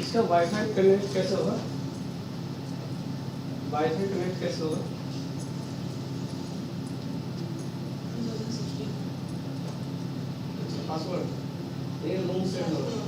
इसका wifi connect कैसे होगा? वाईफाई कनेक्ट कैसे होगा? पासवर्ड ये No.7 होगा।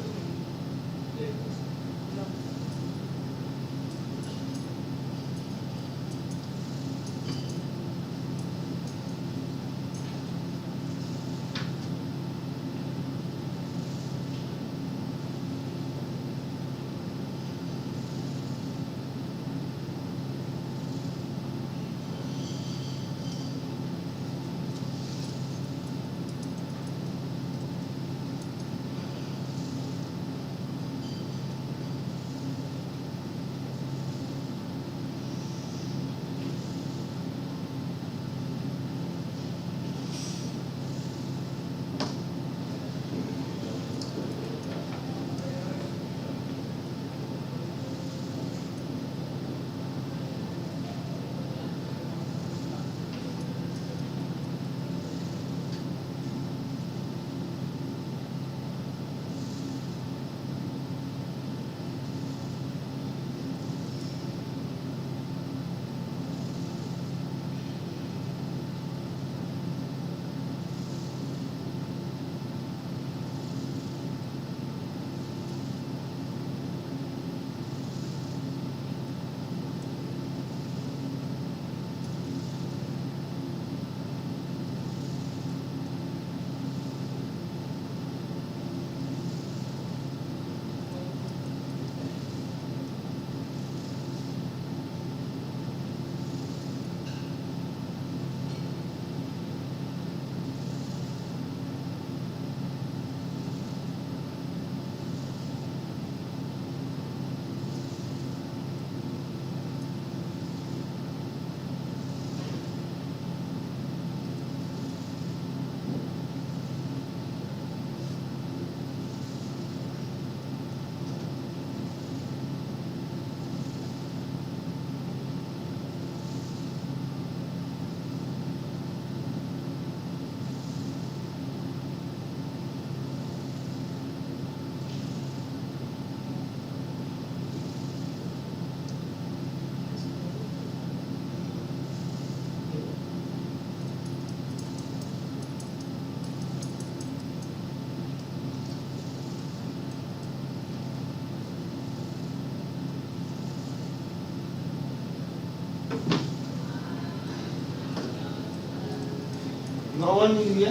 No.1 मिल गया,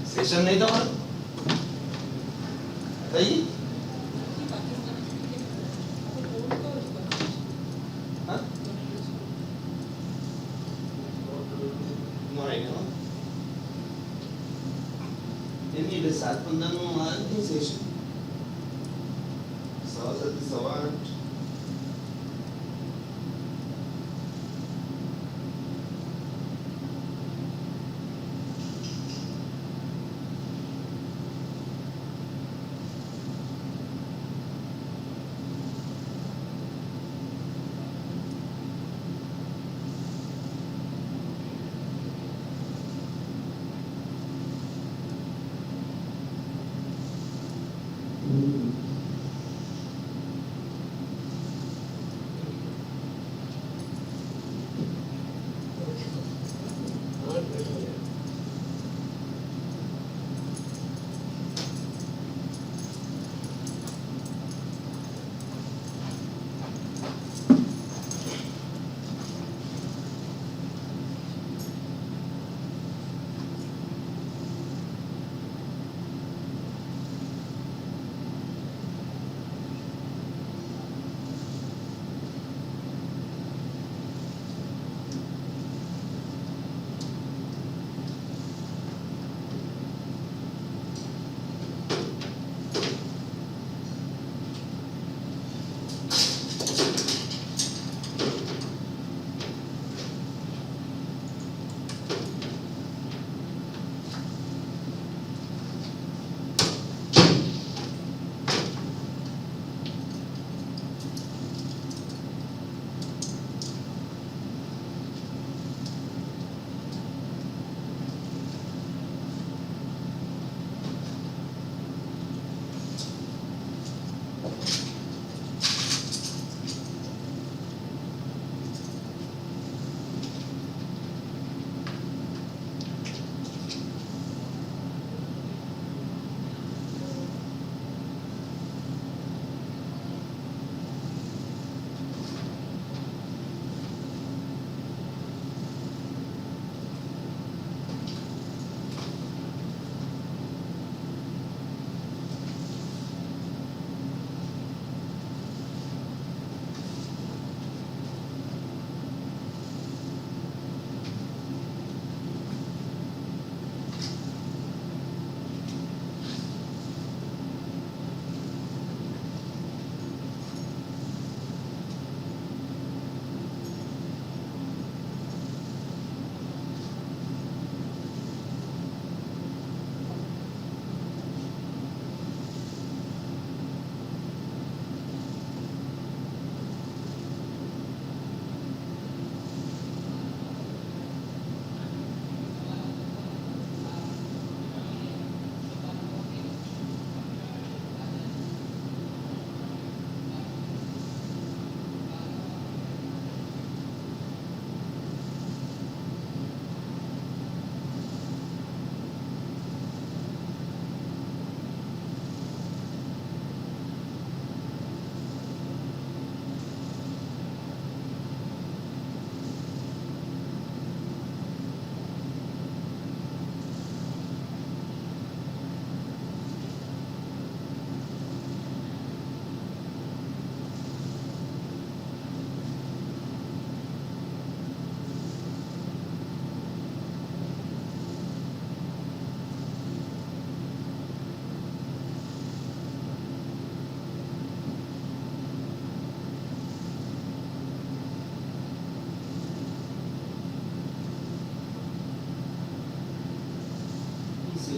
सेशन नहीं था हमारा, सही? हाँ? नहीं, ini ada saat pendanaan di session. Salah satu sawan.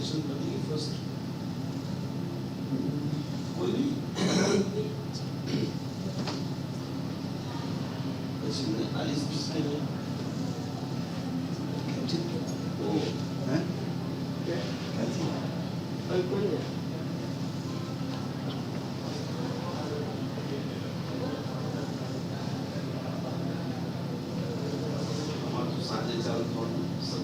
Session बनेगी फर्स्ट कोई भी आलिस किसके लिए वो हैं क्या थी कोई नहीं साझे चाल थोड़ा सब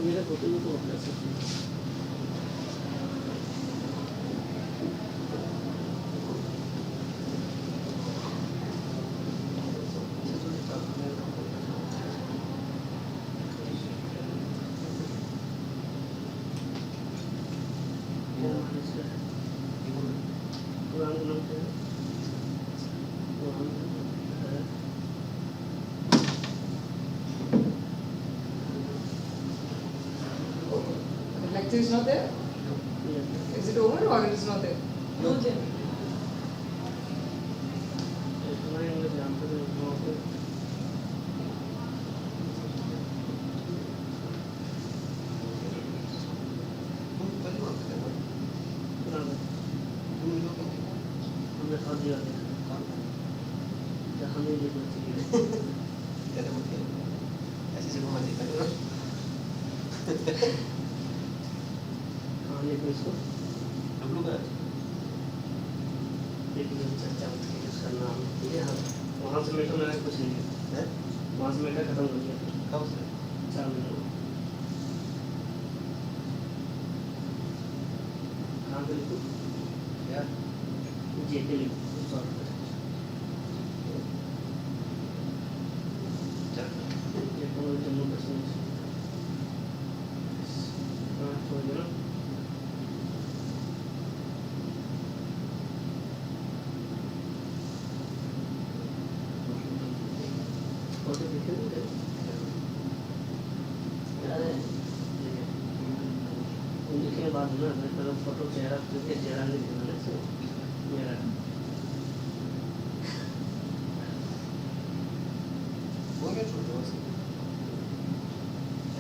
मेरा फोटो तो अपना सकती है Lecture is not there? Is it over or it is not there? No there. इसको डब्लू का चर्चा उसका नाम ये हाँ वहाँ से मेटा मैंने कुछ नहीं है वहाँ से मेटा खत्म हो गया कब से 4 महीने कहाँ पे लिखूँ यार जेके लिखूँ जम्मू कश्मीर छोड़ देना फोटो दिखे लिखने के बाद ना मैं पहले फोटो चेहरा चेहरा नहीं दिखाना से मेरा वो क्या छोड़ दो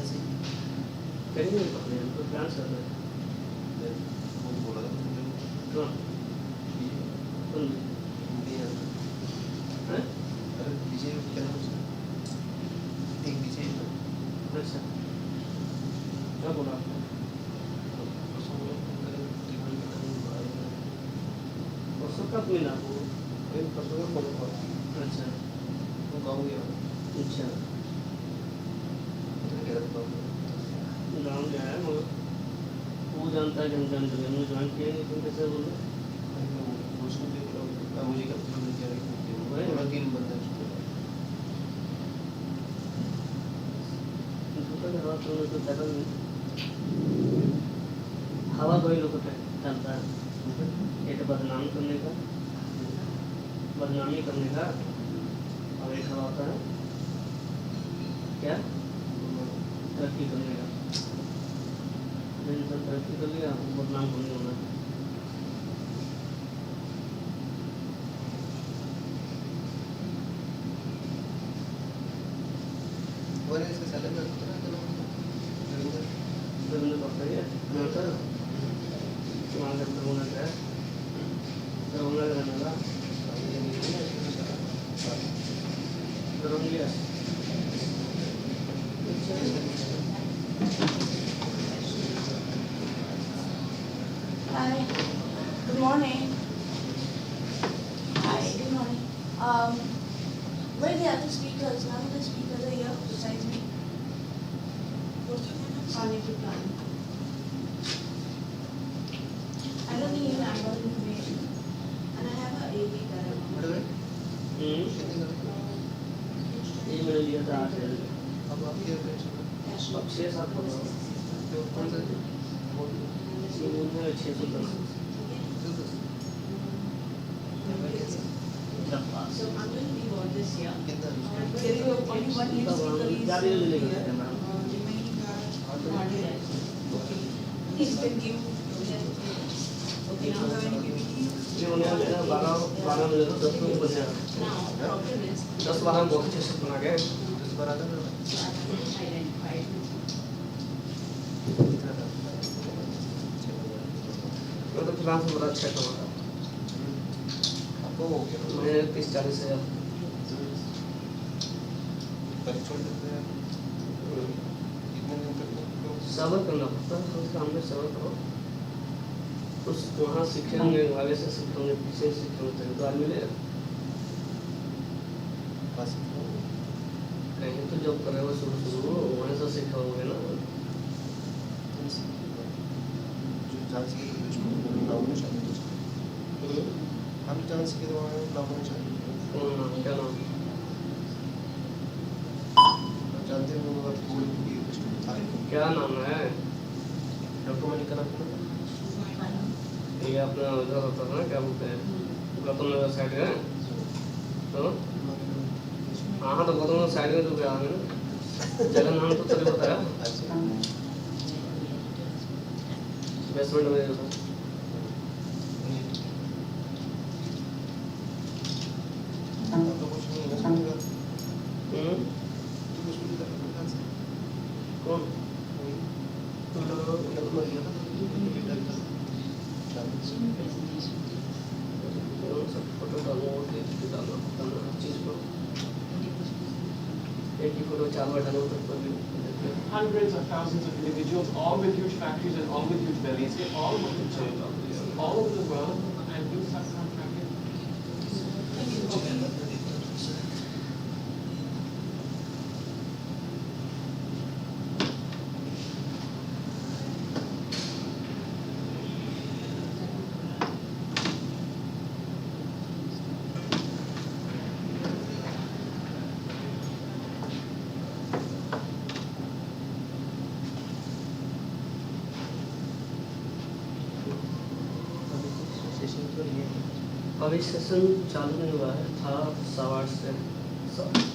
ऐसे करेंगे पकड़े हमको डांस कर रहे हैं वो बोला था मुझे कौन कौन इंडिया हैं अरे विजय क्या नाम उसका एक विजय अच्छा क्या बोला परसों कब मिला परसों का फोन कॉल अच्छा वो गाँव गया अच्छा गाँव गया है मगर वो जानता है कि हम जानते हैं हमने ज्वाइन किया नहीं तुम कैसे बोल रहे उसको देख लो मुझे कब तक मिल जाएगा वो 3 बंदा हवा तो पैदल नहीं हवा कोई लोग चलता है एक बदनाम करने का बदनामी करने का और एक हवा होता है क्या तरक्की करने का इंसान तरक्की कर लिया बदनाम होने होना इसका सैलरी में रविंद्र पकड़ है सर वहाँ का होना क्या है दरभंगा का रहने वाला Darbhanga Hi. Good morning. Hi. Good morning. Where are the other speakers? None of the speakers are here besides me. What's your name? Sanity Plan. I don't think even I got information. And I have a AD that I want. ये मेरे लिए था 8 है अब आप क्या करें Cash. अब 6-7 पकड़ो कौन सा ये बोलते हैं 610 So I'm going to leave all this here. कितना There is a only one तब हम loudspeaker is क्या रील here. लेंगे camera Remaining are not here. Okay. Please then give them. Okay, now I'm going to give it to you. ये उन्हें लेना 12 मिले तो 10 मिनट बचे Now, problem is, 10-12 हम बहुत अच्छे से बना गए 10-12 था ना identified. मैं तो फिलहाल से बड़ा अच्छा कमा आपको हो गया मैंने 30-40 हज़ार पर छोड़ देते हैं कितने दिन तक सबर करना पड़ता है तो काम में सबर करो उस वहाँ सीखे होंगे आगे से सीखे होंगे पीछे सीखे होंगे तो आदमी ले बस कहीं तो जब करेगा शुरू वहीं से सीखा होंगे ना जो जान सीखे तो कुछ लाऊंगा चाहिए हम जान सीखे तो वहाँ लाऊंगा चाहिए कौन नाम क्या नाम जानते हैं वो बात कोई भी कुछ बताए क्या नाम है डॉक्टर मैंने करा था ये अपना उधर होता है ना क्या बोलते हैं गौतम नगर साइड है तो हाँ तो गौतम नगर साइड में तो क्या है ना जगह नाम तो चले बताया अच्छा बेसमेंट में होता तो कुछ नहीं है उसमें तो कुछ नहीं करना था कौन तो लोग मर गया था सब फोटो डालो और डालना हर चीज़ को एक ही फोटो 4 बार डालो तो कोई भी hundreds of thousands of individuals, all with huge factories and all with huge bellies, they all work in China, all over the world, and do subcontracting. Session तो ये अभी सेशन चालू नहीं हुआ है था 8:15 से 7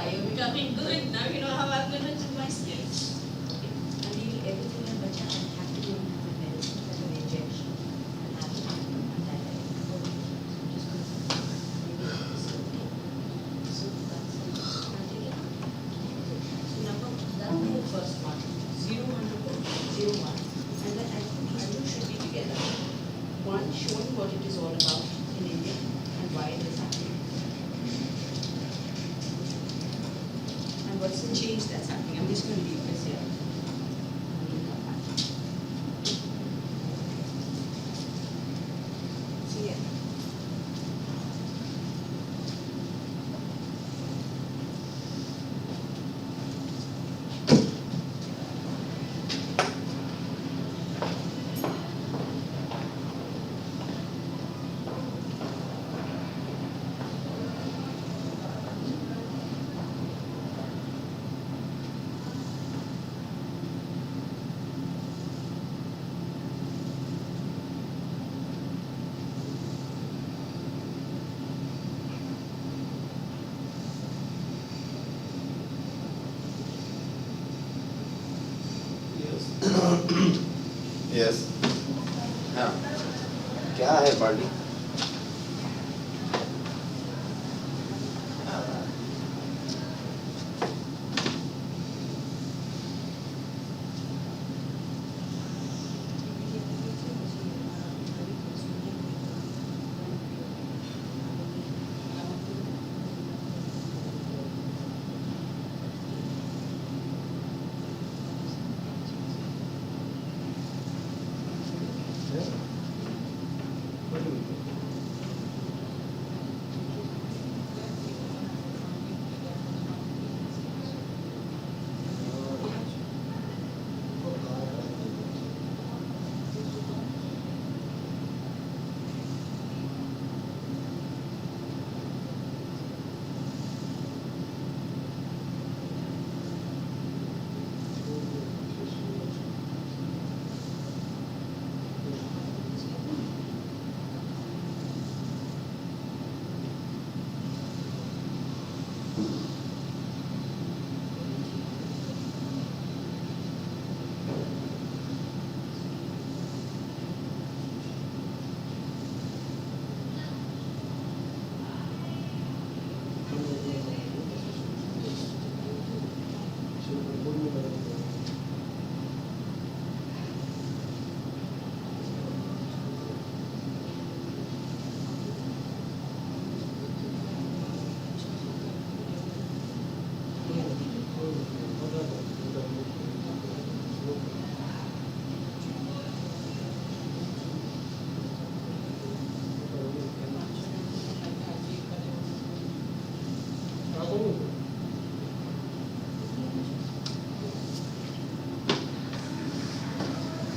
You're becoming good. Now you know how I'm going to do my skills. Okay. I need everything in the budget and have to do the medicine and an injection. And have to and that I can go. Just go. Maybe this is okay. So that's it. I'll take it. So number, that's the first one. 0, 100, 0, 1. And then I think these two should be together. One showing what it is all about in India and why it is happening. And what's the change that's happening? I'm just going to leave this here. And we'll come back. See ya. Yes हाँ क्या है party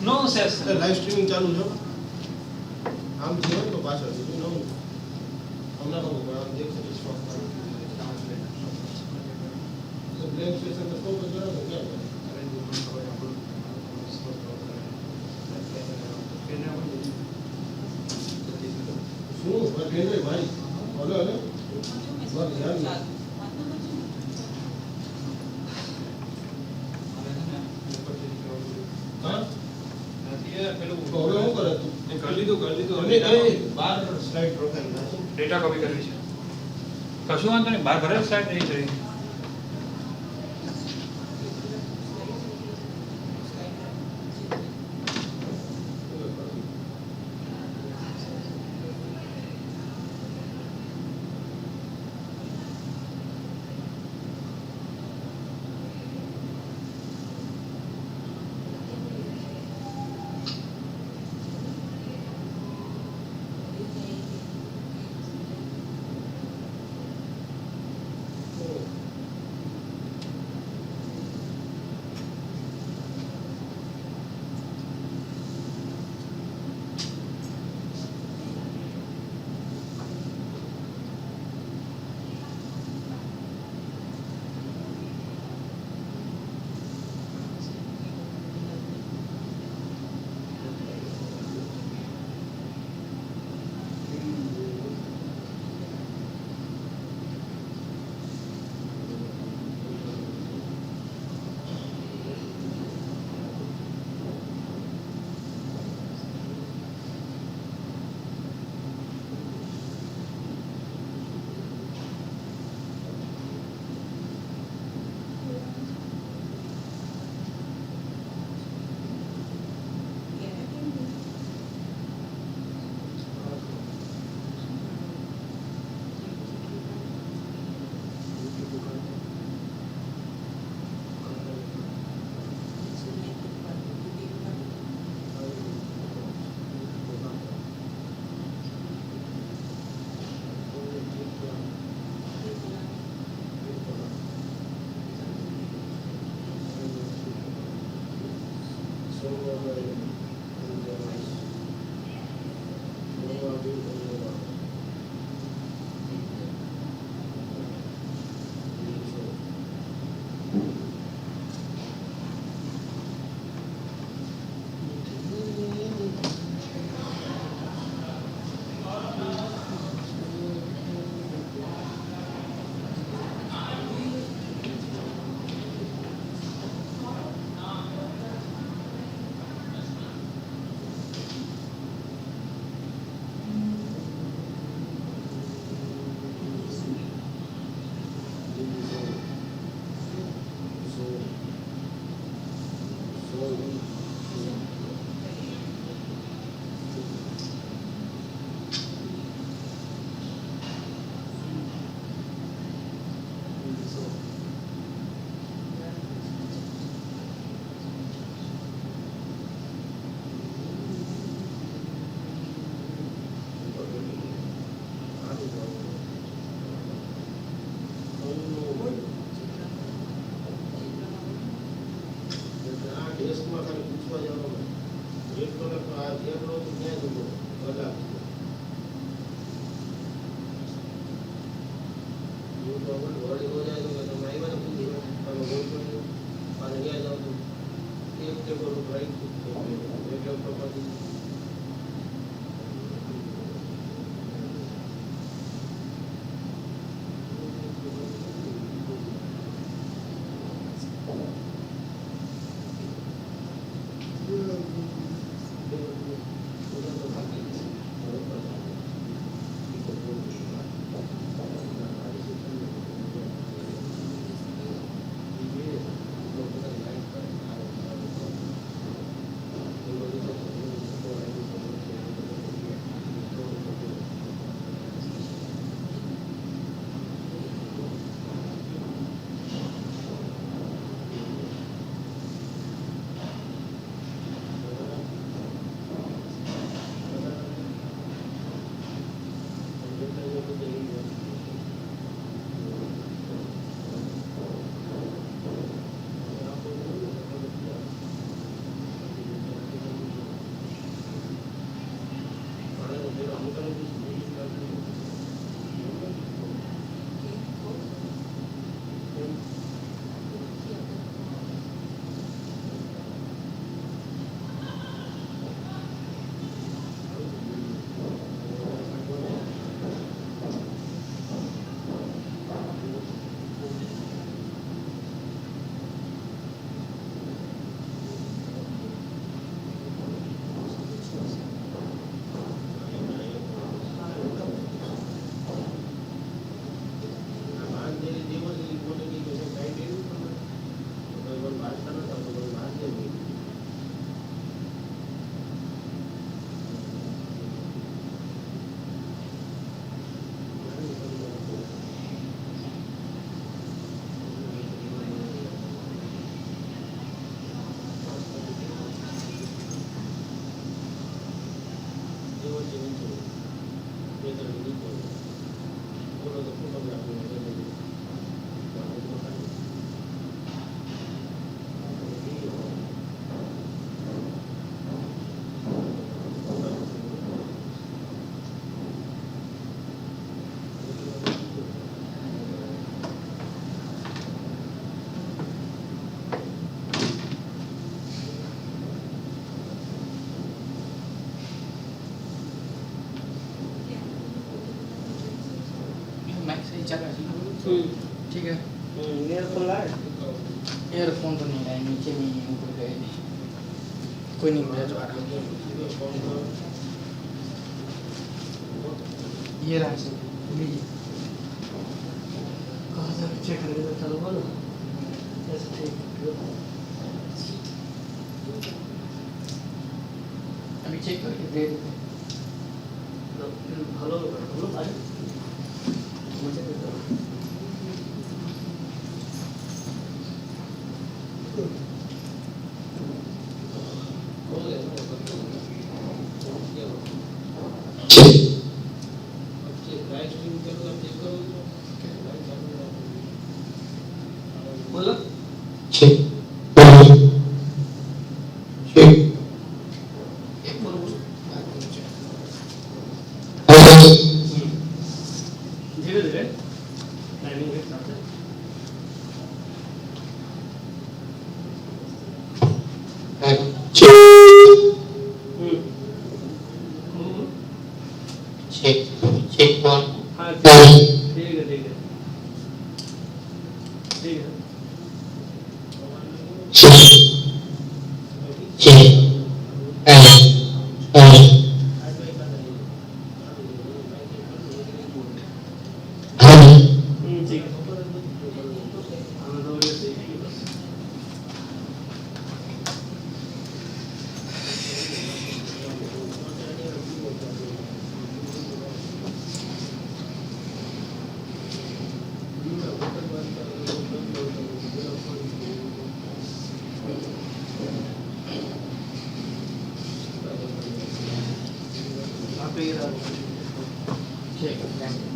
No.7 live streaming ચાલુ છે આમ જીવો તો પાછળ બીજું નવું હમણાં કહું પણ આમ દેખ શકે સ્ટોક બ્લેક સ્ટેશન તો સ્ટોક જ કરો ક્યાં શું ભાઈ ભાઈ હલો હલો બસ ધ્યાન હા कर ली तो बार स्लाइड प्रोफाइल डेटा कॉपी करवी છે કશું વાંધો નહીં બહાર ભરેલ સ્લાઇડ નહીં ચડી માં ખાલી પૂછવા જવાનું એક કલાક આ એક રોજ ક્યાં જવું કલાક હું તો આપણે વળી હો જાય તો તમે આવ્યા ને પૂછી તમે ગોળ કરી અને ત્યાં જાવ તો એક ટેબલ ઉપર રાખી એક લેપટોપ માંથી ठीक है ईयरफोन लाए एयरफोन तो नहीं लाए नीचे में ही ऊपर गए थे कोई नहीं भेजवा रहा ये रहा से लीजिए कहाँ से चेक करके तो चलो बोलो ऐसे ठीक अभी चेक करके दे देते ভালো ভালো ভাই मुझे दे दो बोलो एक बोलो धीरे धीरे टाइमिंग के साथ check one. हाँ ठीक है ठीक है ठीक है ठीक है हमें दो ये सही है बस आप ये रहा ठीक है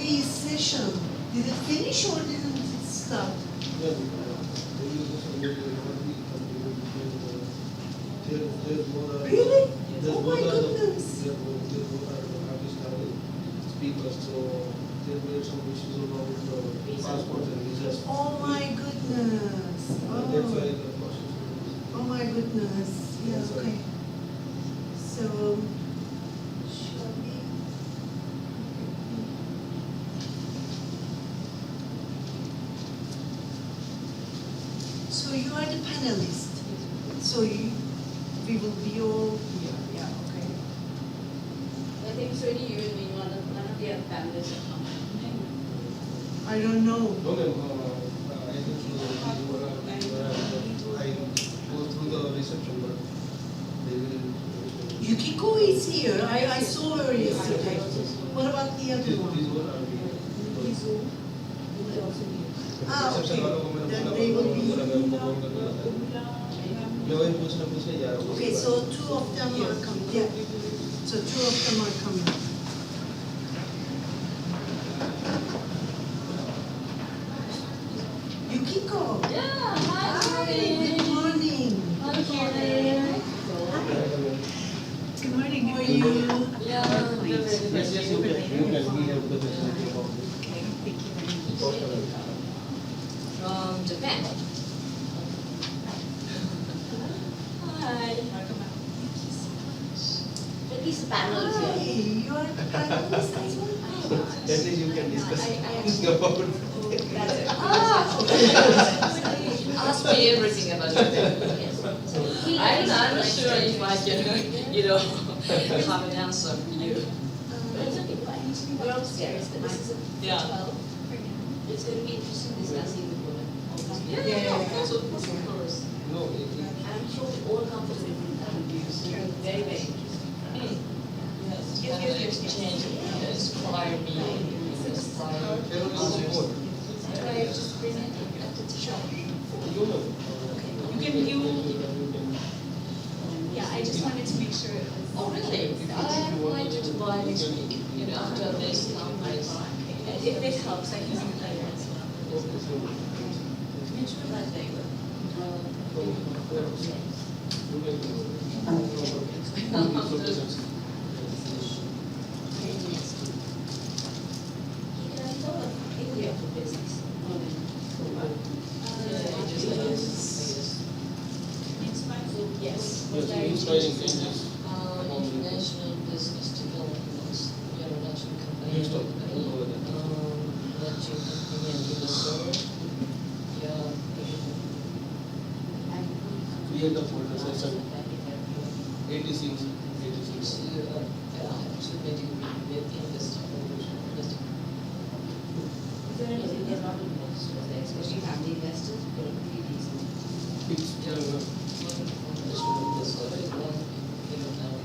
previous session. Did it finish or didn't it start? Yeah, we use this one, there's more. Really? There's Oh more my goodness. There's more artists speakers, so there were some issues about passports and visas. Oh my goodness. That's why Oh, the process is. oh my goodness. Yeah, That's okay. right. So, shall we? So you are the panelist. So we will be all here. Yeah, okay. I think it's really you and me, one of the other families are coming. I don't know. No, ma'am, I think I go through the reception, but they will. Yukiko is here. I saw her yesterday. What about the other These one? one are the. Ah, okay. Then they will be. Okay, so two of them are coming. Yeah. So two of them are coming. Yukiko. Yeah, Hi. Good morning. Hi, Karen. Good morning. How are you? Yeah. Yes, you can. We have the facility about this. From Japan. Hi. At least the panel is Hi. here. You are the panelist as well? At least you can discuss I about. That's it. Ask me everything about Japan. I'm not sure if I can, have an answer for you. We're upstairs, but this is Yeah. 12. It's going to be interesting discussing the woman. Yeah. Of course. No, I'm sure we all comfortable with that. Very, very interesting. Exchange, inspire me, inspire others. Can I just bring it at the shop? Yeah, I just wanted to make sure it was. Oh, really? I'm going to buy next week, after this conference. If it helps, I can send it later as well. Which one I think? I thought of India for business. Yes. International business development, international company. Houston. International company in Minnesota. Yeah. We had the folder session. 86. To maybe with this There is India not investors, especially family investors, they're pretty decent.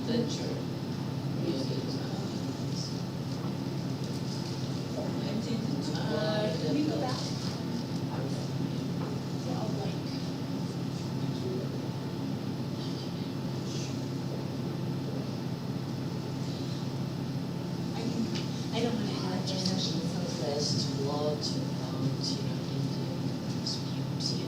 venture. Can we go back? They're all blank. I don't want to have just There's a lot about Indian disputes here.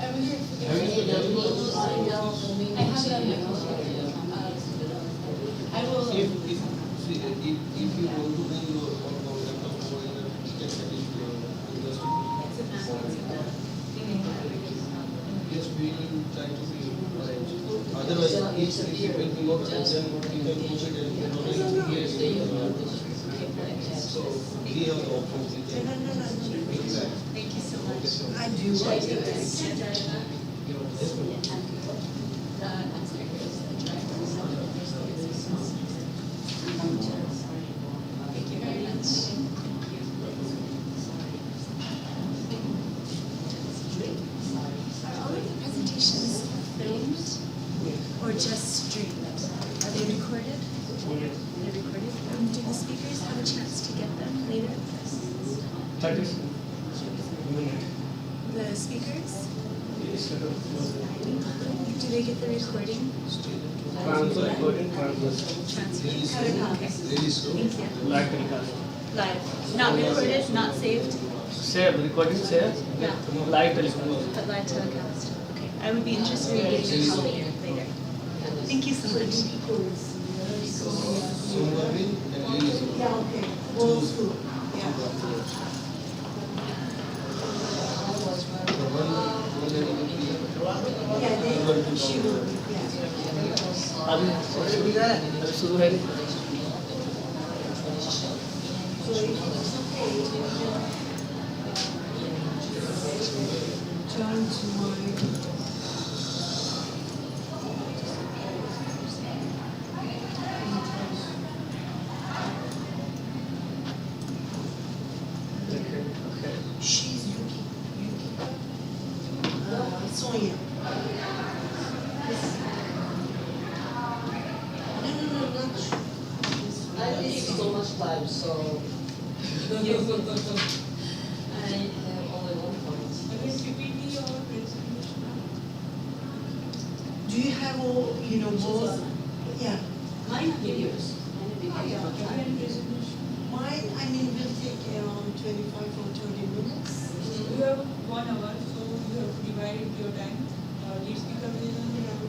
I wonder if. Have you I have it on my phone. I will. If you go to the laptop or you can set it to your yes, we will try to be arranged. Otherwise, if you will be not arranged, then we can move it and so we have the options. We can make that. Thank you so much. I do. Should I do this? Yes, ma'am. Thank you very much. Are all of the presentations filmed or just streamed? Are they recorded? They're recorded. Do the speakers have a chance to get them later? The speakers? Do they get the recording? Transfer recording, transfer. Live telecast. Live. Not recorded, not saved, Save, recording save. Yeah. Live telecast. but live telecast. Okay. I would be interested in getting a copy later. Thank you so much. Superville and release. Yeah, okay, both two, yeah. So one lady will be. Yeah, they, she will, yeah. अभी शुरू है नहीं? So if it's okay, turn to my. She's Yuki. Sonia. No, not you. I don't need so much time, so. I have only 1 point. Do you have all, both? Yeah. Mine videos. Mine, will take around 25 or 30 minutes. You have 1 hour, so you have to divide your time. Lead speaker will have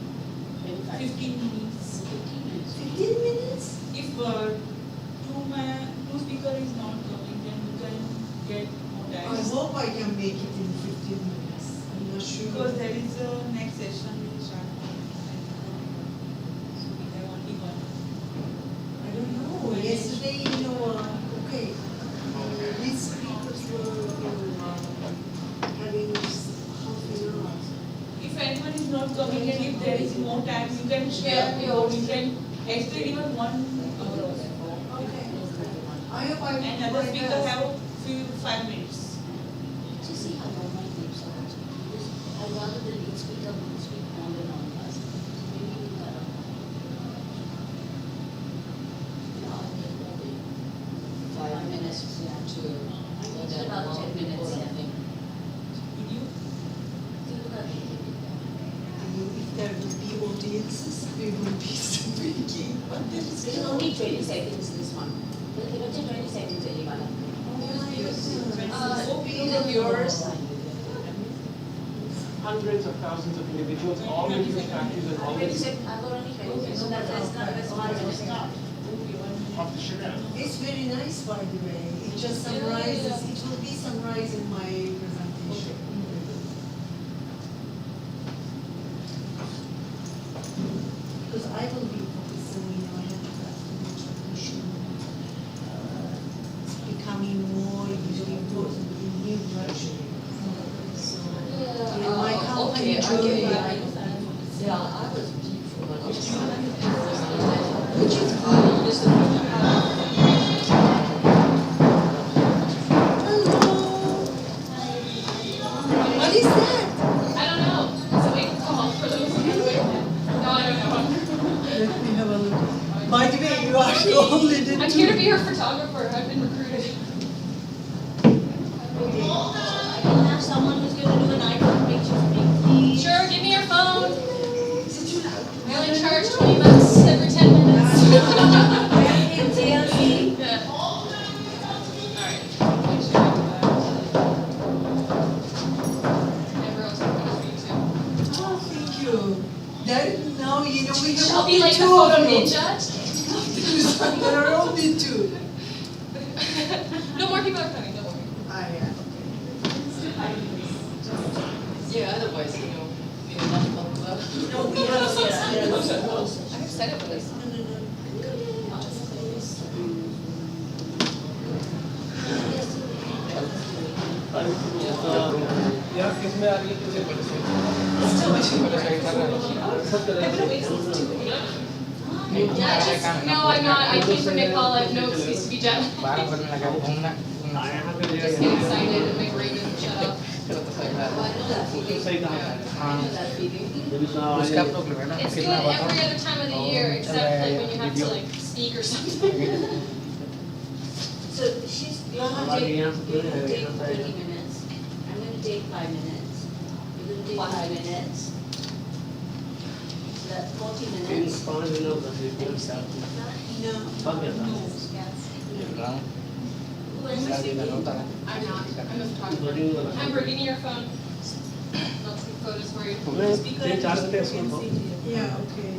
15 minutes. 15 minutes? If two speaker is not coming, then you can get more I time. hope I can make it in 15 minutes. I'm not sure. Because there is a next session will start. So we have only 1. I don't know. Yesterday, okay. These speakers were having half an hour. If anyone is not coming and if there is more time, you can share your, you can extend even 1 hour also. Okay. I hope I will And other speaker have 5 minutes. To see how long my tapes are. I'd rather the lead speaker will speak more than all of us. Maybe we cut off. No, I think maybe 5 minutes, yeah, to about 10 minutes, I think. Did you? If there will be audiences, we will be speaking. But there is This is only 20 seconds, this one. But it was 20 seconds, Elivana. The viewers. Hundreds of thousands of individuals, all with huge factories and all with. I've got only 20 seconds, so that's not, 1 minute. It's very nice, by the way. It just summarizes, it will be summarized in my presentation. Because I will be focusing, I have to have the tradition. It's becoming more important in new version. So, in my company, Okay, I get it. Germany, Yeah, I was deep for my What is that? I don't know. It's a big call for those who do it. No, I don't know. Let me have a look. By the way, you are only the I'm two. here to be her photographer. I've been recruited. I can have someone who's gonna do an icon picture for me, please. Sure, give me your phone. I only charge $20 every 10 minutes. In TLC. Yeah. Alright. Everyone's going to too. Oh, thank you. Then now we have I'll only be like the two of photo you. ninja. There are only two. No more people are coming, don't worry. Yeah. Yeah, otherwise, we have nothing to talk about. No, we have I'm excited for this. यार किसमें आ रही है किसे पता No, I'm not. I came from Nepal. I have no excuse to be jet lagged. Just get excited and make Raven shut up. उसका problem है ना It's good कितना every other time of the year, except like when you have to like speak or something. So you're gonna take 30 minutes. I'm gonna take 5 minutes. You're gonna take 5 minutes. that 40 in minutes. 5 दिनों का सीखना start No. कब गया था Who is this? I'm not. I'm a photographer. Amber, give me your phone. I'll take photos for you. हमने 3-4 घंटे इसमें था Yeah, okay.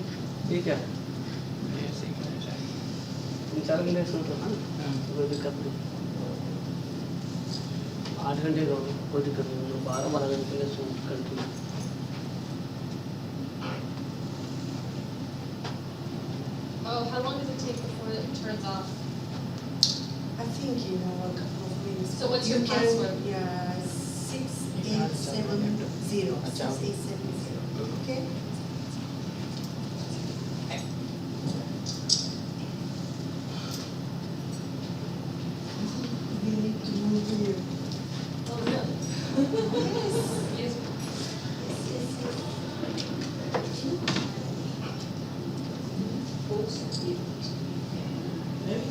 ठीक है 3-4 घंटे इसमें था कोई दिक्कत नहीं 8 घंटे का कोई दिक्कत नहीं 12 घंटे का shoot continue Oh, how long does it take before it turns off? I think, a couple of minutes. So what's your You can- password? Yeah, 6870. 6870. Okay? We need to move here. Oh, really? Yes. Yes.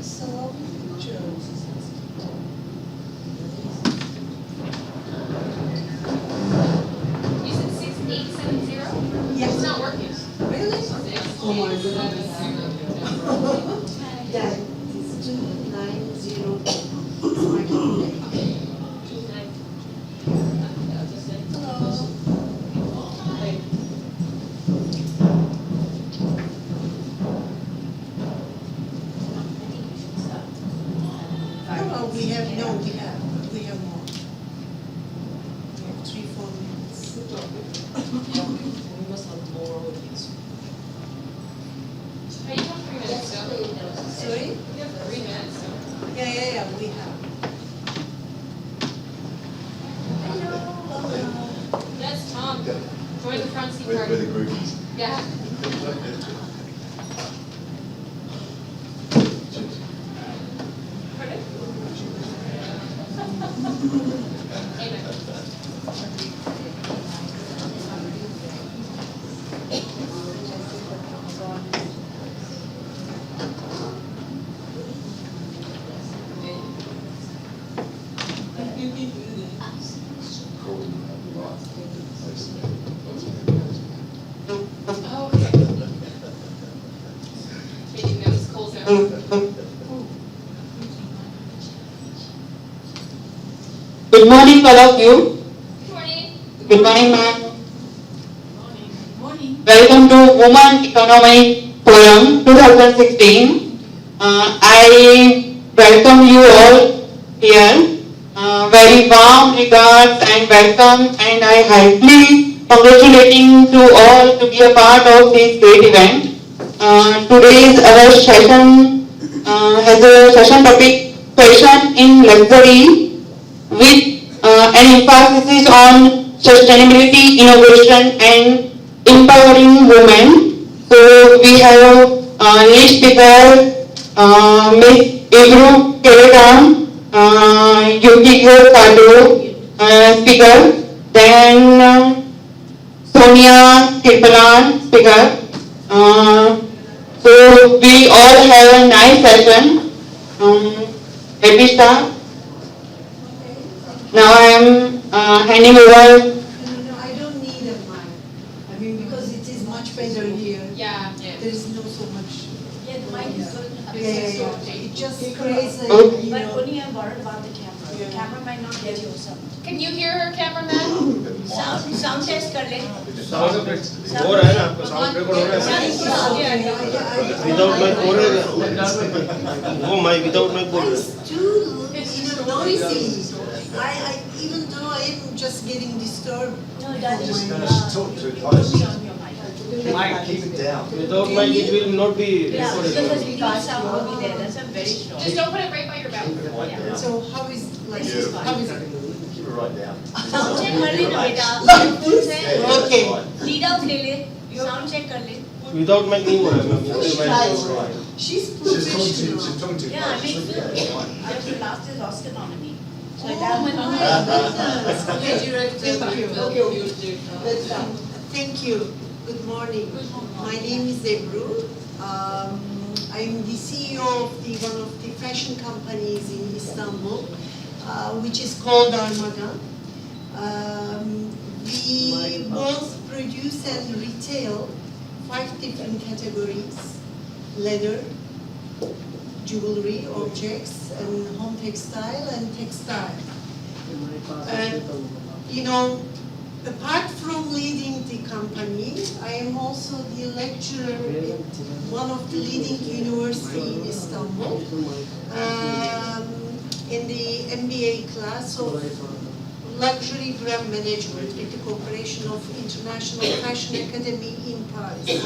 So, You said 6870? Yes. It's not working. really? Oh my goodness. Yeah, it's 290. It's my calendar. Hello. No, we have more. We have more. 3-4 minutes. We must have more audience. Hey, you have 3 minutes, so. Sorry? You have 3 minutes, so. Yeah, we have. That's Tom. Join the front seat With the party. groupies. Yeah. Pardon? Amen. Oh, okay. Taking notes, Cole's notes. Good morning, all of you. Good morning. Good morning, ma'am. Morning. Welcome to Women Economic Forum 2016. I welcome you all here. Very warm regards and welcome, and I heartily congratulating to all to be a part of this great event. Today's our session has a session topic Fashion in Luxury with an emphasis on sustainability, innovation and empowering women. So we have lead speaker Ms. Ibru Keretam, Yukiko Kato speaker, then Sonia Kirpalan speaker. So we all have a nice session. Let me start. Now I am handing over. No, I don't need a mic. I mean, because it is much better here. Yeah. There is no so much. Yeah, the mic is good. Yeah. It just creates a, Okay. But only I'm worried about the camera. The camera might not get you some. Can you hear her, cameraman? Sound test कर ले. Sound effect हो रहा है ना आपका sound record हो रहा है विदाउट माइक बोल रहे हैं वो माइक विदाउट माइक बोल रहे हैं Too noisy. I even though I am just getting disturbed. No, that is. Just talk too close. Mike, Keep it down. without mic it will not be Yeah, recorded. because we can't sound will be there. That's a very strong. Just don't put it right by your mouth. Keep it right down. So how is like Beautiful. how is it? Keep it right down. Sound check कर ले ना बेटा. Full से. Yeah, Okay. that's right. Lead out ले ले. Sound check कर ले. Without mic नहीं हो रहा है ma'am That's right. She's She's talking too, professional. she's talking too Yeah, I close. mean, Yeah, that's right. actually last is Oscar nominee. So Oh that went my on. goodness. Thank you. Thank you. Good morning. My name is Ebru. I'm the CEO of one of the fashion companies in Istanbul. which is called Armada. We both produce and retail 5 different categories: leather, jewelry, objects, and home textile and textile. And, you know, apart from leading the company, I am also the lecturer at one of the leading university in Istanbul, in the MBA class of Luxury Brand Management with the cooperation of International Fashion Academy in Paris.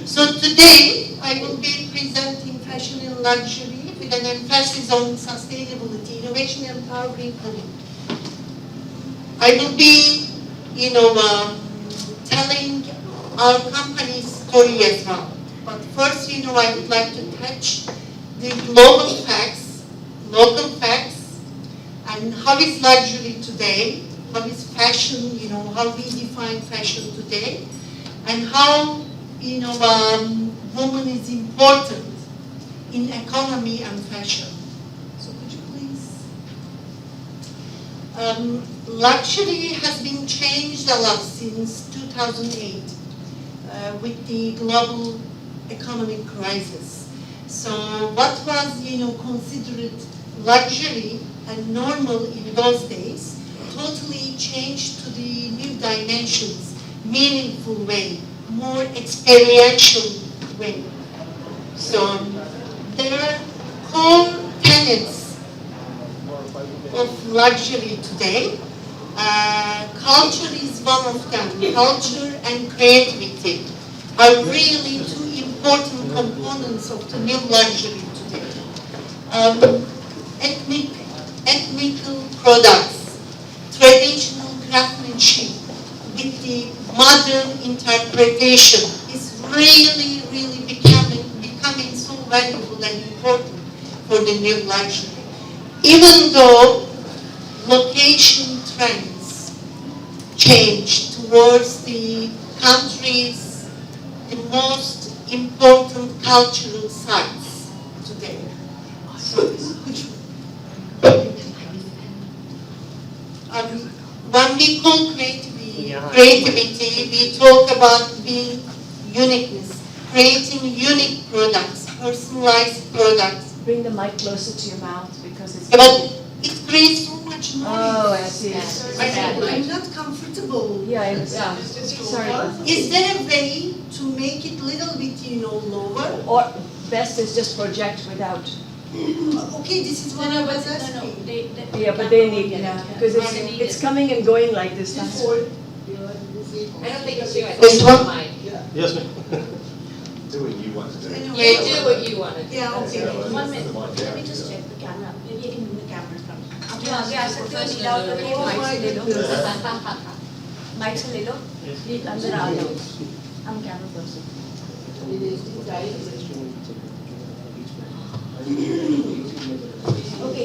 So today, I will be presenting fashion and luxury with an emphasis on sustainability, innovation, and empowering women. I will be, telling our company's story as well. But first, I would like to touch the global facts, local facts, and how is luxury today, how is fashion, how we define fashion today, and how, woman is important in economy and fashion. So could you please? Luxury has been changed a lot since 2008 with the global economic crisis. So what was, considered luxury and normal in those days totally changed to the new dimensions, meaningful way, more experiential way. So there are core tenets of luxury today. Culture is one of them. Culture and creativity are really two important components of the new luxury today. Ethnical products, traditional craftsmanship with the modern interpretation is really, really becoming so valuable and important for the new luxury. Even though location trends change towards the country's the most important cultural sites today. So, when we call creativity, we talk about being uniqueness, creating unique products, personalized products. Bring the mic closer to your mouth because it's... But it creates so much noise. Oh, I see. I'm not comfortable. Yeah, I understand. Sorry. Is there a way to make it a little bit, lower? Or best is just project without. Okay, this is what I was asking. Yeah, but they need it because it's coming and going like this. That's I don't think it's you. I think This it's one? mine. Yes, ma'am. Do what you want to do. Anyway. You do what you want to do. Yeah, okay. 1 minute. Let me just check the camera. Maybe I can move the camera from. Yeah, professional. Oh my goodness. Mic sa lilo? Andun na ako. Ang camera person. Okay,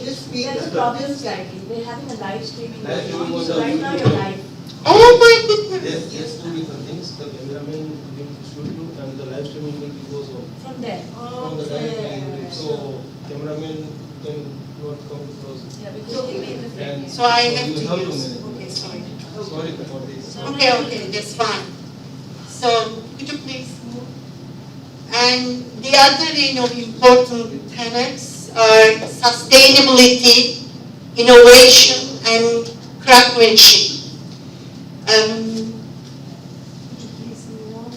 there's a problem slightly. We're having a live streaming going on. So right now you're live. Oh my goodness. Yes, two different things. The cameraman will be in the studio and the live streaming will be goes on. From there. From the live, so cameraman can not come close. Yeah, because we made the And So I have you to have use. manage. Okay, sorry. Sorry for this. Okay, that's fine. So could you please move? And the other, important tenets are sustainability, innovation, and craftsmanship. Could you please move on?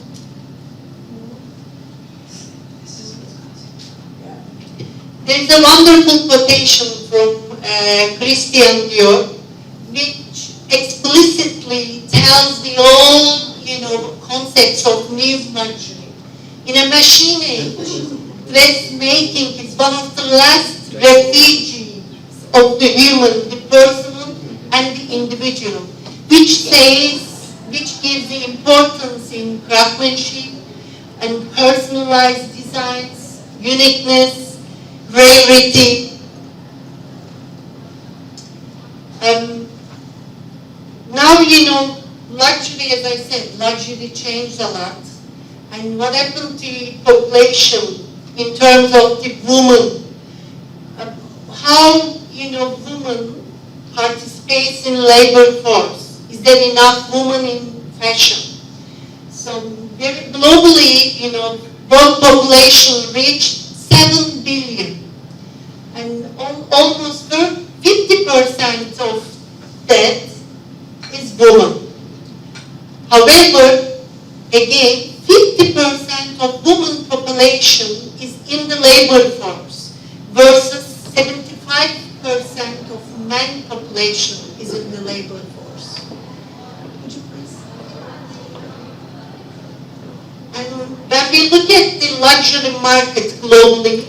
There's a wonderful quotation from Christian Dior, which explicitly tells the old, concepts of new luxury. In a machine age, dressmaking is one of the last refuges of the human, the personal and the individual, which gives the importance in craftsmanship and personalized designs, uniqueness, rarity. Now, luxury, as I said, luxury changed a lot. And what happened to the population in terms of the woman? How, women participates in labor force? Is there enough women in fashion? So very globally, world population reached 7 billion, and almost 50% of that is women. However, again, 50% of women population is in the labor force versus 75% of men population is in the labor force. Would you please? And when we look at the luxury market globally,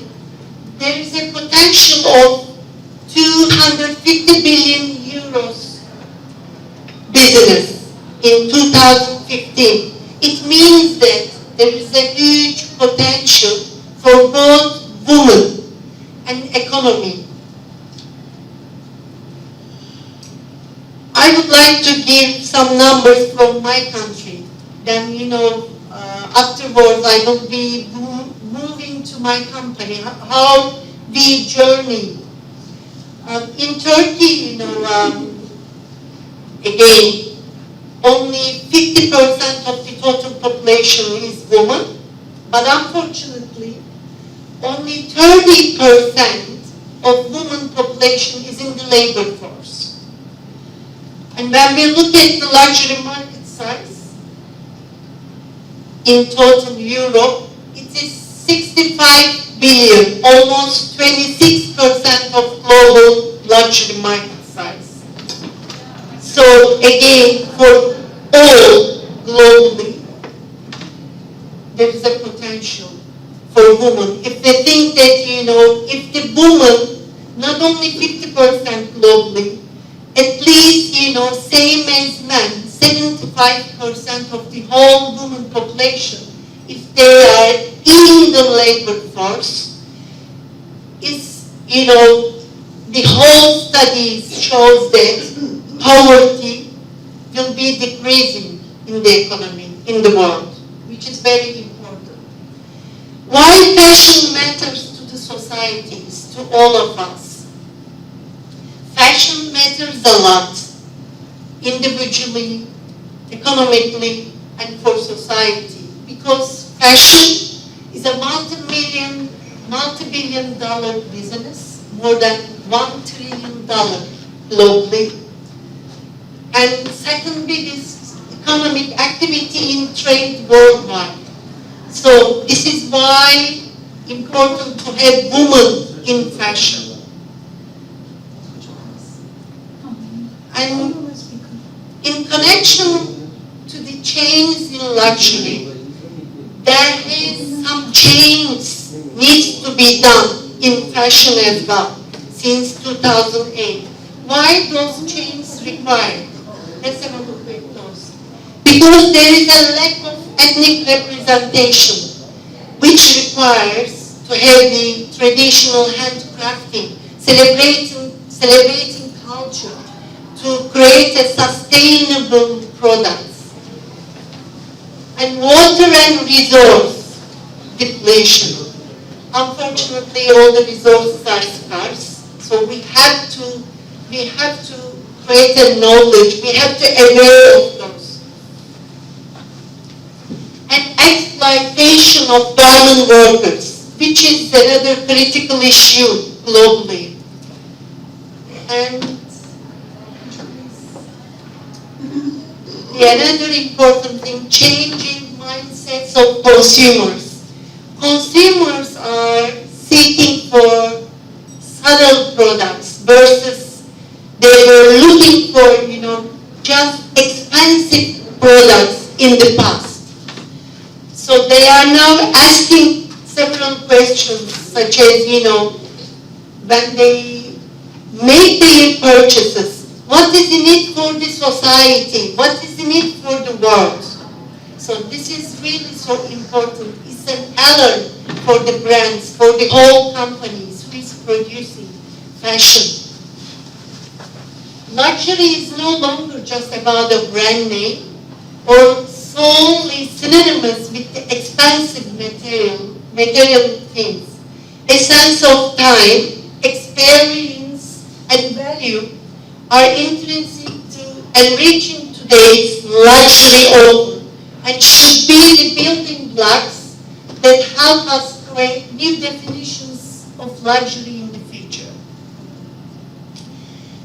there is a potential of 250 billion euros business in 2015. It means that there is a huge potential for both women and economy. I would like to give some numbers from my country. Then, afterwards I will be moving to my company, how we journey. In Turkey, again, only 50% of the total population is women, but unfortunately, only 30% of women population is in the labor force. And when we look at the luxury market size, in total Europe, it is 65 billion, almost 26% of global luxury market size. So again, for all globally, there is a potential for women. If they think that, if the woman, not only 50% globally, at least, same as men, 75% of the whole women population, if they are in the labor force, is, the whole studies shows that poverty will be decreasing in the economy, in the world, which is very important. Why fashion matters to the societies, to all of us? Fashion matters a lot, individually, economically, and for society, because fashion is a multi-billion dollar business, more than $1 trillion globally, and second biggest economic activity in trade worldwide. So this is why important to have women in fashion. And in connection to the change in luxury, there is some change needs to be done in fashion as well since 2008. Why those changes required? Let's have a look at those. Because there is a lack of ethnic representation, which requires to have the traditional handcrafting, celebrating culture, to create a sustainable products. And water and resource depletion. Unfortunately, all the resources are scarce, so we have to create a knowledge, we have to aware of those. And exploitation of garment workers, which is another critical issue globally. And another important thing, changing mindsets of consumers. Consumers are seeking for subtle products versus they were looking for, just expensive products in the past. So they are now asking several questions such as, when they make their purchases, what is in it for the society? What is in it for the world? So this is really so important. It's an alert for the brands, for the whole companies who is producing fashion. Luxury is no longer just about a brand name or solely synonymous with the expensive material things. A sense of time, experience, and value are intrinsic to enriching today's luxury offer and should be the building blocks that help us create new definitions of luxury in the future.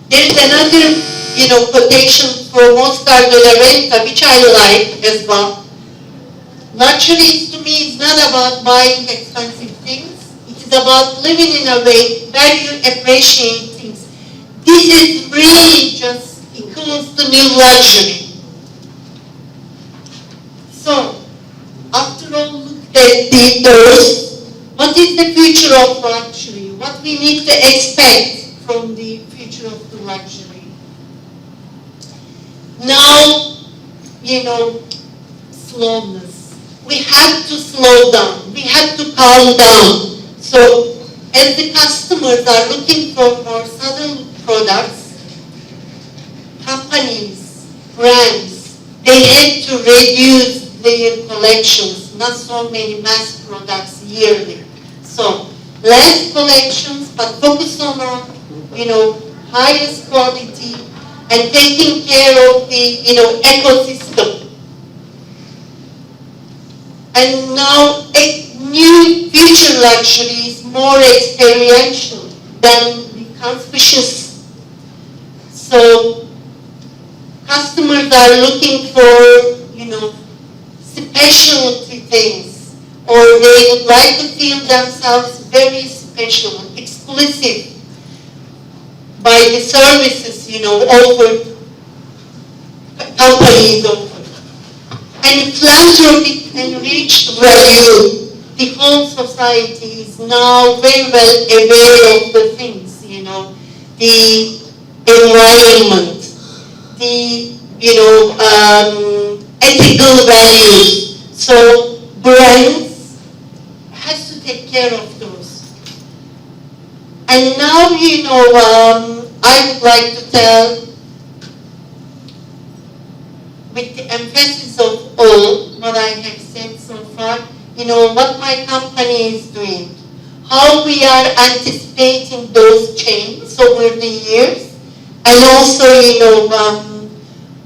There is another, quotation from Oscar de la Renta, which I like as well. Luxury to me is not about buying expensive things. It is about living in a way where you appreciate things. This is really just equals to new luxury. So, after all, look at those. What is the future of luxury? What we need to expect from the future of the luxury? Now, slowness. We have to slow down. We have to calm down. So, as the customers are looking for more subtle products, companies, brands, they had to reduce their collections, not so many mass products yearly. So, less collections, but focus on highest quality and taking care of the, ecosystem. And now a new future luxury is more experiential than the conspicuous. So customers are looking for, specialty things, or they would like to feel themselves very special, exclusive by the services, offered, companies offer. And philanthropic and rich value, the whole society is now very well aware of the things, the environment, the, ethical values. So brands has to take care of those. And now, I would like to tell, with the emphasis of all what I have said so far, what my company is doing, how we are anticipating those changes over the years, and also,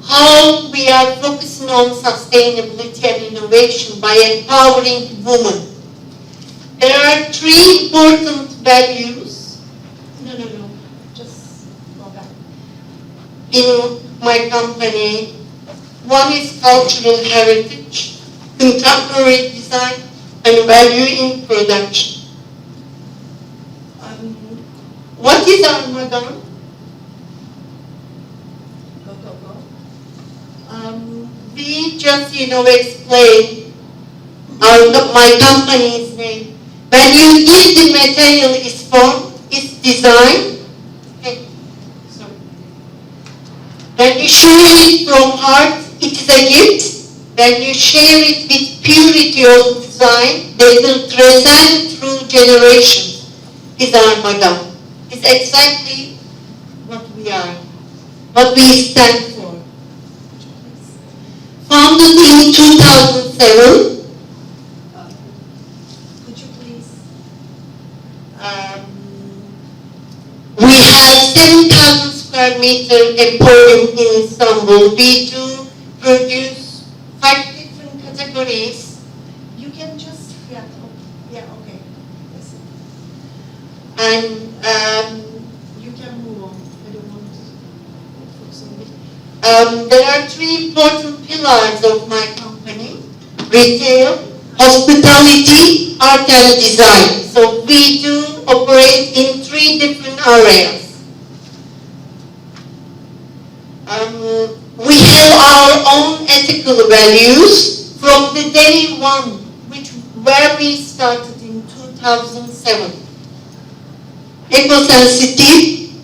how we are focusing on sustainability and innovation by empowering women. There are 3 important values. No, just go back. In my company. One is cultural heritage, contemporary design, and value in production. What is Armadan? We just, explain my company's name. When you give the material its form, its design, when you share it from heart, it is a gift. When you share it with purity of design, they will transcend through generations. Is our madam. It's exactly what we are, what we stand for. Founded in 2007. Could you please? We have 7,000 square meter emporium in Istanbul. We do produce 5 different categories. You can just, okay. And you can move on. I don't want to focus on it. There are 3 important pillars of my company: retail, hospitality, art and design. So we do operate in 3 different areas. We have our own ethical values from the day one, where we started in 2007. Eco-sensitive,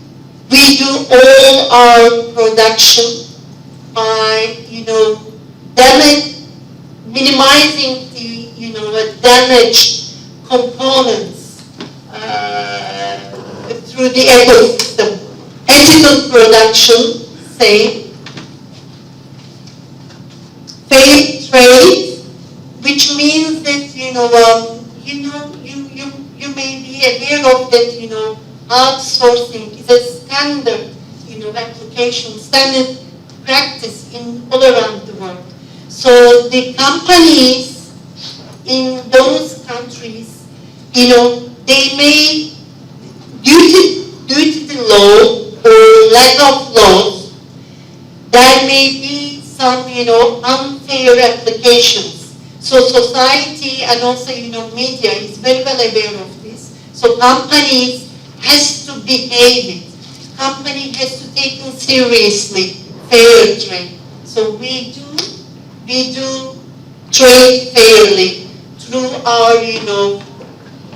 we do all our production by, minimizing the, damaged components through the ecosystem. Ethical production, same. Fair trade, which means that, you may be aware of that, outsourcing is a standard, application application, standard practice in all around the world. So the companies in those countries, they may, due to the law or lack of laws, there may be some, unfair applications. So society and also, media is very well aware of this. So companies has to behave it. Company has to take it seriously, fair trade. So we do trade fairly through our,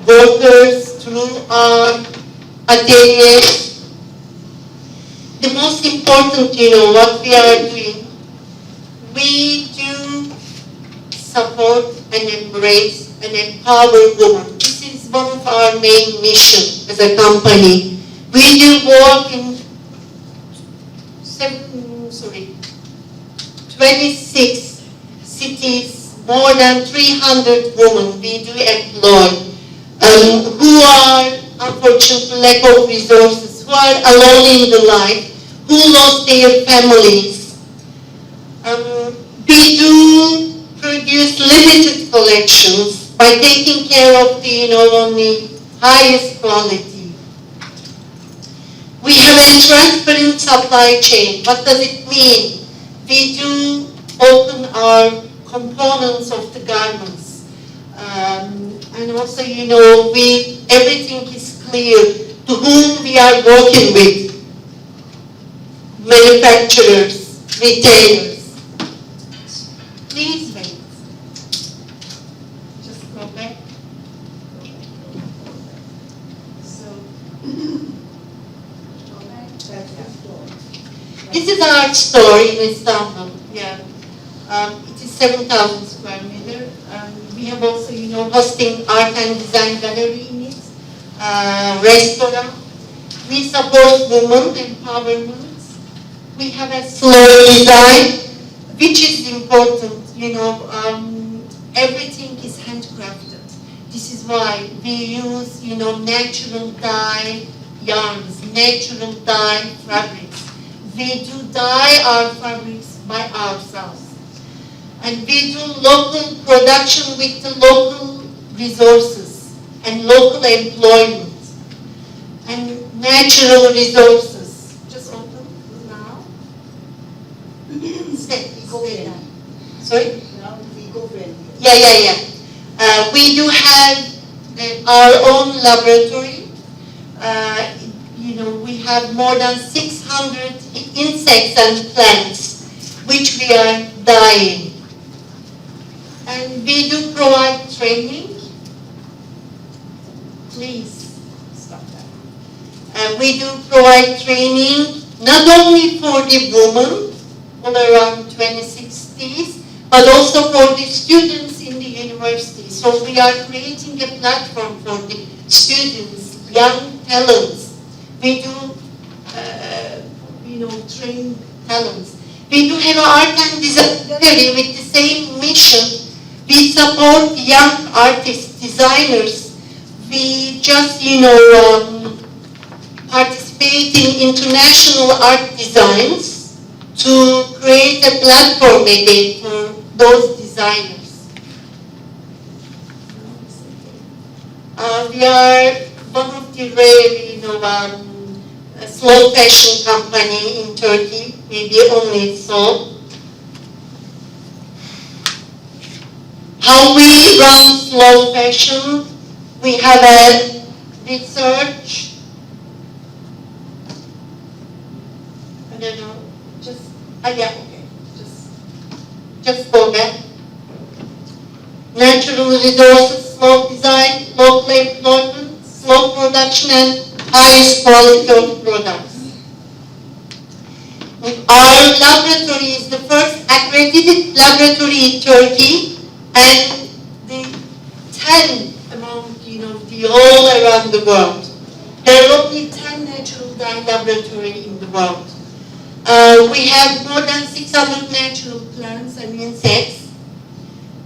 workers, through our ateliers. The most important, what we are doing, we do support and embrace and empower women. This is one of our main mission as a company. We do work in 26 cities, more than 300 women we do employ, who are unfortunately lack of resources, who are alone in the life, who lost their families. We do produce limited collections by taking care of the, only highest quality. We have a transparent supply chain. What does it mean? We do open our components of the garments. And also, everything is clear to whom we are working with. Manufacturers, retailers. Please wait. Just go back. This is our store in Istanbul. Yeah, it is 7,000 square meter. We have also, hosting art and design gallery in it, restaurant. We support women empowerment. We have a slow design, which is important. Everything is handcrafted. This is why we use, natural dye yarns, natural dye fabrics. We do dye our fabrics by ourselves. And we do local production with the local resources and local employment and natural resources. Just open now. Stay down. Sorry? Now eco-friendly. Yeah. We do have our own laboratory. We have more than 600 insects and plants which we are dyeing. And we do provide training. Please stop that. We do provide training not only for the women all around 2060s, but also for the students in the university. So we are creating a platform for the students, young talents. We do, train talents. We do have an art and design gallery with the same mission. We support young artists, designers. We just, participate in international art designs to create a platform again for those designers. We are one of the rare, slow fashion company in Turkey, maybe only so. How we run slow fashion, we have a research. I don't know, just go back. Natural resources, slow design, local employment, slow production, and highest quality of products. Our laboratory is the first accredited laboratory in Turkey, and the 10 among the all around the world. There are only 10 natural dye laboratories in the world. We have more than 600 natural plants and insects,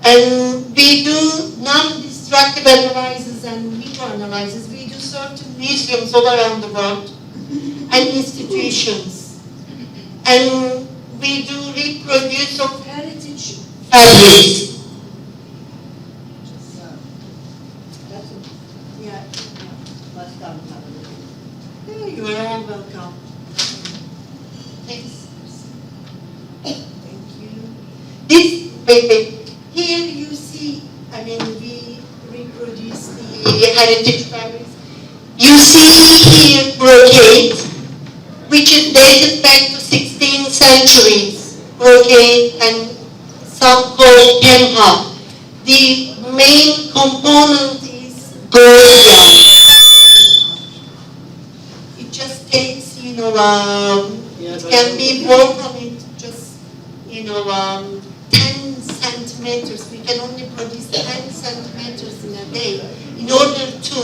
and we do non-destructive analysis and microanalysis. We do certain museums all around the world and institutions. and we do reproduce of heritage fabrics. Yeah. Yeah, you are all welcome. Thanks. Thank you. This, wait. Here you see, I mean, we reproduce the heritage fabrics. You see here brocade, which is dated back to 16th centuries. Brocade and some called hemha. The main component is gold yarn. It just takes, it can be worked on it just, 10 centimeters. We can only produce 10 centimeters in a day in order to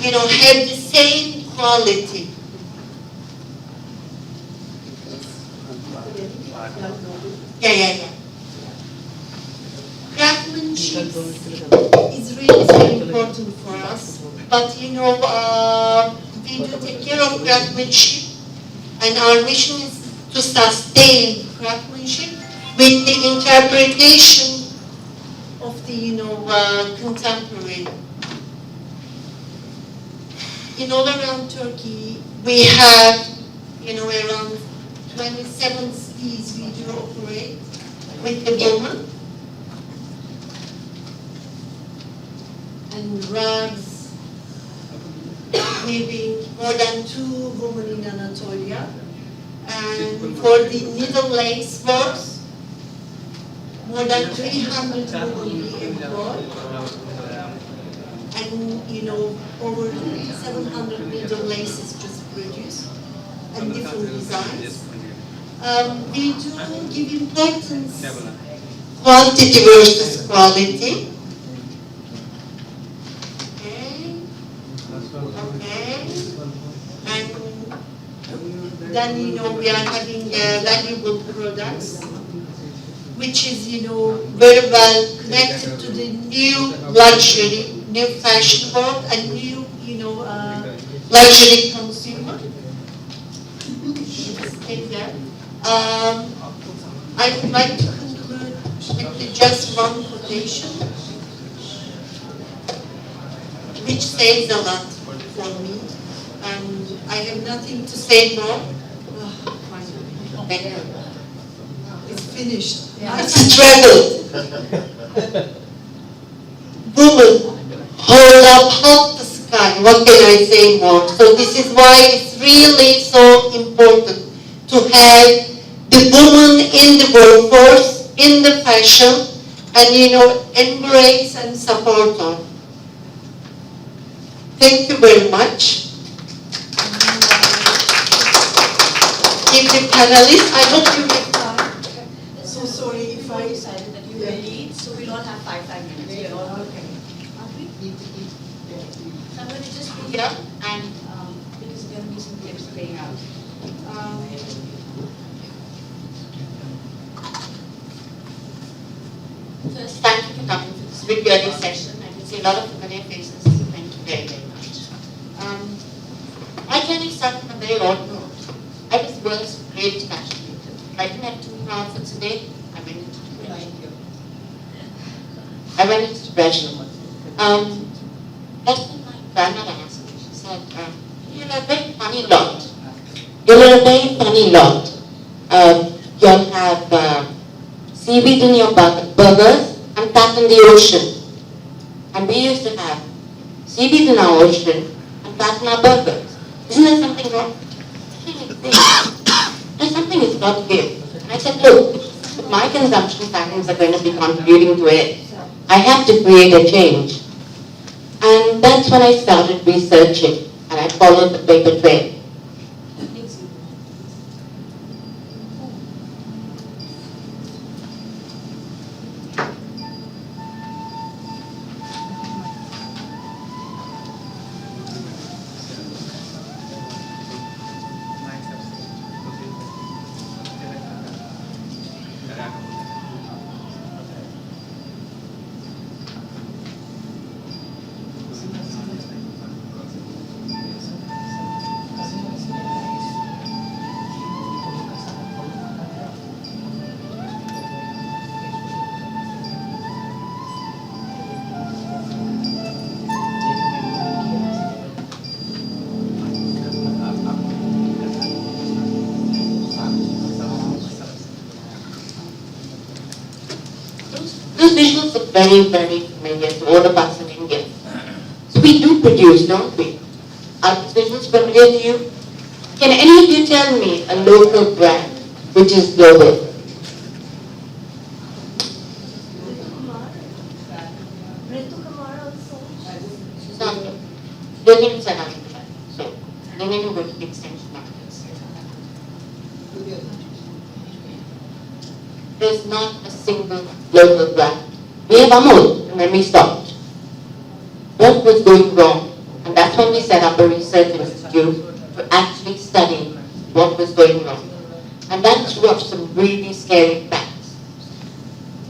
have the same quality. Yeah. Craftsmanship is really very important for us. But we do take care of craftsmanship, and our mission is to sustain craftsmanship with the interpretation of the contemporary. In all around Turkey, we have around 27 cities we do operate with the women. And rugs, maybe more than 2 women in Anatolia. And for the needle lace works, more than 300 women we employ. And over 700 needle laces just produced, and different designs. We do give importance quantity versus quality. Okay. And then we are having valuable products, which is very well connected to the new luxury, new fashion world, and new luxury consumer. Take that. I would like to conclude with just one quotation, which says a lot for me, and I have nothing to say more. Thank you. It's finished. Yeah. It's traveled. Woman, hold up half the sky. What can I say more? So this is why it's really so important to have the woman in the workforce, in the fashion, and embrace and support her. Thank you very much. Give the panelists, I hope you have time. So sorry if I decided that you will lead, so we'll all have 5 minutes. Yeah, okay. So I'm going to just be here, and because there are going to be some clips playing out. First, thank you for coming to this recording session. I can see a lot of familiar faces. Thank you very, very much. My journey started on a very odd note. I was world's greatest fashion maker. I didn't have 2 outfits a day. I went into depression. That's when my grandmother asked me. She said, "You're a very funny lot. You're a very funny lot. You'll have seaweed in your burgers and fat in the ocean. And we used to have seaweed in our ocean and fat in our burgers. Isn't there something wrong?" There's something it's got to give. And I said, look, if my consumption patterns are going to be contributing to it, I have to create a change. And that's when I started researching, and I followed the paper trail. visuals are very, very familiar to all of us in India. So we do produce, don't we? Are these visuals familiar to you? Can any of you tell me a local brand which is global? She's not here. They didn't set up the brand. So they need to go to the extension markets. There's not a single local brand. We have Amul, and then we stopped. What was going wrong? And that's when we set up a research institute to actually study what was going wrong. And that threw up some really scary facts.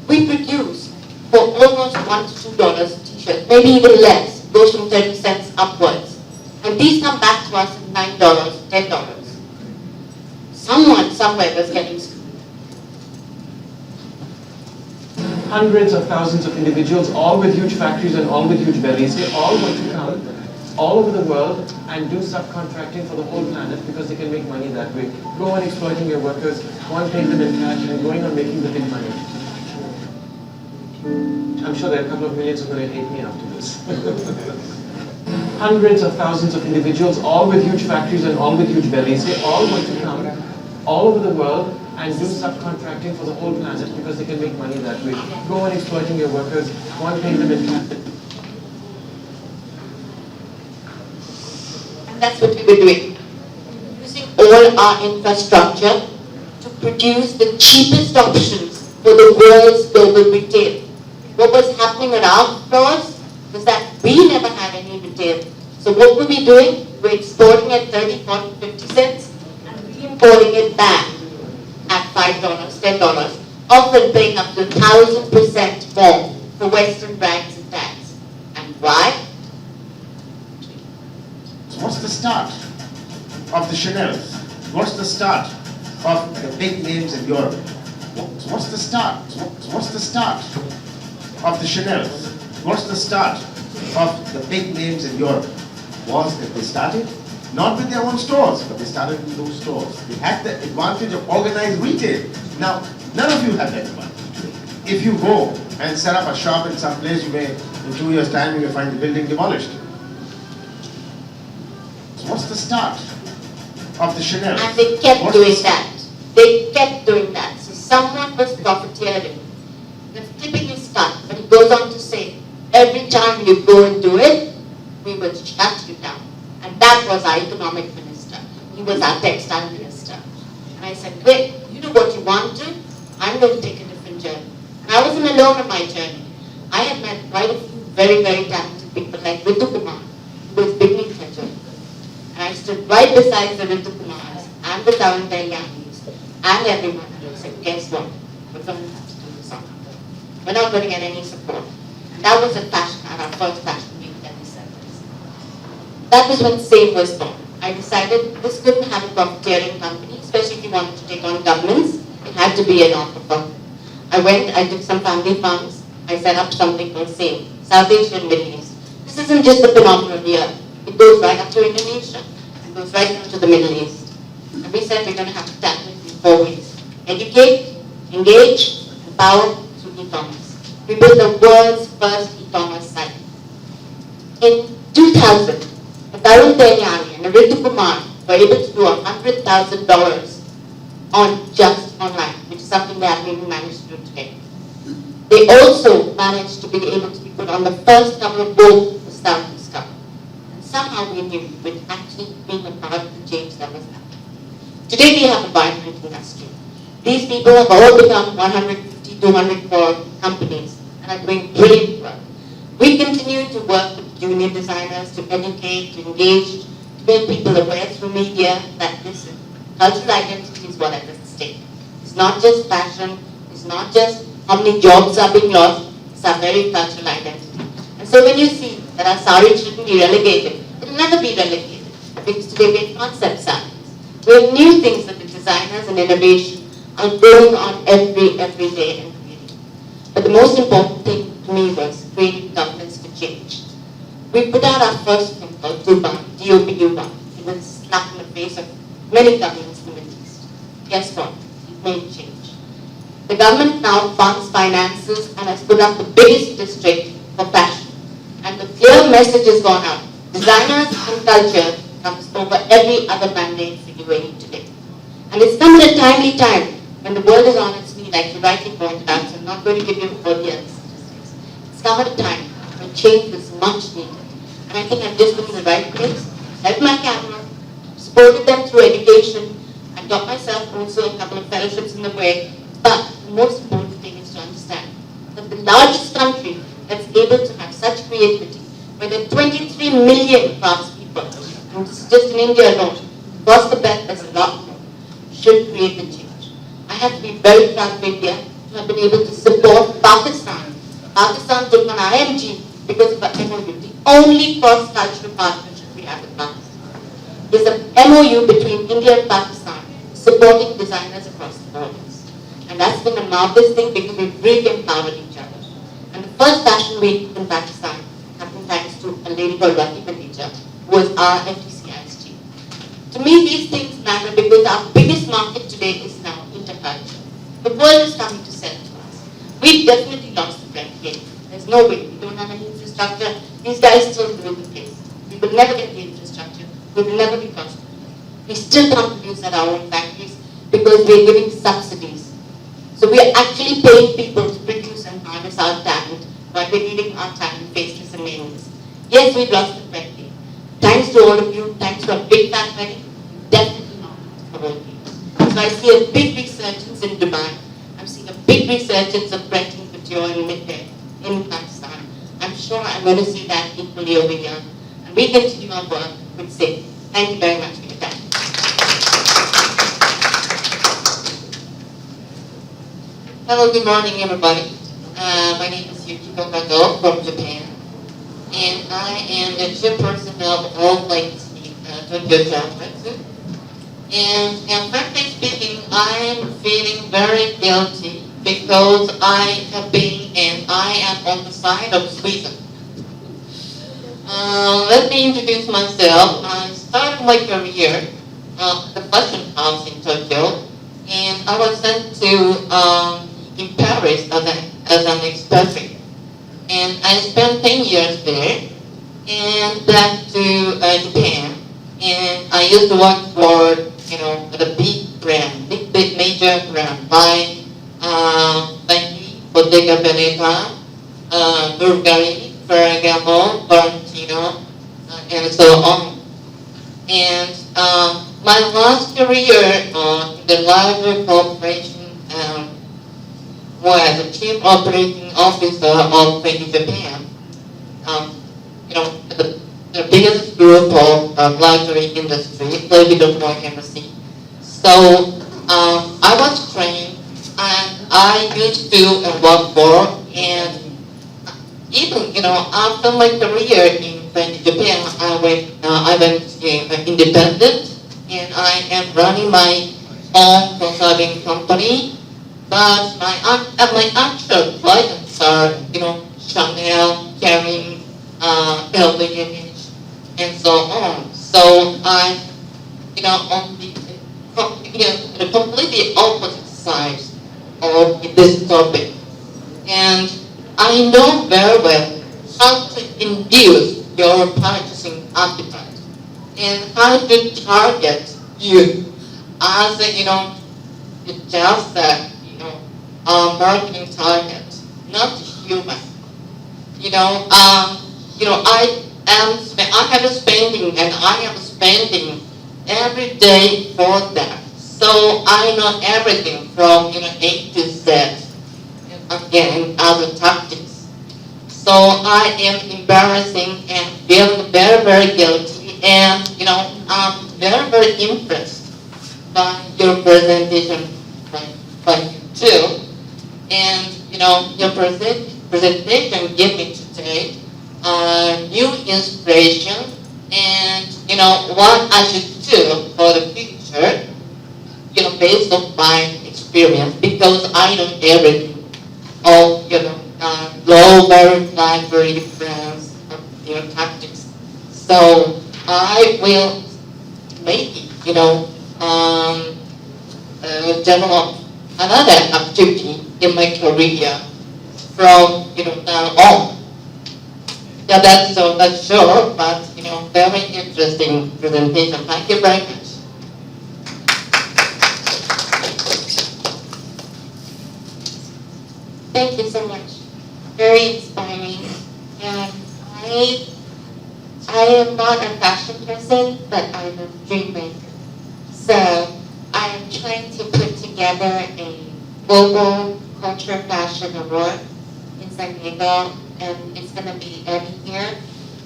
We produce for almost $1 to $2 a t-shirt, maybe even less, goes from 30 cents upwards. And these come back to us at $9, $10. Someone somewhere was getting screwed. Hundreds of thousands of individuals, all with huge factories and all with huge bellies, they all want to come all over the world and do subcontracting for the whole planet because they can make money that way. Go on exploiting your workers, go on paying them in cash, and going on making the big money. I'm sure there are a couple of millions who are going to hate me after this. Hundreds of thousands of individuals, all with huge factories and all with huge bellies, they all want to come all over the world and do subcontracting for the whole planet because they can make money that way. Go on exploiting your workers, go on paying them in cash. And that's what we were doing. Using all our infrastructure to produce the cheapest options for the world's global retail. What was happening at our floors was that we never had any retail. So what were we doing? We were exporting at 30, 40, 50 cents and re-importing it back at $5, $10, often paying up to 1,000% more for Western brands and tags. And why? What's the start of the Chanels? What's the start of the big names in Europe? What's the start? What's the start of the Chanels? What's the start of the big names in Europe? Was that they started not with their own stores, but they started in those stores. They had the advantage of organized retail. Now, none of you have that advantage. If you go and set up a shop in some place, you may, in 2 years' time, you may find the building demolished. What's the start of the Chanel? And they kept doing that. They kept doing that. So someone was profiteering. The flipping is cut, but he goes on to say, every time you go and do it, we will shut you down. And that was our economic minister. He was our textile minister. And I said, wait, you do what you want to, I'm going to take a different journey. And I wasn't alone on my journey. I had met quite a few very, very talented people like Ritu Kumar, who was beginning her journey. And I stood right beside the Ritu Kumars and the Tarun Telyanis and everyone and I said, guess what? We're going to have to do this on our own. We're not going to get any support. And that was at our first fashion week in December. That was when SAME was born. I decided this couldn't have a profiteering company, especially if you wanted to take on governments. It had to be a not-for-profit. I took some family funds. I set up something called SAME, South Asia and Middle East. This isn't just a phenomenon here. It goes right up to Indonesia. It goes right into the Middle East. And we said we're going to have to tackle it in 4 ways. Educate, engage, empower through e-commerce. We built the world's first e-commerce site. In 2000, Tarun Tenyani and Ritu Kumar were able to do $100,000 on just online, which is something they haven't even managed to do today. They also managed to be able to be put on the first cover of both the Star Discover. And somehow we knew with actually being a part of the change that was happening. Today we have a vibrant industry. These people have all become 150, 200 crore companies and are doing brilliant work. We continue to work with junior designers to educate, to engage, to make people aware through media that this cultural identity is what is at stake. It's not just fashion, it's not just how many jobs are being lost, it's our very cultural identity. And so when you see that our sari shouldn't be relegated, it will never be relegated because today we have concept saris. We have new things that the designers and innovation are going on every day and creating. But the most important thing to me was creating governance for change. We put out our first thing called DUBA, D-O-B-U-BA. It was a slap in the face of many governments in the Middle East. Guess what? It made change. The government now funds finances and has put up the biggest district for fashion. And the clear message has gone out. Designers and culture comes over every other mandate for UAE today. And it's come at a timely time when the world is on its knee, like you rightly pointed out, so I'm not going to give you all the other statistics. It's come at a time when change is much needed. And I think I've just been in the right place, held my camera, supported them through education, and got myself also a couple of fellowships in the way. But the most important thing is to understand that the largest country that's able to have such creativity, where there are 23 million craftspeople, and this is just in India alone, across the belt there's a lot more, should create the change. I have to be very proud of India to have been able to support Pakistan. Pakistan took an IMG because of an MOU. The only cross-cultural partnership we have with Pakistan is an MOU between India and Pakistan supporting designers across the borders. And that's been a marvelous thing because we've really empowered each other. And the first fashion week in Pakistan happened thanks to a lady called Rati Bandija, who was our FTCI's chief. To me, these things matter because our biggest market today is now interculture. The world is coming to sell to us. We've definitely lost the brand game. There's no way. We don't have any infrastructure. These guys still rule the place. We will never get the infrastructure. We will never be prosperous. We still can't produce at our own factories because we're giving subsidies. So we are actually paying people to produce and harness our talent while we're leaving our talent faceless and nameless. Yes, we've lost the brand game. Thanks to all of you, thanks to a big fat wedding, definitely not for all people. So I see a big resurgence in Dubai. I'm seeing a big resurgence of printing couture in midday in Pakistan. I'm sure I'm going to see that equally over here. And we continue our work with SAFE. Thank you very much for your time. Hello, good morning, everybody. My name is Yukiko Kago from Japan, and I am the chairperson of All Legacy Tokyo Chapter. And frankly speaking, I am feeling very guilty because I have been and I am on the side of Sweden. Let me introduce myself. I started my career at the fashion house in Tokyo, and I was sent to in Paris as an expatriate. And I spent 10 years there, and back to Japan. And I used to work for, the big brand, big major brand, by Nike, Bottega Veneta, Bulgari, Ferragamo, Valentino, and so on. And my last career in the larger corporation was the chief operating officer of Nike Japan. The biggest group of luxury industry, Louis Vuitton Embassy. So I was trained, and I used to work for, and even after my career in Japan, I went independent, and I am running my own consulting company. But my actual clients are Chanel, Kering, LVMH, and so on. So I'm on the completely opposite side of this topic, and I know very well how to induce your purchasing appetite and how to target you as just that marketing target, not human. I have a spending and I am spending every day for that. So I know everything from A to Z, and again other tactics. So I am embarrassing and feeling very, very guilty, and I'm very, very impressed by your presentation by you too. And your presentation gave me today new inspiration, and what I should do for the future, based on my experience, because I know everything of global library friends, tactics. So I will maybe develop another activity in my career from now on. Yeah, that's short, but very interesting presentation. Thank you very much. Thank you so much. Very inspiring. And I am not a fashion person, but I'm a dream maker. So I am trying to put together a global culture fashion award in San Diego, and it's going to be every year.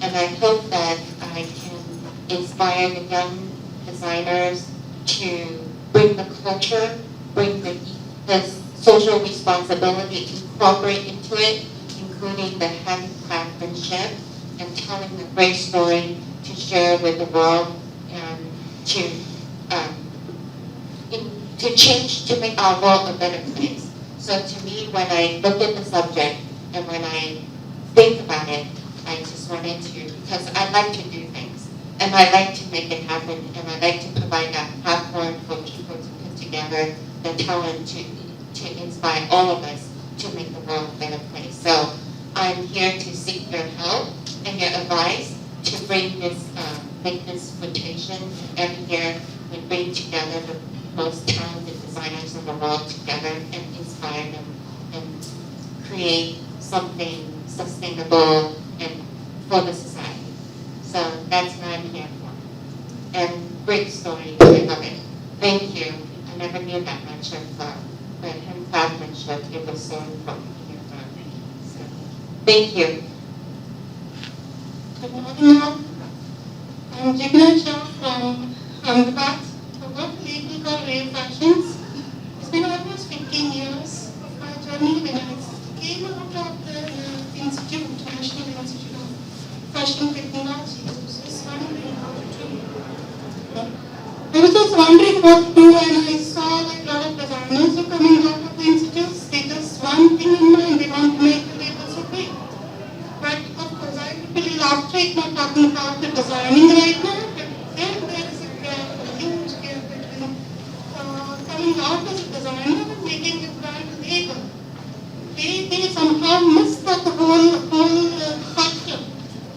And I hope that I can inspire the young designers to bring the culture, bring the social responsibility, incorporate into it, including the hand craftsmanship and telling a great story to share with the world and to change, to make our world a better place. So to me, when I look at the subject and when I think about it, I just wanted to, because I like to do things and I like to make it happen, and I like to provide that platform for people to put together the talent to inspire all of us to make the world a better place. So I'm here to seek your help and your advice to bring this, make this rotation. Every year we bring together the most talented designers in the world together and inspire them and create something sustainable and for the society. So that's what I'm here for. And great story, I love it. Thank you. I never knew that much of the hand craftsmanship. It was so important here for me. So thank you. Good morning, all. I'm Jigna Shah from Ahmedabad. I work for a label called Rave Fashions. It's been almost 15 years of my journey when I came out of the institute, National Institute of Fashion Technology. I was just wondering how to do. I was just wondering what to do, and I saw like a lot of designers who are coming out of the institutes. They just one thing in mind, they want to make the label so big. But of course, I would be last week not talking about the designing right now, but then there is a gap, a huge gap between coming out as a designer and making the brand label. They somehow miss that whole factor,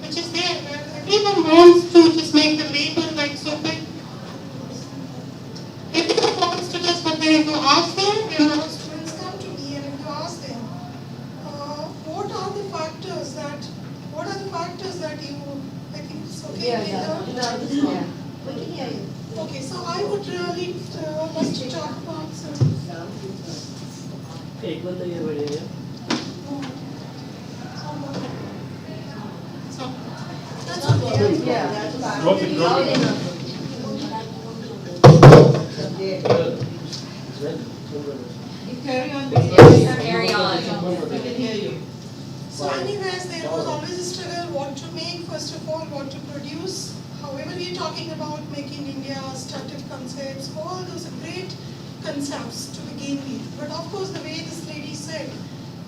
which is there, where everyone wants to just make the label like so big. Everyone wants to just, but then if you ask them, When our students come to me and if you ask them, what are the factors that you, I think it's okay? Yeah. We can hear you. Okay, so I would really like to talk about some. एक बार तो ये बढ़िया है. So, that's okay. Yeah. Drop it. You carry on. Carry on. We can hear you. So anyways, there was always a struggle what to make, first of all, what to produce. However, we're talking about making India, startup concepts, all those are great concepts to begin with. But of course, the way this lady said,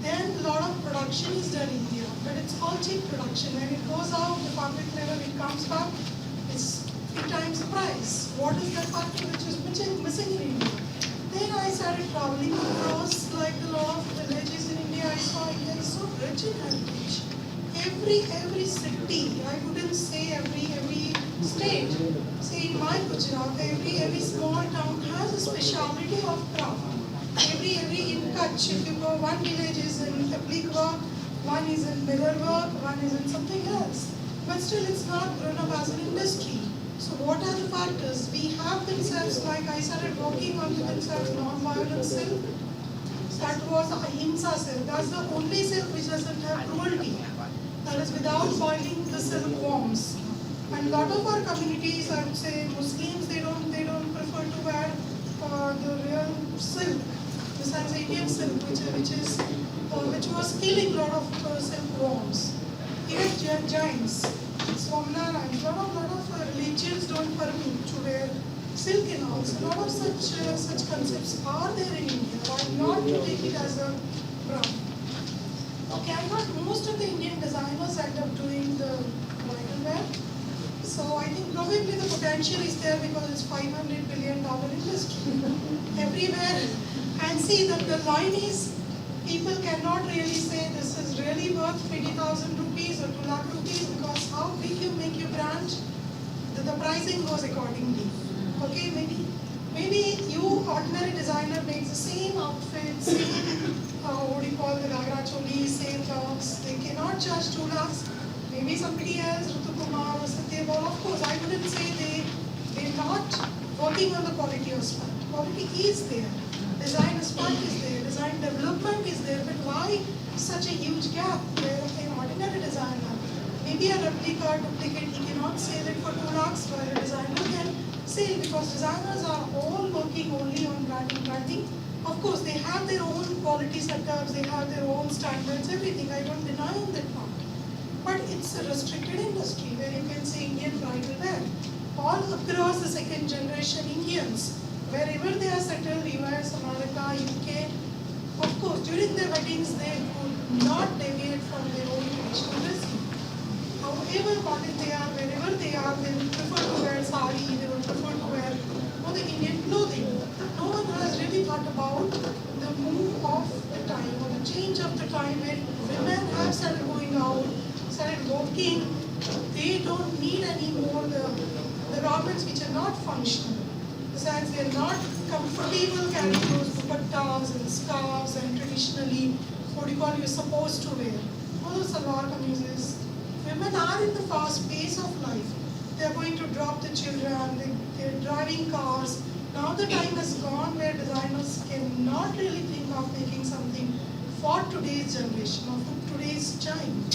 then a lot of production is done in India, but it's all cheap production. When it goes out, the fabric level, it comes back, it's 3 times the price. What is that factor which is missing in India? Then I started traveling across like a lot of villages in India. I saw India is so rich in heritage. Every city, I wouldn't say every state. Say in my Gujarat, every small town has a speciality of craft. Every in Kutch, if you go, one village is in applique work, one is in mirror work, one is in something else. But still, it's not grown up as an industry. So what are the factors? We have concepts like I started working on the concept non-violent silk. That was ahimsa silk. That's the only silk which doesn't have cruelty. That is without boiling the silk worms. And a lot of our communities, I would say Muslims, they don't prefer to wear the real silk, besides Indian silk, which was killing a lot of silkworms. Even giants, Swaminarayan, a lot of religions don't permit to wear silk and all. So a lot of such concepts are there in India. Why not to take it as a brand? Okay, I thought most of the Indian designers end up doing the bridal wear. So I think probably the potential is there because it's $500 billion industry. Everywhere And see that the line is, people cannot really say this is really worth 20,000 rupees or 2 lakh rupees, because how big you make your brand, the pricing goes accordingly. Okay, maybe you ordinary designer makes the same outfit, same what do you call the Gagra choli, same tops. They cannot charge 2 lakhs. Maybe somebody else, Ritu Kumar or Satyabal, of course, I wouldn't say they're not working on the quality of spot. Quality is there. Design spot is there. Design development is there. But why such a huge gap where an ordinary designer, maybe a replica, duplicate, he cannot sell it for 2 lakhs, while a designer can sell, because designers are all working only on branding. Of course, they have their own quality setups, they have their own standards, everything. I don't deny on that part. But it's a restricted industry where you can say Indian bridal wear. All across the second generation Indians, wherever they are settled, US, America, UK, of course, during their weddings, they would not deviate from their own traditional dressing. However modern they are, wherever they are, they will prefer to wear sari, they will prefer to wear the Indian clothing. No one has really thought about the move of the time or the change of the time when women have started going out, started working. They don't need anymore the garments which are not functional. Besides, they are not comfortable carrying those dupattas and scarves and traditionally what you call you're supposed to wear. All those salwar kameezes. Women are in the fast pace of life. They are going to drop the children, they're driving cars. Now the time has gone where designers cannot really think of making something for today's generation or for today's time.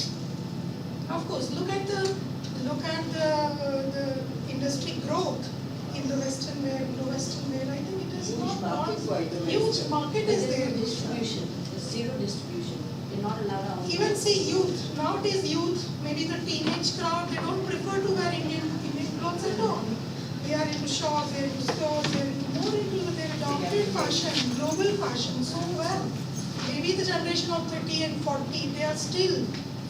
Of course, look at the industry growth in the Western wear, Indo-Western wear. I think it is not huge market is there. Distribution, zero distribution. You're not allowed to. Even see youth, nowadays youth, maybe the teenage crowd, they don't prefer to wear Indian clothes at all. They are into shops, they are into stores, they are more into their adopted fashion, global fashion so well. Maybe the generation of 30 and 40, they are still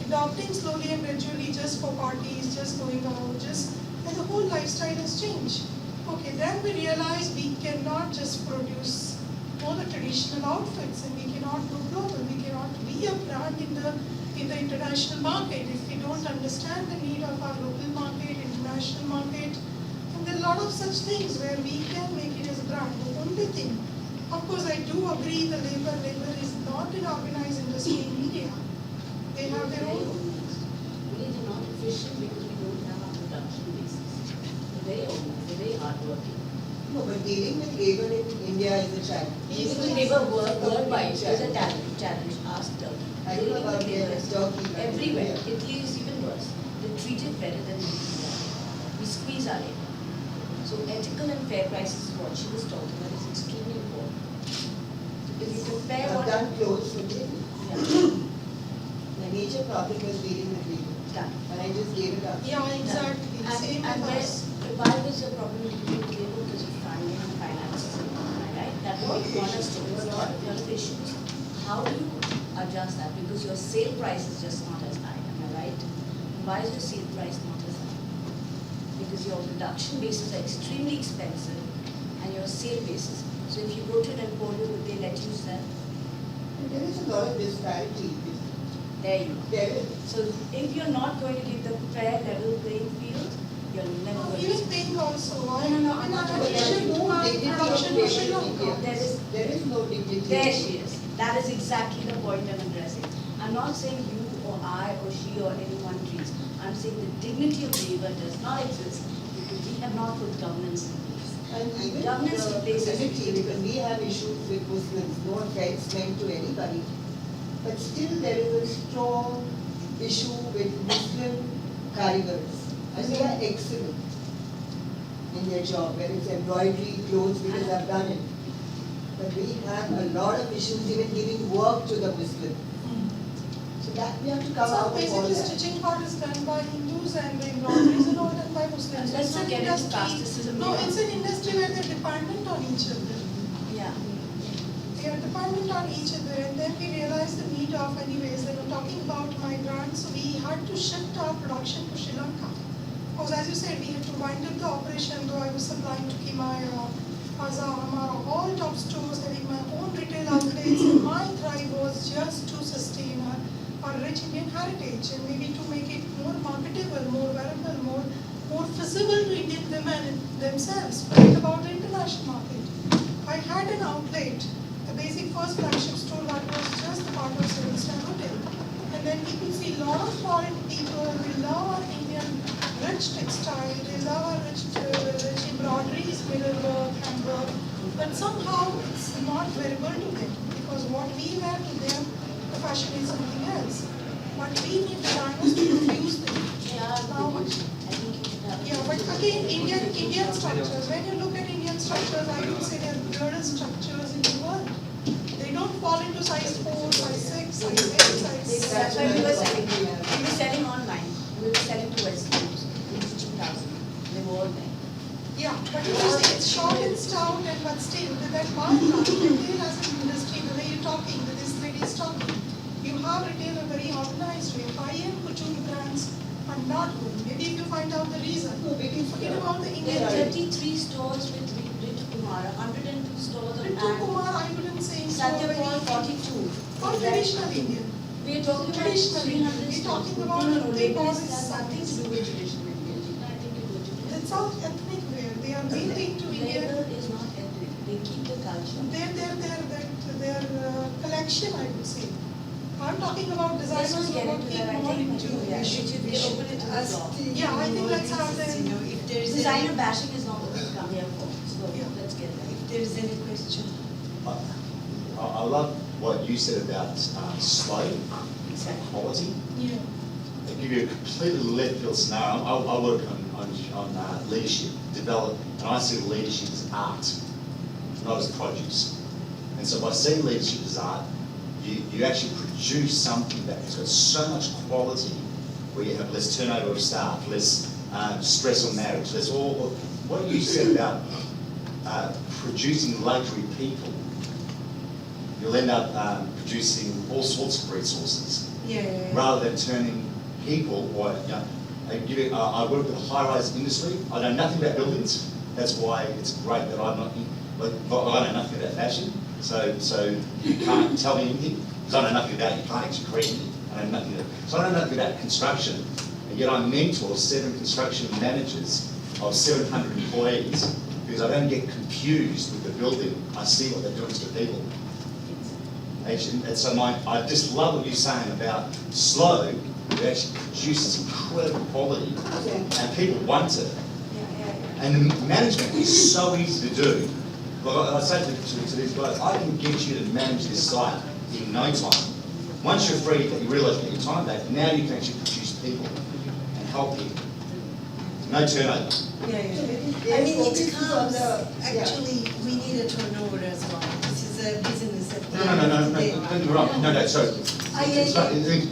adopting slowly and gradually just for parties, just going out, and the whole lifestyle has changed. Okay, then we realize we cannot just produce all the traditional outfits and we cannot go global. We cannot be a brand in the international market if we don't understand the need of our local market, international market. And there are a lot of such things where we can make it as a brand. The only thing, of course, I do agree the labor is not an organized industry in India. They have their own. We are not efficient because we don't have our production basis. We're very organized, we're very hardworking. No, but dealing with labor in India is a challenge. Dealing with labor worldwide is a challenge. Ask Turkey. I don't know about Turkey. Everywhere. Italy is even worse. They treat it better than India. We squeeze our labor. So ethical and fair prices, what she was talking about, is extremely important. If you compare I've what... done clothes for them. Yeah. The major problem was dealing with labor. Done. And I just gave it up. Yeah, exactly. Same And with us. why was the problem dealing with labor? Because of funding and finances. Right? That would be one of the lot of issues. How do you adjust that? Because your sale price is just not as high, am I right? Why is your sale price not as high? Because your production bases are extremely expensive and your sale bases. So if you go to an emporium, would they let you sell? There is a lot of disparity. There you go. There is. So if you're not going to give the fair level playing field, you're never going to Even succeed. paying also. There is no dignity. There she is. That is exactly the point I'm addressing. I'm not saying you or I or she or anyone treats. I'm saying the dignity of labor does not exist because we have not put governance in place. And even governance in place is dignity, because we have issues with Muslims, no offense meant to anybody. But still there is a strong issue with Muslim karigars. And they are excellent in their job, whether it's embroidery, clothes, because I've done it. But we have a lot of issues even giving work to the Muslim. So that we have to come out of all basically that. stitching part is done by Hindus and the embroideries and all done by Muslims. Let's It's not an get into industry. casteism No, here. it's an industry where they're dependent on each other. Yeah. They are dependent on each other, and then we realized the need of, anyways, they were talking about my brand, so we had to shift our production to Sri Lanka. Because as you said, we had to wind up the operation, though I was supplying to Kimaya, all top stores, having my own retail outlets, and my drive was just to sustain our rich Indian heritage and maybe to make it more marketable, more wearable, more visible to Indian women themselves, forget about the international market. I had an outlet, the basic first flagship store that was just a part of 7-star hotel. And then people see a lot of foreign people, they love our Indian rich textile, they love our rich embroideries, mirror work, handwork, but somehow it's not wearable to them because what we wear to them, the fashion is something else. But we need designers to produce them. But again, Indian structures, when you look at Indian structures, I would say they are the weirdest structures in the world. They don't fall into size 4, size 6, size 8, size 7. That's why we were selling. We were selling online. We were selling to Westerners in 2000. They were all there. Yeah, but you see, it's short and stout, and but still, with that markup, retail as an industry, the way you're talking, the this lady is talking, you have retail a very organized way. High-end couture brands are not good. Maybe if you find out the reason. Forget about the Indian. There are 33 stores with Ritu Kumar, 102 stores on Ritu Kumar, I wouldn't say so. Satya Paul, 42. Or traditional Indian. We are talking about traditional Indian. 300 We're talking about labels labels has nothing to do with traditional Indian. I think it was it's all ethnic wear. They are mainly into Indian. Label is not ethnic. They keep the culture. Their collection, I would say. I'm talking about designers who are working more into we should open it to the floor. Yeah, I think let's have the if there is designer bashing is not what we come here for. So let's get there. If there is any question. I love what you said about slow quality. Yeah. I'll give you a completely left field scenario. I work on leadership development, and I see leadership as art, not as produce. And so by seeing leadership as art, you actually produce something that has got so much quality, where you have less turnover of staff, less stress on marriage, less all. What you said about producing luxury people, you'll end up producing all sorts of resources, rather than turning people. Or, I work with the high-rise industry. I know nothing about buildings. That's why it's great that I'm not. I know nothing about fashion. So you can't tell me anything, because I know nothing about it. You can't actually create anything. I know nothing about it. So I know nothing about construction, and yet I mentor 7 construction managers of 700 employees, because I don't get confused with the building. I see what they're doing to the people. And so I just love what you're saying about slow. It actually produces incredible quality, and people want it. And management is so easy to do. Like I say to these guys, I can get you to manage this site in no time. Once you're free, you realise you get your time back. Now you can actually produce people and help people. No turnover. I mean, it comes, actually, we need a turnover as well. This is a business at the end of the day. Don't get me wrong. No, sorry.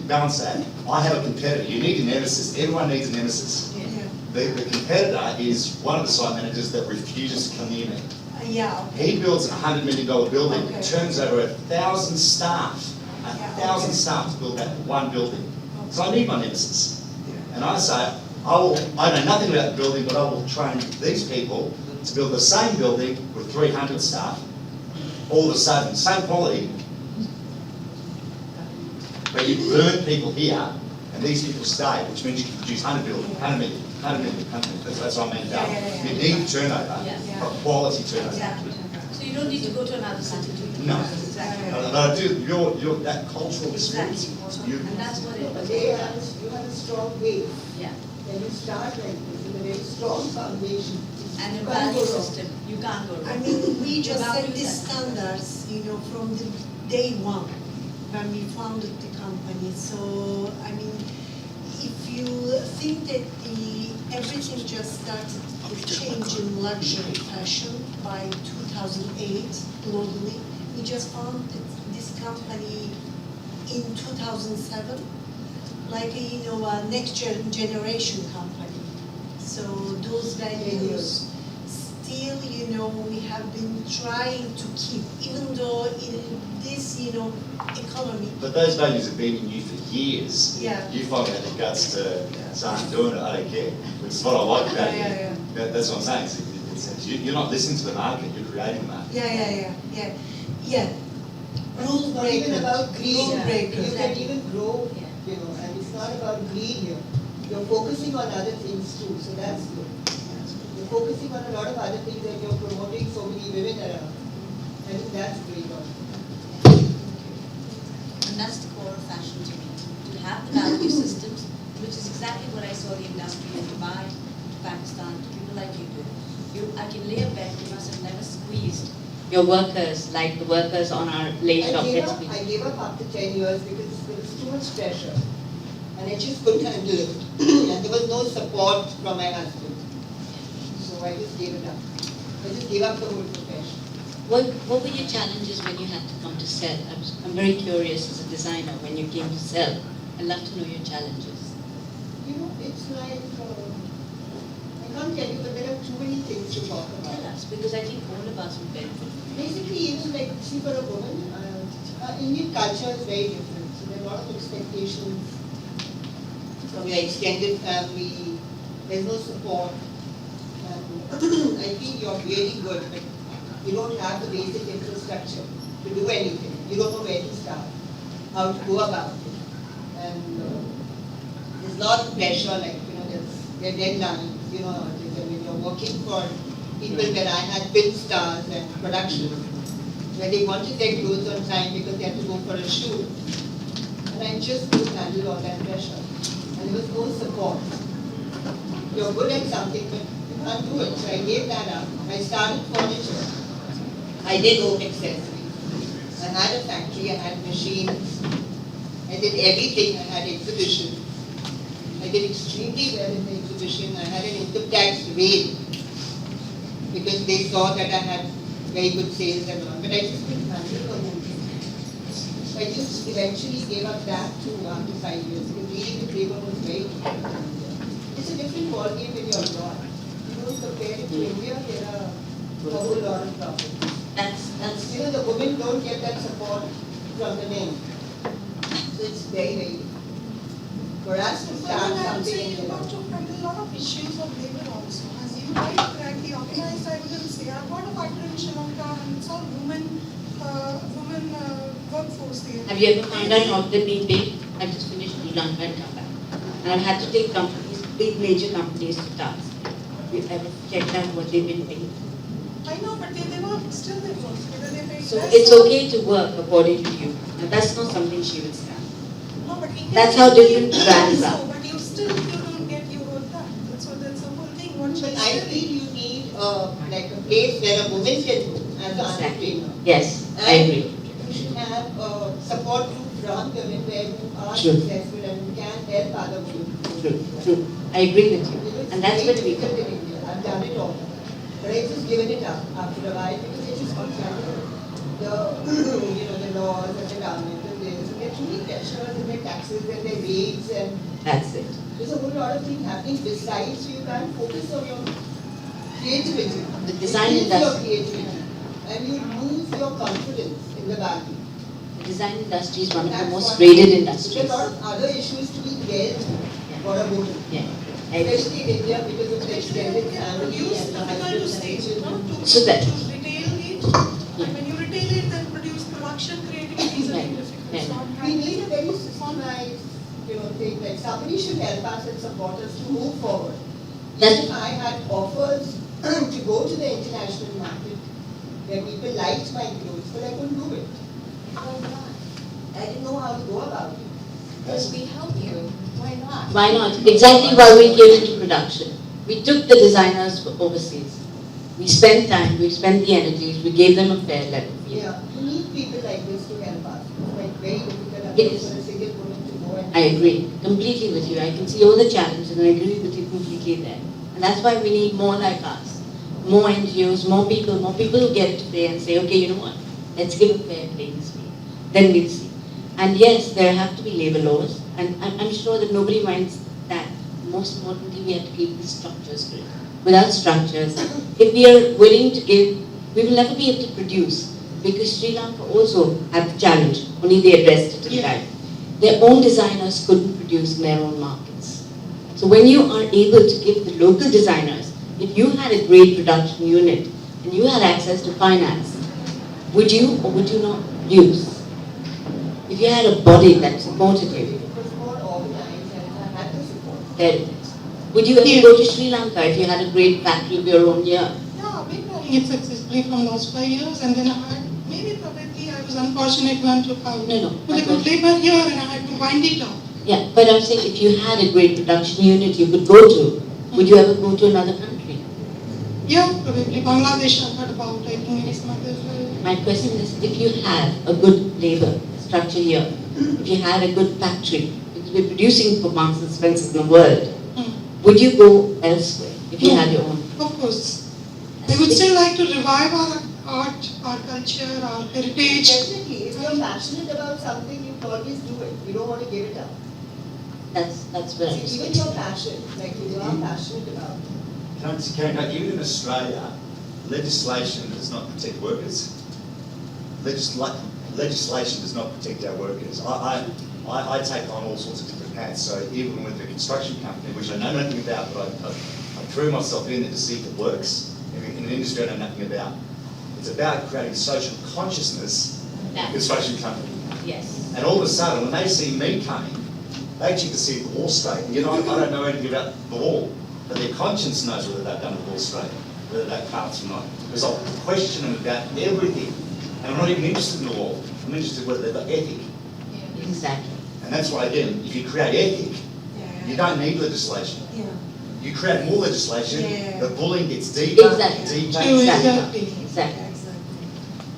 Balance that. I have a competitor. You need a nemesis. Everyone needs a nemesis. The competitor is one of the site managers that refuses to come near me. He builds a $100 million building, turns over 1,000 staff, 1,000 staff to build that one building. So I need my nemesis. And I say, I know nothing about the building, but I will train these people to build the same building with 300 staff, all of a sudden, same quality, but you burn people here, and these people stay, which means you can produce 100 million. That's what I mean about. You need turnover, but quality turnover. Exactly. So you don't need to go to another city to No. Exactly. But I do, that cultural experience. And that's what it was. You have a strong base. Yeah. Then you start like this with a very strong foundation. And a value system. You can't go wrong. I mean, we just set these standards, from the day one when we founded the company. So, I mean, if you think that everything just started to change in luxury fashion by 2008 globally, we just founded this company in 2007, like a next generation company. So those values still, we have been trying to keep, even though in this, economy. But those values have been in you for years. Yeah. You finally had the guts to start doing it. I don't care. Which is what I like about you. That's what I'm saying. sense. You're not listening to the market, you're creating the market. Yeah. Rule Not even breaker. about greed. Rule breaker. You can even grow, and it's not about greed here. You're focusing on other things too, so that's good. You're focusing on a lot of other things and you're promoting so many women around. I think that's great. And that's the core of fashion to me. To have the value systems, which is exactly what I saw the industry in Dubai, to Pakistan, to people like you do. I can lay a bet you must have never squeezed your workers like the workers on our late shop gets squeezed. I gave up after 10 years because there was too much pressure. And I just couldn't handle it. And there was no support from my husband. So I just gave it up. I just gave up the whole profession. What were your challenges when you had to come to sell? I'm very curious as a designer when you came to sell. I'd love to know your challenges. It's like, I can't tell you, but there are too many things to talk about. Tell us, because I think all of us would benefit. Basically, even like, see, for a woman, Indian culture is very different. So there are a lot of expectations from your extended family. There's no support. And I think you're really good, but you don't have the basic infrastructure to do anything. You don't know where to start, how to go about it. And there's a lot of pressure, like, there are deadlines, when you're working for people where I had film stars and production, where they wanted their clothes on time because they had to go for a shoot. And I just couldn't handle all that pressure. And there was no support. You're good at something, but you can't do it. So I gave that up. I started furniture. I did home accessories. I had a factory, I had machines. I did everything. I had exhibitions. I did extremely well in the exhibition. I had an income tax raid because they saw that I had very good sales and all. But I just couldn't handle the whole thing. So I just eventually gave up that too after 5 years because reading the paper was very difficult. It's a different ballgame when you're abroad. You don't compare it to India, there are a whole lot of problems. The women don't get that support from the men. So it's very, very difficult. For us to start something in you got to handle a lot of issues of labor also. As you might crack the organized, I wouldn't say. I've got a factory in Sri Lanka and it's all women workforce there. Have you ever found out how they're being paid? I've just finished Sri Lanka and come back. And I've had to take companies, big major companies to task. Have you ever checked out what they've been paid? I know, but they work, still they work. Whether they pay So less it's or- okay to work according to you. And that's not something she would stand. No, but India That's how different brands so, are. but you don't get your work done. That's the whole thing. What But she I said. feel you need like a place where a woman can go as an Exactly. entrepreneur. Yes, I And agree. you should have support group from women where you are True. successful and you can help other women. True. I agree with you. And that's very what we difficult do. in India. I've done it all. But I've just given it up after a while because I just can't handle it. The laws and the government and this, and there are too many pressures and their taxes and their rates and That's it. there's a whole lot of things happening besides, so you can't focus on your creativity. The design It kills your industry. creativity. And you lose your confidence in the value. The design industry is one of the That's most what rated happens. industries. There are a lot of other issues to be dealt for a woman. Yeah. Especially in India because of the extended family and the husband and the children. So that. Retail it, and when you retail it, then produce production, creativity is very difficult. Yeah. So I'm We need a very systemized, thing, like somebody should help us and support us to move forward. That's- If I had offers to go to the international market where people liked my clothes, but I couldn't do it. I didn't know how to go about it. Because we help you. Why not? Why not? Exactly why we came into production. We took the designers overseas. We spent time, we spent the energies, we gave them a fair level field. Yeah, we need people like this to help us. It's like very difficult It is. for a single woman to go and. I agree completely with you. I can see all the challenges and I agree with you completely there. And that's why we need more like us. More NGOs, more people who get to play and say, okay, you know what? Let's give a fair playing field. Then we'll see. And yes, there have to be labor laws. And I'm sure that nobody minds that. Most importantly, we have to keep the structures good. Without structures, if we are willing to give, we will never be able to produce. Because Sri Lanka also had the challenge, only they addressed it in time. Their own designers couldn't produce in their own markets. So when you are able to give the local designers if you had a great production unit and you had access to finance, would you or would you not use? If you had a body that supported you, It was more organized and I had the support. there it is. Would you ever go to Sri Lanka if you had a great factory of your own here? Yeah, I've been running it successfully from last 5 years, and then I had, probably I was unfortunate one to have with a good labor here and I had to wind it up. Yeah, but I'm saying if you had a great production unit you could go to, would you ever go to another country? Yeah, probably Bangladesh I've heard about, I think it's another. My question is, if you had a good labor structure here, if you had a good factory, because we're producing for Marks and Spencer in the world, would you go elsewhere if you had your own? Of course. I would still like to revive our art, our culture, our heritage. Definitely. If you're passionate about something, you always do it. You don't want to give it up. That's very See, even your passion, like you are passionate about it. Even in Australia, legislation does not protect workers. Legislation does not protect our workers. I take on all sorts of different hats. So even with the construction company, which I know nothing about, but I threw myself in there to see if it works. In an industry I know nothing about. It's about creating social consciousness in the construction company. Yes. And all of a sudden, when they see me coming, they actually can see the wall straight. You know, I don't know anything about the wall, but their conscience knows whether they've done the wall straight, whether that part's or not. Because I'll question them about everything. And I'm not even interested in the wall. I'm interested in whether they've got ethic. Exactly. And that's why, again, if you create ethic, you don't need legislation. You create more legislation, the bullying gets deeper, deeper, Exactly.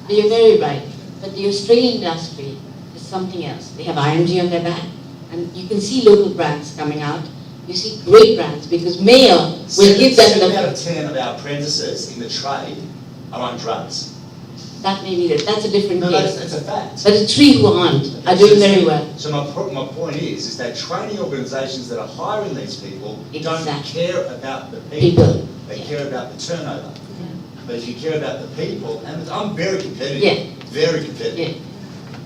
You're very right. But the Australian industry is something else. They have IMG on their back, and you can see local brands coming out. You see great brands because Mayor will give them 7 out of 10 of our apprentices in the trade are on drugs. That may be that's a different case. That's a fact. But the 3 who aren't are doing very well. So my point is that training organisations that are hiring these people don't care about the people. They care about the turnover. But if you care about the people, and I'm very competitive, very competitive.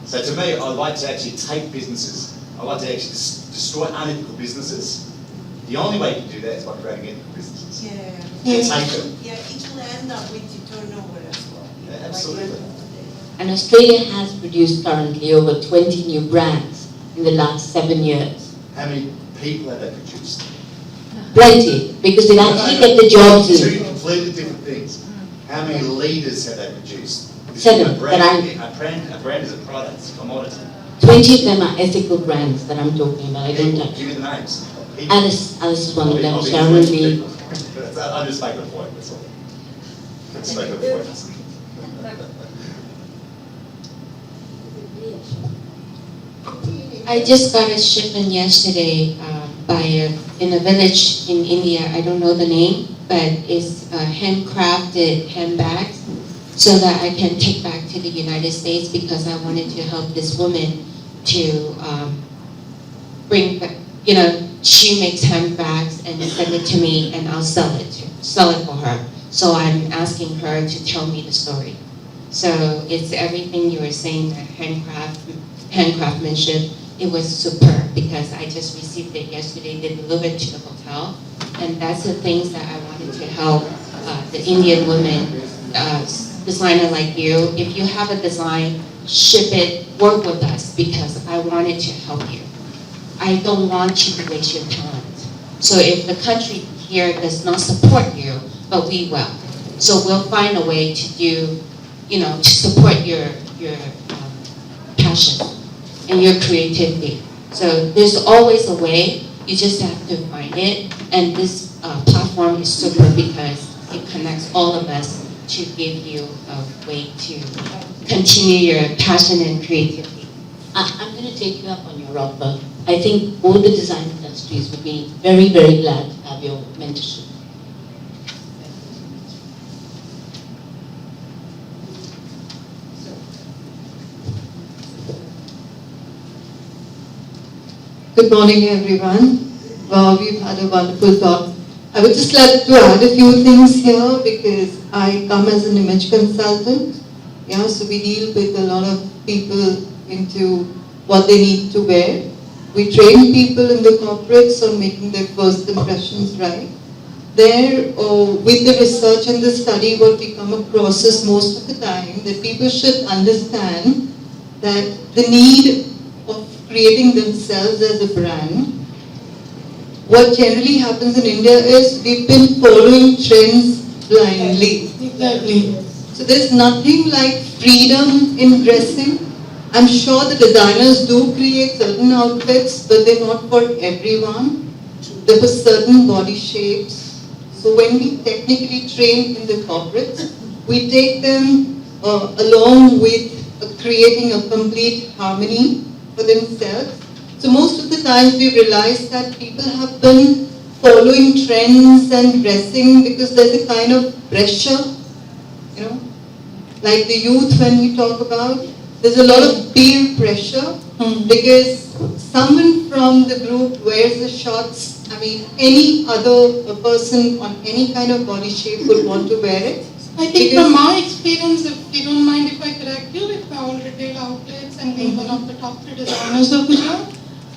So to me, I like to actually take businesses. I like to actually destroy unethical businesses. The only way you can do that is by creating ethical businesses. You take them. Yeah, it will end up with the turnover as well. Yeah, absolutely. And Australia has produced currently over 20 new brands in the last 7 years. How many people have they produced? Plenty, because they've actually kept the jobs in. Two completely different things. How many leaders have they produced? 7. A brand is a product, it's a commodity. 20 of them are ethical brands that I'm talking about. I don't touch. Give me the names. Alice is one of them. Sharon Lee. I'm just making a point, that's all. Just making a point. I just got a shipment yesterday in a village in India. I don't know the name, but it's handcrafted handbags so that I can take back to the United States because I wanted to help this woman to bring back, she makes handbags and send it to me and I'll sell it for her. So I'm asking her to tell me the story. So it's everything you were saying, that handcraftmanship. It was superb because I just received it yesterday. They delivered it to the hotel, and that's the things that I wanted to help the Indian women, designer like you. If you have a design, ship it, work with us because I wanted to help you. I don't want you to waste your talent. So if the country here does not support you, but we will. So we'll find a way to do, to support your passion and your creativity. So there's always a way, you just have to find it. And this platform is super because it connects all of us to give you a way to continue your passion and creativity. I'm going to take you up on your offer. I think all the design industries would be very, very glad to have your mentorship. Good morning, everyone. Wow, we've had a wonderful talk. I would just like to add a few things here because I come as an image consultant. Yeah, so we deal with a lot of people into what they need to wear. We train people in the corporates on making their first impressions right. there, with the research and the study, what we come across is most of the time that people should understand that the need of creating themselves as a brand. What generally happens in India is we've been following trends blindly. Exactly. So there's nothing like freedom in dressing. I'm sure the designers do create certain outfits, but they're not for everyone. They're for certain body shapes. So when we technically train in the corporates, we take them along with creating a complete harmony for themselves. So most of the times we realize that people have been following trends and dressing because there's a kind of pressure, you know, like the youth when we talk about, there's a lot of peer pressure because someone from the group wears the shorts. I mean, any other person on any kind of body shape would want to wear it. I think from my experience, if you don't mind if I correct you, with all retail outlets and being one of the top 3 designers of Gujarat,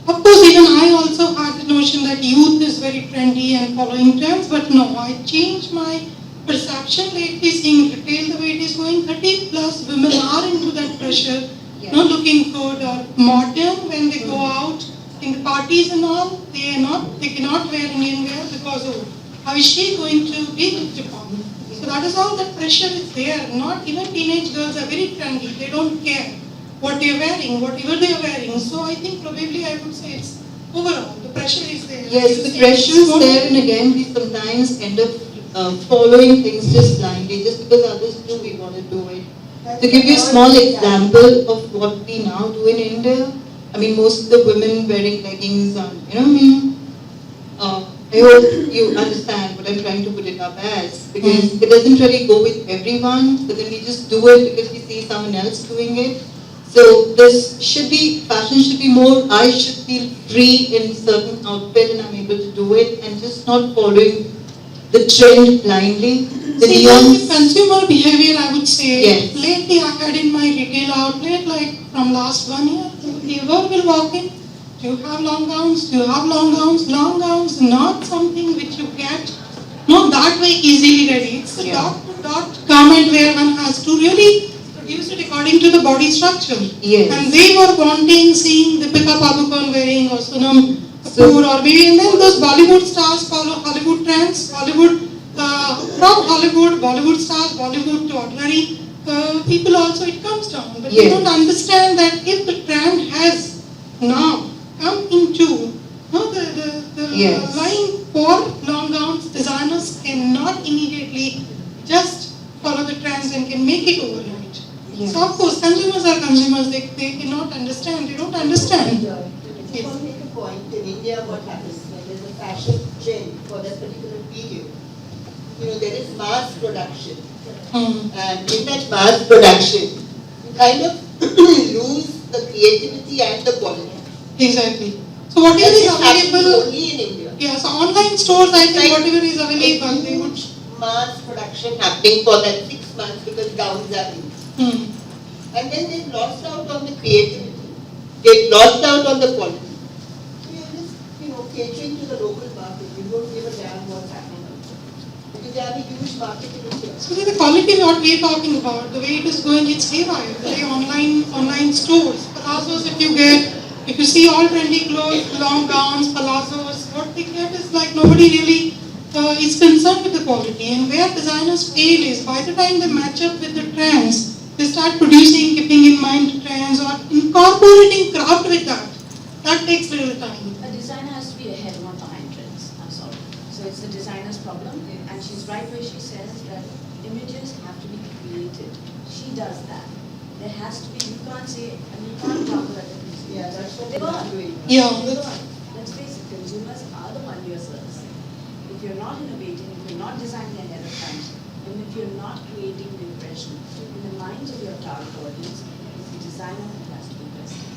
of course even I also had the notion that youth is very trendy and following trends, but no, I changed my perception lately seeing retail the way it is going. 30 plus women are into that pressure, not looking good or modern when they go out in the parties and all. They cannot wear Indian wear because of how is she going to be looked upon. So that is all that pressure is there. Not even teenage girls are very trendy. They don't care what they are wearing, whatever they are wearing. So I think probably I would say it's overall the pressure is there. Yes, the pressure is there, and again we sometimes end up following things just blindly, just because others do, we want to do it. To give you a small example of what we now do in India, I mean, most of the women wearing leggings on, you know what I mean? I hope you understand what I'm trying to put it up as, because it doesn't really go with everyone, but then we just do it because we see someone else doing it. So this should be, fashion should be more, I should feel free in certain outfit and I'm able to do it, and just not following the trend blindly. See, with consumer behavior, I would say, Yes. lately I had in my retail outlet, like from last 1 year, whoever will walk in, do you have long gowns? Do you have long gowns? Long gowns, not something which you get, not that way easily ready. It's a dot garment where one has to really produce it according to the body structure. Yes. And they were wanting, seeing Deepika Padukone wearing or Sonam Kapoor or maybe, and then those Bollywood stars follow Hollywood trends, from Hollywood, Bollywood stars, Bollywood to ordinary people also it comes down. But they don't understand that if the trend has now come into the line for long gowns, designers cannot immediately just follow the trends and can make it overnight. So of course, consumers are consumers, they cannot understand, they don't understand. If I make a point, in India what happens when there's a fashion trend for that particular period, you know, there is mass production. And in that mass production, you kind of lose the creativity and the quality. Exactly. So whatever is available only in India. Yeah, so online stores, I think whatever is available, they would mass production happening for that 6 months because gowns are in. And then they've lost out on the creativity. They've lost out on the quality. So you're just, you know, catering to the local market. You don't give a damn what's happening out there. Because they have a huge market in India. So the quality what we are talking about, the way it is going, it's haywire. The way online stores, palazzos if you see all trendy clothes, long gowns, palazzos, what they get is like nobody really is concerned with the quality. And where designers fail is by the time they match up with the trends, they start producing, keeping in mind the trends or incorporating craft with that. That takes little time. A designer has to be ahead, not behind trends. I'm sorry. So it's the designer's problem, and she's right where she says that images have to be created. She does that. There has to be, you can't say, and you can't talk about it. Yeah, that's what they we're doing. Yeah. Let's face it, consumers are the one you're servicing. If you're not innovating, if you're not designing ahead of time, and if you're not creating the impression in the minds of your target audience, it's the designer that has to be present.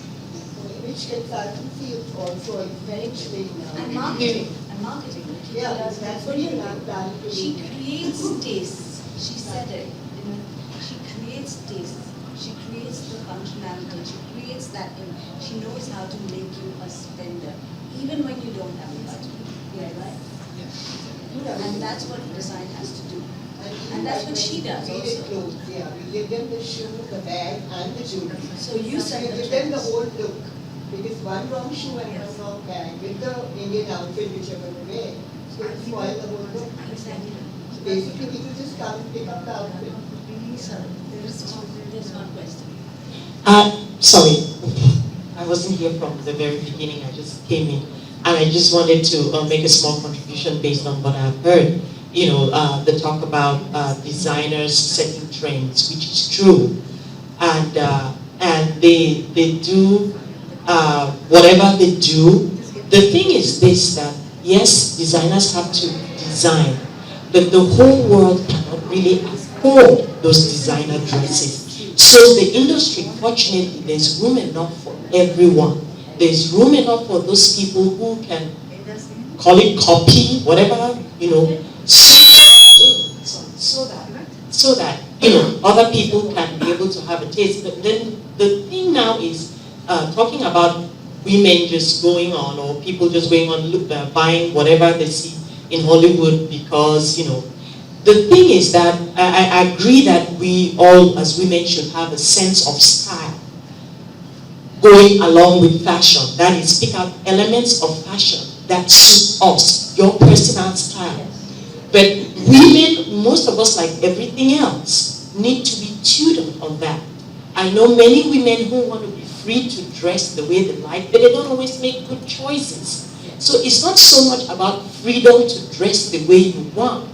Image consultancy is also a very big now. And marketing. And marketing. Yeah, that's what you have done. She creates tastes. She said it. You know, she creates tastes. She creates the functionality. She creates that image. She knows how to make you a spender, even when you don't have a budget. Yeah, right? Yeah. And that's what design has to do. And that's what she does We also. did clothes, yeah. We give them the shoe, the bag, and the jewelry. So you set We the give them the trends. whole look. Because one wrong shoe and one wrong bag with the Indian outfit which you're going to wear, so it spoil the whole look. Exactly. So basically, people just come and pick up the outfit. Sorry, there's one question. Sorry, I wasn't here from the very beginning. I just came in, and I just wanted to make a small contribution based on what I've heard. You know, the talk about designers setting trends, which is true, and they do whatever they do. The thing is this: that yes, designers have to design, but the whole world cannot really afford those designer dresses. So the industry, fortunately, there's room enough for everyone. There's room enough for those people who can call it copy, whatever, you know, so that you know other people can be able to have a taste. But then the thing now is talking about women just going on, or people just going on buying whatever they see in Hollywood because, you know, the thing is that I agree that we all as women should have a sense of style going along with fashion. That is, pick out elements of fashion that suit us, your personal style. But women, most of us, like everything else, need to be tutored on that. I know many women who want to be free to dress the way they like, but they don't always make good choices. So it's not so much about freedom to dress the way you want.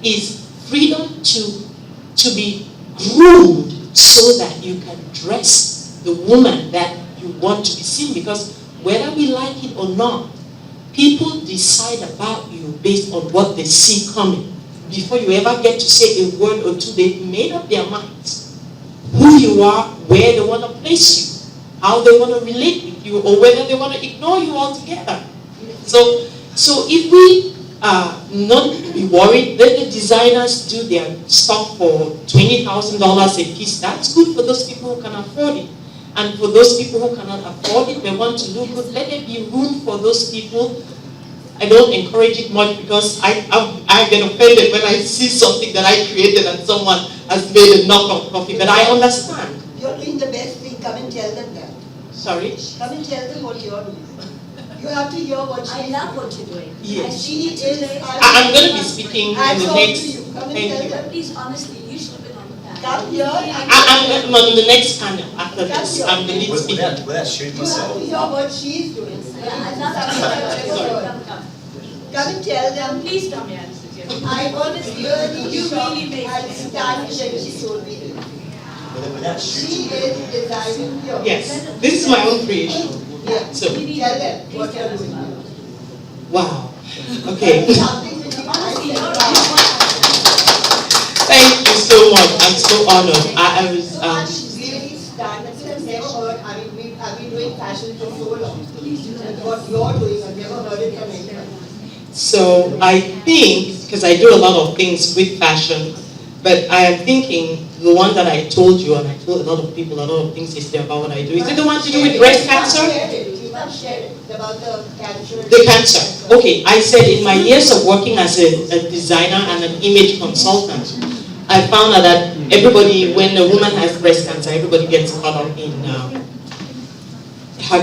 It's freedom to be groomed so that you can dress the woman that you want to be seen. Because whether we like it or not, people decide about you based on what they see coming. Before you ever get to say a word or two, they've made up their minds who you are, where they want to place you, how they want to relate with you, or whether they want to ignore you altogether. So if we not be worried, let the designers do their stuff for $20,000 a piece. That's good for those people who can afford it. And for those people who cannot afford it, they want to look good, let there be room for those people. I don't encourage it much because I get offended when I see something that I created and someone has made a knockoff copy, but I understand. You're doing the best thing, come and tell them that. Sorry? Come and tell them what you're doing. You have to hear what she's doing. I love what you're doing. Yes. She is. I'm going to be speaking in the next. Come and Thank tell you. them. Please, honestly, you should have been on the panel. Come here. I'm on the next panel after this. I'm the lead speaker. Without shooting You have myself. to hear what she's doing. I love Come and tell them. Please come here. I was really You shocked really make and sense. stunned when she told me this. Without She shooting. is designing here. Yes, this is my own creation. Yeah. So, Tell them what you're doing. wow. Okay. Something which you Thank you so much. I'm so honored. I was. I'm really stunned. I've never heard. I mean, I've been doing fashion for so long. And what you're doing, I've never heard it from anyone. So I think, because I do a lot of things with fashion, but I am thinking the one that I told you, and I told a lot of people a lot of things yesterday about what I do. Is it the one to do with breast cancer? You have shared it about the cancer. The cancer. Okay, I said in my years of working as a designer and an image consultant, I found out that everybody, when a woman has breast cancer, everybody gets caught up in her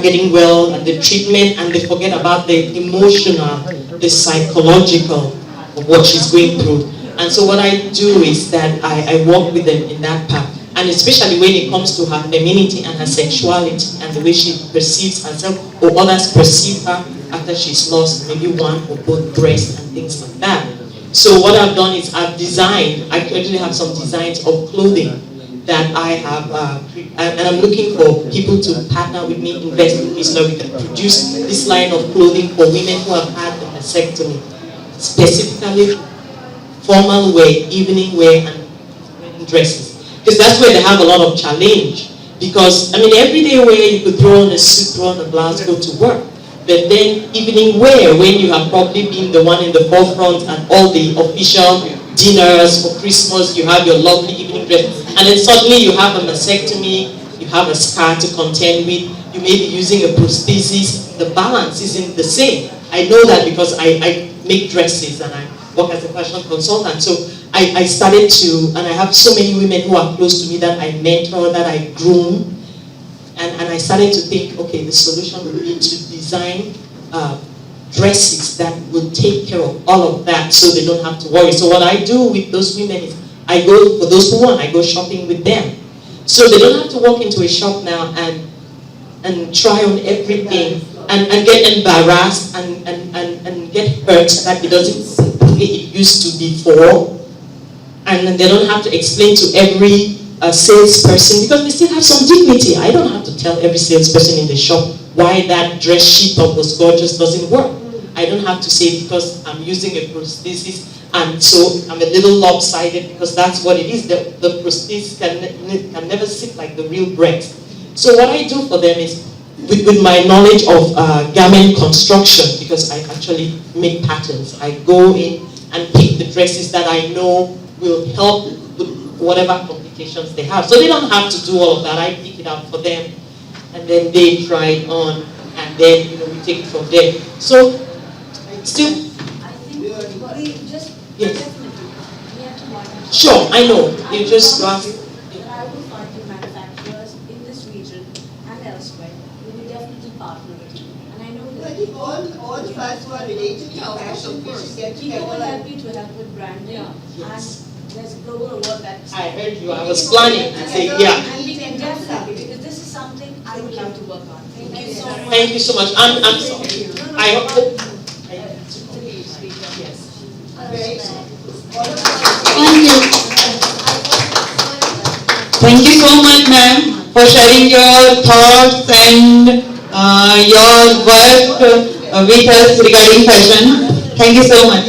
getting well and the treatment, and they forget about the emotional, the psychological of what she's going through. And so what I do is that I work with them in that path. And especially when it comes to her femininity and her sexuality and the way she perceives herself or others perceive her after she's lost maybe one or both breasts and things like that. So what I've done is I've designed, I actually have some designs of clothing that I have, and I'm looking for people to partner with me, invest with me so that we can produce this line of clothing for women who have had a mastectomy, specifically formal wear, evening wear, and wedding dresses. Because that's where they have a lot of challenge. Because, I mean, everyday wear, you could throw on a suit, throw on a blouse, go to work. But then evening wear, when you have probably been the one in the forefront at all the official dinners for Christmas, you have your lovely evening dress, and then suddenly you have a mastectomy, you have a scar to contend with, you may be using a prosthesis, the balance isn't the same. I know that because I make dresses and I work as a fashion consultant. So I started to, and I have so many women who are close to me that I mentor, that I groom, and I started to think, okay, the solution would be to design dresses that will take care of all of that so they don't have to worry. So what I do with those women is I go, for those who want, I go shopping with them. So they don't have to walk into a shop now and try on everything and get embarrassed and get hurt that it doesn't seem the way it used to before. And they don't have to explain to every salesperson, because they still have some dignity. I don't have to tell every salesperson in the shop why that dress she thought was gorgeous doesn't work. I don't have to say because I'm using a prosthesis and so I'm a little lopsided, because that's what it is. The prosthesis can never sit like the real breast. So what I do for them is, with my knowledge of garment construction, because I actually make patterns, I go in and pick the dresses that I know will help with whatever complications they have. So they don't have to do all of that. I pick it out for them, and then they try it on, and then we take it from there. So still, yes. Sure, I know. You just ask. I will find the manufacturers in this region and elsewhere. We will definitely partner with you. And I know that I think all of us who are related to fashion, we should get people will together. help you to help with branding. Yes. And there's global award that I heard you. I was planning to say, yeah. And we can definitely, because this is something I would love to work on. Thank you so much. Thank you so much. I'm sorry. I hope. Thank you. Thank you so much, ma'am, for sharing your thoughts and your work with us regarding fashion. Thank you so much.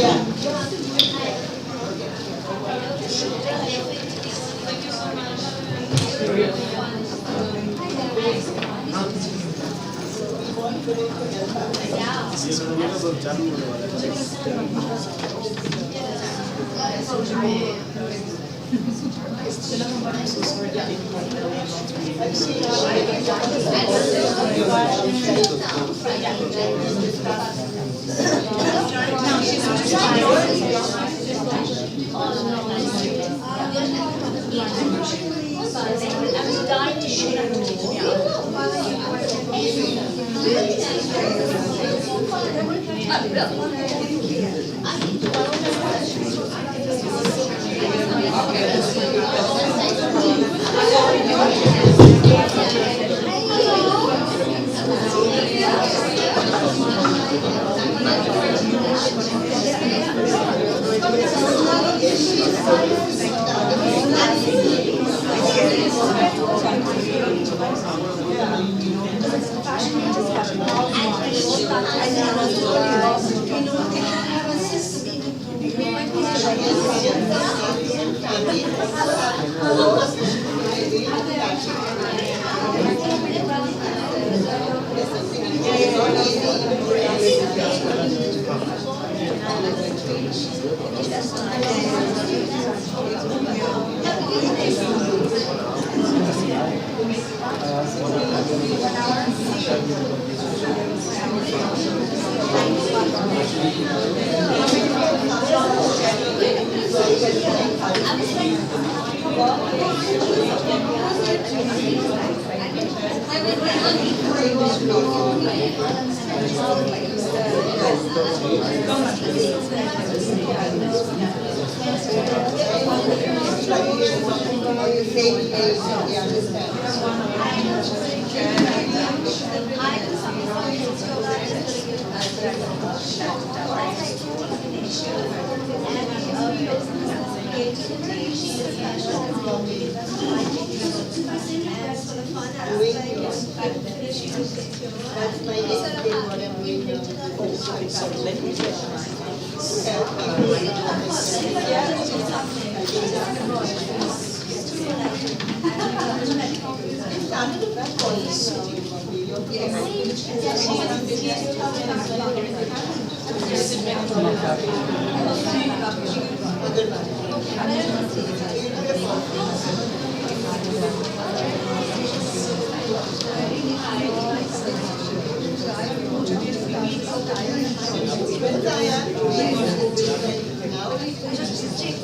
Give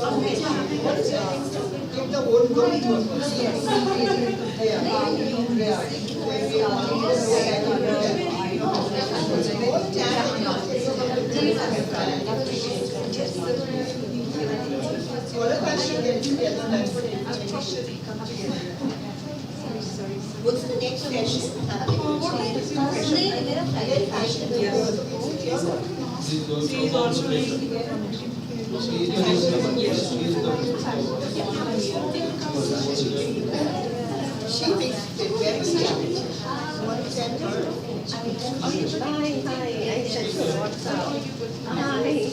the whole book to us. What's the next session? She is also She makes it very challenging. Want to send her? Hi, I sent you WhatsApp. Hi.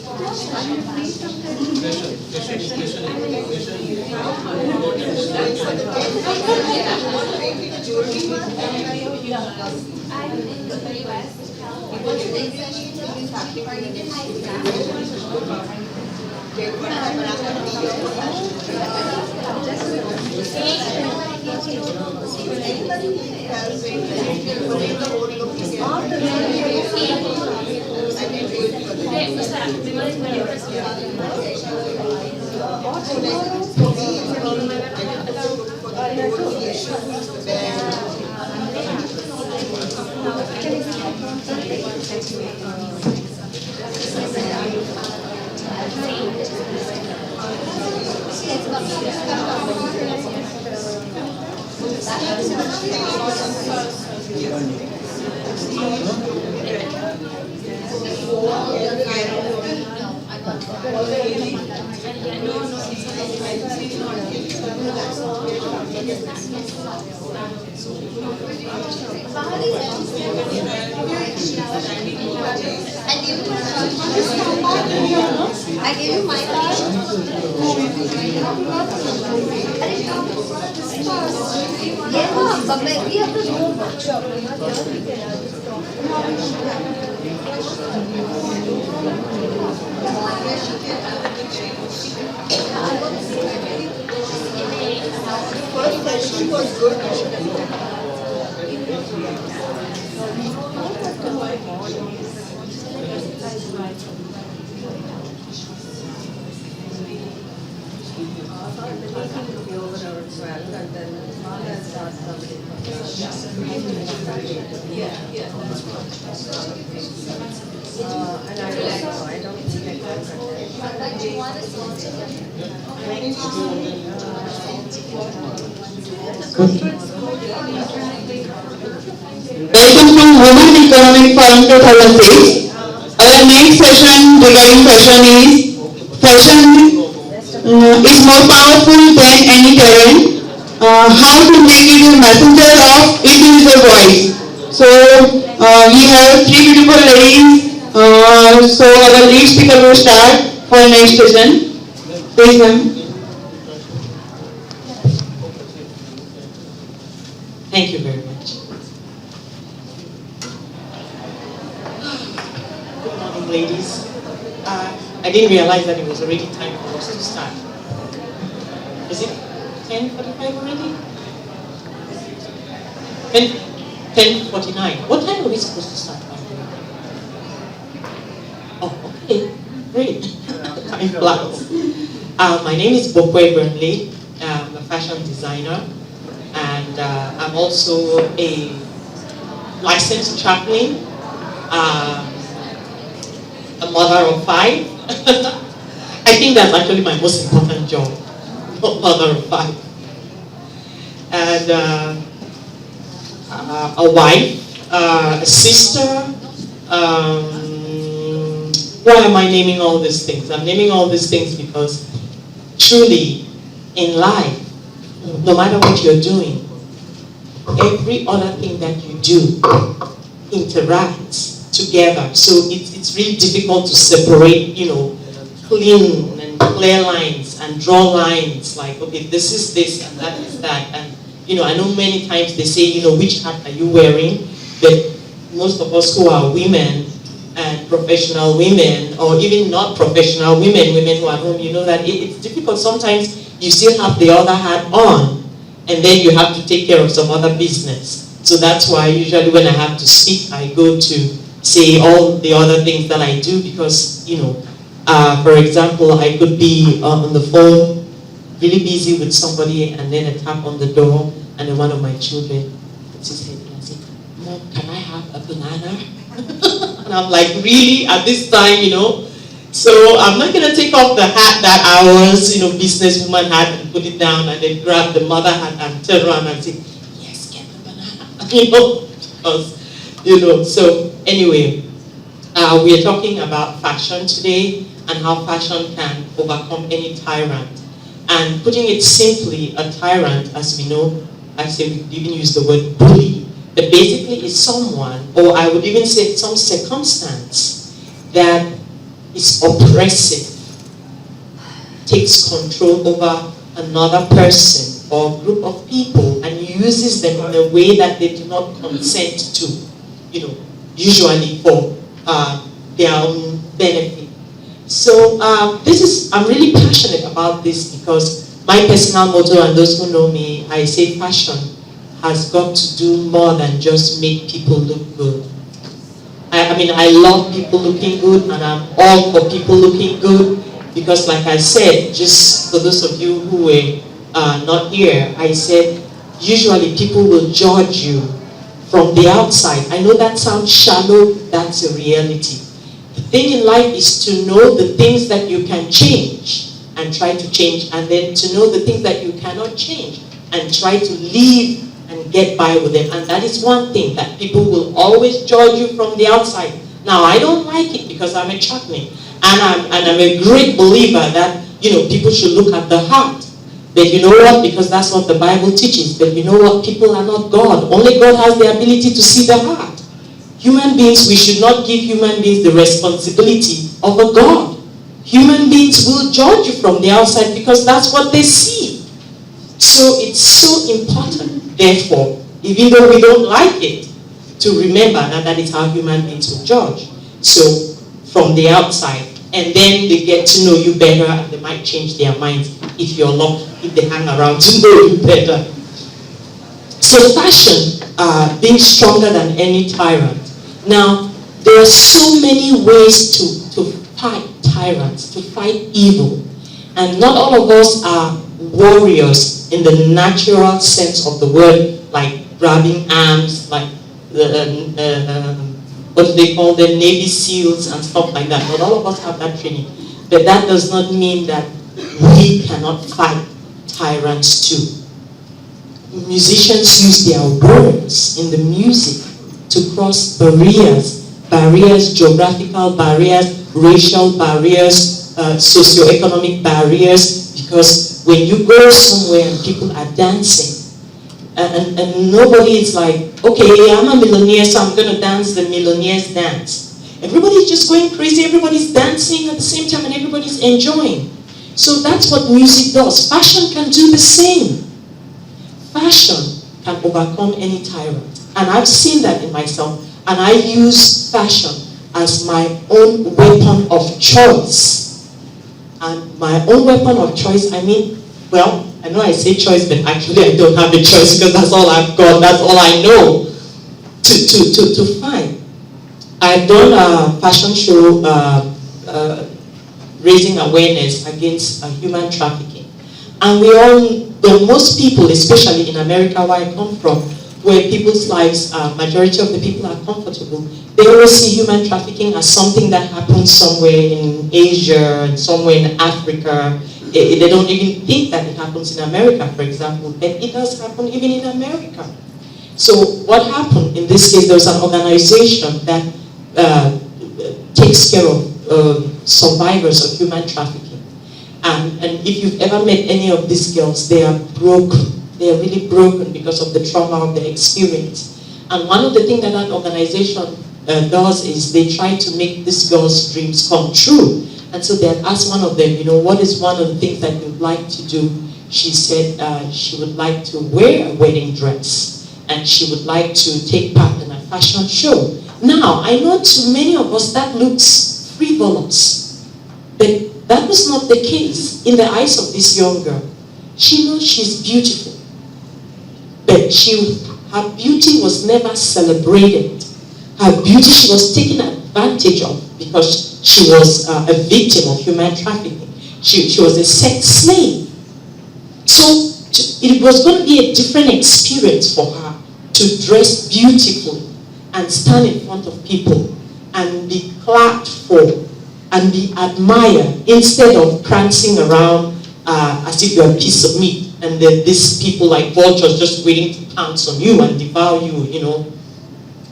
I gave you my card. Yeah, but we have to do a workshop. First session was good. Welcome to Women Economic Forum 2006. Our next session regarding fashion is is more powerful than any talent. How to make it a messenger of individual voice. So we have three beautiful ladies. So our lead speaker will start for next session. Please, ma'am. Thank you very much. Good morning, ladies. I didn't realize that it was already time for us to start. Is it 10:45 already? 10:49. What time are we supposed to start? Oh, okay. Great. Time flies. My name is Bokwe Burnley. I'm a fashion designer. And I'm also a licensed chaplain, a mother of 5. I think that's actually my most important job, mother of 5. And a wife, a sister. Why am I naming all these things? I'm naming all these things because truly in life, no matter what you're doing, every other thing that you do interacts together. So it's really difficult to separate, clean and clear lines and draw lines like, okay, this is this and that is that. And, I know many times they say, which hat are you wearing? But most of us who are women and professional women, or even not professional women who are home, you know that it's difficult. Sometimes you still have the other hat on, and then you have to take care of some other business. So that's why usually when I have to speak, I go to say all the other things that I do because, For example, I could be on the phone, really busy with somebody, and then a tap on the door, and then one of my children puts his head in and says, "Mom, can I have a banana?" And I'm like, really? At this time, you know? So I'm not going to take off the hat that I was, you know, businesswoman hat and put it down and then grab the mother hat and turn around and say, "Yes, get the banana." You know, because, you know, so anyway, we are talking about fashion today and how fashion can overcome any tyrant. And putting it simply, a tyrant, as we know, I say we could even use the word bully, but basically is someone, or I would even say some circumstance that is oppressive, takes control over another person or group of people and uses them in a way that they do not consent to, you know, usually for their own benefit. So I'm really passionate about this because my personal motto, and those who know me, I say fashion has got to do more than just make people look good. I mean, I love people looking good, and I'm all for people looking good because, like I said, just for those of you who were not here, I said, usually people will judge you from the outside. I know that sounds shallow, that's a reality. The thing in life is to know the things that you can change and try to change, and then to know the things that you cannot change and try to live and get by with them. And that is one thing that people will always judge you from the outside. Now, I don't like it because I'm a Chutney, and I'm a great believer that, you know, people should look at the heart. But you know what? Because that's what the Bible teaches. But you know what? People are not God. Only God has the ability to see the heart. Human beings, we should not give human beings the responsibility of a God. Human beings will judge you from the outside because that's what they see. So it's so important, therefore, even though we don't like it, to remember that is how human beings will judge. So from the outside, and then they get to know you better and they might change their minds if you're lucky, if they hang around to know you better. So fashion, being stronger than any tyrant. Now, there are so many ways to fight tyrants, to fight evil. And not all of us are warriors in the natural sense of the word, like grabbing arms, like what do they call them, Navy SEALs and stuff like that. Not all of us have that training. But that does not mean that we cannot fight tyrants too. Musicians use their words in the music to cross barriers, geographical barriers, racial barriers, socioeconomic barriers, because when you go somewhere and people are dancing, and nobody is like, okay, I'm a millionaire, so I'm going to dance the millionaire's dance. Everybody's just going crazy, everybody's dancing at the same time, and everybody's enjoying. So that's what music does. Fashion can do the same. Fashion can overcome any tyrant. And I've seen that in myself. And I use fashion as my own weapon of choice. And my own weapon of choice, I mean, well, I know I say choice, but actually I don't have a choice because that's all I've got, that's all I know to find. I've done a fashion show raising awareness against human trafficking. And most people, especially in America where I come from, where people's lives, majority of the people are comfortable, they always see human trafficking as something that happens somewhere in Asia and somewhere in Africa. They don't even think that it happens in America, for example, but it does happen even in America. So what happened in this case, there was an organization that takes care of survivors of human trafficking. And if you've ever met any of these girls, they are broken. They are really broken because of the trauma of the experience. And one of the things that organization does is they try to make these girls' dreams come true. And so they had asked one of them, you know, what is one of the things that you'd like to do? She said she would like to wear a wedding dress. And she would like to take part in a fashion show. Now, I know to many of us that looks frivolous. But that was not the case in the eyes of this young girl. She knows she's beautiful. But her beauty was never celebrated. Her beauty, she was taken advantage of because she was a victim of human trafficking. She was a sex slave. So it was going to be a different experience for her to dress beautifully and stand in front of people and be clapped for and be admired instead of prancing around as if you're a piece of meat, and then these people like vultures just waiting to pounce on you and devour you, you know.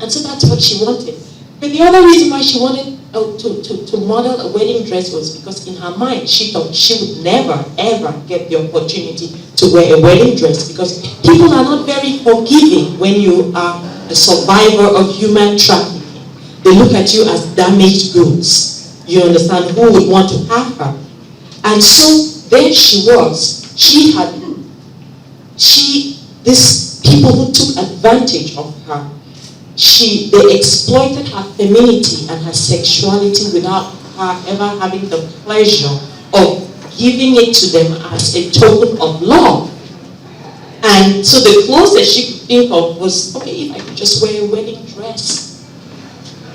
And so that's what she wanted. But the other reason why she wanted to model a wedding dress was because in her mind she thought she would never ever get the opportunity to wear a wedding dress, because people are not very forgiving when you are a survivor of human trafficking. They look at you as damaged goods. You understand? Who would want to have her? And so there she was. These people who took advantage of her, they exploited her femininity and her sexuality without her ever having the pleasure of giving it to them as a token of love. And so the closest she could think of was, okay, if I could just wear a wedding dress.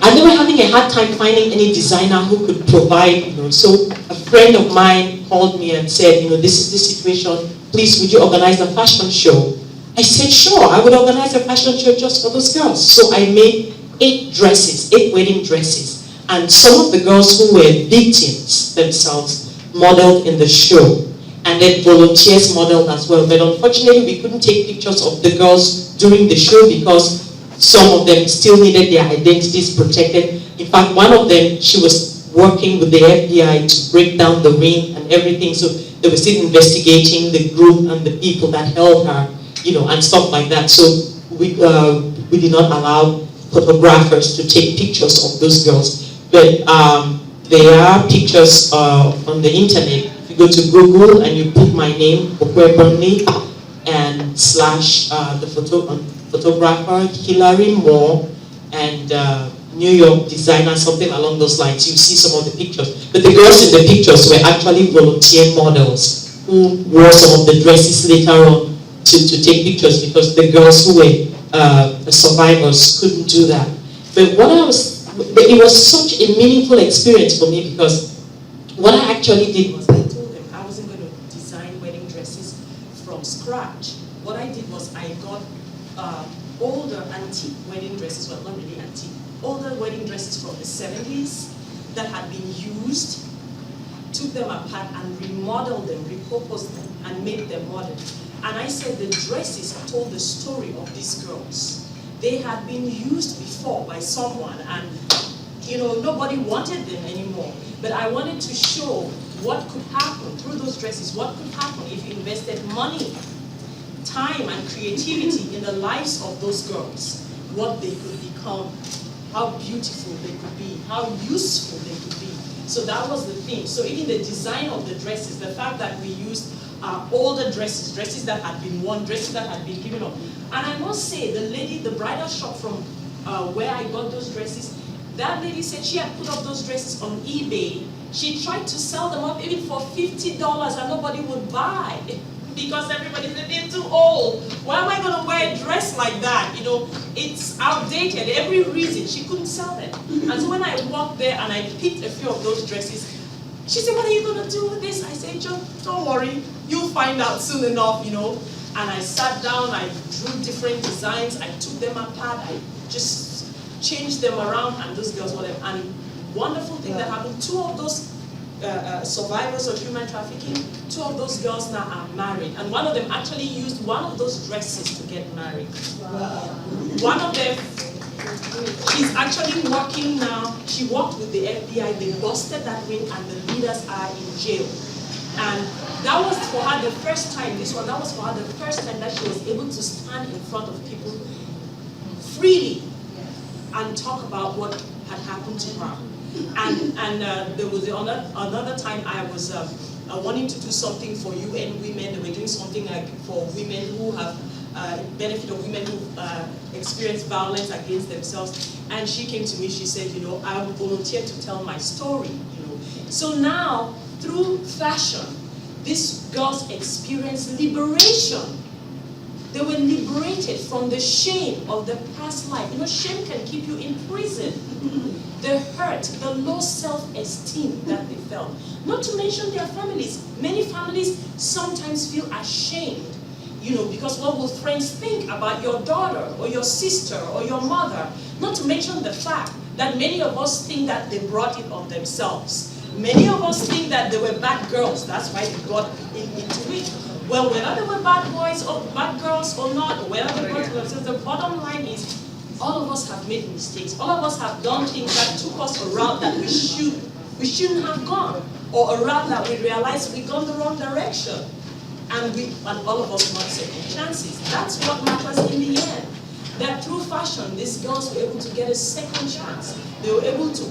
And they were having a hard time finding any designer who could provide, you know. So a friend of mine called me and said, you know, this is the situation. Please, would you organize a fashion show? I said, sure, I would organize a fashion show just for those girls. So I made 8 wedding dresses. And some of the girls who were victims themselves modeled in the show. And then volunteers modeled as well. But unfortunately, we couldn't take pictures of the girls during the show because some of them still needed their identities protected. In fact, one of them, she was working with the FBI to break down the ring and everything. So they were still investigating the group and the people that held her, you know, and stuff like that. So we did not allow photographers to take pictures of those girls. But there are pictures on the internet. If you go to Google and you put my name, Okwe Burnley, and slash the photographer, Hilary Moore, and New York designer, something along those lines, you see some of the pictures. But the girls in the pictures were actually volunteer models who wore some of the dresses later on to take pictures, because the girls who were survivors couldn't do that. But it was such a meaningful experience for me, because what I actually did was I told them I wasn't going to design wedding dresses from scratch. What I did was I got older antique wedding dresses, well, not really antique, older wedding dresses from the 70s that had been used, took them apart and remodeled them, repurposed them, and made them modern. And I said the dresses told the story of these girls. They had been used before by someone, and you know, nobody wanted them anymore. But I wanted to show what could happen through those dresses, what could happen if you invested money, time, and creativity in the lives of those girls, what they could become, how beautiful they could be, how useful they could be. So that was the theme. So even the design of the dresses, the fact that we used older dresses, dresses that had been worn, dresses that had been given up. And I must say, the lady, the bridal shop from where I got those dresses, that lady said she had put up those dresses on eBay. She tried to sell them up even for $50 and nobody would buy. Because everybody said they're too old. Why am I going to wear a dress like that? You know, it's outdated. Every reason she couldn't sell them. And so when I walked there and I picked a few of those dresses, she said, "What are you going to do with this?" I said, "Just don't worry. You'll find out soon enough, you know." And I sat down. I drew different designs. I took them apart. I just changed them around, and those girls were them. And wonderful thing that happened. 2 of those survivors of human trafficking, 2 of those girls now are married, and one of them actually used one of those dresses to get married. Wow. One of them, she's actually working now. She worked with the FBI. They busted that ring, and the leaders are in jail. And that was for her the first time. That was for her the first time that she was able to stand in front of people freely and talk about what had happened to her. And there was another time I was wanting to do something for UN women. They were doing something like for women who have benefit of women who experience violence against themselves. And she came to me. She said, "You know, I volunteered to tell my story." You know, so now through fashion, these girls experienced liberation. They were liberated from the shame of the past life. You know, shame can keep you in prison. The hurt, the low self-esteem that they felt. Not to mention their families. Many families sometimes feel ashamed, you know, because what will friends think about your daughter or your sister or your mother? Not to mention the fact that many of us think that they brought it on themselves. Many of us think that they were bad girls, that's why they got into it. Well, whether they were bad boys or bad girls or not, or whether they brought it on themselves, the bottom line is all of us have made mistakes. All of us have done things that took us a route that we shouldn't have gone, or a route that we realized we gone the wrong direction. And all of us want second chances. That's what matters in the end. That through fashion, these girls were able to get a second chance. They were able to,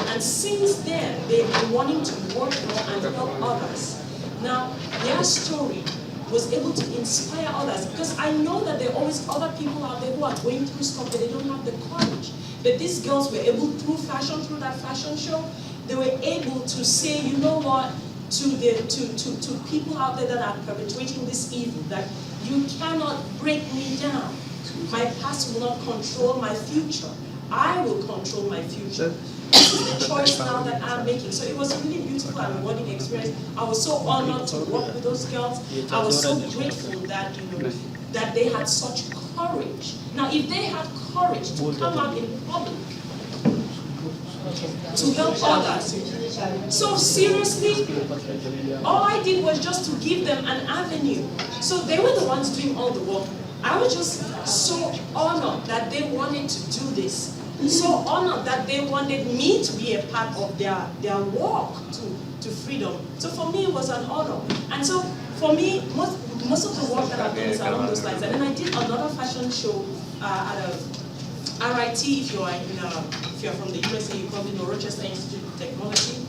and since then, they've been wanting to work more and help others. Now, their story was able to inspire others, because I know that there are always other people out there who are going through stuff but they don't have the courage. But these girls were able, through fashion, through that fashion show, they were able to say, you know what, to people out there that are perpetuating this evil, that you cannot break me down. My past will not control my future. I will control my future. This is the choice now that I'm making. So it was a really beautiful and rewarding experience. I was so honored to work with those girls. I was so grateful that, you know, that they had such courage. Now, if they had courage to come out in public to help others. So seriously, all I did was just to give them an avenue. So they were the ones doing all the work. I was just so honored that they wanted to do this. So honored that they wanted me to be a part of their walk to freedom. So for me, it was an honor. And so for me, most of the work that I've done is along those lines. And then I did another fashion show at a RIT, if you're from the USA, you probably know Rochester Institute of Technology.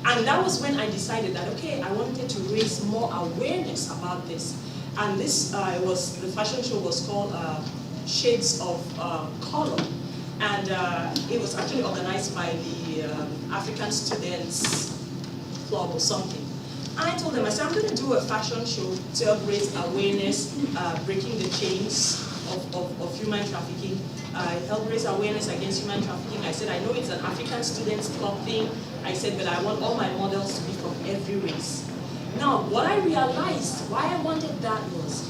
And that was when I decided that, okay, I wanted to raise more awareness about this. And this the fashion show was called Shades of Color. And it was actually organized by the African Students Club or something. I told them, I said, I'm going to do a fashion show to help raise awareness, breaking the chains of human trafficking, help raise awareness against human trafficking. I said, I know it's an African Students Club thing. I said, but I want all my models to be from every race. Now, what I realized, why I wanted that was,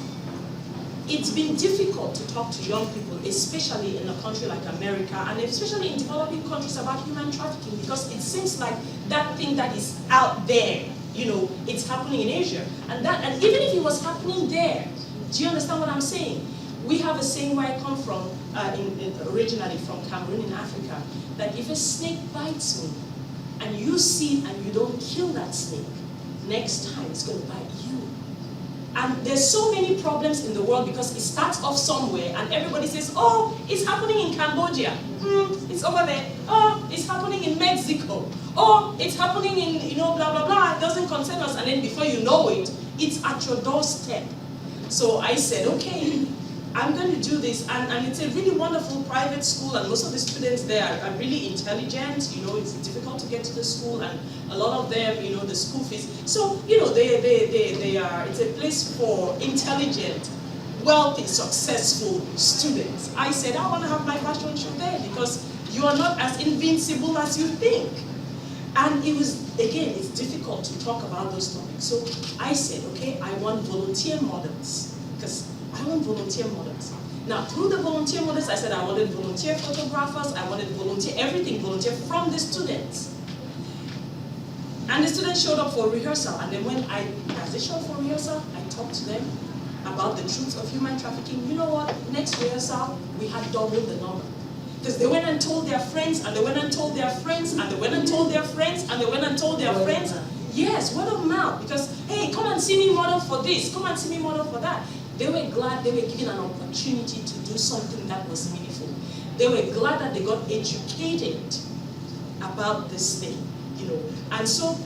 it's been difficult to talk to young people, especially in a country like America, and especially in developing countries, about human trafficking, because it seems like that thing that is out there, you know, it's happening in Asia. And even if it was happening there, do you understand what I'm saying? We have a saying where I come from, originally from Cameroon in Africa, that if a snake bites me, and you see it and you don't kill that snake, next time it's going to bite you. And there's so many problems in the world because it starts off somewhere and everybody says, oh, it's happening in Cambodia. It's over there. Oh, it's happening in Mexico. Oh, it's happening in, you know, blah, blah, blah. It doesn't concern us. And then before you know it, it's at your doorstep. So I said, okay, I'm going to do this. And it's a really wonderful private school, and most of the students there are really intelligent. You know, it's difficult to get to the school, and a lot of them, you know, the school fees. So, you know, it's a place for intelligent, wealthy, successful students. I said, I want to have my fashion show there because you are not as invincible as you think. And it was, again, it's difficult to talk about those topics. So I said, okay, I want volunteer models, because I want volunteer models. Now, through the volunteer models, I said I wanted volunteer photographers, I wanted volunteer, everything volunteer from the students. And the students showed up for rehearsal, and then as they showed up for rehearsal, I talked to them about the truth of human trafficking. You know what? Next rehearsal, we had double the number. Because they went and told their friends, and they went and told their friends, and they went and told their friends, and they went and told their friends. Yes, word of mouth. Because, hey, come and see me model for this, come and see me model for that. They were glad they were given an opportunity to do something that was meaningful. They were glad that they got educated about this thing, you know. And so,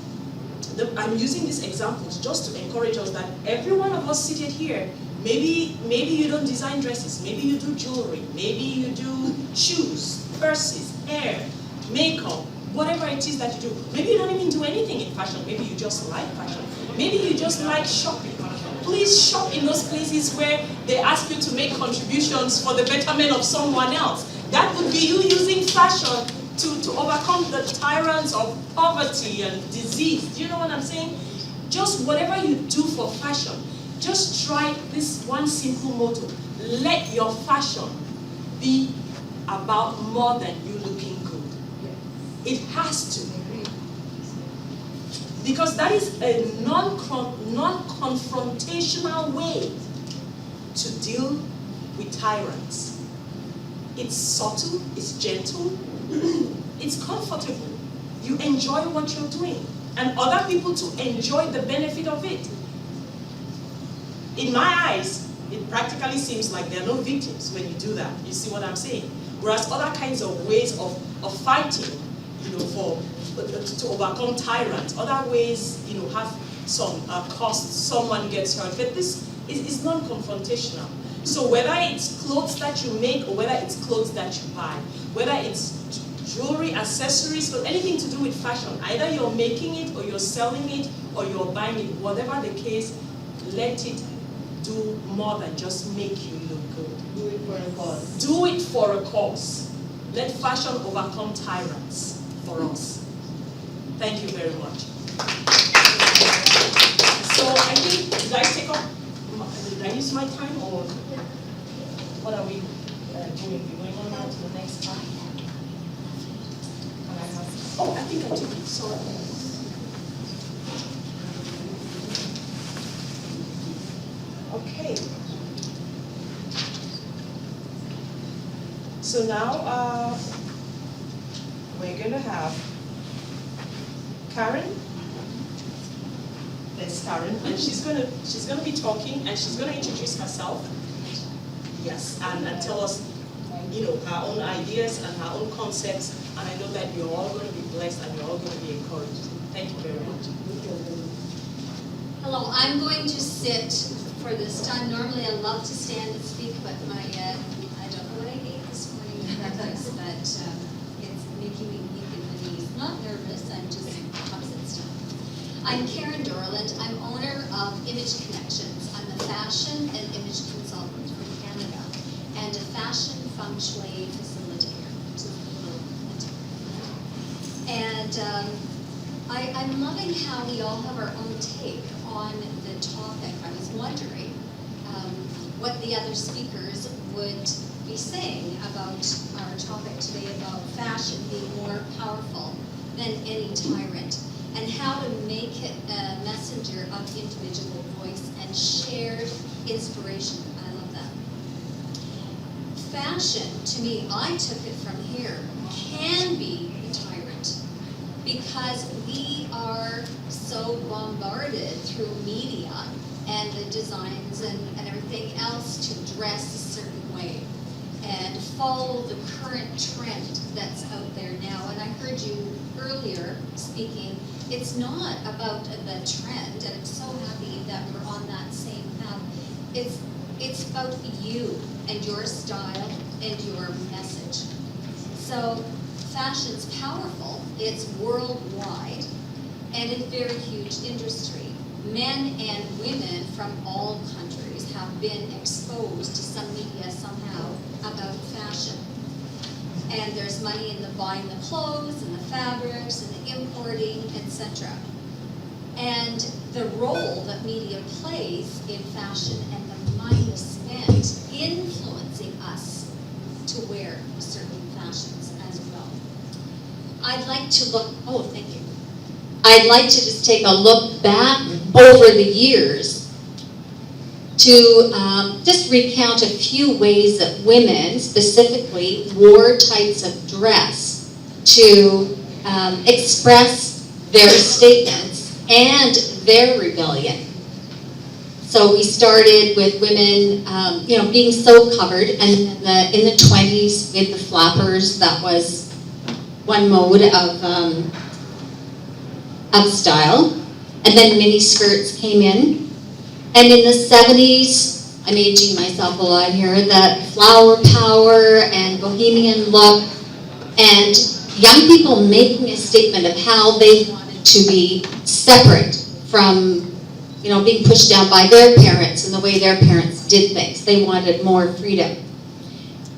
I'm using these examples just to encourage us that every one of us seated here, maybe you don't design dresses, maybe you do jewelry, maybe you do shoes, purses, hair, makeup, whatever it is that you do. Maybe you don't even do anything in fashion, maybe you just like fashion. Maybe you just like shopping. Please shop in those places where they ask you to make contributions for the betterment of someone else. That would be you using fashion to overcome the tyrants of poverty and disease. Do you know what I'm saying? Just whatever you do for fashion, just try this one simple motto. Let your fashion be about more than you looking good. It has to. Because that is a non-confrontational way to deal with tyrants. It's subtle, it's gentle, it's comfortable. You enjoy what you're doing, and other people to enjoy the benefit of it. In my eyes, it practically seems like there are no victims when you do that. You see what I'm saying? Whereas other kinds of ways of fighting, to overcome tyrants, other ways, have some cost, someone gets hurt, but this is non-confrontational. So whether it's clothes that you make or whether it's clothes that you buy, whether it's jewelry, accessories, or anything to do with fashion, either you're making it or you're selling it or you're buying it, whatever the case, let it do more than just make you look good. Do it for a cause. Do it for a cause. Let fashion overcome tyrants for us. Thank you very much. So I think, did I use my time, or what are we doing? We're going on now to the next slide. Oh, I think I took it, sorry. Okay. So now we're going to have Karen. There's Karen, and she's gonna be talking, and she's gonna introduce herself. Yes, and tell us, her own ideas and her own concepts. And I know that you're all going to be blessed and you're all going to be encouraged. Thank you very much. Hello, I'm going to sit for this time. Normally I love to stand and speak, but I don't know what I ate this morning with breakfast, but it's making me weak in the knees. Not nervous, I'm just upset stuff. I'm Karen Dorland. I'm owner of Image Connections. I'm a fashion and image consultant from Canada and a fashion feng shui facilitator. And I'm loving how we all have our own take on the topic. I was wondering what the other speakers would be saying about our topic today about fashion being more powerful than any tyrant, and how to make it a messenger of individual voice and shared inspiration. I love that. Fashion, to me, I took it from here, can be a tyrant because we are so bombarded through media and the designs and everything else to dress a certain way and follow the current trend that's out there now. And I heard you earlier speaking, it's not about the trend, and I'm so happy that we're on that same path. It's about you and your style and your message. So fashion's powerful, it's worldwide, and a very huge industry. Men and women from all countries have been exposed to some media somehow about fashion. And there's money in the buying the clothes and the fabrics and the importing, etc. And the role that media plays in fashion and the money spent influencing us to wear certain fashions as well. I'd like to look, oh, thank you. I'd like to just take a look back over the years to just recount a few ways that women specifically wore types of dress to express their statements and their rebellion. So we started with women, being so covered, and in the 20s with the flappers, that was one mode of style. And then mini skirts came in. And in the 70s, I'm aging myself a lot here, that flower power and bohemian look, and young people making a statement of how they wanted to be separate from, being pushed down by their parents and the way their parents did things. They wanted more freedom.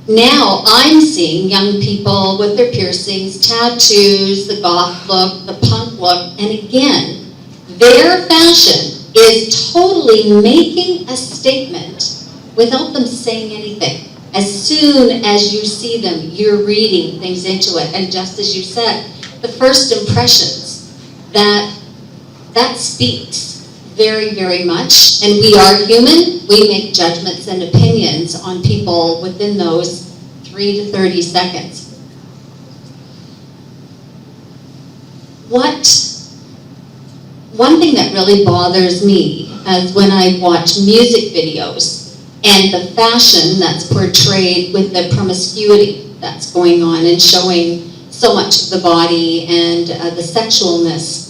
Now I'm seeing young people with their piercings, tattoos, the goth look, the punk look, and again, their fashion is totally making a statement without them saying anything. As soon as you see them, you're reading things into it. And just as you said, the first impressions, that speaks very, very much. And we are human. We make judgments and opinions on people within those 3 to 30 seconds. One thing that really bothers me is when I watch music videos and the fashion that's portrayed with the promiscuity that's going on and showing so much of the body and the sexualness.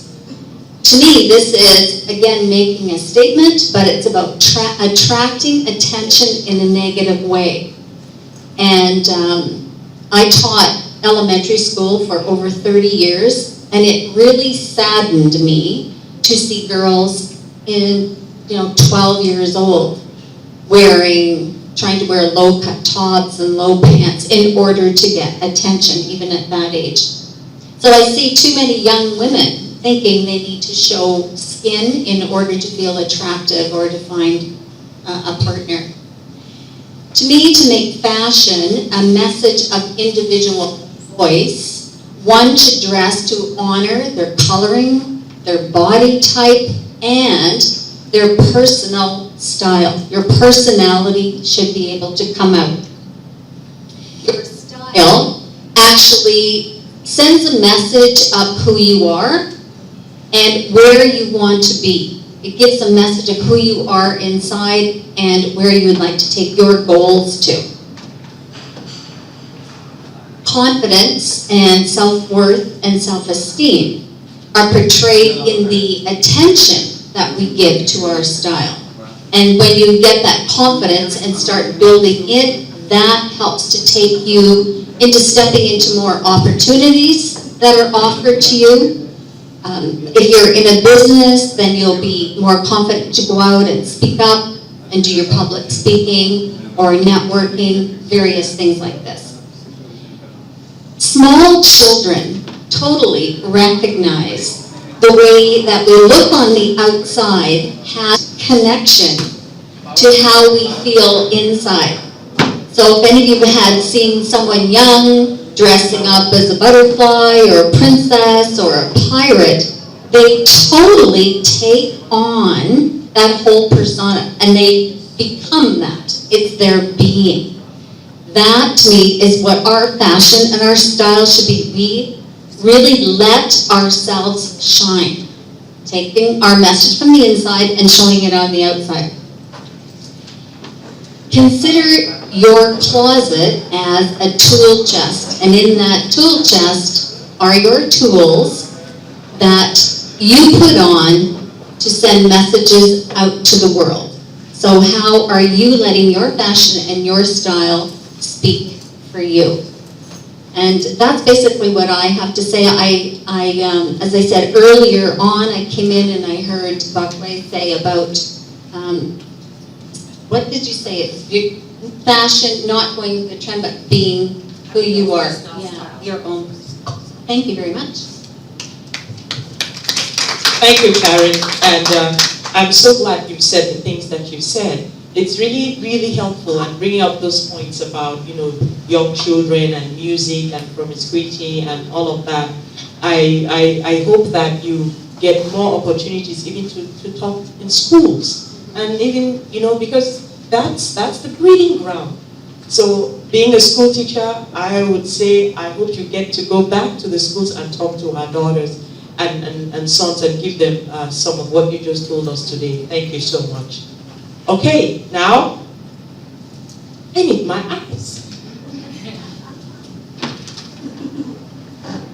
To me, this is, again, making a statement, but it's about attracting attention in a negative way. And I taught elementary school for over 30 years, and it really saddened me to see girls in 12 years old trying to wear low-cut tops and low pants in order to get attention, even at that age. So I see too many young women thinking they need to show skin in order to feel attractive or to find a partner. To me, to make fashion a message of individual voice, one should dress to honor their coloring, their body type, and their personal style. Your personality should be able to come out. Your style actually sends a message of who you are and where you want to be. It gives a message of who you are inside and where you would like to take your goals to. Confidence and self-worth and self-esteem are portrayed in the attention that we give to our style. And when you get that confidence and start building it, that helps to take you into stepping into more opportunities that are offered to you. If you're in a business, then you'll be more confident to go out and speak up and do your public speaking or networking, various things like this. Small children totally recognize the way that we look on the outside has connection to how we feel inside. So if any of you had seen someone young dressing up as a butterfly or a princess or a pirate, they totally take on that whole persona and they become that. It's their being. That, to me, is what our fashion and our style should be. We really let ourselves shine, taking our message from the inside and showing it on the outside. Consider your closet as a tool chest, and in that tool chest are your tools that you put on to send messages out to the world. So how are you letting your fashion and your style speak for you? And that's basically what I have to say. As I said earlier on, I came in and I heard Buckley say about, what did you say? It's fashion, not going with the trend, but being who you are. Yeah, your own. Thank you very much. Thank you, Karen. And I'm so glad you said the things that you said. It's really, really helpful and bringing up those points about, young children and music and promiscuity and all of that. I hope that you get more opportunities even to talk in schools. And even, because that's the breeding ground. So being a school teacher, I would say, I hope you get to go back to the schools and talk to our daughters and sons and give them some of what you just told us today. Thank you so much. Okay, now, I need my eyes.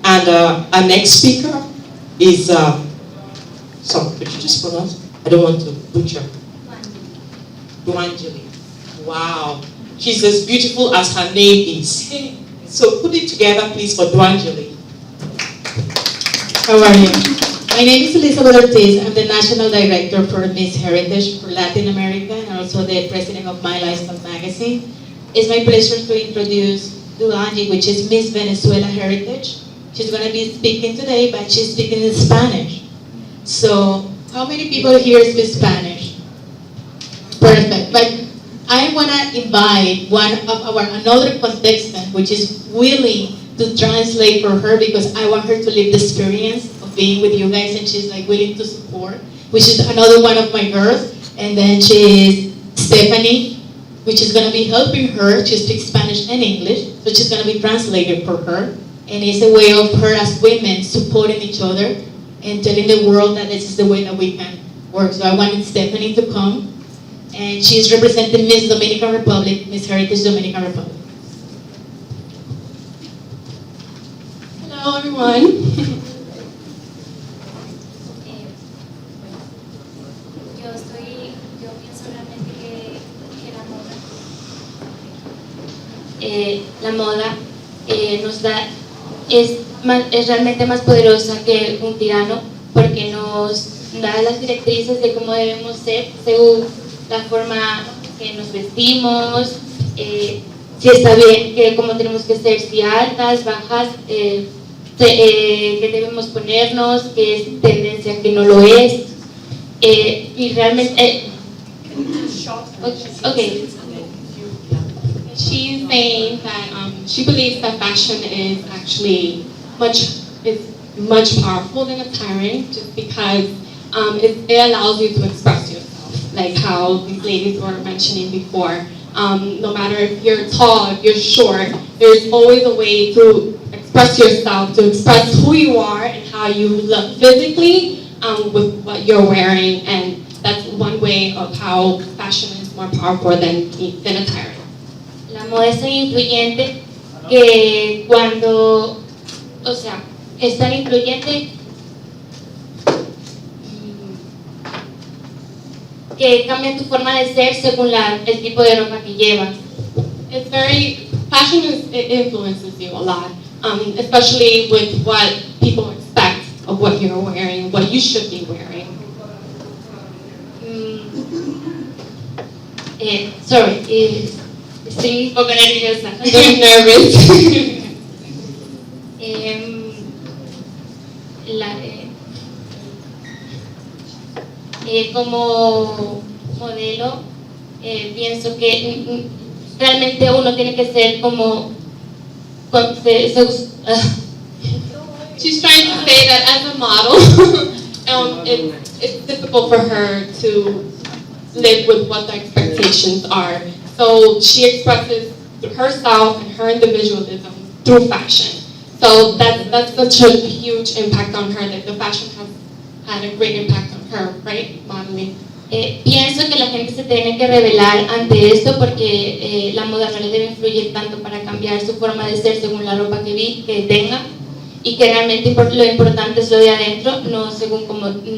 And our next speaker is, sorry, could you just pronounce? I don't want to butcher. Duanjali. Wow. She's as beautiful as her name is. So put it together, please, for Duanjali. How are you? My name is Elizabeth Ortiz. I'm the National Director for Miss Heritage for Latin America and also the President of My Lifestyle Magazine. it's my pleasure to introduce Dulangi, which is Miss Venezuela Heritage. She's going to be speaking today, but she's speaking in Spanish. So, how many people here speak Spanish? Perfect. But I want to invite another contestant, which is willing to translate for her, because I want her to live the experience of being with you guys, and she's like willing to support, which is another one of my girls. And then she's Stephanie, which is going to be helping her. She speaks Spanish and English, so she's going to be translating for her. And it's a way of her as women supporting each other and telling the world that this is the way that we can work. So I wanted Stephanie to come, and she's representing Miss Dominican Republic, Miss Heritage Dominican Republic. Hello, everyone. La moda es realmente más poderosa que un tirano, porque nos da las directrices de cómo debemos ser según la forma que nos vestimos, si está bien, que cómo tenemos que ser, si altas, bajas, que debemos ponernos, que es tendencia, que no lo es, y realmente okay. She's saying that she believes that fashion is actually much powerful than a tyrant, just because it allows you to express yourself, like how these ladies were mentioning before. No matter if you're tall, if you're short, there's always a way to express yourself, to express who you are and how you look physically with what you're wearing, and that's one way of how fashion is more powerful than a tyrant. La moda es tan influyente que cuando, o sea, es tan influyente que cambia tu forma de ser según el tipo de ropa que llevas. Fashion influences you a lot, especially with what people expect of what you're wearing, what you should be wearing. Estoy un poco nerviosa. I'm nervous. Como modelo, pienso que realmente uno tiene que ser como She's trying to say that as a model, it's difficult for her to live with what the expectations are. So she expresses herself and her individualism through fashion. So that's such a huge impact on her, that the fashion has had a great impact on her, right, modeling? Pienso que la gente se tiene que rebelar ante esto, porque la moda no le debe influir tanto para cambiar su forma de ser según la ropa que tenga, y que realmente lo importante es lo de adentro, no según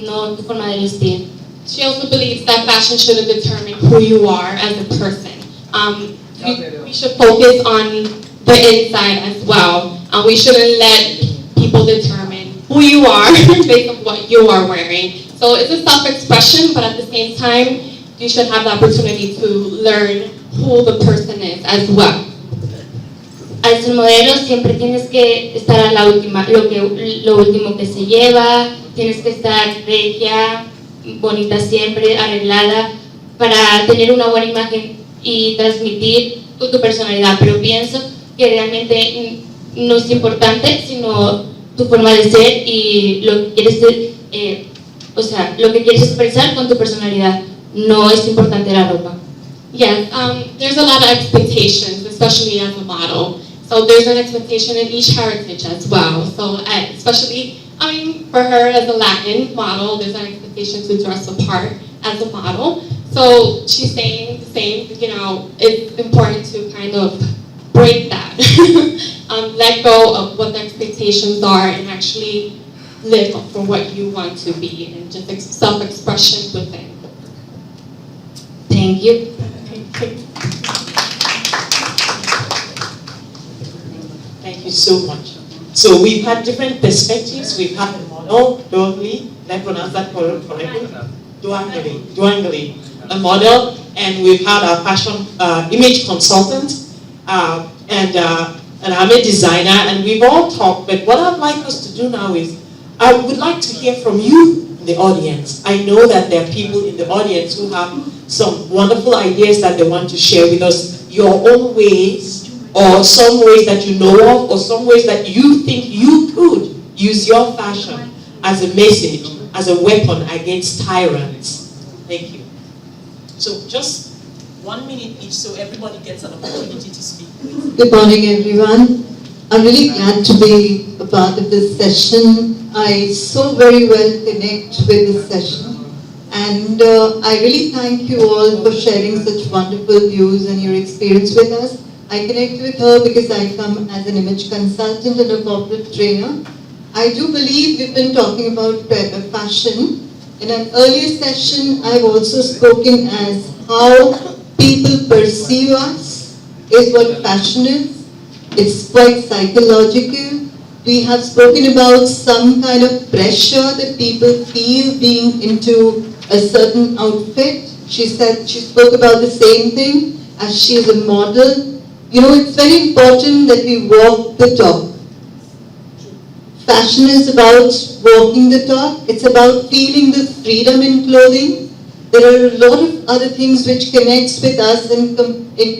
no tu forma de vestir. She also believes that fashion shouldn't determine who you are as a person. We should focus on the inside as well. We shouldn't let people determine who you are based on what you are wearing. So it's a self-expression, but at the same time, you should have the opportunity to learn who the person is as well. Al ser modelo siempre tienes que estar a la última, lo último que se lleva, tienes que estar regia, bonita siempre, arreglada, para tener una buena imagen y transmitir tu personalidad. Pero pienso que realmente no es importante, sino tu forma de ser y lo que quieres lo que quieres expresar con tu personalidad. No es importante la ropa. Yes, there's a lot of expectations, especially as a model. So there's an expectation in each heritage as well. So especially, for her as a Latin model, there's an expectation to dress the part as a model. So she's saying the same, it's important to kind of break that. Let go of what the expectations are and actually live for what you want to be, and just self-expression within. Thank you. Thank you so much. So we've had different perspectives. We've had a model, Doangli, did I pronounce that correctly? Doangli, a model, and we've had our fashion image consultant, and I'm a designer, and we've all talked, but what I'd like us to do now is, I would like to hear from you, the audience. I know that there are people in the audience who have some wonderful ideas that they want to share with us, your own ways, or some ways that you know of, or some ways that you think you could use your fashion as a message, as a weapon against tyrants. Thank you. So just 1 minute each so everybody gets an opportunity to speak. Good morning, everyone. I'm really glad to be a part of this session. I so very well connect with this session. And I really thank you all for sharing such wonderful views and your experience with us. I connect with her because I come as an image consultant and a corporate trainer. I do believe we've been talking about fashion. In an earlier session, I've also spoken as how people perceive us is what fashion is. It's quite psychological. We have spoken about some kind of pressure that people feel being into a certain outfit. She spoke about the same thing as she is a model. You know, it's very important that we walk the talk. Fashion is about walking the talk. It's about feeling the freedom in clothing. There are a lot of other things which connects with us in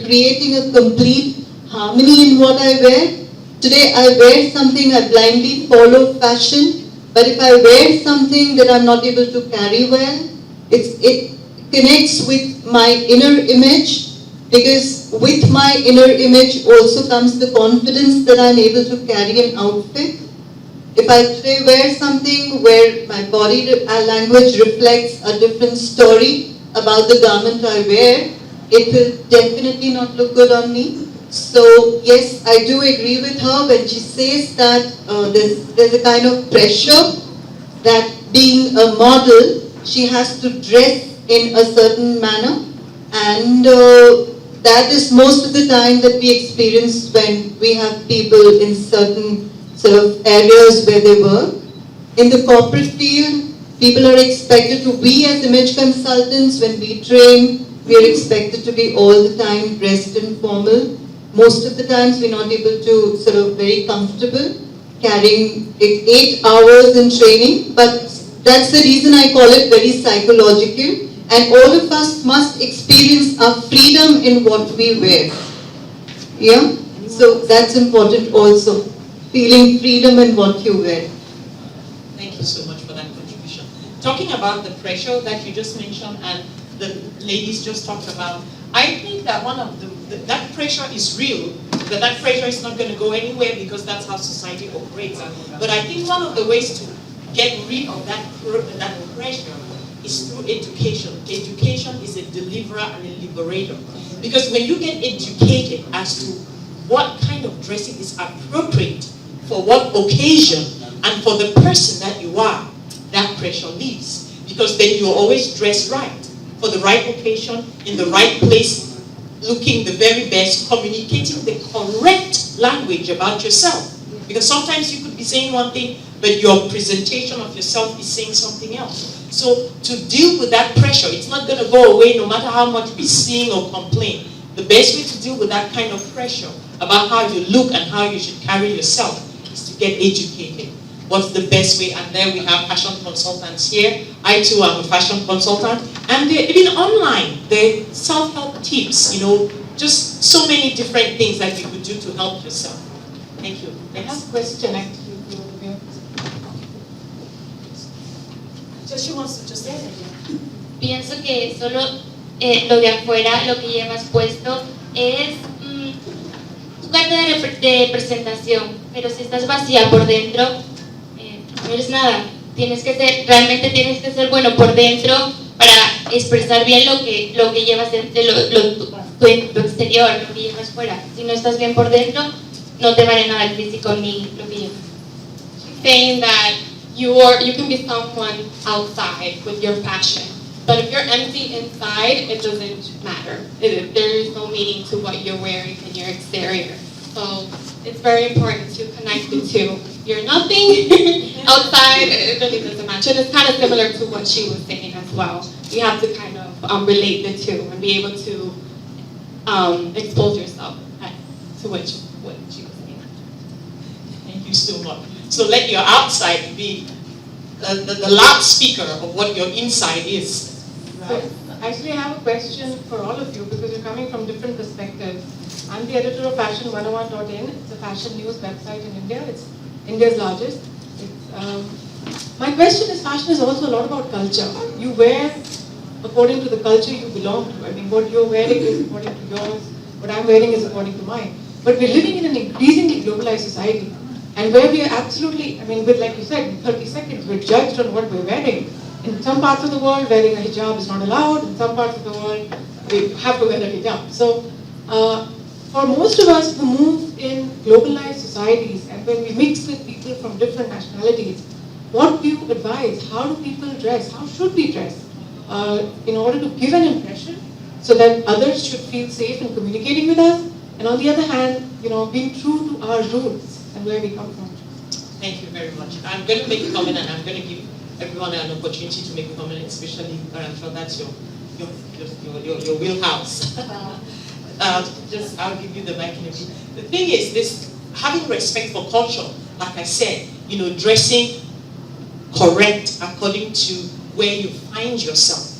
creating a complete harmony in what I wear. Today I wear something, I blindly follow fashion, but if I wear something that I'm not able to carry well, it connects with my inner image, because with my inner image also comes the confidence that I'm able to carry an outfit. If I today wear something where my body language reflects a different story about the garment I wear, it will definitely not look good on me. So yes, I do agree with her when she says that there's a kind of pressure that being a model, she has to dress in a certain manner, and that is most of the time that we experience when we have people in certain sort of areas where they work. In the corporate field, people are expected to, we as image consultants, when we train, we are expected to be all the time dressed in formal. Most of the times we're not able to sort of very comfortable carrying 8 hours in training, but that's the reason I call it very psychological, and all of us must experience our freedom in what we wear. Yeah? So that's important also, feeling freedom in what you wear. Thank you so much for that contribution. Talking about the pressure that you just mentioned and the ladies just talked about, I think that one of that pressure is real, that pressure is not going to go anywhere because that's how society operates. But I think one of the ways to get rid of that pressure is through education. Education is a deliverer and a liberator. Because when you get educated as to what kind of dressing is appropriate for what occasion and for the person that you are, that pressure leaves. Because then you're always dressed right, for the right occasion, in the right place, looking the very best, communicating the correct language about yourself. Because sometimes you could be saying one thing, but your presentation of yourself is saying something else. So to deal with that pressure, it's not going to go away no matter how much we sing or complain. The best way to deal with that kind of pressure about how you look and how you should carry yourself is to get educated. What's the best way? And then we have fashion consultants here. I too am a fashion consultant. And they're even online. They're self-help tips, just so many different things that you could do to help yourself. Thank you. Next question, actually. She wants to just Pienso que solo lo de afuera, lo que llevas puesto, es tu carta de presentación, pero si estás vacía por dentro, no eres nada. Realmente tienes que ser bueno por dentro para expresar bien lo que llevas dentro, tu exterior, lo que llevas fuera. Si no estás bien por dentro, no te vale nada el físico ni lo que llevas. Saying that you can be someone outside with your fashion, but if you're empty inside, it doesn't matter. There is no meaning to what you're wearing in your exterior. So it's very important to connect the two. You're nothing outside, it really doesn't matter. And it's kind of similar to what she was saying as well. You have to kind of relate the two and be able to expose yourself. to what she was saying. Thank you so much. So let your outside be the loudspeaker of what your inside is. Right. Actually, I have a question for all of you because you're coming from different perspectives. I'm the editor of Fashion101.in. It's a fashion news website in India. It's India's largest. My question is, fashion is also a lot about culture. You wear according to the culture you belong to. I mean, what you're wearing is according to yours. What I'm wearing is according to mine. But we're living in an increasingly globalized society. And where we are absolutely, I mean, with, like you said, in 30 seconds, we're judged on what we're wearing. In some parts of the world, wearing a hijab is not allowed. In some parts of the world, we have to wear a hijab. So, for most of us who move in globalized societies, and when we mix with people from different nationalities, what do you advise? How do people dress? How should we dress? In order to give an impression so that others should feel safe in communicating with us, and on the other hand, being true to our roots and where we come from. Thank you very much. I'm going to make a comment, and I'm going to give everyone an opportunity to make a comment, especially I'm sure that's your wheelhouse. I'll give you the mic in a bit. The thing is, this having respect for culture, like I said, dressing correct according to where you find yourself.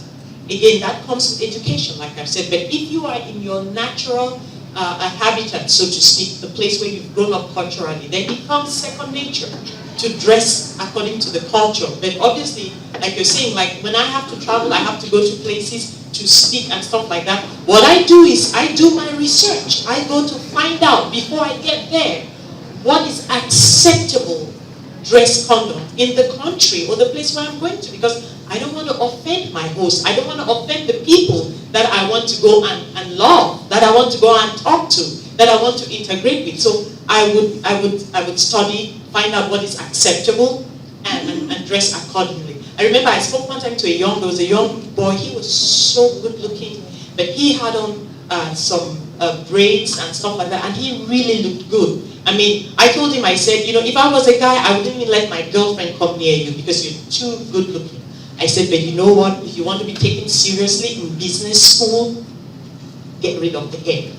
Again, that comes with education, like I've said. But if you are in your natural habitat, so to speak, the place where you've grown up culturally, then it becomes second nature to dress according to the culture. But obviously, like you're saying, like when I have to travel, I have to go to places to speak and stuff like that. What I do is I do my research. I go to find out before I get there what is acceptable dress conduct in the country or the place where I'm going to, because I don't want to offend my host. I don't want to offend the people that I want to go and love, that I want to go and talk to, that I want to integrate with. So I would study, find out what is acceptable, and dress accordingly. I remember I spoke one time to there was a young boy. He was so good looking, but he had on some braids and stuff like that, and he really looked good. I mean, I told him, I said, if I was a guy, I wouldn't even let my girlfriend come near you because you're too good looking. I said, but you know what? If you want to be taken seriously in business school, get rid of the hair.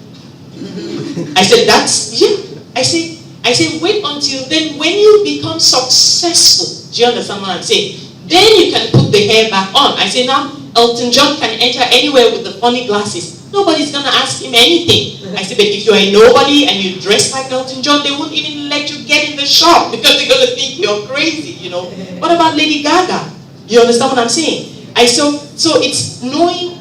I said, I said, wait until then when you become successful. Do you understand what I'm saying? Then you can put the hair back on. I say, now, Elton John can enter anywhere with the funny glasses. Nobody's going to ask him anything. I said, but if you're a nobody and you dress like Elton John, they won't even let you get in the shop because they're going to think you're crazy, What about Lady Gaga? You understand what I'm saying? So it's knowing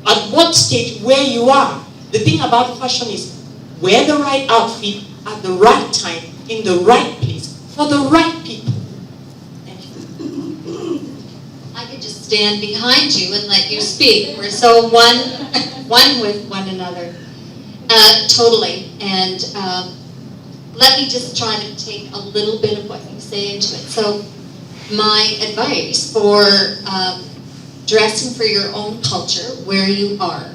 at what stage where you are. The thing about fashion is wear the right outfit at the right time, in the right place, for the right people. I could just stand behind you and let you speak. We're so one with one another. Totally. And let me just try to take a little bit of what you say into it. So my advice for dressing for your own culture, where you are,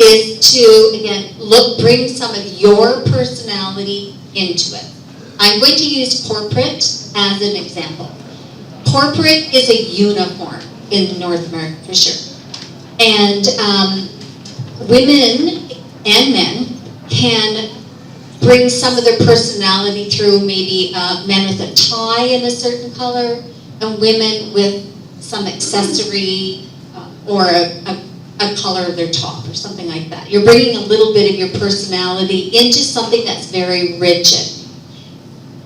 is to, again, bring some of your personality into it. I'm going to use corporate as an example. Corporate is a uniform in North America, for sure. And women and men can bring some of their personality through, maybe men with a tie in a certain color, and women with some accessory or a color of their top or something like that. You're bringing a little bit of your personality into something that's very rigid.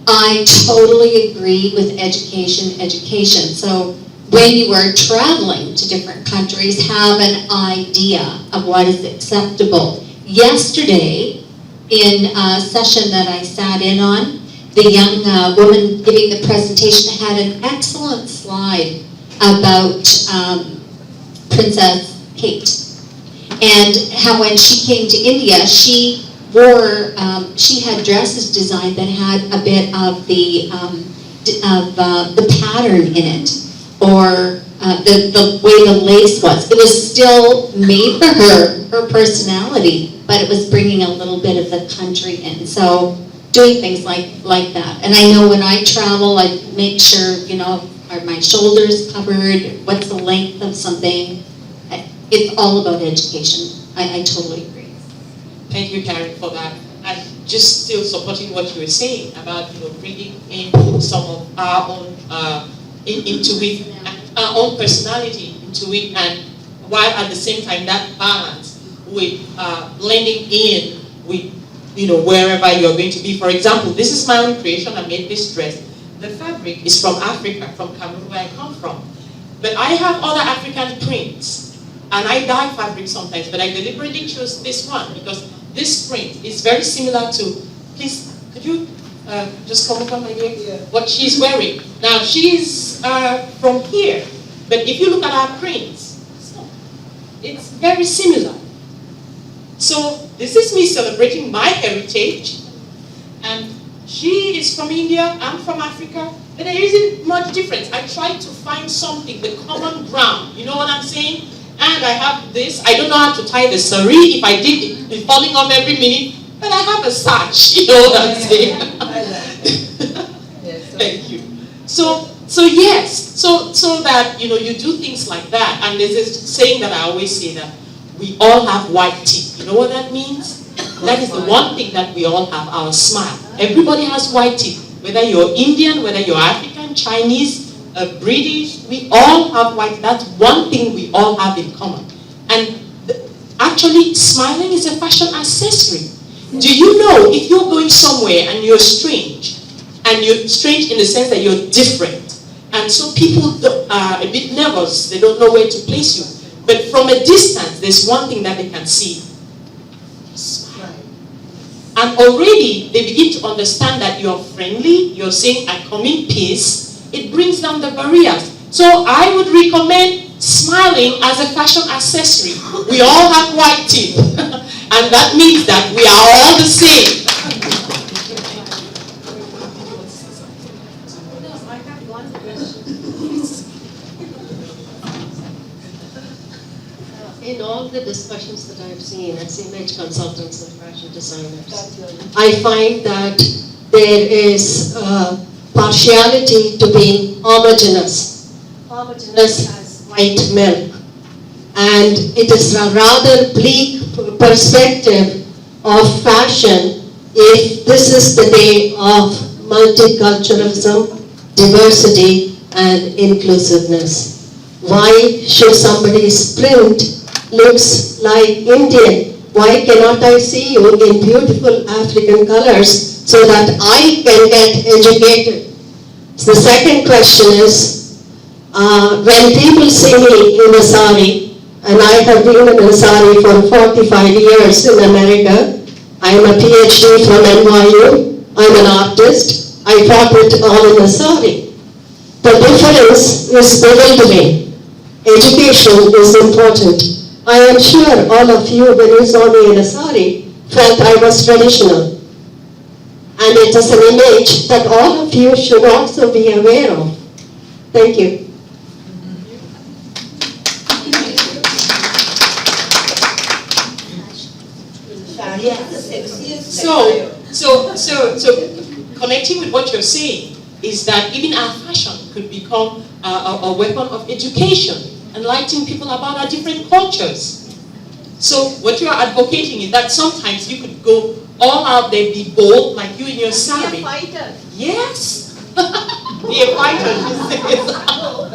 I totally agree with education. So when you are traveling to different countries, have an idea of what is acceptable. Yesterday, in a session that I sat in on, the young woman giving the presentation had an excellent slide about Princess Kate, and how when she came to India, she wore, she had dresses designed that had a bit of the pattern in it, or the way the lace was. It was still made for her personality, but it was bringing a little bit of the country in. So doing things like that. And I know when I travel, I make sure, are my shoulders covered? What's the length of something? It's all about education. I totally agree. Thank you, Karen, for that. and just still supporting what you were saying about, bringing in some of our own into it, our own personality into it, and while at the same time that balance with blending in with wherever you're going to be. For example, this is my own creation. I made this dress. The fabric is from Africa, from Cameroon, where I come from. But I have other African prints, and I dye fabric sometimes, but I deliberately chose this one because this print is very similar to, please, could you just come over, my dear? Yeah. What she's wearing. Now, she's from here, but if you look at our prints, it's very similar. So this is me celebrating my heritage, and she is from India, I'm from Africa, but there isn't much difference. I tried to find something, the common ground, you know what I'm saying? And I have this, I don't know how to tie the sari. If I did, it'd be falling off every minute, but I have a sash, you know what I'm saying? Thank you. So yes, so that, you do things like that, and there's this saying that I always say that we all have white teeth. You know what that means? That is the one thing that we all have, our smile. Everybody has white teeth. Whether you're Indian, whether you're African, Chinese, British, we all have white. That's one thing we all have in common. And actually, smiling is a fashion accessory. Do you know if you're going somewhere and you're strange in the sense that you're different, and so people are a bit nervous, they don't know where to place you. But from a distance, there's one thing that they can see. Smile. And already they begin to understand that you're friendly, you're saying, I come in peace. It brings down the barriers. So I would recommend smiling as a fashion accessory. We all have white teeth. And that means that we are all the same. In all the discussions that I've seen as image consultants and fashion designers, I find that there is partiality to being homogeneous as white milk. And it is a rather bleak perspective of fashion if this is the day of multiculturalism, diversity, and inclusiveness. Why should somebody's print looks like Indian? Why cannot I see you in beautiful African colors so that I can get educated? So the second question is, when people see me in a sari, and I have been in a sari for 45 years in America, I am a PhD from NYU, I'm an artist, I taught it all in a sari. The difference is bewildering. Education is important. I am sure all of you, when you saw me in a sari, felt I was traditional. And it is an image that all of you should also be aware of. Thank you. So connecting with what you're saying is that even our fashion could become a weapon of education, enlightening people about our different cultures. So what you are advocating is that sometimes you could go all out there, be bold, like you in your sari. Be a fighter. Yes. Be a fighter, she says.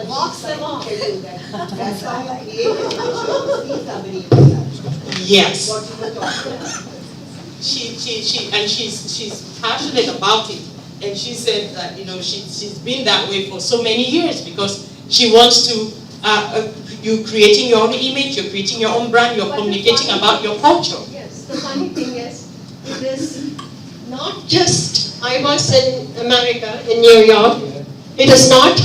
Walks them off. That's how you create it. See somebody. Yes. What you were talking about. She's passionate about it, and she said that she's been that way for so many years because she wants to. You're creating your own image, you're creating your own brand, you're communicating about your culture. Yes, the funny thing is, it is not just, I was in America, in New York, it is not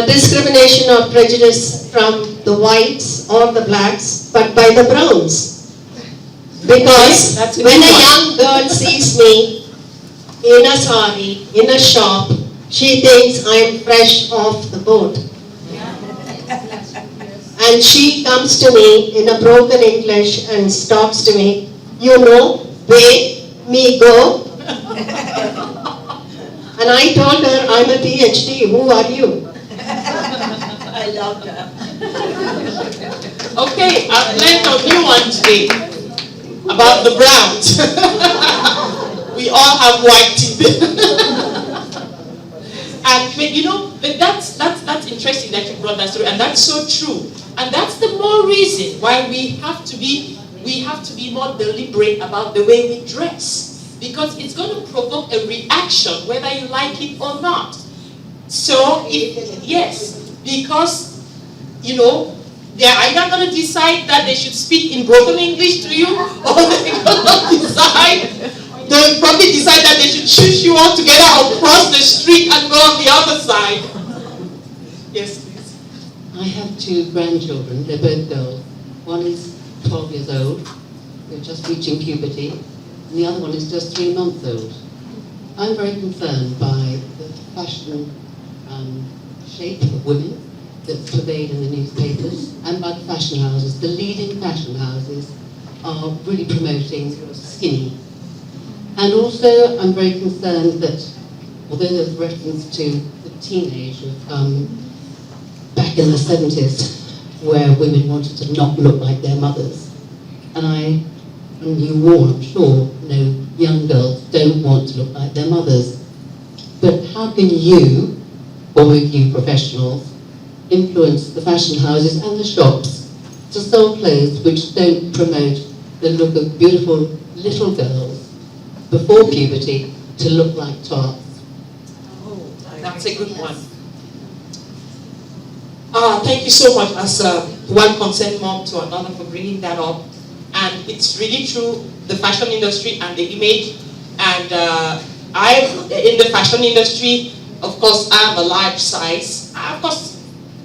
discrimination or prejudice from the whites or the blacks, but by the browns. Because when a young girl sees me in a sari, in a shop, she thinks I'm fresh off the boat. And she comes to me in a broken English and talks to me, way, me go. And I told her, I'm a PhD, who are you? I loved her. Okay, I've learned a new one today about the Browns. We all have white teeth. And you know, but that's interesting that you brought that story, and that's so true. And that's the more reason why we have to be more deliberate about the way we dress, because it's going to provoke a reaction whether you like it or not. So yes, because you know, they're either going to decide that they should speak in broken English to you, or they're going to decide. They'll probably decide that they should choose you all together across the street and go on the other side. Yes, please. I have 2 grandchildren. They're both girls. One is 12 years old. They're just reaching puberty. And the other one is just 3 months old. I'm very concerned by the fashion shape of women that's pervaded in the newspapers, and by the fashion houses. The leading fashion houses are really promoting skinny. And also, I'm very concerned that, although there's reference to the teenage back in the 70s, where women wanted to not look like their mothers, and you all, I'm sure, know young girls don't want to look like their mothers. But how can you, or you professionals, influence the fashion houses and the shops to sell clothes which don't promote the look of beautiful little girls before puberty to look like tarts? Oh, that's a good one. Thank you so much, as one concerned mom to another, for bringing that up. And it's really true, the fashion industry and the image. And in the fashion industry, of course, I'm a large size. Of course,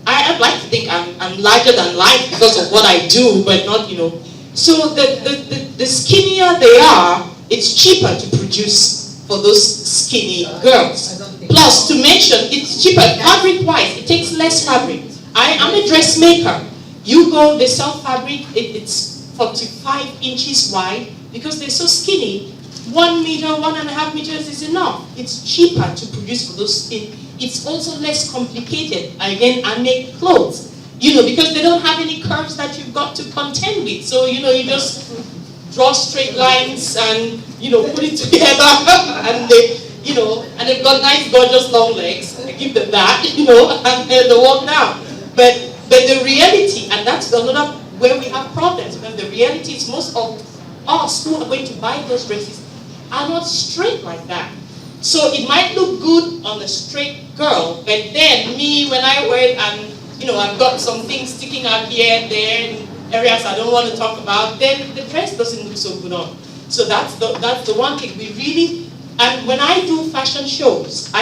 I'd like to think I'm larger than life because of what I do, but not, you know. So the skinnier they are, it's cheaper to produce for those skinny girls. Plus, to mention, it's cheaper fabric-wise. It takes less fabric. I'm a dressmaker. You go, they sell fabric, it's 45 inches wide because they're so skinny. 1 meter, 1.5 meters is enough. It's cheaper to produce for those skin. It's also less complicated. Again, I make clothes, you know, because they don't have any curves that you've got to contend with. So, you know, you just draw straight lines and, you know, put it together and they, you know, and they've got nice, gorgeous long legs. I give them that, you know, and they walk down. But the reality, and that's another where we have problems, because the reality is most of us who are going to buy those dresses are not straight like that. So it might look good on a straight girl, but then me, when I wear it and, you know, I've got some things sticking out here and there, and areas I don't want to talk about, then the dress doesn't look so good on. So that's the one thing we really, and when I do fashion shows,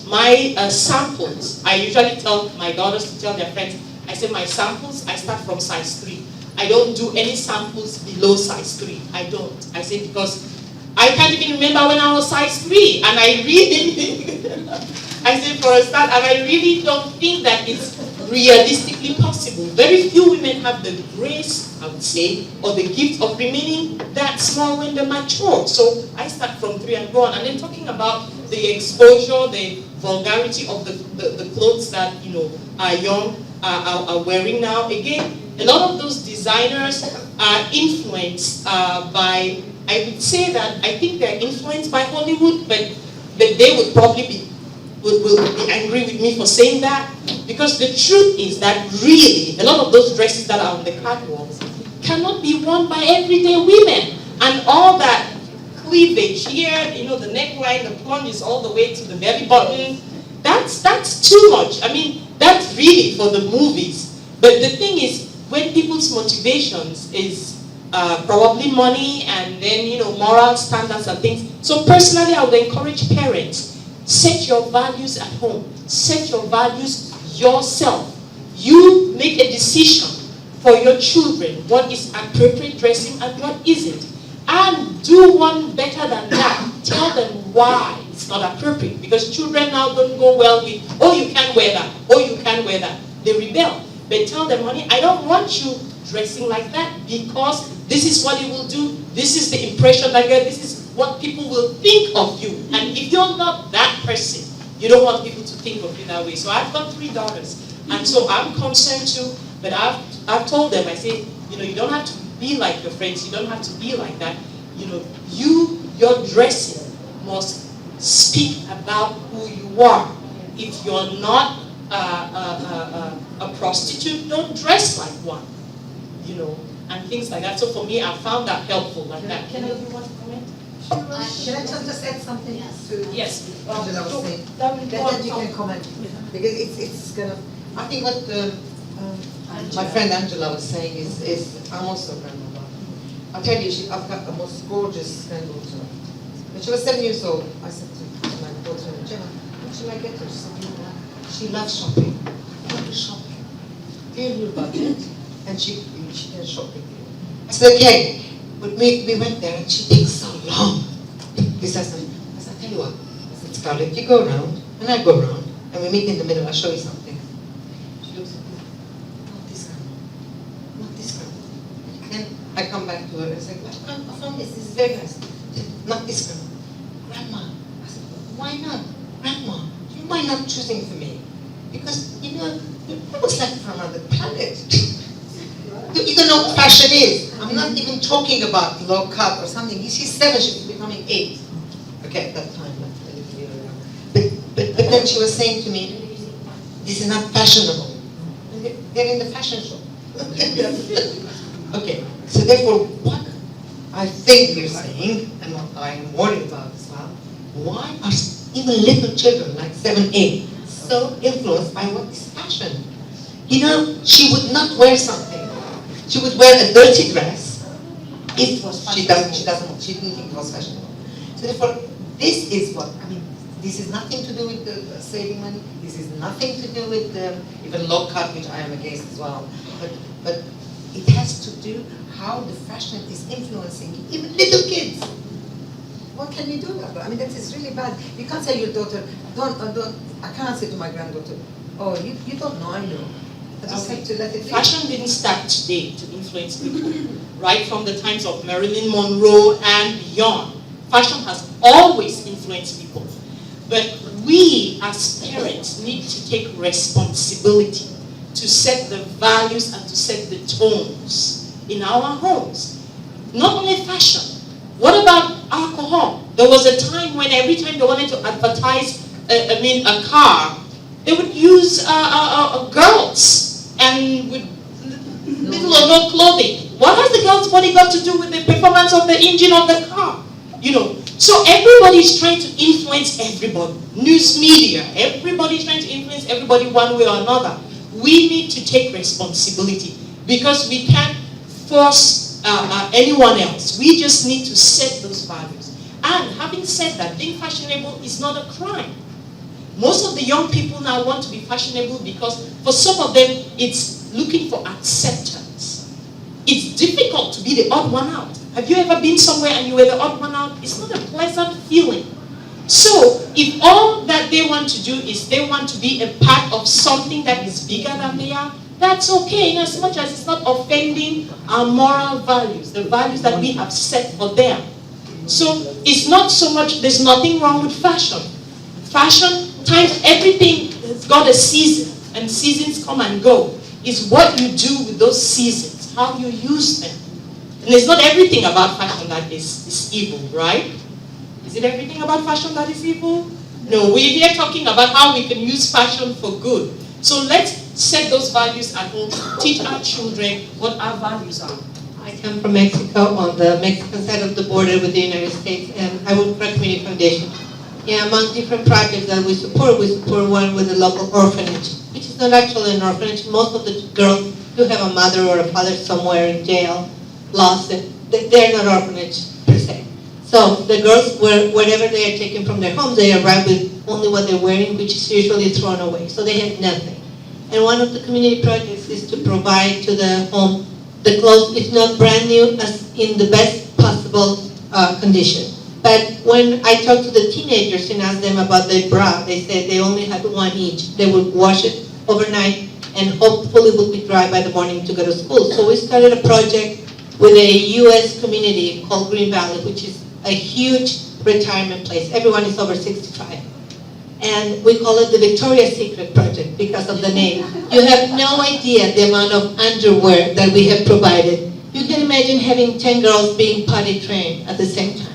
my samples, I usually tell my daughters to tell their friends, I say my samples, I start from size 3. I don't do any samples below size 3. I don't. I say because I can't even remember when I was size 3, and I really, I say for a start, and I really don't think that it's realistically possible. Very few women have the grace, I would say, or the gift of remaining that small when they're mature. So I start from 3 and go on. And then talking about the exposure, the vulgarity of the clothes that, you know, are young, are wearing now. Again, a lot of those designers are influenced by, I would say that I think they're influenced by Hollywood, but they would probably be will be angry with me for saying that, because the truth is that really a lot of those dresses that are on the catwalks cannot be worn by everyday women, and all that cleavage here, you know, the neckline, the plunges all the way to the belly button, that's too much. I mean, that's really for the movies. But the thing is, when people's motivations is probably money and then, you know, moral standards and things. So personally, I would encourage parents, set your values at home. Set your values yourself. You make a decision for your children what is appropriate dressing and what isn't. And do one better than that. Tell them why it's not appropriate. Because children now don't go well with, oh, you can't wear that. Oh, you can't wear that. They rebel. But tell them, honey, I don't want you dressing like that because this is what it will do. This is the impression I get. This is what people will think of you. And if you're not that person, you don't want people to think of you that way. So I've got 3 daughters. And so I'm concerned too. But I've told them, I say, you know, you don't have to be like your friends. You don't have to be like that. You know, you Your dressing must speak about who you are. If you're not a prostitute, don't dress like one, you know, and things like that. So for me, I found that helpful like that. Can you want to comment? Can I just add something to Yes. Angela was saying? That Then you can comment, because it's kind of, I think what my friend Angela was saying is, I'm also a grandmother. I'll tell you, I've got the most gorgeous granddaughter. When she was 7 years old, I said to my daughter, Gemma, what should I get her? She said, she loves shopping. What is shopping? Give you a budget, and she can shop with you. I said, okay. But we went there, and she takes so long. Because I said, I'll tell you what. I said, Scarlett, you go around, and I go around, and we meet in the middle, I'll show you something. She looks at me, not this one, not this one. Then I come back to her and say, I found this is very nice. She said, not this one. Grandma. I said, why not? Grandma, do you mind not choosing for me? Because, you know, you're almost like from another planet. You don't know what fashion is. I'm not even talking about low cut or something. She's 7, she's becoming 8. Okay, at that time, but then she was saying to me, this is not fashionable. They're in the fashion show. Okay, so therefore, what I think you're saying, and what I am worried about as well, why are even little children, like 7, 8, so influenced by what is fashion? You know, she would not wear something. She would wear a dirty dress if she didn't think it was fashionable. So therefore, this is what, I mean, this is nothing to do with the saving money. This is nothing to do with even low cut, which I am against as well. But it has to do how the fashion is influencing even little kids. What can you do about that? I mean, that is really bad. You can't say your daughter, don't, I can't say to my granddaughter, oh, you don't know, I know. I just have to let it be. Fashion didn't start today to influence people. Right from the times of Marilyn Monroe and beyond, fashion has always influenced people. But we as parents need to take responsibility to set the values and to set the tones in our homes. Not only fashion. What about alcohol? There was a time when every time they wanted to advertise a car, they would use girls and with little or no clothing. What has the girl's body got to do with the performance of the engine of the car? You know, so everybody's trying to influence everybody. News media, everybody's trying to influence everybody one way or another. We need to take responsibility because we can't force anyone else. We just need to set those values. And having said that, being fashionable is not a crime. Most of the young people now want to be fashionable because for some of them, it's looking for acceptance. It's difficult to be the odd one out. Have you ever been somewhere and you were the odd one out? It's not a pleasant feeling. So, if all that they want to do is they want to be a part of something that is bigger than they are, that's okay, in as much as it's not offending our moral values, the values that we have set for them. So, it's not so much, there's nothing wrong with fashion. Fashion, times, everything has got a season, and seasons come and go. It's what you do with those seasons, how you use them. And it's not everything about fashion that is evil, right? Is it everything about fashion that is evil? No, we're here talking about how we can use fashion for good. So let's set those values at home, teach our children what our values are. I come from Mexico, on the Mexican side of the border with the United States, and I work for a community foundation. Yeah, among different projects that we support one with a local orphanage, which is not actually an orphanage. Most of the girls do have a mother or a father somewhere in jail, lost it. They're not orphanage per se. So the girls, wherever they are taken from their homes, they arrive with only what they're wearing, which is usually thrown away. So they have nothing. And one of the community projects is to provide to the home the clothes, if not brand new, as in the best possible condition. But when I talked to the teenagers and asked them about their bra, they said they only had one each. They would wash it overnight and hopefully would be dry by the morning to go to school. So we started a project with a U.S. community called Green Valley, which is a huge retirement place. Everyone is over 65. And we call it the Victoria's Secret Project because of the name. You have no idea the amount of underwear that we have provided. You can imagine having 10 girls being potty trained at the same time.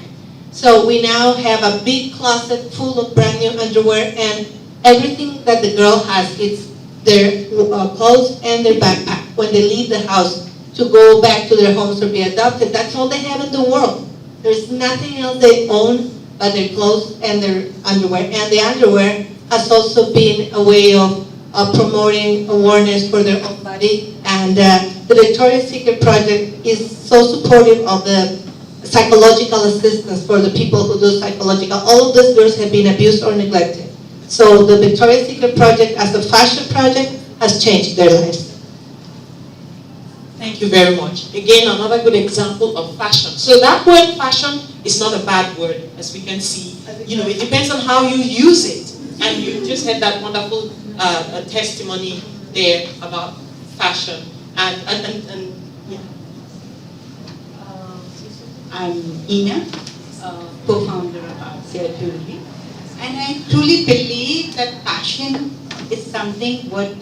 So we now have a big closet full of brand new underwear, and everything that the girl has is their clothes and their backpack. When they leave the house to go back to their homes or be adopted, that's all they have in the world. There's nothing else they own but their clothes and their underwear. And the underwear has also been a way of promoting awareness for their own body. And the Victoria's Secret Project is so supportive of the psychological assistance for the people who do psychological. All of these girls have been abused or neglected. So the Victoria's Secret Project as a fashion project has changed their lives. Thank you very much. Again, another good example of fashion. So that word fashion is not a bad word, as we can see. You know, it depends on how you use it. And you just had that wonderful testimony there about fashion. And yeah. I'm Ina, co-founder of Arsia Jewelry. And I truly believe that fashion is something what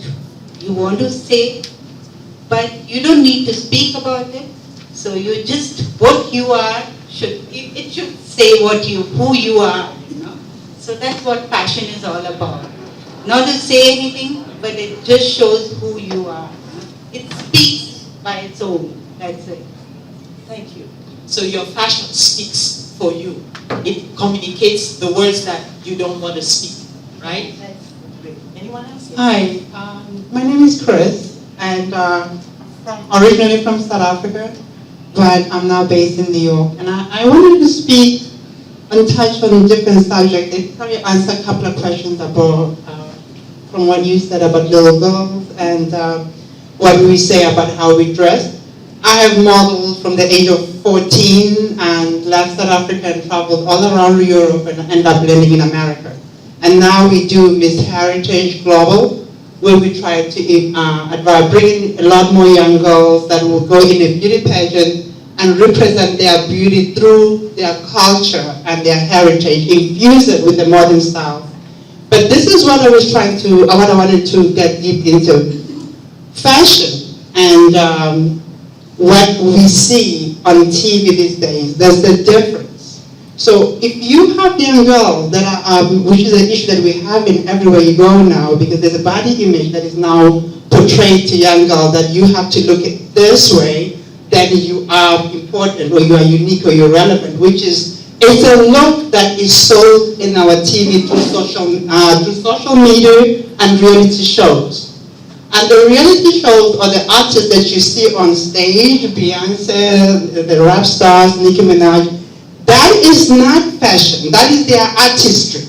you want to say, but you don't need to speak about it. So you just, what you are, it should say who you are, you know. So that's what fashion is all about. Not to say anything, but it just shows who you are. It speaks by its own, that's it. Thank you. So your fashion speaks for you. It communicates the words that you don't want to speak, right? That's great. Anyone else? Hi, my name is Chris, and originally from South Africa, but I'm now based in New York. And I wanted to speak and touch on a different subject. I probably answer a couple of questions about from what you said about little girls and what we say about how we dress. I have modeled from the age of 14 and left South Africa and traveled all around Europe and ended up landing in America. And now we do Miss Heritage Global, where we try to bring in a lot more young girls that will go in a beauty pageant and represent their beauty through their culture and their heritage, infuse it with the modern style. But this is what I wanted to get deep into. Fashion and what we see on TV these days, there's the difference. So if you have young girls that are, which is an issue that we have in everywhere you go now, because there's a body image that is now portrayed to young girls that you have to look at this way, then you are important or you are unique or you're relevant, which is, it's a look that is sold in our TV through social media and reality shows. And the reality shows are the artists that you see on stage, Beyonce, the rap stars, Nicki Minaj. That is not fashion, that is their artistry.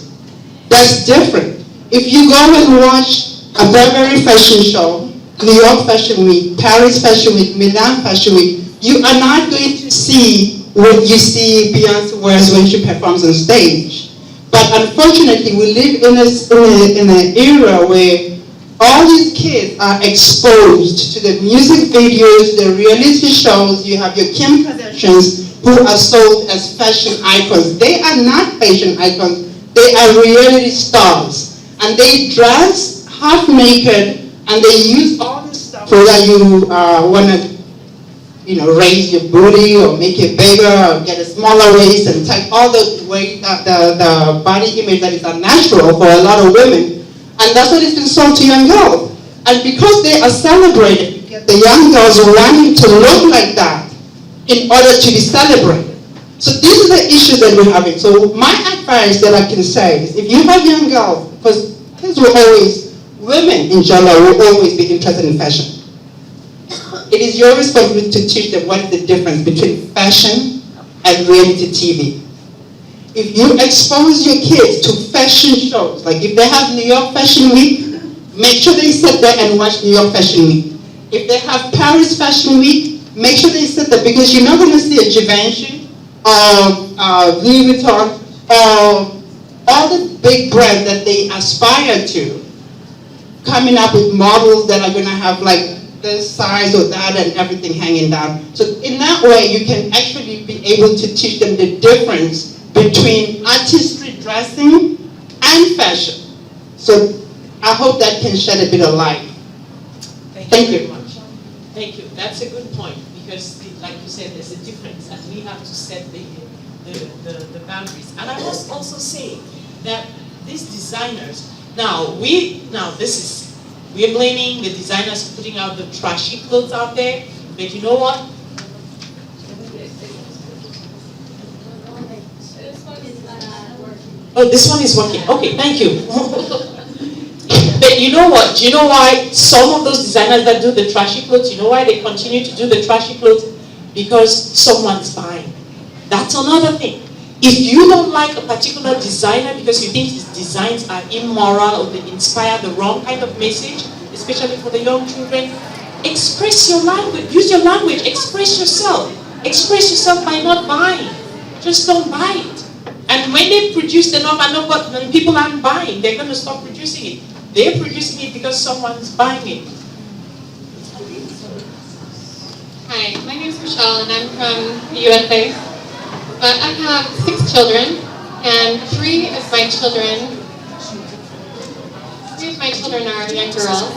That's different. If you go and watch a Burberry fashion show, New York Fashion Week, Paris Fashion Week, Milan Fashion Week, you are not going to see what you see Beyonce wears when she performs on stage. But unfortunately, we live in an era where all these kids are exposed to the music videos, the reality shows. You have your Kim Kardashians who are sold as fashion icons. They are not fashion icons, they are reality stars. And they dress half naked and they use all this stuff so that you want to raise your booty or make it bigger or get a smaller waist and take all the weight, the body image that is unnatural for a lot of women. And that's what is being sold to young girls. And because they are celebrated, you get the young girls wanting to look like that in order to be celebrated. So these are the issues that we're having. So my advice that I can say is if you have young girls, because kids will always, women in general will always be interested in fashion. It is your responsibility to teach them what is the difference between fashion and reality TV. If you expose your kids to fashion shows, like if they have New York Fashion Week, make sure they sit there and watch New York Fashion Week. If they have Paris Fashion Week, make sure they sit there because you're not going to see a Givenchy, Louis Vuitton, all the big brands that they aspire to, coming up with models that are going to have like this size or that and everything hanging down. So in that way, you can actually be able to teach them the difference between artistry dressing and fashion. So I hope that can shed a bit of light. Thank you very much. Thank you. That's a good point because, like you said, there's a difference, and we have to set the the boundaries. And I must also say that these designers, we're blaming the designers for putting out the trashy clothes out there, but you know what? Oh, this one is working. Okay, thank you. But you know what? Do you know why some of those designers that do the trashy clothes, you know why they continue to do the trashy clothes? Because someone's buying. That's another thing. If you don't like a particular designer because you think his designs are immoral or they inspire the wrong kind of message, especially for the young children, express your language. Use your language. Express yourself. Express yourself by not buying. Just don't buy it. And when they produce enough and people aren't buying, they're going to stop producing it. They're producing it because someone's buying it. Hi, my name is Michelle and I'm from the USA. But I have 6 children, and 3 of my children are young girls.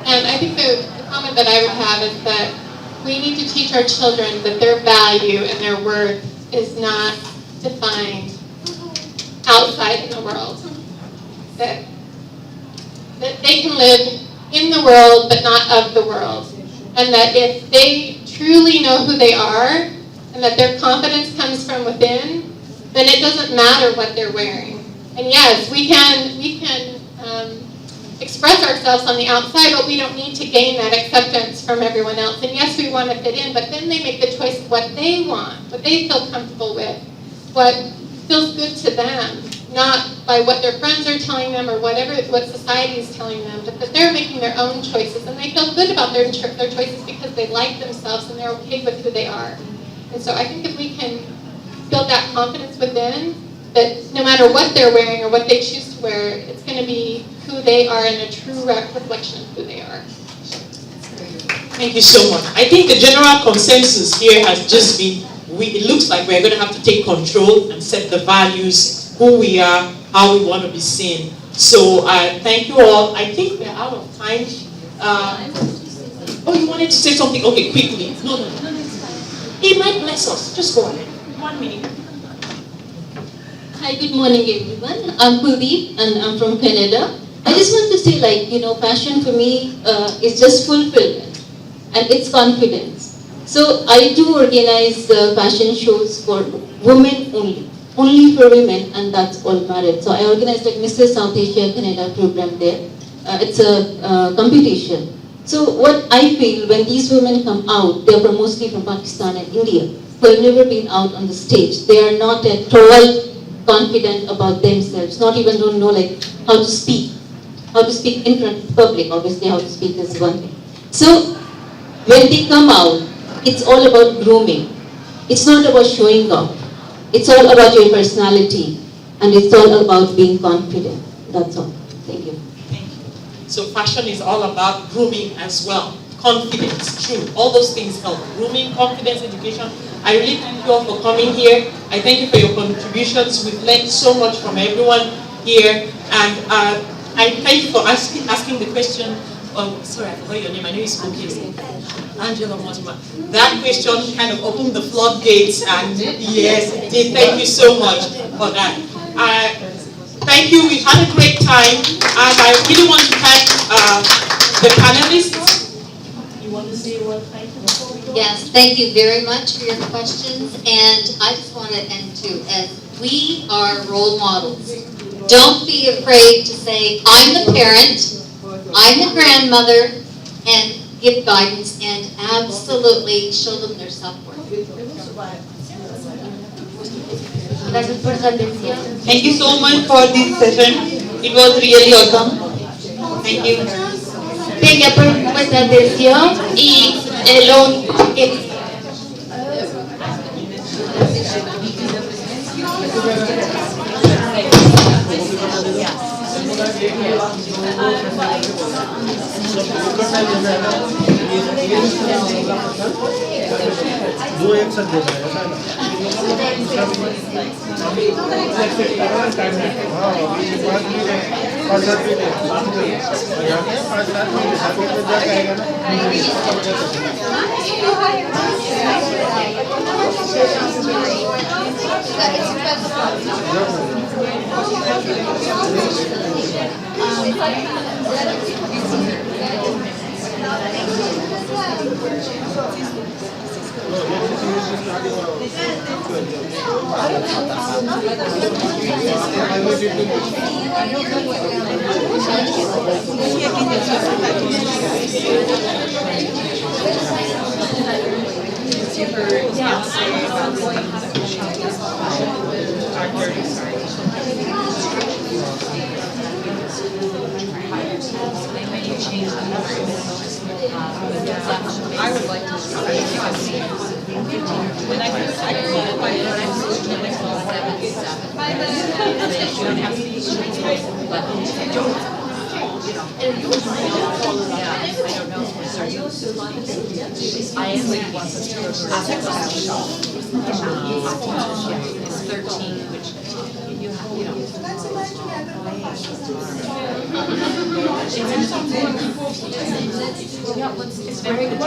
And I think the comment that I would have is that we need to teach our children that their value and their worth is not defined outside in the world. That they can live in the world but not of the world. And that if they truly know who they are and that their confidence comes from within, then it doesn't matter what they're wearing. And yes, we can express ourselves on the outside, but we don't need to gain that acceptance from everyone else. And yes, we want to fit in, but then they make the choice of what they want, what they feel comfortable with, what feels good to them, not by what their friends are telling them or what society is telling them, but that they're making their own choices and they feel good about their choices because they like themselves and they're okay with who they are. And so I think if we can build that confidence within, that no matter what they're wearing or what they choose to wear, it's going to be who they are and a true reflection of who they are. Thank you so much. I think the general consensus here has just been, it looks like we're going to have to take control and set the values, who we are, how we want to be seen. So thank you all. I think we're out of time. Oh, you wanted to say something? Okay, quickly. No. He might bless us. Just go ahead. 1 minute. Hi, good morning everyone. I'm Kuldeep and I'm from Canada. I just want to say, passion for me is just fulfillment and it's confidence. So I do organize fashion shows for women only for women, and that's all married. So I organized Mr. South Asia Canada program there. It's a competition. So what I feel when these women come out, they're mostly from Pakistan and India, who have never been out on the stage. They are not at all confident about themselves, not even don't know how to speak in front of the public. Obviously how to speak is one thing. So when they come out, it's all about grooming. It's not about showing off. It's all about your personality and it's all about being confident. That's all. Thank you. So fashion is all about grooming as well. Confidence, true. All those things help. Grooming, confidence, education. I really thank you all for coming here. I thank you for your contributions. We've learned so much from everyone here. And I thank you for asking the question. Oh, sorry, I forgot your name. I know you spoke here. Angela Mortimer. That question kind of opened the floodgates. And yes, it did. Thank you so much for that. Thank you. We've had a great time. And I really want to thank the panelists. You want to say one thing before we go? Yes, thank you very much for your questions. And I just want to end too, as we are role models. Don't be afraid to say, I'm the parent, I'm the grandmother, and give guidance and absolutely show them their self-worth. Thank you so much for this session. It was really awesome. Thank you. Gracias por vuestra atención y lo que दो एक साथ देना है ऐसा ना हाँ ये बात भी है और साथ भी है जाके और साथ में जाके तो जाके आएगा ना I would like to see when I am like one it's 13, which you have, you know. It's very good.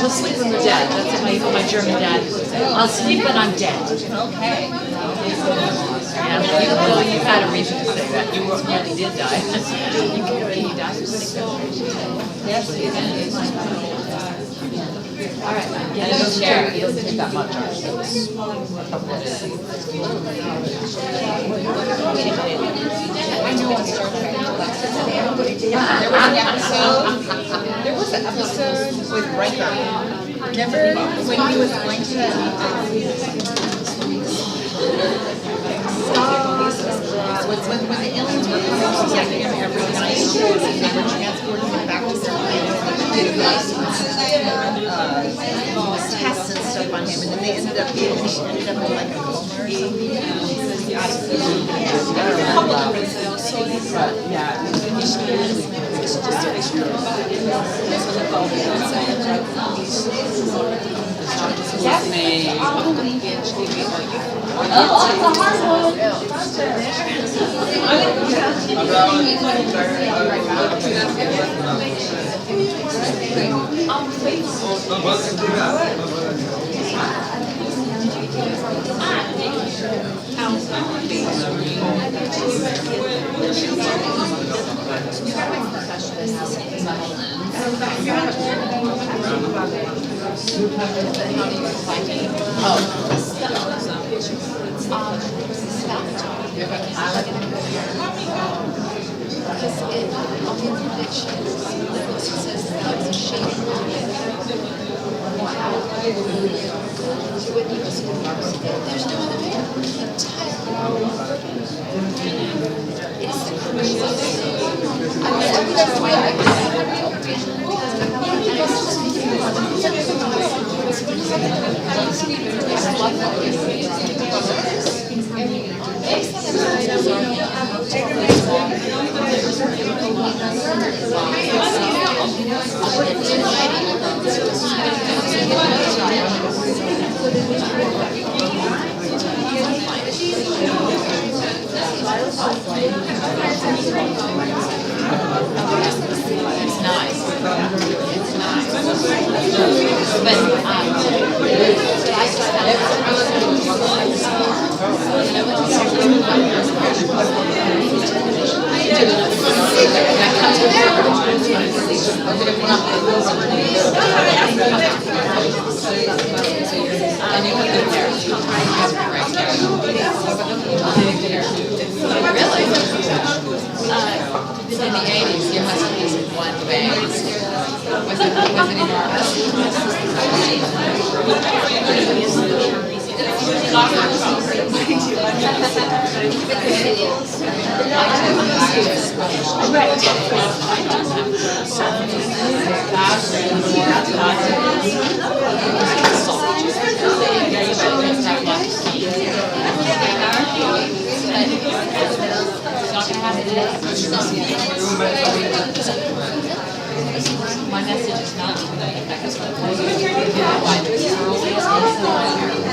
We'll sleep when we're dead. That's what my German dad would say. I'll sleep when I'm dead. Okay. Yeah, even though you've had a reason to say that, you really did die. You already died. Yes, you did. All right. And it doesn't take that much. I know I'm starting. There was an episode with Riker. Remember when he was going to when the aliens were coming to get him every night, and they were transporting him back to their planet, tests and stuff on him, and then they ended up in like a coma or something. In the 80s, your husband was in one bag. Was it enormous? My message is not even that effective. Why there's we're having this conversation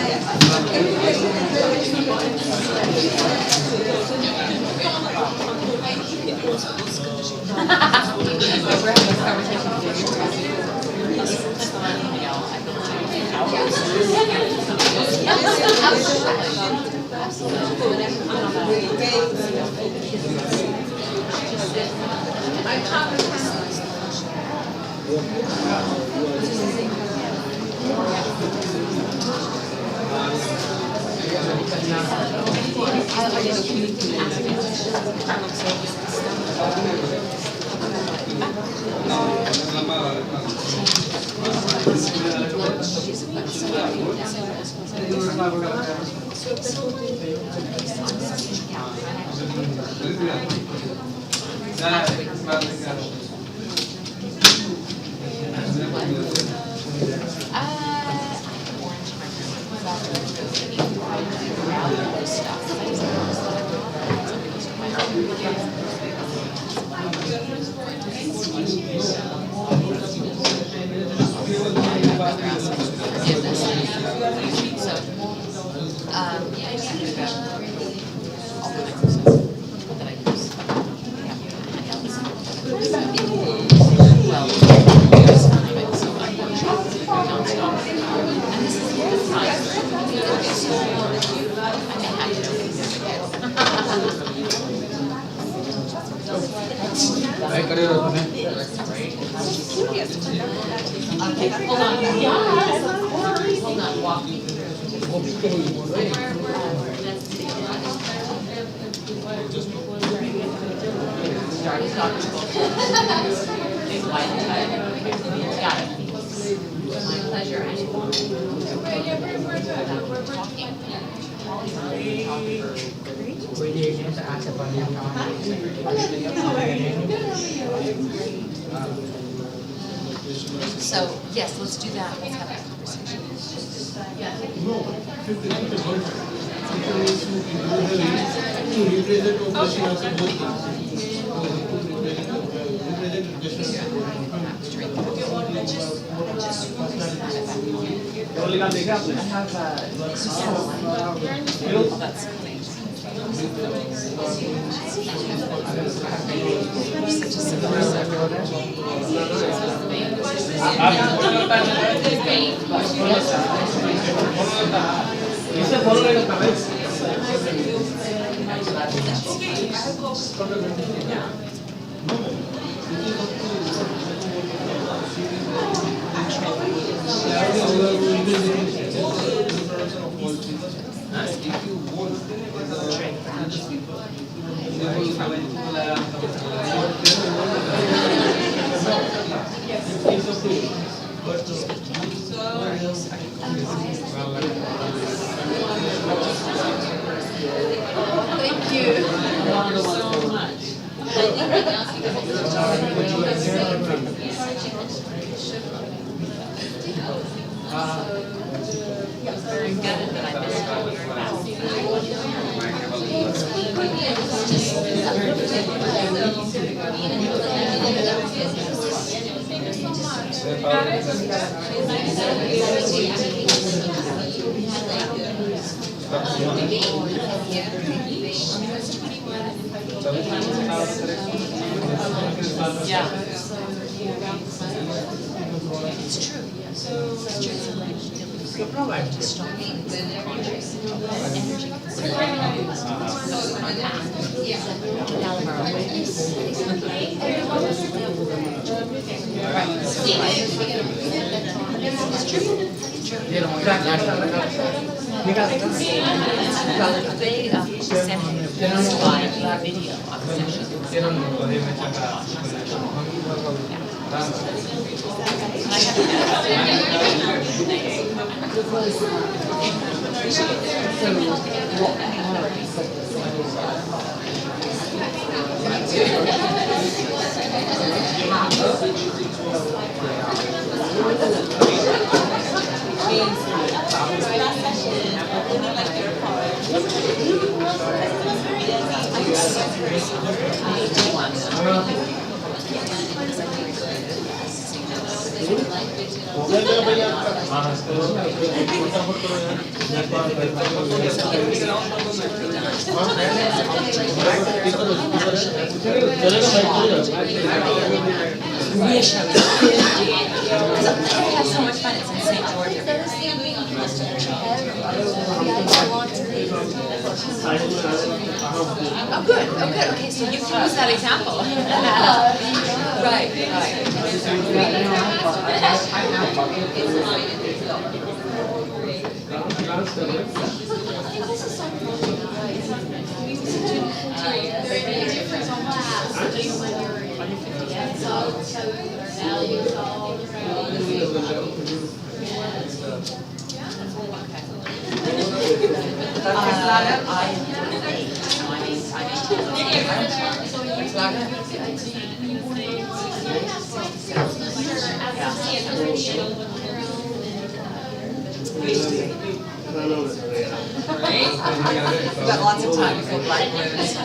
So, yes, let's do that. Let's have that conversation. Thank you. So much. Very good, but I missed all your yeah. It's true. It's true. To stop being conscious of energy It's true. They sent a video on have so much fun. It's in St. George every Oh, good. Oh, good. Okay, so you can use that example. Right, You've got lots of time before black balloons.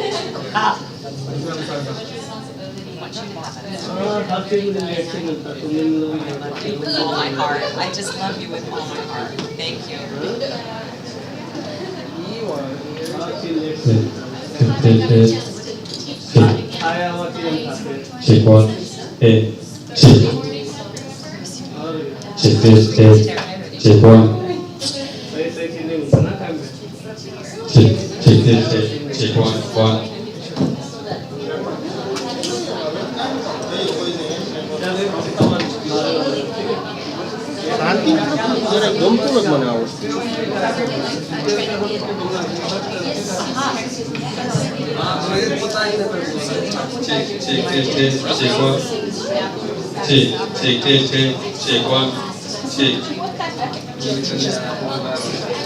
With all my heart. I just love you with all my heart. Thank you.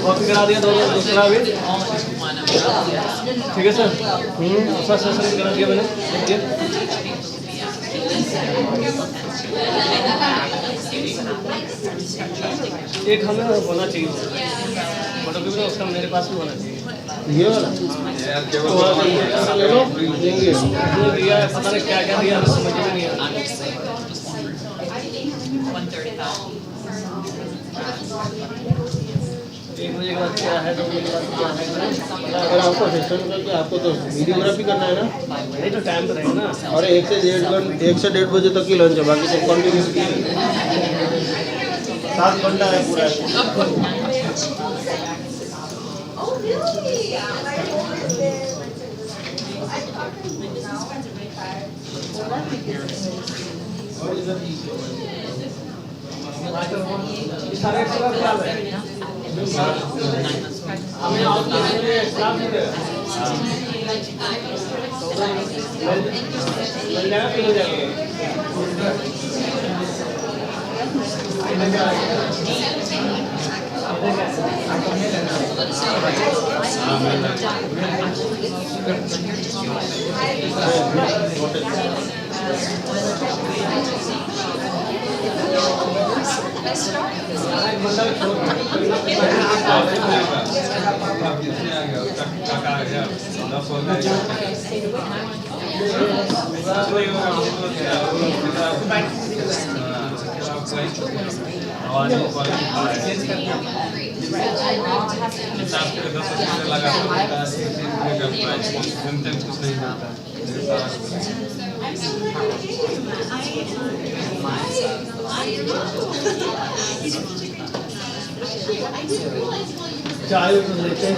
Copy करा दिया दोनों दूसरा भी ठीक है sir first session करा दिया मैंने एक हमें होना चाहिए फोटोकॉपी ना उसका मेरे पास भी होना चाहिए ये वाला ले लो देंगे दिया है पता नहीं क्या क्या दिया हमें समझ में नहीं आया एक बजे के बाद क्या है 2 बजे के बाद क्या है अगर आपको असिस्टेंट करके आपको तो वीडियोग्राफी करना है ना नहीं तो टाइम तो रहेगा ना और 1 से 1.5 बजे तक की लंच है बाकी सब कंटिन्यू 7 घंटा है पूरा चाय तो लेते हैं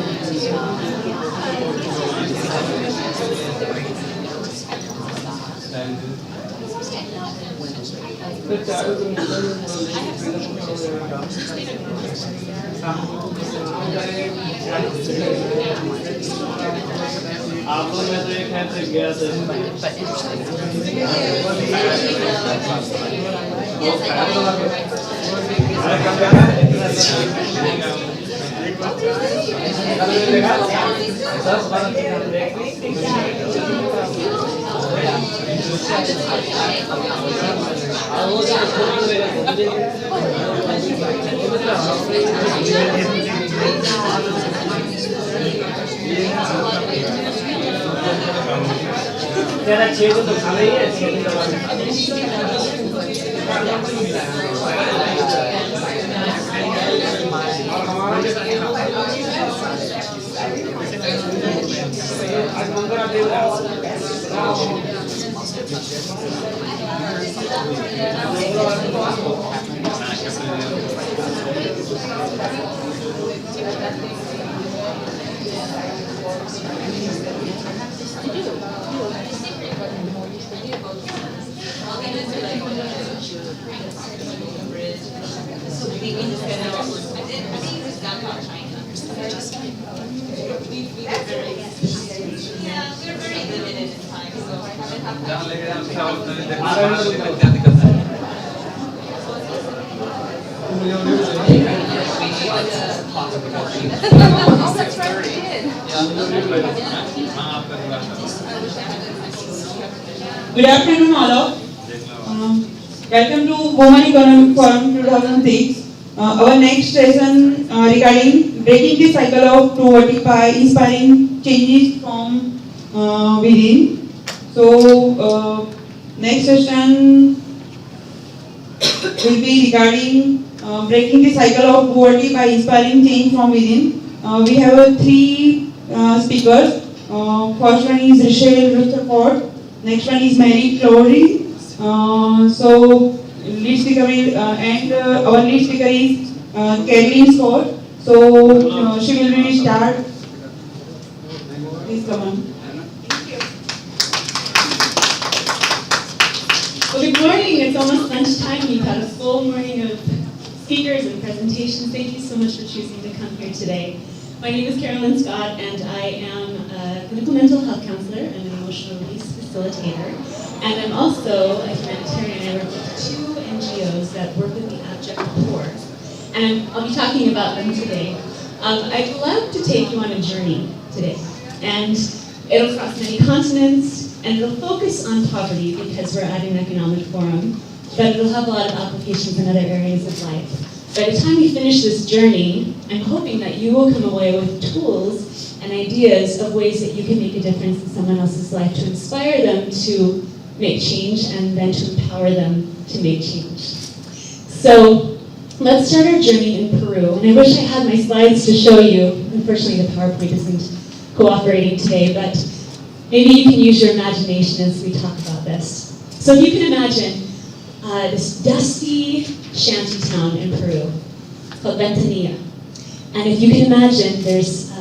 आप लोग में तो एक है तो गया तेरा 6 दिन तो खाना ही है 6 दिन तो आज मंगल देव Good afternoon, all of. Welcome to Women Economic Forum 2006. Our next session regarding breaking the cycle of poverty by inspiring changes from within. So, next session will be regarding breaking the cycle of poverty by inspiring change from within. We have three speakers. First one is Rochelle Rutherford. Next one is Mary Clory. So lead speaker and our lead speaker is Kathleen Scott. So she will really start. Please come on. Well, good morning. It's almost lunchtime. We've had a full morning of speakers and presentations. Thank you so much for choosing to come here today. My name is Carolyn Scott, and I am a clinical mental health counselor and an emotional release facilitator. And I'm also a humanitarian. I work with 2 NGOs that work with the abject poor. And I'll be talking about them today. I'd love to take you on a journey today. And it'll cross many continents, and it'll focus on poverty because we're at an economic forum, but it'll have a lot of applications in other areas of life. By the time we finish this journey, I'm hoping that you will come away with tools and ideas of ways that you can make a difference in someone else's life to inspire them to make change and then to empower them to make change. So let's start our journey in Peru. And I wish I had my slides to show you. Unfortunately, the PowerPoint isn't cooperating today, but maybe you can use your imagination as we talk about this. So if you can imagine this dusty shanty town in Peru. It's called Ventanilla. And if you can imagine, there's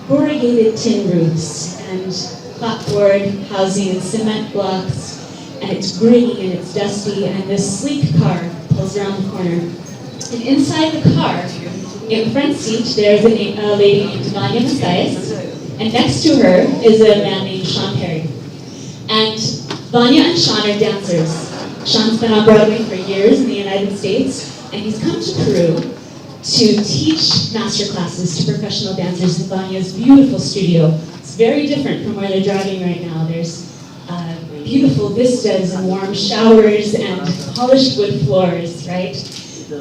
corrugated tin roofs and clapboard housing and cement blocks, and it's gritty and it's dusty, and this sleek car pulls around the corner. And inside the car, in the front seat, there's a lady named Vanya Messias, and next to her is a man named Sean Perry. And Vanya and Sean are dancers. Sean's been on Broadway for years in the United States, and he's come to Peru to teach master classes to professional dancers in Vanya's beautiful studio. It's very different from where they're driving right now. There's beautiful vistas and warm showers and polished wood floors, right?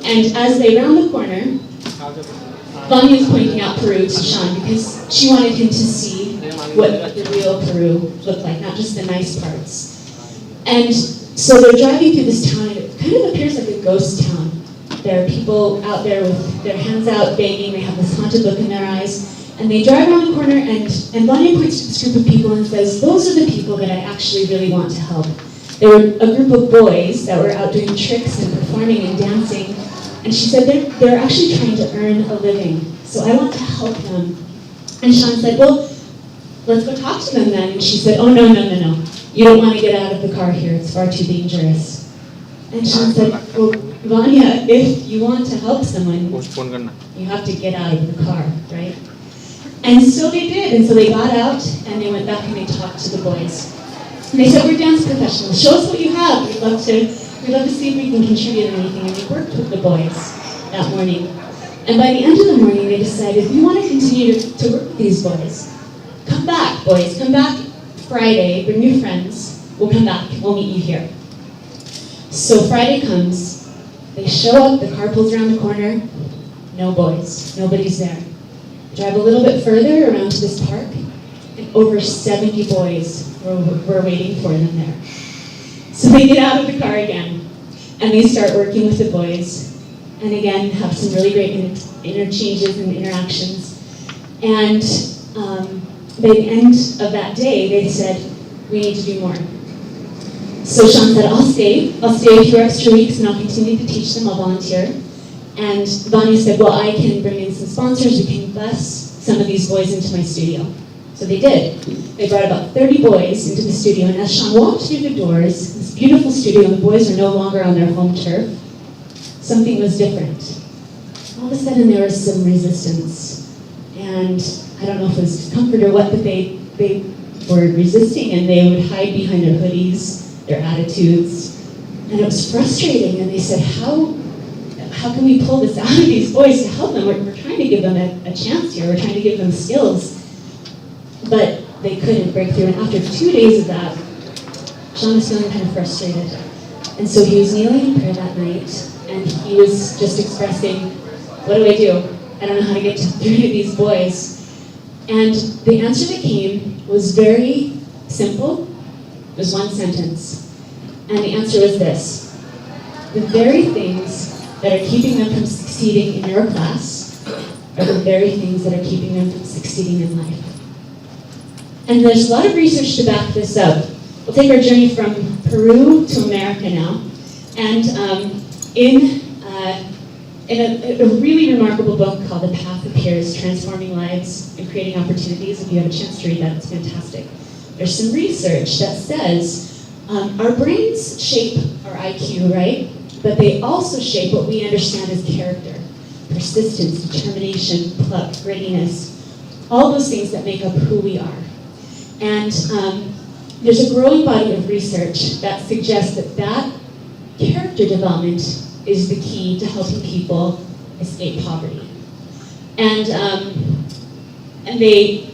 And as they round the corner, Vanya's pointing out Peru to Sean because she wanted him to see what the real Peru looked like, not just the nice parts. And so they're driving through this town, and it kind of appears like a ghost town. There are people out there with their hands out begging, they have this haunted look in their eyes, and they drive around the corner, and Vanya points to this group of people and says, those are the people that I actually really want to help. There were a group of boys that were out doing tricks and performing and dancing, and she said, they're actually trying to earn a living, so I want to help them. And Sean said, well, let's go talk to them then. And she said, oh, no. You don't want to get out of the car here, it's far too dangerous. And Sean said, well, Vanya, if you want to help someone, you have to get out of the car, right? And so they did, and so they got out, and they went back and they talked to the boys. And they said, we're dance professionals, show us what you have, we'd love to see if we can contribute anything. And they worked with the boys that morning. And by the end of the morning, they decided, we want to continue to work with these boys. Come back, boys, come back Friday, bring your friends, we'll come back, we'll meet you here. So Friday comes, they show up, the car pulls around the corner, no boys, nobody's there. Drive a little bit further around to this park, and over 70 boys were waiting for them there. So they get out of the car again, and they start working with the boys, and again have some really great interchanges and interactions. And by the end of that day, they said, we need to do more. So Sean said, I'll stay a few extra weeks and I'll continue to teach them, I'll volunteer. And Vanya said, well, I can bring in some sponsors, we can bus some of these boys into my studio. So they did. They brought about 30 boys into the studio, and as Sean walked through the doors, this beautiful studio, the boys were no longer on their home turf, something was different. All of a sudden there was some resistance. And I don't know if it was discomfort or what, but they were resisting, and they would hide behind their hoodies, their attitudes, and it was frustrating. And they said, how can we pull this out of these boys to help them? We're trying to give them a chance here. We're trying to give them skills. But they couldn't break through. And after 2 days of that, Sean was feeling kind of frustrated. And so he was kneeling in prayer that night, and he was just expressing, what do? I don't know how to get through to these boys. And the answer that came was very simple. It was one sentence. And the answer was this: the very things that are keeping them from succeeding in your class are the very things that are keeping them from succeeding in life. And there's a lot of research to back this up. We'll take our journey from Peru to America now. And in a really remarkable book called The Path Appears, Transforming Lives and Creating Opportunities, if you have a chance to read that, it's fantastic. There's some research that says our brains shape our IQ, right? But they also shape what we understand as character, persistence, determination, pluck, grittiness, all those things that make up who we are. And there's a growing body of research that suggests that character development is the key to helping people escape poverty. And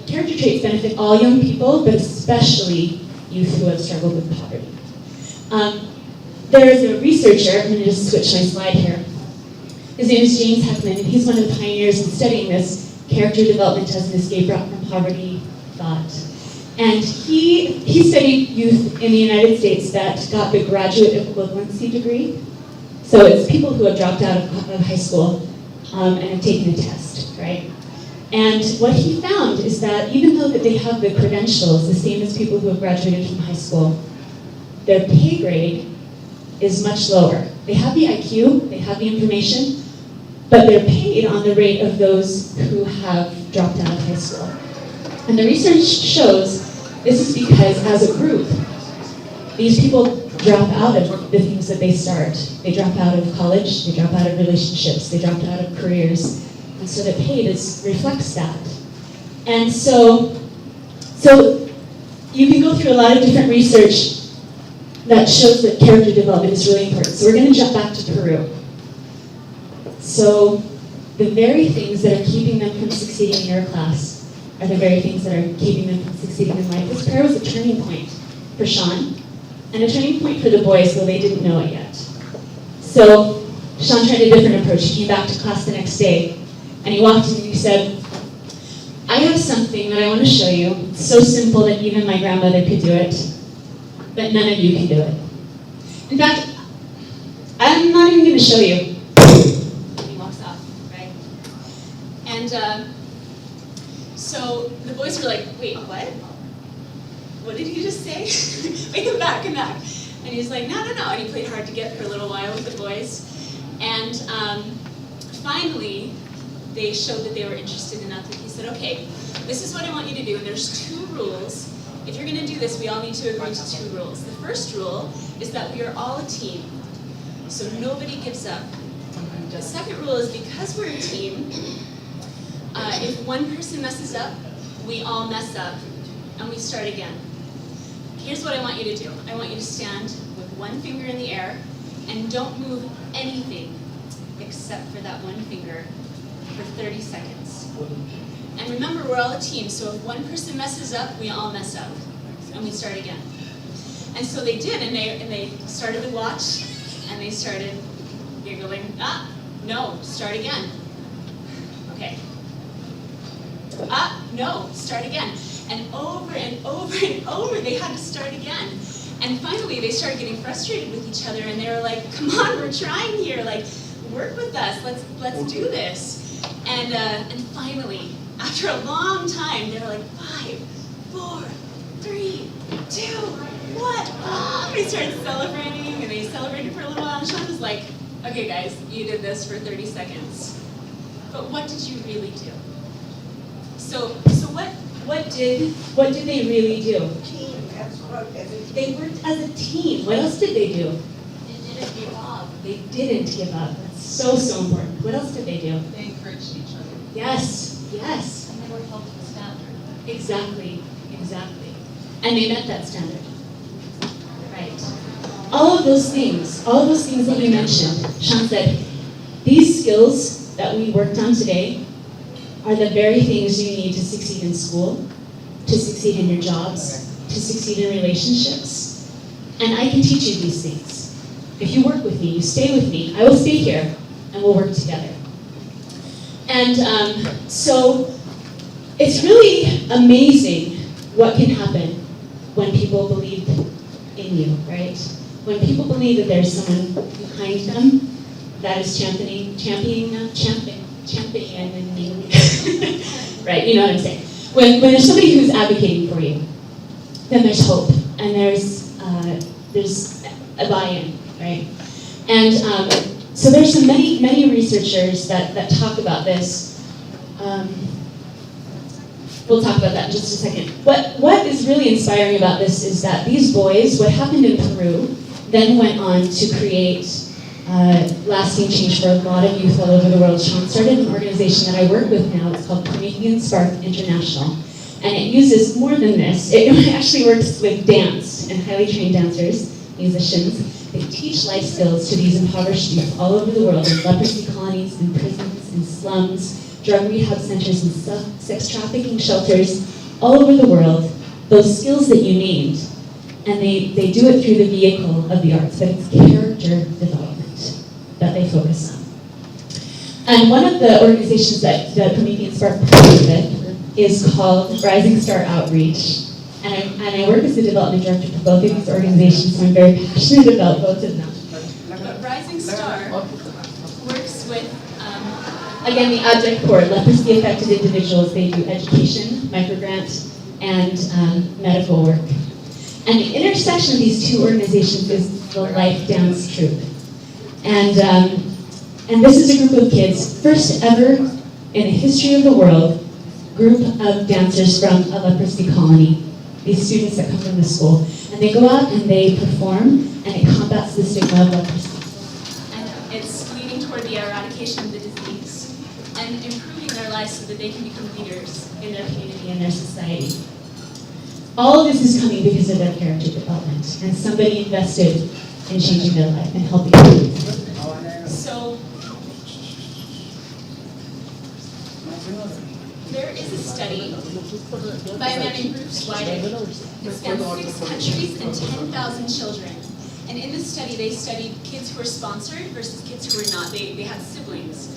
character traits benefit all young people, but especially youth who have struggled with poverty. There is a researcher, I'm going to just switch my slide here. His name is James Heckman, and he's one of the pioneers in studying this character development as an escape route from poverty thought. And he studied youth in the United States that got the graduate equivalency degree. So it's people who have dropped out of high school and have taken a test, right? And what he found is that even though that they have the credentials, the same as people who have graduated from high school, their pay grade is much lower. They have the IQ, they have the information, but they're paid on the rate of those who have dropped out of high school. And the research shows this is because as a group, these people drop out of the things that they start. They drop out of college, they drop out of relationships, they drop out of careers. And so the pay reflects that. And so you can go through a lot of different research that shows that character development is really important. So we're going to jump back to Peru. So the very things that are keeping them from succeeding in your class are the very things that are keeping them from succeeding in life. This prayer was a turning point for Sean, and a turning point for the boys, though they didn't know it yet. So Sean tried a different approach. He came back to class the next day, and he walked in and he said, I have something that I want to show you. It's so simple that even my grandmother could do it, but none of you can do it. In fact, I'm not even going to show you. And he walks off, right? And so the boys were like, wait, what? What did you just say? Wait, come back. And he's like, no. And he played hard to get for a little while with the boys. And finally, they showed that they were interested enough that he said, okay, this is what I want you to do. And there's 2 rules. If you're going to do this, we all need to agree to 2 rules. The first rule is that we are all a team, so nobody gives up. The second rule is because we're a team, if one person messes up, we all mess up, and we start again. Here's what I want you to do. I want you to stand with one finger in the air, and don't move anything except for that one finger for 30 seconds. And remember, we're all a team, so if one person messes up, we all mess up, and we start again. And so they did, and they started to watch, and they started giggling. No, start again. Okay. No, start again. and over and over and over, they had to start again. And finally, they started getting frustrated with each other, and they were like, "Come on, we're trying here. Like, work with us. Let's do this." And finally, after a long time, they were like, 5, 4, 3, 2, 1. Ah! They started celebrating, and they celebrated for a little while. And Sean was like, "Okay, guys, you did this for 30 seconds, but what did you really do?" So what did they really do? They worked as a team. What else did they do? They didn't give up. They didn't give up. That's so important. What else did they do? They encouraged each other. Yes, yes. And they were held to the standard. Exactly. And they met that standard. Right. All of those things that you mentioned, Sean said, these skills that we worked on today are the very things you need to succeed in school, to succeed in your jobs, to succeed in relationships. And I can teach you these things. If you work with me, you stay with me, I will stay here, and we'll work together. And so it's really amazing what can happen when people believe in you, right? When people believe that there's someone behind them that is championing right, you know what I'm saying. When there's somebody who's advocating for you, then there's hope, and there's a buy-in, right? And so there's some many researchers that talk about this. We'll talk about that in just a second. What is really inspiring about this is that these boys, what happened in Peru, then went on to create lasting change for a lot of youth all over the world. Sean started an organization that I work with now. It's called Promethean Spark International. And it uses more than this. It actually works with dance and highly trained dancers, musicians. They teach life skills to these impoverished youth all over the world in leprosy colonies, in prisons, in slums, drug rehab centers, and sex trafficking shelters all over the world. Those skills that you named. And they do it through the vehicle of the arts, but it's character development that they focus on. And one of the organizations that the Promethean Spark partners with is called Rising Star Outreach. And I work as the development director for both of these organizations, so I'm very passionate about both of them. But Rising Star works with, again, the Abject Poor, leprosy-affected individuals. They do education, microgrant, and medical work. And the intersection of these two organizations is the Life Dance Troupe. And this is a group of kids, first ever in the history of the world, group of dancers from a leprosy colony, these students that come from the school. And they go out and they perform, and it combats the stigma of leprosy. And it's leading toward the eradication of the disease and improving their lives so that they can become leaders in their community and their society. All of this is coming because of their character development, and somebody invested in changing their life and helping them. So, there is a study by a man named Bruce Whiting. It spans 6 countries and 10,000 children. And in this study, they studied kids who were sponsored versus kids who were not. They had siblings.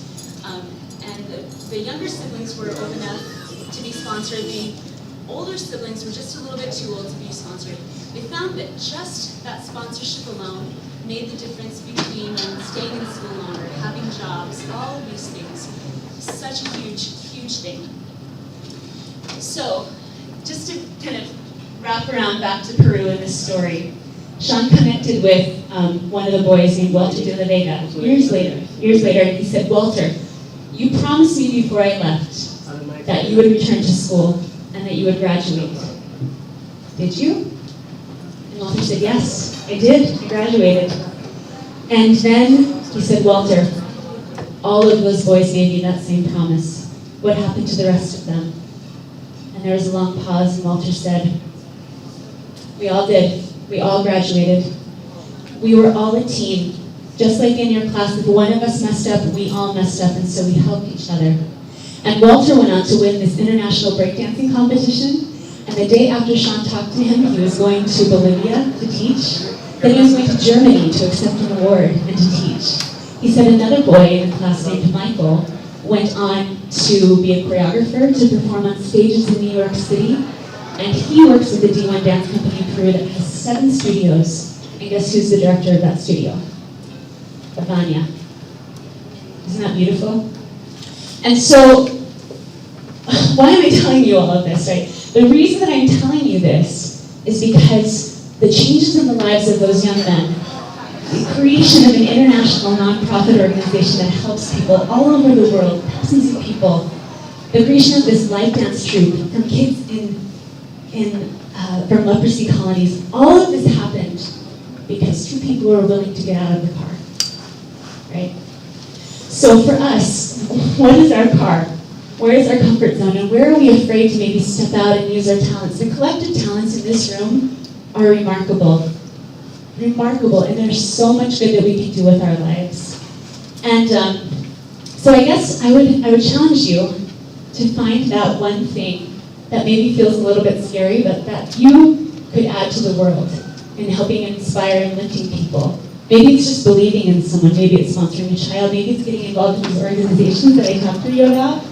And the younger siblings were old enough to be sponsored. The older siblings were just a little bit too old to be sponsored. They found that just that sponsorship alone made the difference between them staying in school longer, having jobs, all of these things. Such a huge thing. So, just to kind of wrap around back to Peru in this story, Sean connected with one of the boys named Walter de la Vega years later, and he said, "Walter, you promised me before I left that you would return to school and that you would graduate. Did you?" And Walter said, "Yes, I did. I graduated." And then he said, "Walter, all of those boys gave you that same promise. What happened to the rest of them?" And there was a long pause, and Walter said, "We all did. We all graduated. We were all a team. Just like in your class, if one of us messed up, we all messed up, and so we helped each other." And Walter went on to win this international breakdancing competition. And the day after Sean talked to him, he was going to Bolivia to teach. Then he was going to Germany to accept an award and to teach. He said another boy in the class named Michael went on to be a choreographer, to perform on stages in New York City, And he works with the D1 Dance Company in Peru that has 7 studios. And guess who's the director of that studio? Vanya. Isn't that beautiful? And so, why am I telling you all of this, right? The reason that I'm telling you this is because the changes in the lives of those young men, the creation of an international nonprofit organization that helps people all over the world, thousands of people, the creation of this light dance troupe from kids from leprosy colonies, all of this happened because 2 people were willing to get out of the car, right? So for us, what is our car? Where is our comfort zone? And where are we afraid to maybe step out and use our talents? The collective talents in this room are remarkable. Remarkable, and there's so much good that we can do with our lives. And so I guess I would challenge you to find that one thing that maybe feels a little bit scary, but that you could add to the world in helping inspire and lifting people. Maybe it's just believing in someone, maybe it's sponsoring a child, maybe it's getting involved in these organizations that I talked to you about.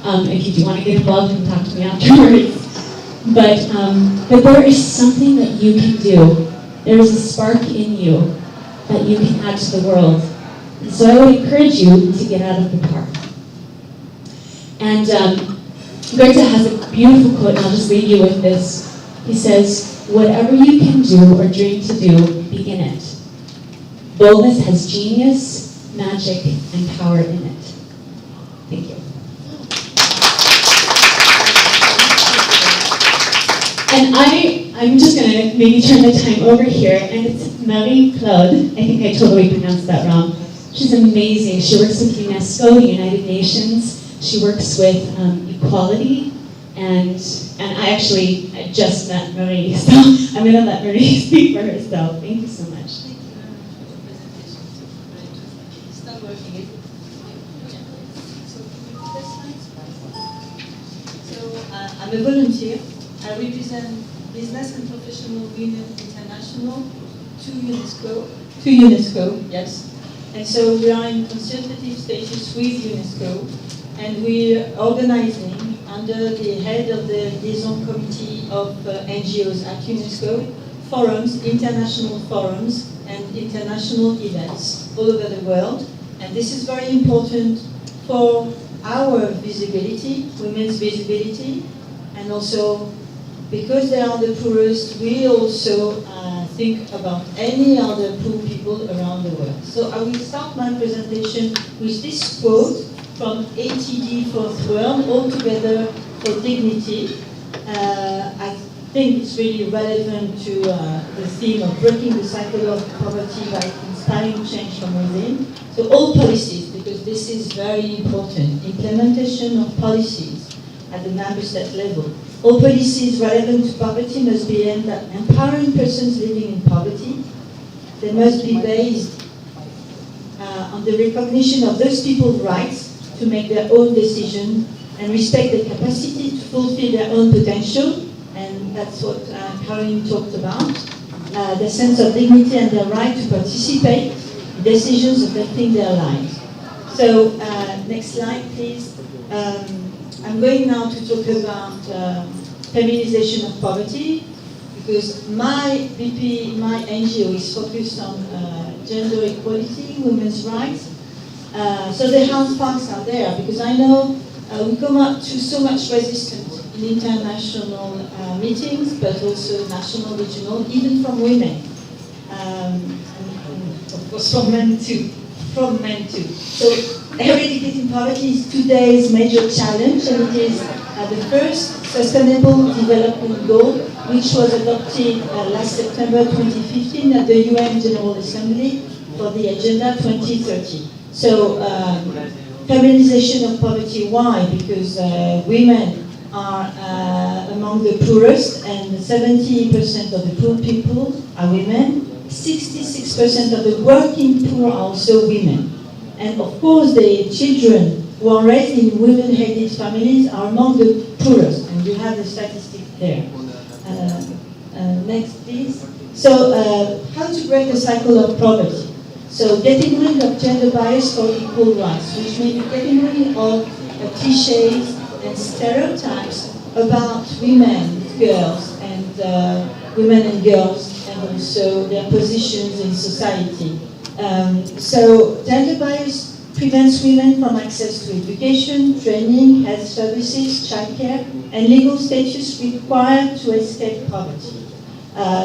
If you do want to get involved, you can talk to me afterwards. But there is something that you can do. There is a spark in you that you can add to the world. And so I would encourage you to get out of the car. And Goethe has a beautiful quote, and I'll just leave you with this. He says, "Whatever you can do or dream to do, begin it. Boldness has genius, magic, and power in it." Thank you. And I'm just going to maybe turn the time over here, and it's Marie-Claude. I think I totally pronounced that wrong. She's amazing. She works with UNESCO, the United Nations. She works with equality, and I just met Marie, so I'm going to let Marie speak for herself. Thank you so much. I'm a volunteer. I represent Business and Professional Women International to UNESCO, yes. And so we are in consultative status with UNESCO, and we're organizing under the head of the liaison committee of NGOs at UNESCO, forums, international forums, and international events all over the world. And this is very important for our visibility, women's visibility, and also because they are the poorest, we also think about any other poor people around the world. So I will start my presentation with this quote from ATD Fourth World, All Together for Dignity. I think it's really relevant to the theme of breaking the cycle of poverty by inspiring change from within. So all policies, because this is very important, implementation of policies at the member state level. All policies relevant to poverty must be aimed at empowering persons living in poverty. They must be based on the recognition of those people's rights to make their own decisions and respect their capacity to fulfill their own potential. And that's what Caroline talked about. Their sense of dignity and their right to participate in decisions affecting their lives. So, next slide, please. I'm going now to talk about feminization of poverty, because my BP, my NGO is focused on gender equality, women's rights. So the hard facts are there, because I know we come up to so much resistance in international meetings, but also national, regional, even from women, and of course from men too. So eradicating poverty is today's major challenge, and it is the first Sustainable Development Goal, which was adopted last September 2015 at the UN General Assembly for the Agenda 2030. So feminization of poverty, why? Because women are among the poorest, and 70% of the poor people are women. 66% of the working poor are also women. And of course, the children who are raised in women-headed families are among the poorest, and you have the statistic there. Next, please. So, how to break the cycle of poverty? So, getting rid of gender bias for equal rights, which means getting rid of cliches and stereotypes about women, girls and women and girls, and also their positions in society. So gender bias prevents women from access to education, training, health services, childcare, and legal status required to escape poverty.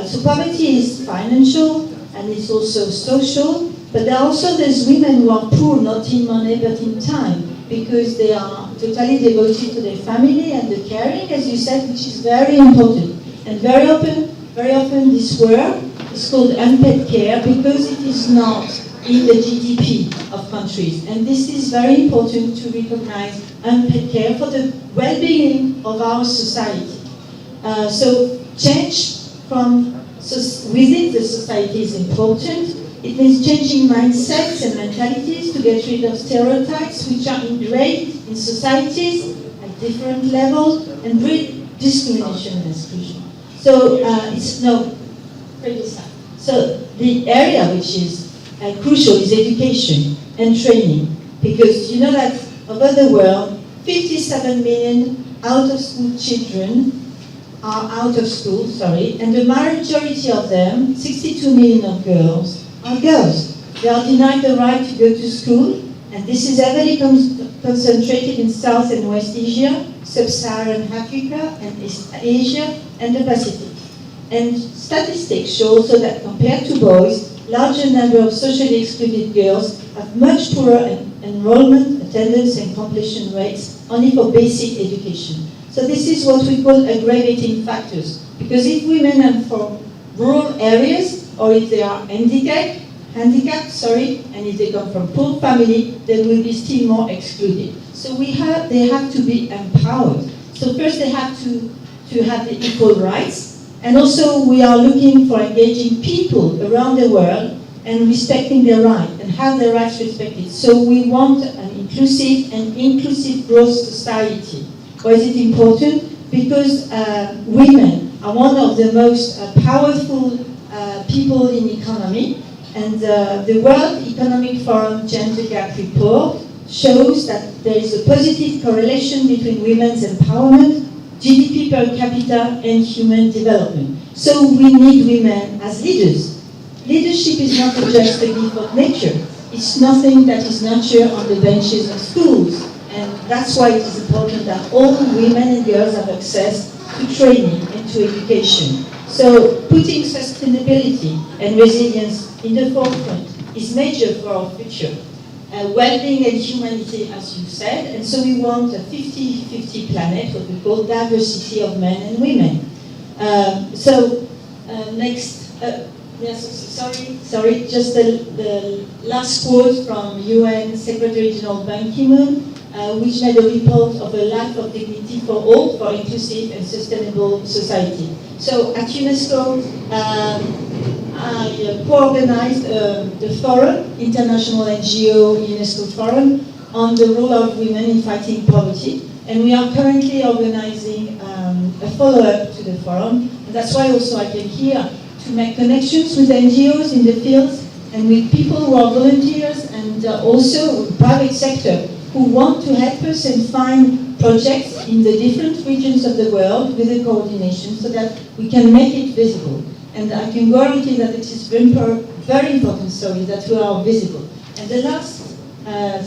So poverty is financial and it's also social, but there are also those women who are poor, not in money but in time, because they are totally devoted to their family and the caring, as you said, which is very important. And very often this word is called unpaid care because it is not in the GDP of countries. And this is very important to recognize unpaid care for the well-being of our society. So change from within the society is important. It means changing mindsets and mentalities to get rid of stereotypes which are ingrained in societies at different levels and breed discrimination and exclusion. So So the area which is crucial is education and training, because you know that over the world, 57 million out-of-school children are out of school, and the majority of them, 62 million of girls, are girls. They are denied the right to go to school, and this is heavily concentrated in South and West Asia, Sub-Saharan Africa, and East Asia, and the Pacific. And statistics show also that compared to boys, larger number of socially excluded girls have much poorer enrollment, attendance, and completion rates only for basic education. So this is what we call aggravating factors, because if women are from rural areas, or if they are handicapped, and if they come from poor family, they will be still more excluded. So they have to be empowered. So first they have to have the equal rights, and also we are looking for engaging people around the world and respecting their rights and have their rights respected. So we want an inclusive growth society. Why is it important? Because women are one of the most powerful people in economy, and the World Economic Forum Gender Gap Report shows that there is a positive correlation between women's empowerment, GDP per capita, and human development. So we need women as leaders. Leadership is not just a gift of nature. It's nothing that is nurtured on the benches of schools. And that's why it is important that all women and girls have access to training and to education. So putting sustainability and resilience in the forefront is major for our future. Well-being and humanity, as you said, and so we want a 50-50 planet, what we call diversity of men and women. Just the last quote from UN Secretary General Ban Ki-moon, which made a report of a life of dignity for all, for inclusive and sustainable society. So at UNESCO, I co-organized the forum, International NGO UNESCO Forum, on the role of women in fighting poverty. And we are currently organizing a follow-up to the forum. And that's why also I came here to make connections with NGOs in the fields and with people who are volunteers and also with private sector who want to help us and find projects in the different regions of the world with a coordination so that we can make it visible. And I can guarantee that it is very important, that we are visible. And the last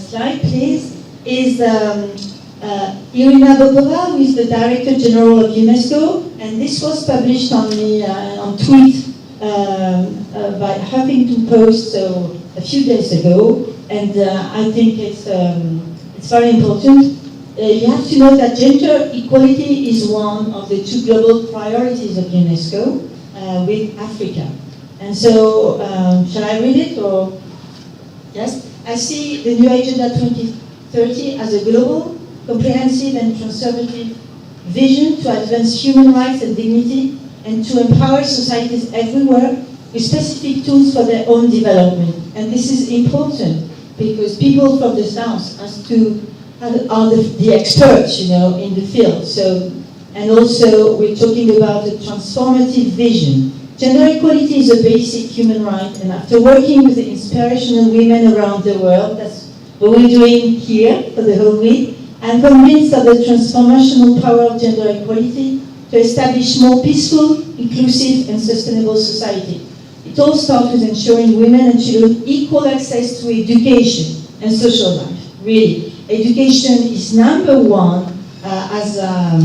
slide, please, is Irina Bokova, who is the Director General of UNESCO, and this was published on tweet by Huffington Post a few days ago, and I think it's very important. You have to know that gender equality is one of the 2 global priorities of UNESCO with Africa. And so, shall I read it or? Yes? I see the new Agenda 2030 as a global, comprehensive and transformative vision to advance human rights and dignity and to empower societies everywhere with specific tools for their own development. And this is important because people from the South are the experts, in the field. So, and also we're talking about a transformative vision. Gender equality is a basic human right, and after working with the inspirational women around the world, that's what we're doing here for the whole week, I'm convinced of the transformational power of gender equality to establish more peaceful, inclusive, and sustainable society. It all starts with ensuring women and children equal access to education and social life. Really, education is number one as a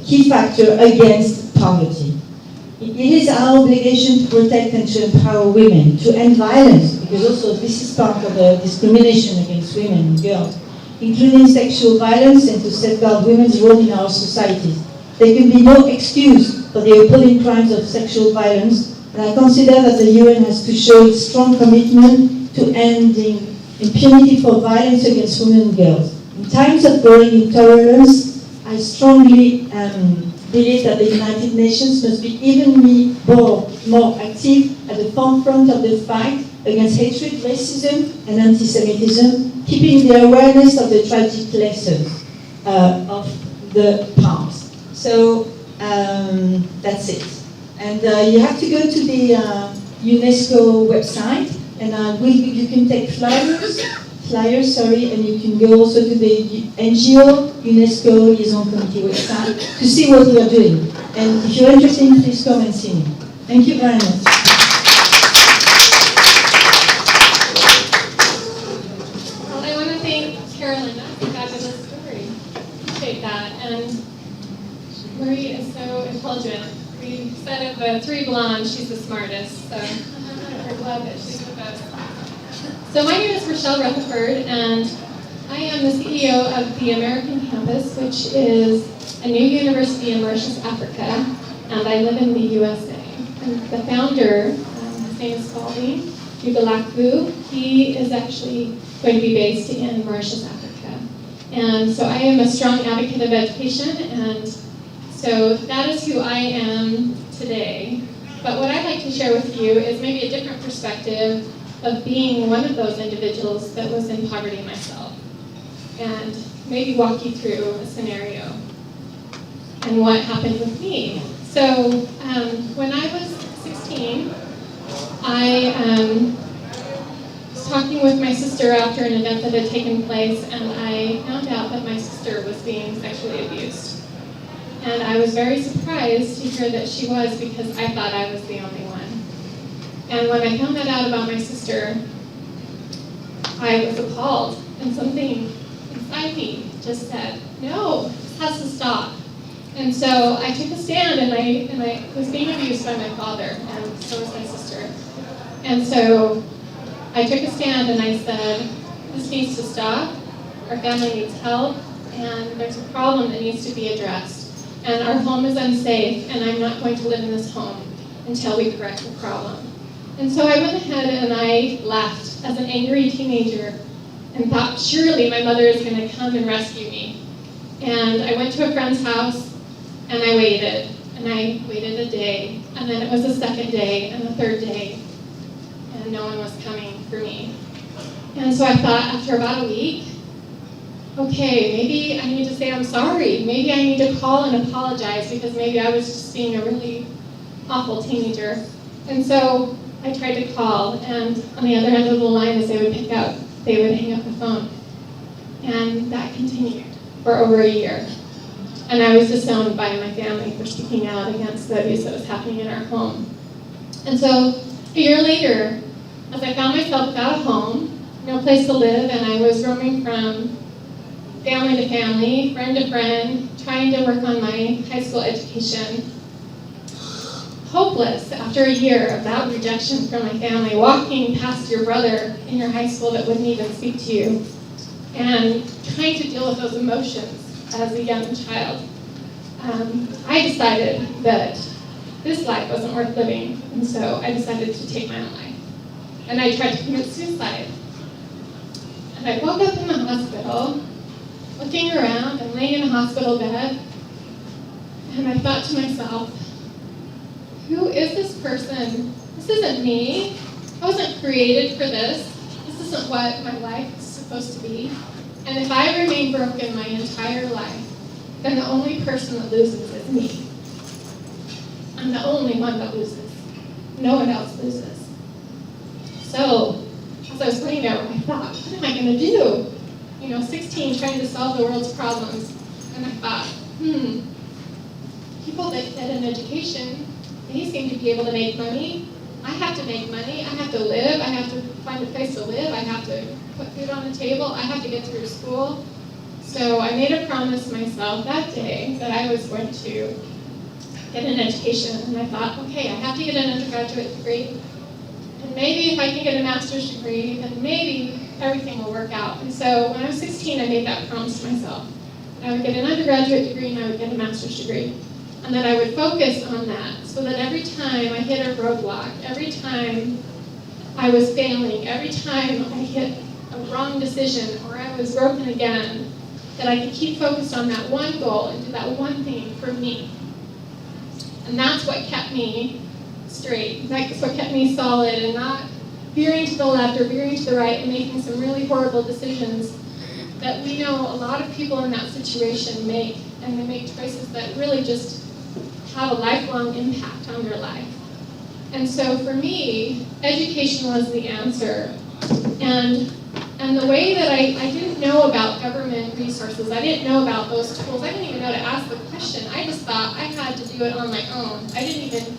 key factor against poverty. It is our obligation to protect and to empower women, to end violence, because also this is part of the discrimination against women and girls, including sexual violence, and to safeguard women's role in our societies. There can be no excuse for the appalling crimes of sexual violence, and I consider that the UN has to show its strong commitment to ending impunity for violence against women and girls. In times of growing intolerance, I strongly believe that the United Nations must be even more active at the forefront of the fight against hatred, racism, and anti-Semitism, keeping the awareness of the tragic lessons of the past. So that's it. And you have to go to the UNESCO website, and you can take flyers, and you can go also to the NGO UNESCO Liaison Committee website to see what we are doing. And if you're interested, please come and see me. Thank you very much. Well, I want to thank Carolyn. That's a fabulous story. Appreciate that. And Marie is so intelligent. We said of the three blondes, she's the smartest. So we're glad that she's with us. So my name is Rochelle Rutherford, and I am the CEO of the American Campus, which is a new university in Mauritius, Africa, and I live in the USA. And the founder, his name is Pauline Ugalaku. He is actually going to be based in Mauritius, Africa. And so I am a strong advocate of education, and so that is who I am today. But what I'd like to share with you is maybe a different perspective of being one of those individuals that was in poverty myself, and maybe walk you through a scenario and what happened with me. So when I was 16, I was talking with my sister after an event that had taken place, and I found out that my sister was being sexually abused. And I was very surprised to hear that she was, because I thought I was the only one. And when I found that out about my sister, I was appalled, and something inside me just said, no, this has to stop. And so I took a stand, and I was being abused by my father, and so was my sister. And so I took a stand and I said, this needs to stop, our family needs help, and there's a problem that needs to be addressed. And our home is unsafe, and I'm not going to live in this home until we correct the problem. And so I went ahead and I left as an angry teenager and thought, surely my mother is going to come and rescue me. And I went to a friend's house, and I waited a day, and then it was a second day, and a third day, and no one was coming for me. And so I thought, after about a week, okay, maybe I need to say I'm sorry. Maybe I need to call and apologize, because maybe I was just being a really awful teenager. And so I tried to call, and on the other end of the line, as they would pick up, they would hang up the phone. And that continued for over a year. And I was disowned by my family for speaking out against the abuse that was happening in our home. And so a year later, as I found myself without a home, no place to live, and I was roaming from family to family, friend to friend, trying to work on my high school education, hopeless after a year of that rejection from my family, walking past your brother in your high school that wouldn't even speak to you, and trying to deal with those emotions as a young child. I decided that this life wasn't worth living, and so I decided to take my own life. And I tried to commit suicide. And I woke up in the hospital, looking around and laying in a hospital bed, and I thought to myself, who is this person? This isn't me. I wasn't created for this. This isn't what my life is supposed to be. And if I remain broken my entire life, then the only person that loses is me. I'm the only one that loses. No one else loses. So, as I was laying there, I thought, what am I going to do? 16, trying to solve the world's problems. And I thought, people that get an education, they seem to be able to make money. I have to make money. I have to live. I have to find a place to live. I have to put food on the table. I have to get through school. So I made a promise to myself that day that I was going to get an education. And I thought, okay, I have to get an undergraduate degree. And maybe if I can get a master's degree, then maybe everything will work out. And so when I was 16, I made that promise to myself. I would get an undergraduate degree and I would get a master's degree. And then I would focus on that so that every time I hit a roadblock, every time I was failing, every time I hit a wrong decision or I was broken again, that I could keep focused on that one goal and do that one thing for me. And that's what kept me straight. That's what kept me solid and not veering to the left or veering to the right and making some really horrible decisions that we know a lot of people in that situation make. And they make choices that really just have a lifelong impact on their life. And so for me, education was the answer. And the way that I didn't know about government resources, I didn't know about those tools, I didn't even know to ask the question. I just thought I had to do it on my own. I didn't even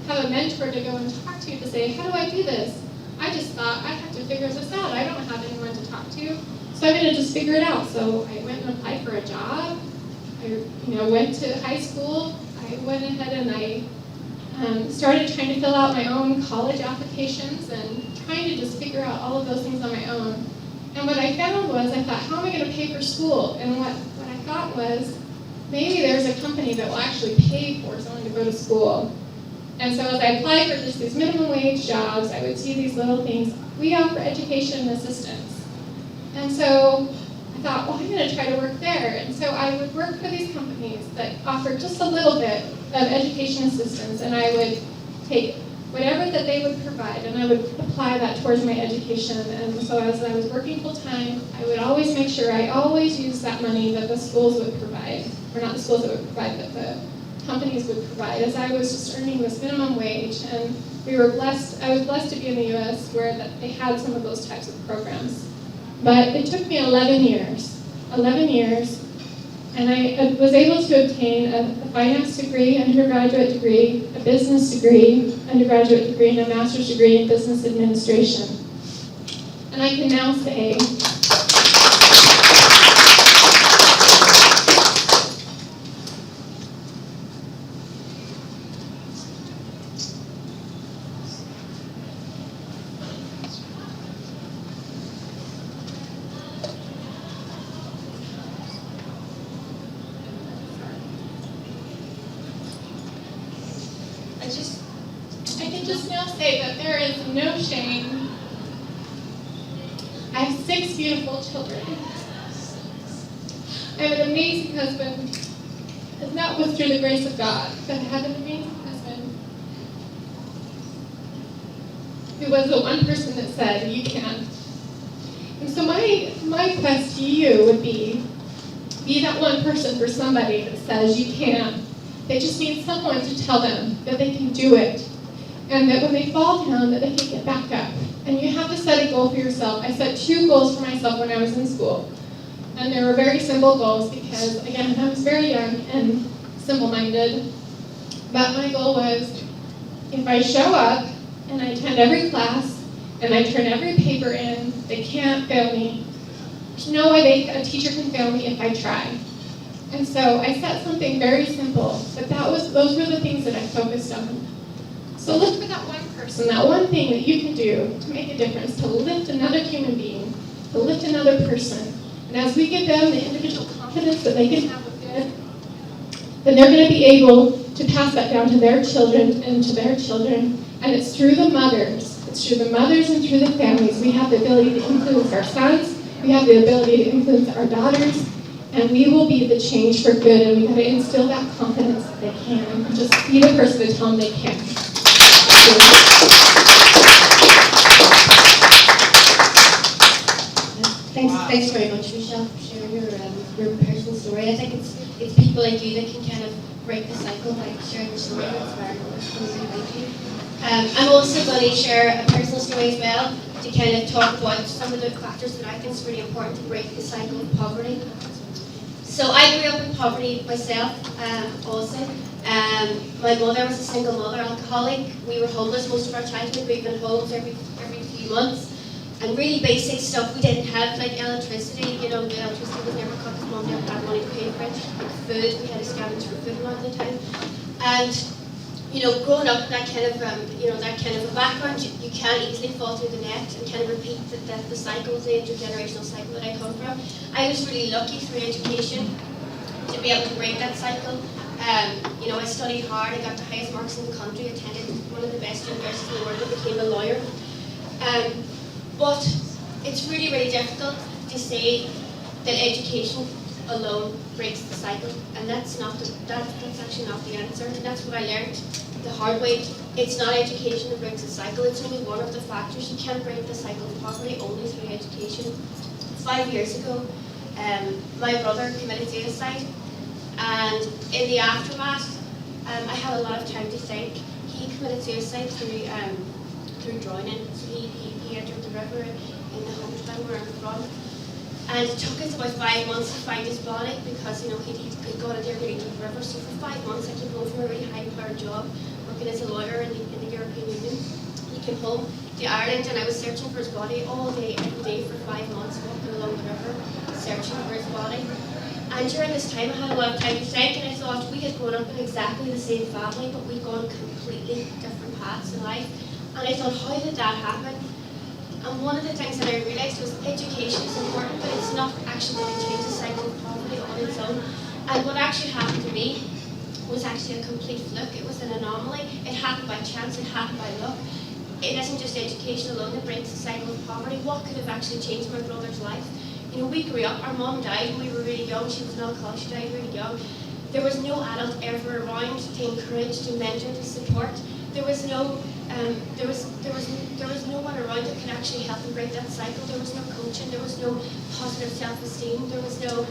have a mentor to go and talk to say, how do I do this? I just thought I have to figure this out. I don't have anyone to talk to, so I'm gonna just figure it out. So I went and applied for a job. I went to high school. I went ahead and I started trying to fill out my own college applications and trying to just figure out all of those things on my own. And what I found was, I thought, how am I going to pay for school? And what I thought was, maybe there's a company that will actually pay for someone to go to school. And so as I applied for just these minimum wage jobs, I would see these little things. We offer education assistance. And so I thought, well, I'm going to try to work there. And so I would work for these companies that offered just a little bit of education assistance, and I would take whatever that they would provide, and I would apply that towards my education. And so as I was working full-time, I would always make sure I always used that money that the schools would provide, or not the schools that would provide, but the companies would provide, as I was just earning this minimum wage. And I was blessed to be in the U.S. where they had some of those types of programs. But it took me 11 years, and I was able to obtain a finance degree, undergraduate degree, a business degree, undergraduate degree, and a master's degree in business administration. And I can now say, I can just now say that there is no shame. I have 6 beautiful children. I have an amazing husband, and that was through the grace of God, but I have an amazing husband who was the one person that said, you can. And so my quest to you would be that one person for somebody that says you can. They just need someone to tell them that they can do it, and that when they fall down, that they can get back up. And you have to set a goal for yourself. I set 2 goals for myself when I was in school. And they were very simple goals because, again, I was very young and simple-minded. But my goal was, if I show up and I attend every class and I turn every paper in, they can't fail me. There's no way a teacher can fail me if I try. And so I set something very simple, but those were the things that I focused on. So look for that one person, that one thing that you can do to make a difference, to lift another human being, to lift another person. And as we give them the individual confidence that they can have with good, then they're going to be able to pass that down to their children and to their children. And it's through the mothers. It's through the mothers and through the families. We have the ability to influence our sons. We have the ability to influence our daughters. And we will be the change for good. And we have to instill that confidence that they can. And just be the person to tell them they can. Thanks very much, Michelle, for sharing your personal story. I think it's people like you that can kind of break the cycle by sharing your story. That's very much. Thank you. I'm also going to share a personal story as well to kind of talk about some of the factors that I think is really important to break the cycle of poverty. So I grew up in poverty myself, also. My mother was a single mother, alcoholic. We were homeless most of our childhood, moving homes every few months. And really basic stuff we didn't have, like electricity. You know, the electricity was never cut because mom never had money to pay for it. Like food, we had to scavenge for food a lot of the time. And you know, growing up in that kind of, that kind of a background, you can easily fall through the net and kind of repeat the cycle, the intergenerational cycle that I come from. I was really lucky through education to be able to break that cycle. I studied hard, I got the highest marks in the country, attended one of the best universities in the world, and became a lawyer. But it's really, really difficult to say that education alone breaks the cycle, and that's actually not the answer. And that's what I learned the hard way. It's not education that breaks the cycle. It's only one of the factors. You can't break the cycle of poverty only through education. 5 years ago, my brother committed suicide, and in the aftermath, I had a lot of time to think. He committed suicide through drowning. So he entered the river in the hometown where I'm from. And it took us about 5 months to find his body because, he'd gone into a really deep river. So for 5 months, I came home from a really high-powered job, working as a lawyer in the European Union. He came home to Ireland, and I was searching for his body all day, every day for 5 months, walking along the river, searching for his body. And during this time, I had a lot of time to think, and I thought we had grown up in exactly the same family, but we'd gone completely different paths in life. And I thought, how did that happen? And one of the things that I realised was education is important, but it's not actually going to change the cycle of poverty on its own. And what actually happened to me was actually a complete fluke. It was an anomaly. It happened by chance. It happened by luck. It isn't just education alone that breaks the cycle of poverty. What could have actually changed my brother's life? We grew up. Our mom died when we were really young. She was an alcoholic. She died really young. There was no adult ever around to encourage, to mentor, to support. There was no one around that could actually help him break that cycle. There was no coaching. There was no positive self-esteem. There was no,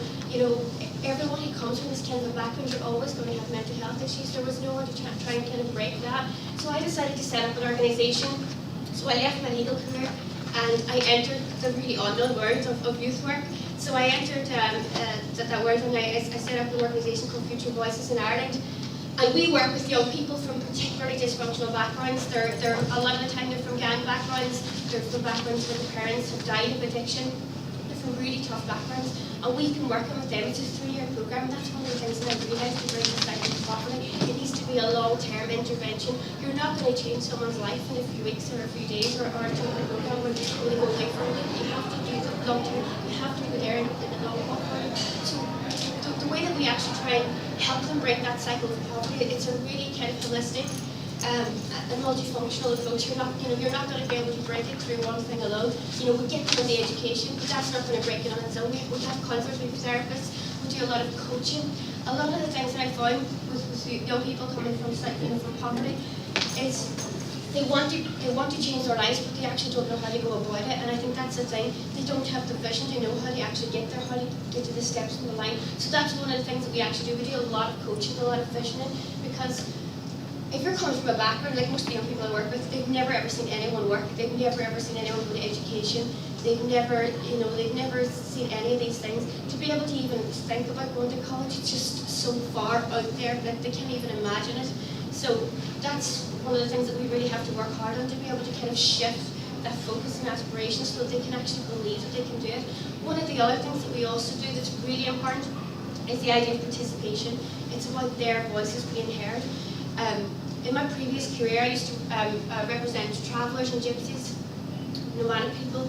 everyone who comes from this kind of a background, you're always going to have mental health issues. There was no one to try and kind of break that. So I decided to set up an organisation. So I left my legal career and I entered the really unknown world of youth work. So I entered that world and I set up an organisation called Future Voices in Ireland. And we work with young people from particularly dysfunctional backgrounds. They're a lot of the time they're from gang backgrounds. They're from backgrounds where the parents have died of addiction. They're from really tough backgrounds. And we've been working with them. It's a 3-year program. And that's one of the things that I realised to break the cycle of poverty. It needs to be a long-term intervention. You're not going to change someone's life in a few weeks or a few days or a 2-week program when they go away from it. You have to do the long-term. You have to be there in the long haul. So the way that we actually try and help them break that cycle of poverty, it's a really kind of holistic and multifunctional approach. You're not going to be able to break it through one thing alone. We get them the education, but that's not going to break it on its own. We have counselors, we have therapists, we do a lot of coaching. A lot of the things that I found with young people coming from poverty is they want to change their lives, but they actually don't know how to go about it. And I think that's the thing. They don't have the vision to know how to actually get there, how to get to the steps in the line. So that's one of the things that we actually do. We do a lot of coaching, a lot of visioning, because if you're coming from a background, like most of the young people I work with, they've never ever seen anyone work. They've never ever seen anyone go to education. They've never seen any of these things. To be able to even think about going to college, it's just so far out there that they can't even imagine it. So that's one of the things that we really have to work hard on, to be able to kind of shift that focus and aspiration so that they can actually believe that they can do it. One of the other things that we also do that's really important is the idea of participation. It's about their voices being heard. In my previous career, I used to represent travellers and gypsies, nomadic people.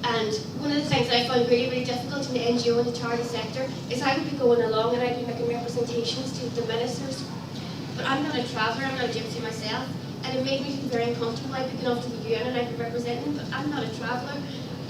And one of the things that I found really, really difficult in the NGO and the charity sector is I would be going along and I'd be making representations to the ministers. But I'm not a traveller, I'm not a gypsy myself. And it made me feel very uncomfortable. I'd be going off to the UN and I'd be representing them, but I'm not a traveller.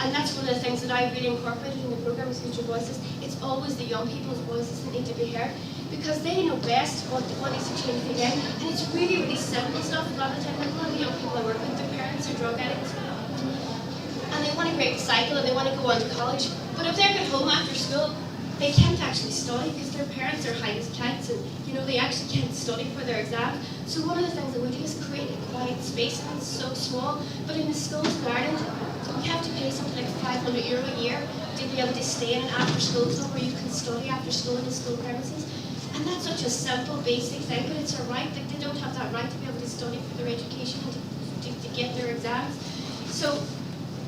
And that's one of the things that I really incorporated in the programme with Future Voices. It's always the young people's voices that need to be heard, because they know best what needs to change for them. And it's really, really simple stuff. A lot of the time, like a lot of the young people I work with, their parents are drug addicts. And they want to break the cycle and they want to go on to college. But if they're at home after school, they can't actually study because their parents are high as kites and they actually can't study for their exam. So one of the things that we do is create a quiet space, and it's so small. But in the schools in Ireland, You have to pay something like €500 a year to be able to stay in an after-school club where you can study after school in the school premises. And that's such a simple, basic thing, but it's a right. Like, they don't have that right to be able to study for their education and to get their exams. So,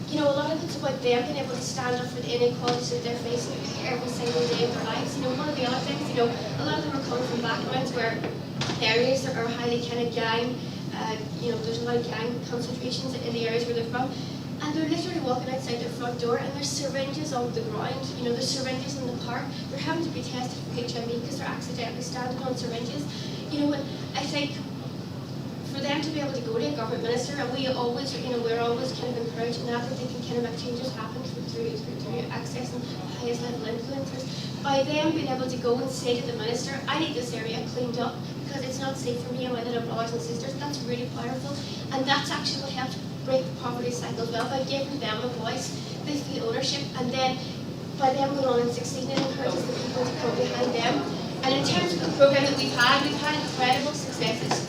you know, a lot of it's about them being able to stand up for the inequalities that they're facing every single day of their lives. You know, one of the other things, you know, a lot of them are coming from backgrounds where areas that are highly kind of gang, you know, there's a lot of gang concentrations in the areas where they're from. And they're literally walking outside their front door and there's syringes on the ground. You know, there's syringes in the park. They're having to be tested for HIV because they're accidentally standing on syringes. You know, and I think for them to be able to go to a government minister, and we always, you know, we're always kind of encouraging that they can kind of make changes happen through accessing the highest level influencers. By them being able to go and say to the minister, I need this area cleaned up because it's not safe for me and my little brothers and sisters, that's really powerful. And that's actually what helped break the poverty cycle as well. By giving them a voice, they feel ownership, and then by them going on and succeeding, it encourages the people to come behind them. And in terms of the program that we've had incredible successes.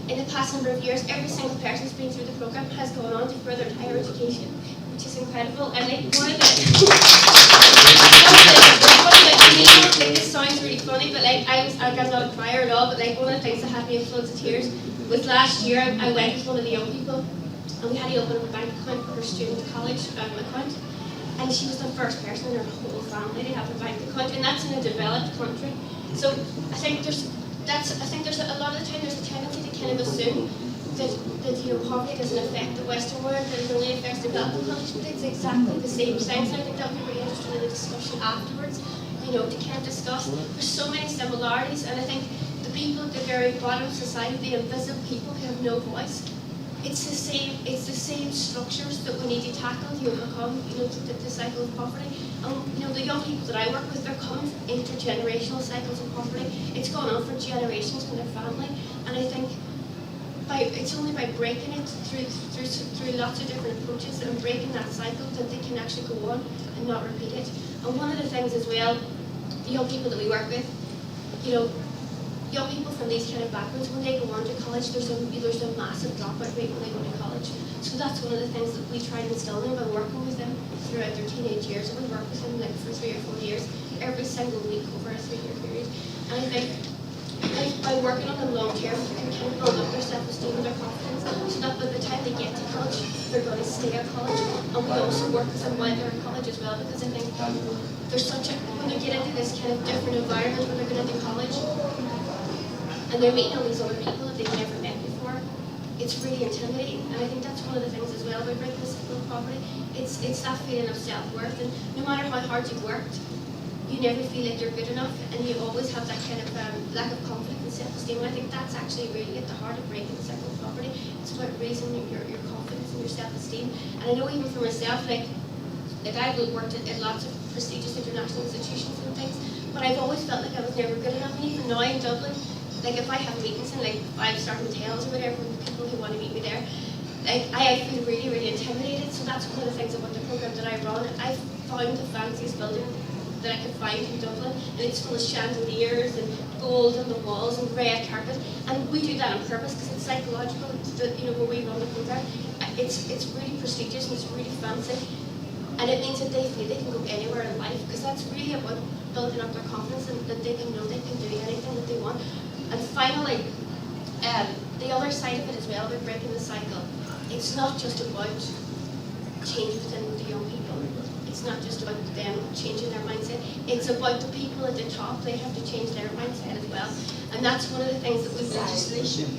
In the past number of years, every single person who's been through the program has gone on to further higher education, which is incredible. And like one of the this sounds really funny, but like I got not a crier at all, but like one of the things that had me in floods of tears was last year I went with one of the young people and we had to open up a bank account for her student college account. And she was the first person in her whole family to have a bank account, and that's in a developed country. So I think there's a lot of the time there's a tendency to kind of assume that you know, poverty doesn't affect the Western world, that it only affects developing countries, but it's exactly the same thing. So I think that would be really interesting in the discussion afterwards, you know, to kind of discuss. There's so many similarities, and I think the people at the very bottom of society, the invisible people who have no voice, it's the same structures that we need to tackle to overcome, you know, the cycle of poverty. And you know, the young people that I work with, they're coming from intergenerational cycles of poverty. It's gone on for generations in their family, and I think it's only by breaking it through lots of different approaches and breaking that cycle that they can actually go on and not repeat it. And one of the things as well, the young people that we work with, you know, young people from these kind of backgrounds, when they go on to college, there's a massive dropout rate when they go to college. So that's one of the things that we try to instill in them by working with them throughout their teenage years. And we work with them like for 3 or 4 years, every single week over a 3-year period. And I think by working on them long term, you can kind of build up their self-esteem and their confidence, so that by the time they get to college, they're going to stay at college. And we also work with them while they're in college as well, because I think there's when they get into this kind of different environment when they're going into college, and they're meeting all these other people that they've never met before, it's really intimidating. And I think that's one of the things as well about breaking the cycle of poverty. It's that feeling of self-worth, and no matter how hard you've worked, you never feel like you're good enough, and you always have that kind of lack of confidence and self-esteem. And I think that's actually really at the heart of breaking the cycle of poverty. It's about raising your confidence and your self-esteem. And I know even for myself, like I've worked at lots of prestigious international institutions and things, but I've always felt like I was never good enough. And even now in Dublin, like if I have meetings in like 5-star hotels or whatever with people who want to meet me there, like I feel really, really intimidated. So that's one of the things about the program that I run. I found the fanciest building that I could find in Dublin, and it's full of chandeliers and gold on the walls and red carpet. And we do that on purpose because it's psychological. You know, when we run the program, it's really prestigious and it's really fancy. And it means that they feel they can go anywhere in life, because that's really about building up their confidence and that they can know they can do anything that they want. And finally, the other side of it as well, about breaking the cycle, it's not just about change within the young people. It's not just about them changing their mindset. It's about the people at the top. They have to change their mindset as well. And that's one of the things that we've legislation.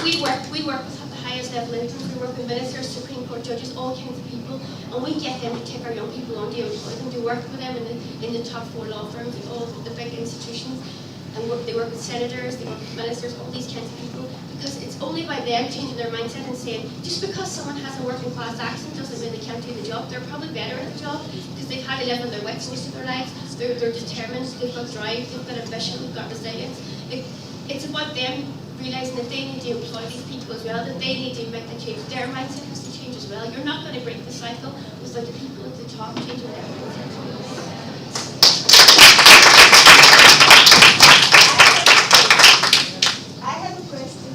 We work with the highest level influence. We work with ministers, Supreme Court judges, all kinds of people, and we get them to take our young people on to employ them, to work with them in the top 4 law firms, in all the big institutions, and they work with senators, they work with ministers, all these kinds of people, because it's only by them changing their mindset and saying, just because someone has a working class accent doesn't mean they can't do the job. They're probably better at the job because they've had to live on their wits most of their lives. They're determined, they've got drive, they've got ambition, they've got resilience. It's about them realising that they need to employ these people as well, that they need to make the change. Their mindset has to change as well. You're not going to break the cycle without the people at the top changing their mindset. I have a question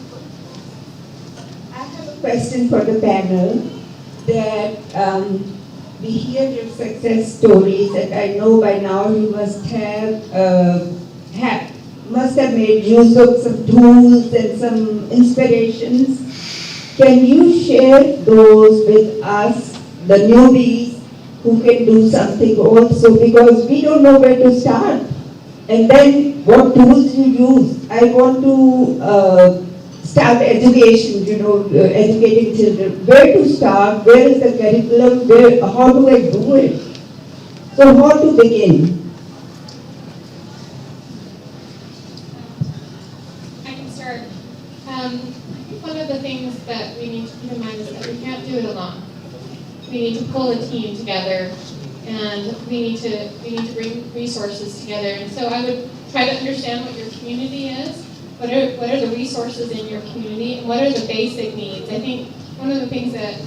have a question for the panel that we hear your success stories, and I know by now you must have made use of some tools and some inspirations. Can you share those with us, the newbies, who can do something also, because we don't know where to start. And then what tools you use. I want to start education, educating children. Where to start, where is the curriculum, how do I do it? So how to begin? I can start. I think one of the things that we need to keep in mind is that we can't do it alone. We need to pull a team together, and we need to bring resources together. And so I would try to understand what your community is. What are the resources in your community, and what are the basic needs? I think one of the things that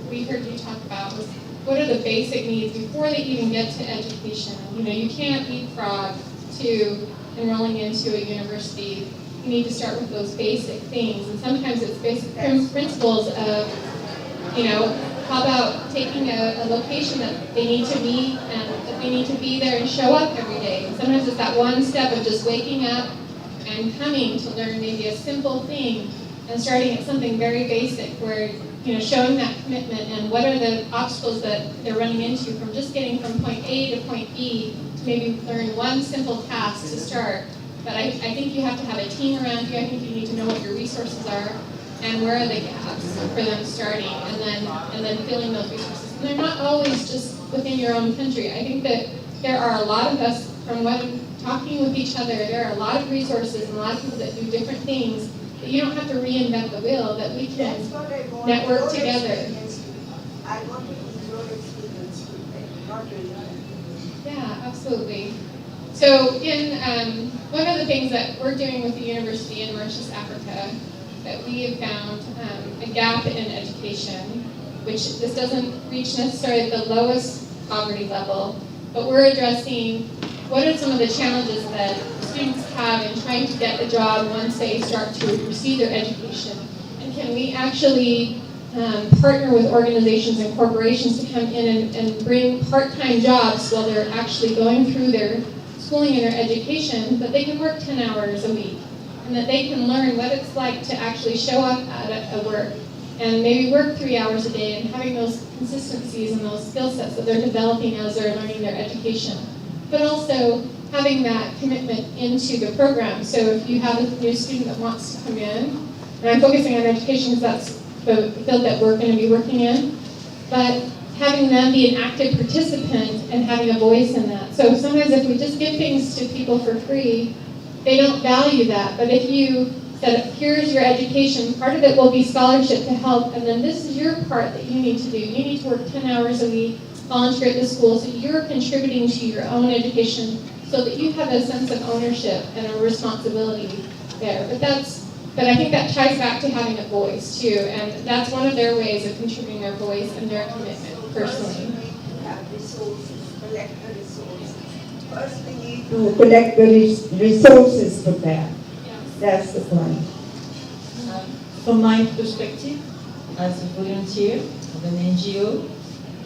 we heard you talk about was what are the basic needs before they even get to education. You can't leapfrog to enrolling into a university. You need to start with those basic things, and sometimes it's basic principles of, how about taking a location that they need to meet and that they need to be there and show up every day. And sometimes it's that one step of just waking up and coming to learn maybe a simple thing and starting at something very basic where, showing that commitment and what are the obstacles that they're running into from just getting from point A to point B to maybe learn one simple task to start. But I think you have to have a team around you. I think you need to know what your resources are and where are the gaps for them starting, and then filling those resources. And they're not always just within your own country. I think that there are a lot of us, from what I'm talking with each other, there are a lot of resources and a lot of people that do different things that you don't have to reinvent the wheel, that we can network together. I want to use your experience, not your. Yeah, absolutely. So one of the things that we're doing with the university in Mauritius, Africa, that we have found a gap in education, which this doesn't reach necessarily the lowest poverty level, but we're addressing what are some of the challenges that students have in trying to get a job once they start to receive their education. And can we actually partner with organizations and corporations to come in and bring part-time jobs while they're actually going through their schooling and their education, but they can work 10 hours a week, and that they can learn what it's like to actually show up at a work and maybe work 3 hours a day, and having those consistencies and those skill sets that they're developing as they're learning their education. But also having that commitment into the program. So if you have a new student that wants to come in, and I'm focusing on education because that's the field that we're going to be working in, but having them be an active participant and having a voice in that. So sometimes if we just give things to people for free, they don't value that. But if you said, here's your education, part of it will be scholarship to help, and then this is your part that you need to do. You need to work 10 hours a week, volunteer at the school, so you're contributing to your own education so that you have a sense of ownership and a responsibility there. But I think that ties back to having a voice too, and that's one of their ways of contributing their voice and their commitment personally. Have resources, collect the resources. First we need to collect the resources for that. That's the point. From my perspective, as a volunteer of an NGO,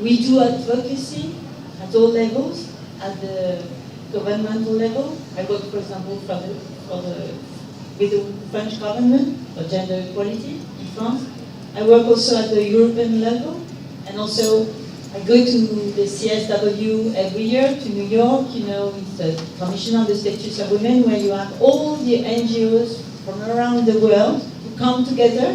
we do advocacy at all levels, at the governmental level. I work, for example, with the French government for gender equality in France. I work also at the European level, and also I go to the CSW every year to New York. It's the Commission on the Status of Women, where you have all the NGOs from around the world who come together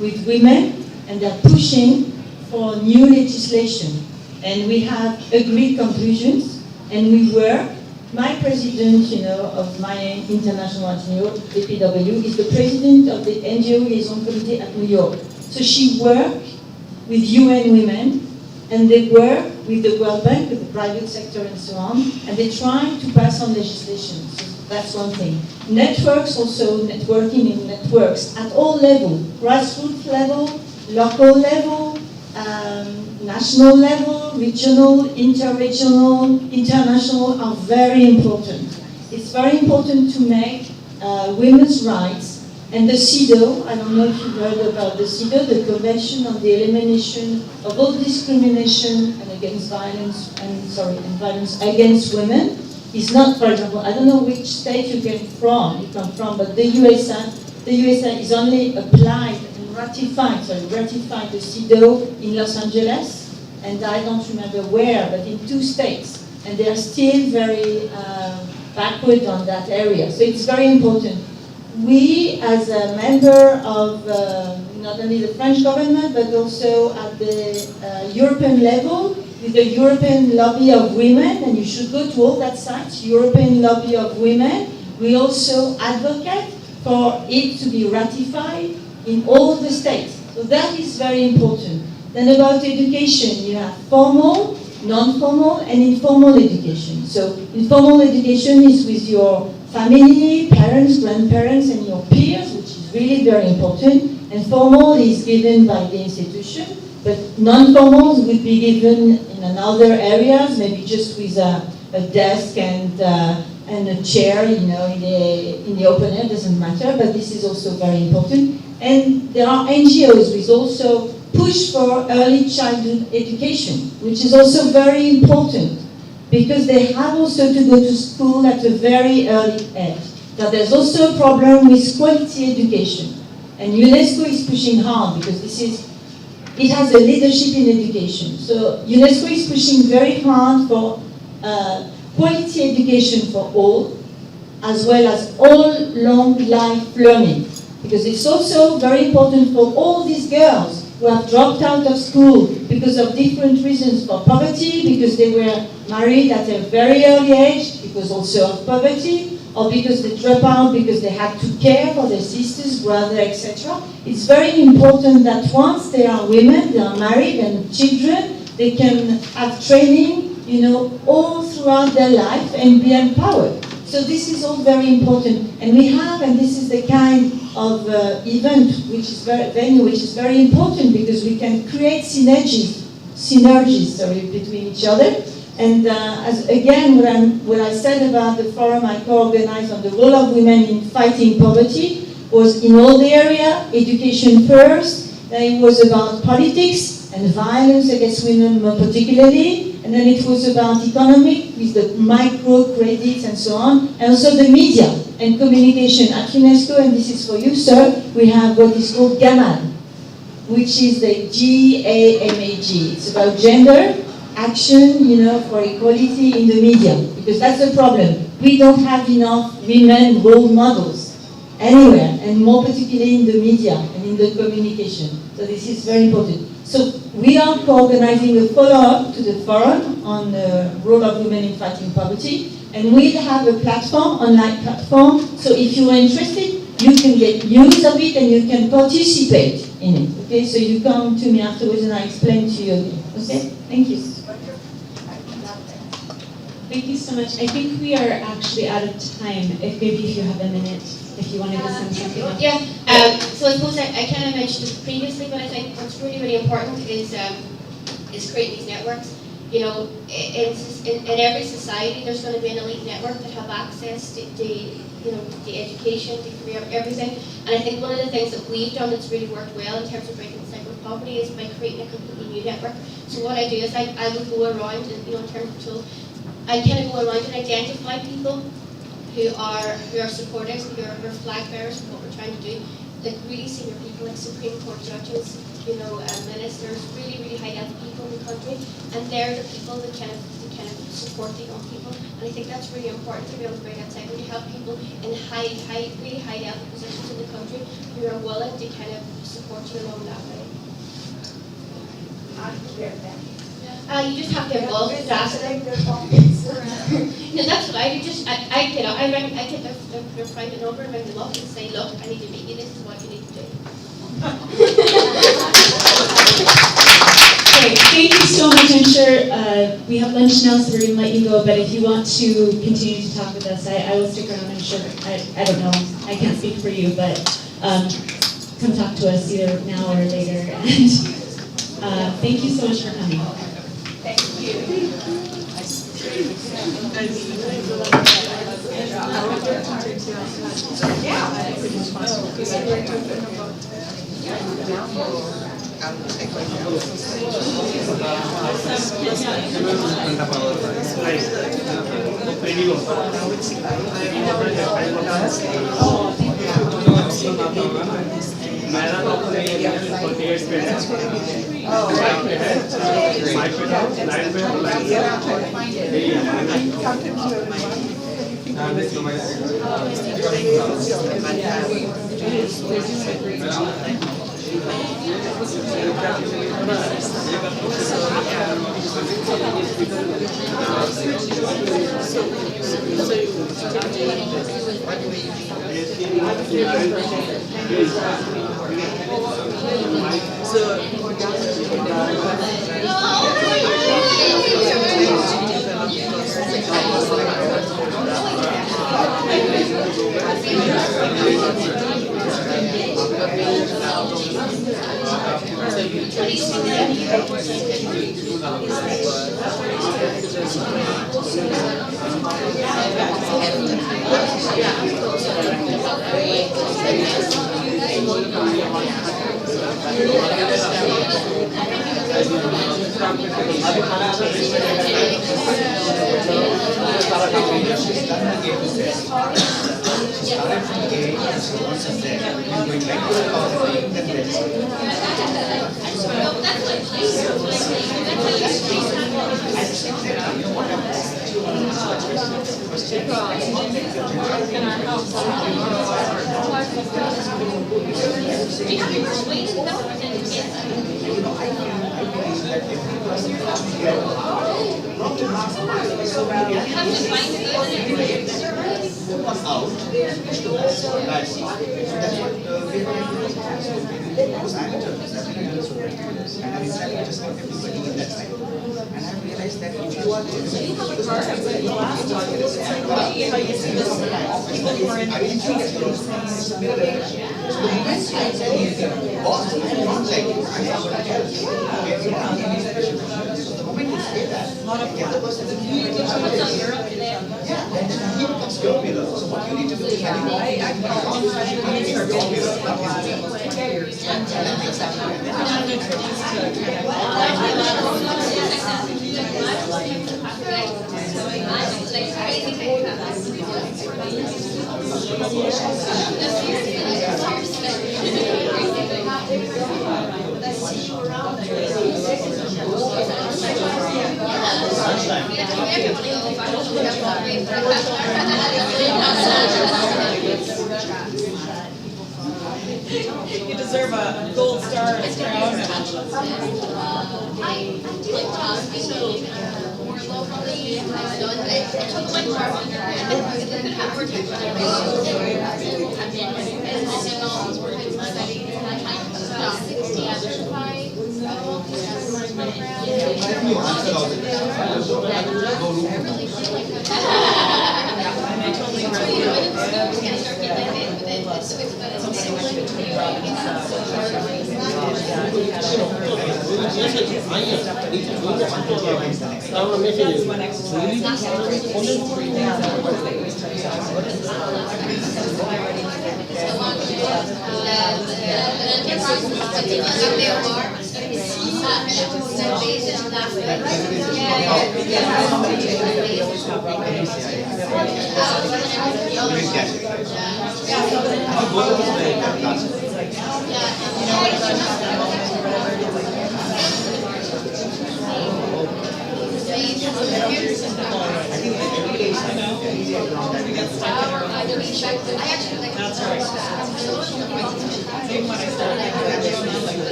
with women, and they're pushing for new legislation. And we have agreed conclusions, and we work. My president, of my international NGO, APW, is the president of the NGO Liaison Committee at New York. So she works with UN Women, and they work with the World Bank, with the private sector and so on, and they try to pass on legislation. So that's one thing. Networks also, networking in networks at all levels, grassroots level, local level, national level, regional, interregional, international are very important. It's very important to make women's rights And the CEDAW, I don't know if you've heard about the CEDAW, the Convention on the Elimination of All Discrimination and violence against women, is not, for example, I don't know which state you come from, but the USA is only applied and ratified the CEDAW in Los Angeles, and I don't remember where, but in 2 states, and they are still very backward on that area. So it's very important. We, as a member of not only the French government, but also at the European level, with the European Lobby of Women, and you should go to all that sites, European Lobby of Women, we also advocate for it to be ratified in all the states. So that is very important. Then about education, you have formal, non-formal, and informal education. So informal education is with your family, parents, grandparents, and your peers, which is really very important. And formal is given by the institution, but non-formal would be given in other areas, maybe just with a desk and a chair, in the open air, doesn't matter, but this is also very important. And there are NGOs which also push for early childhood education, which is also very important, because they have also to go to school at a very early age. Now there's also a problem with quality education, and UNESCO is pushing hard because it has a leadership in education. So UNESCO is pushing very hard for quality education for all, as well as all long life learning, because it's also very important for all these girls who have dropped out of school because of different reasons, for poverty, because they were married at a very early age, because also of poverty, or because they dropped out because they had to care for their sisters, brother, etc. It's very important that once they are women, they are married and children, they can have training, all throughout their life and be empowered. So this is all very important. And we have, and this is the kind of event, which is very important, because we can create synergies between each other. And what I said about the forum I co-organized on the role of women in fighting poverty was in all the area, education first, then it was about politics and violence against women more particularly, and then it was about economic with the microcredits and so on, and also the media and communication. At UNESCO, and this is for you, sir, we have what is called GAMAG, which is the GAMAG. It's about gender, action, for equality in the media, because that's the problem. We don't have enough women role models anywhere, and more particularly in the media and in the communication. So this is very important. So we are co-organizing a follow-up to the forum on the role of women in fighting poverty, and we'll have a platform, online platform, so if you're interested, you can get news of it and you can participate in it. Okay, so you come to me afterwards and I explain to you again. Okay, thank you. Thank you so much. I think we are actually out of time. If you have a minute, if you wanted to send something up. Yeah. So I suppose I kind of mentioned this previously, but I think what's really, really important is creating these networks. In every society, there's going to be an elite network that have access to the education, the career, everything. And I think one of the things that we've done that's really worked well in terms of breaking the cycle of poverty is by creating a completely new network. So what I do is I would go around and in terms of I kind of go around and identify people who are supporters, who are flag bearers of what we're trying to do, like really senior people like Supreme Court judges, ministers, really, really high level people in the country, and they're the people that kind of support the young people. And I think that's really important to be able to bring that cycle. You have people in really high level positions in the country who are willing to kind of support you along that way. You just have to involve the staff. No, that's what I do. I get their private number and ring them up and say, look, I need to meet you. This is what you need to do. Okay, thank you so much. I'm sure we have lunch now, so we're going to let you go. But if you want to continue to talk with us, I will stick around. I'm sure. I don't know. I can't speak for you, but come talk to us either now or later. And thank you so much for coming. Thank you. Thank you. मेरा तो अपने 48 पे है, 5 पे है, 5 पे था, 9 पे है, You deserve a gold star and crown.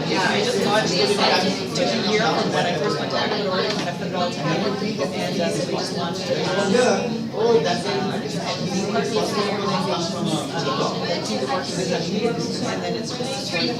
Yeah, I just watched this year from when I first went to Ecuador and kind of put it all together, and so we just launched it. working with them, and then it's just a short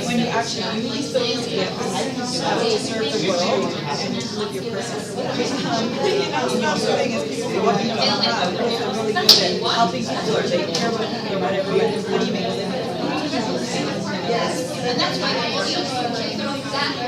when you actually use those gifts to serve the world and to live your purpose. It's not something as people are walking around because they're really good at helping people or taking care of people or whatever, but how do you make a living? Yes. And that's why I want to know exactly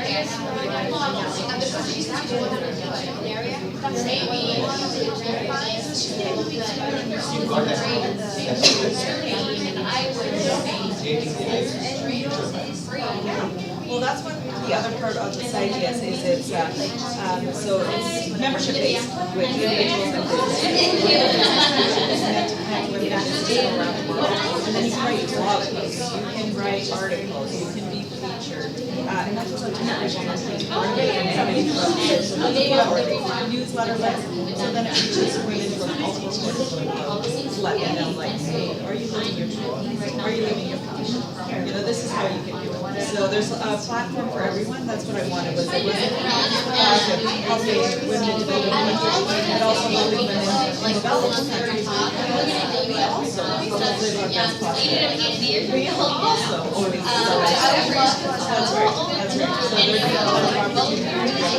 Well, that's what the other part of the site is it's so it's membership based with individuals and businesses. And then you can write blog posts, you can write articles, you can be featured. And that's what television is newsletter list, so then it reaches women from multiple sources. Let them know, like, hey, are you living your truth? Are you living your passion? You know, this is how you can do it. So there's a platform for everyone. That's what I wanted. Was it helping women develop countries, and also helping women develop countries. We also live our best possible. We also always that's right. That's right. So there's a lot of opportunities.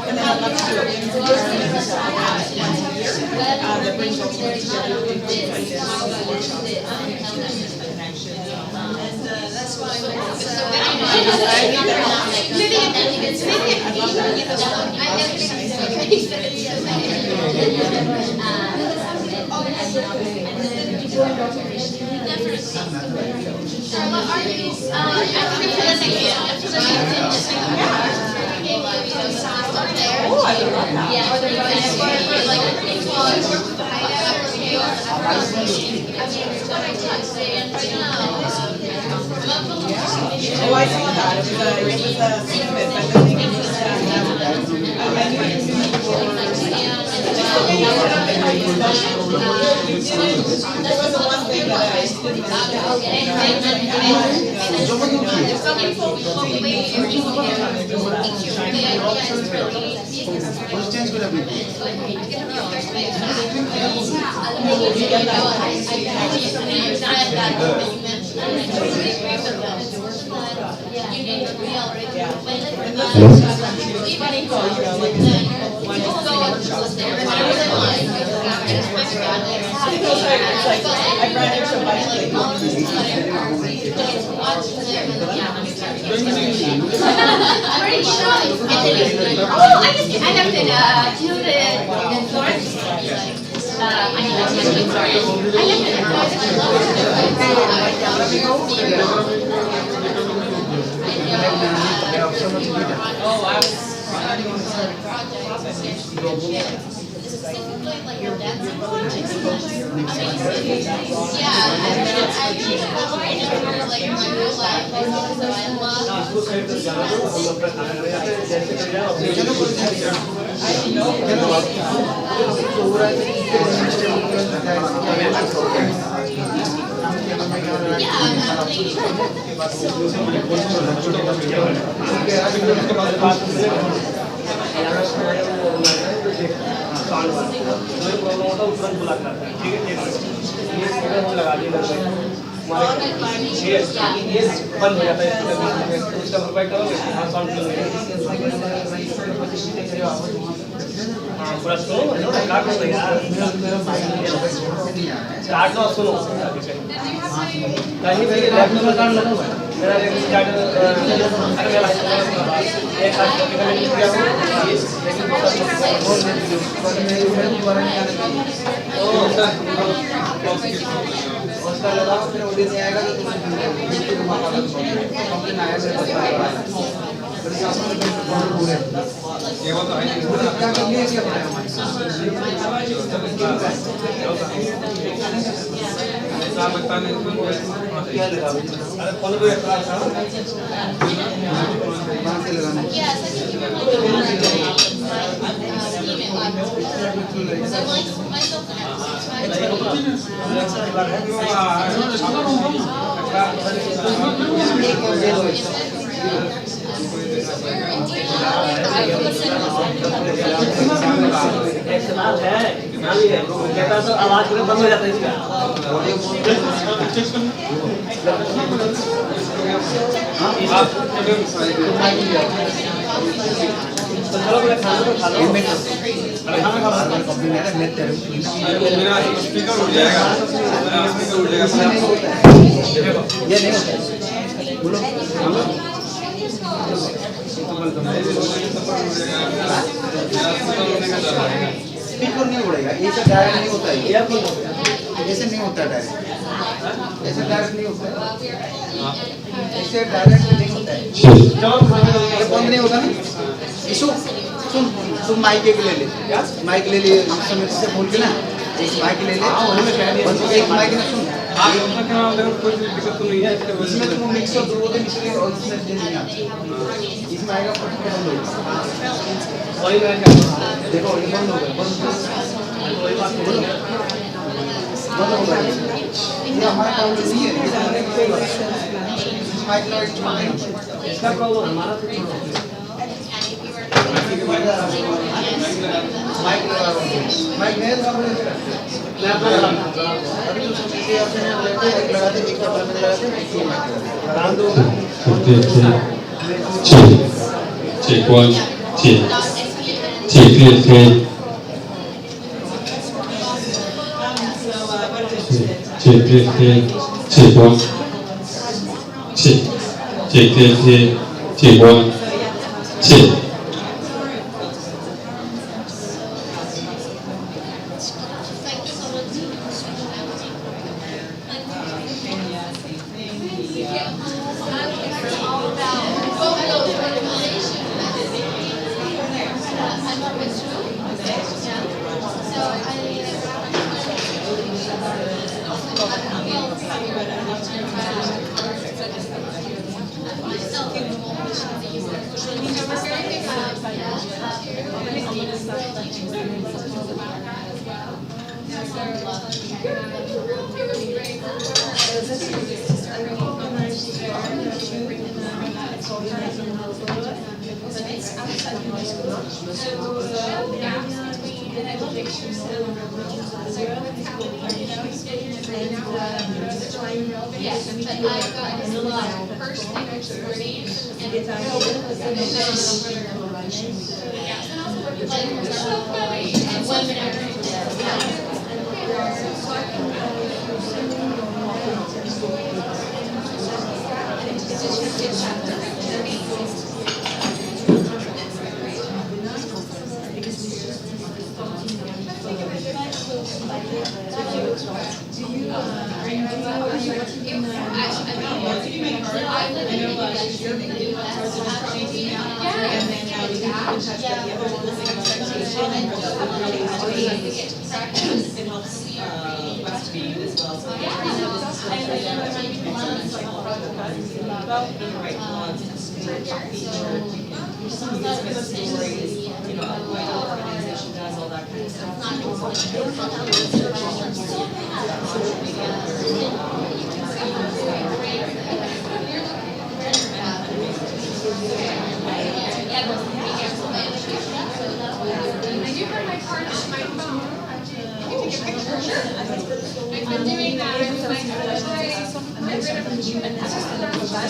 And then I'd love to do a women's empowerment once a year that brings all sorts together with things like this, workshops, connections. And that's why Oh, I saw that. It was a snippet, but the thing is that I knew you knew there was the one thing that I didn't Pretty sure. Oh, I have to do the source. बंद हो जाता है उसका provide करोगे हाँ sound हाँ पूरा सुनो काट लो यार काट लो सुनो कहीं भी लैपटॉप में काट लो मेरा स्टार्ट अरे मेरा एक आज टॉपिक में लिख दिया उसका लगाओ फिर उधर नहीं आएगा तो तुम्हें आया एक सवाल है मान लीजिए कहता तो आवाज पूरा बंद हो जाता है इसका चलो पूरा खाना तो खा लो खाना खा लो मेरा स्पीकर उड़ जाएगा ये नहीं होता बोलो स्पीकर नहीं उड़ेगा ये सब डायरेक्ट नहीं होता है ऐसे नहीं होता डायरेक्ट ऐसे डायरेक्ट नहीं होता है ऐसे डायरेक्ट नहीं होता है ये बंद नहीं होता ना इसको सुन तुम माइक एक ले ले माइक ले लिए समिति से बोल के ना एक माइक ले ले एक माइक ना सुन कोई दिक्कत तो नहीं है इसमें तुम मिक्सर दो दिन इसलिए और इसमें नहीं आता इसमें आएगा बंद होगा देखो ये बंद होगा बंद होगा ये हमारा काम नहीं है माइक लाइट इसका प्रॉब्लम हमारा तो माइक लगा माइक नहीं लगा मैं अपना अभी तो समझिए आपने एक लगा दे एक कपड़ा में लगा दे एक माइक लगा दो Check one, check. Check, clear, clear. Check, clear, clear. Check one. Check. Check, clear, clear. Check one. Check. Yes, but I got a lot first thing this morning, and it's like, and I've been doing that with my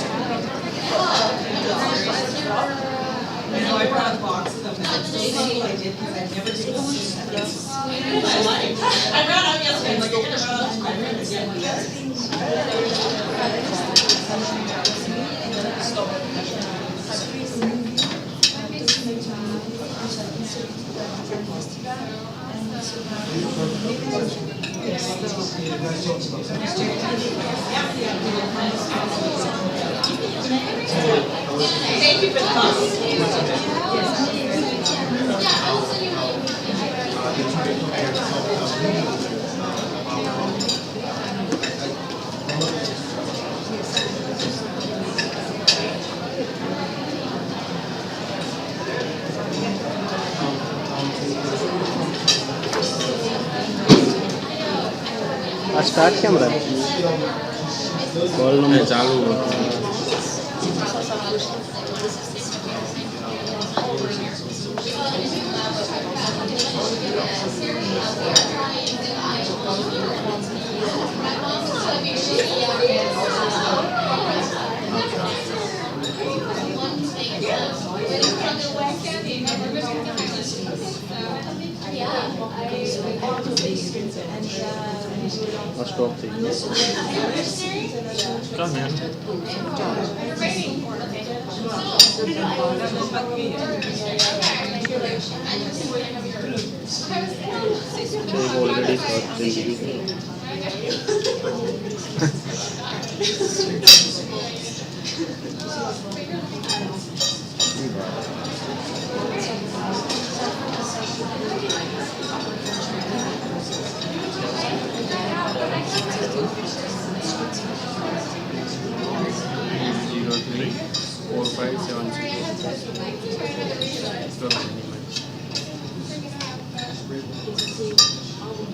I know I brought a box of them. That's so cool I did because I've never taken one in my life. I ran out yesterday. I'm like, you're going to run out of my room Thank you for the आज start camera call number चालू stop थी कम है already बहुत जिंदगी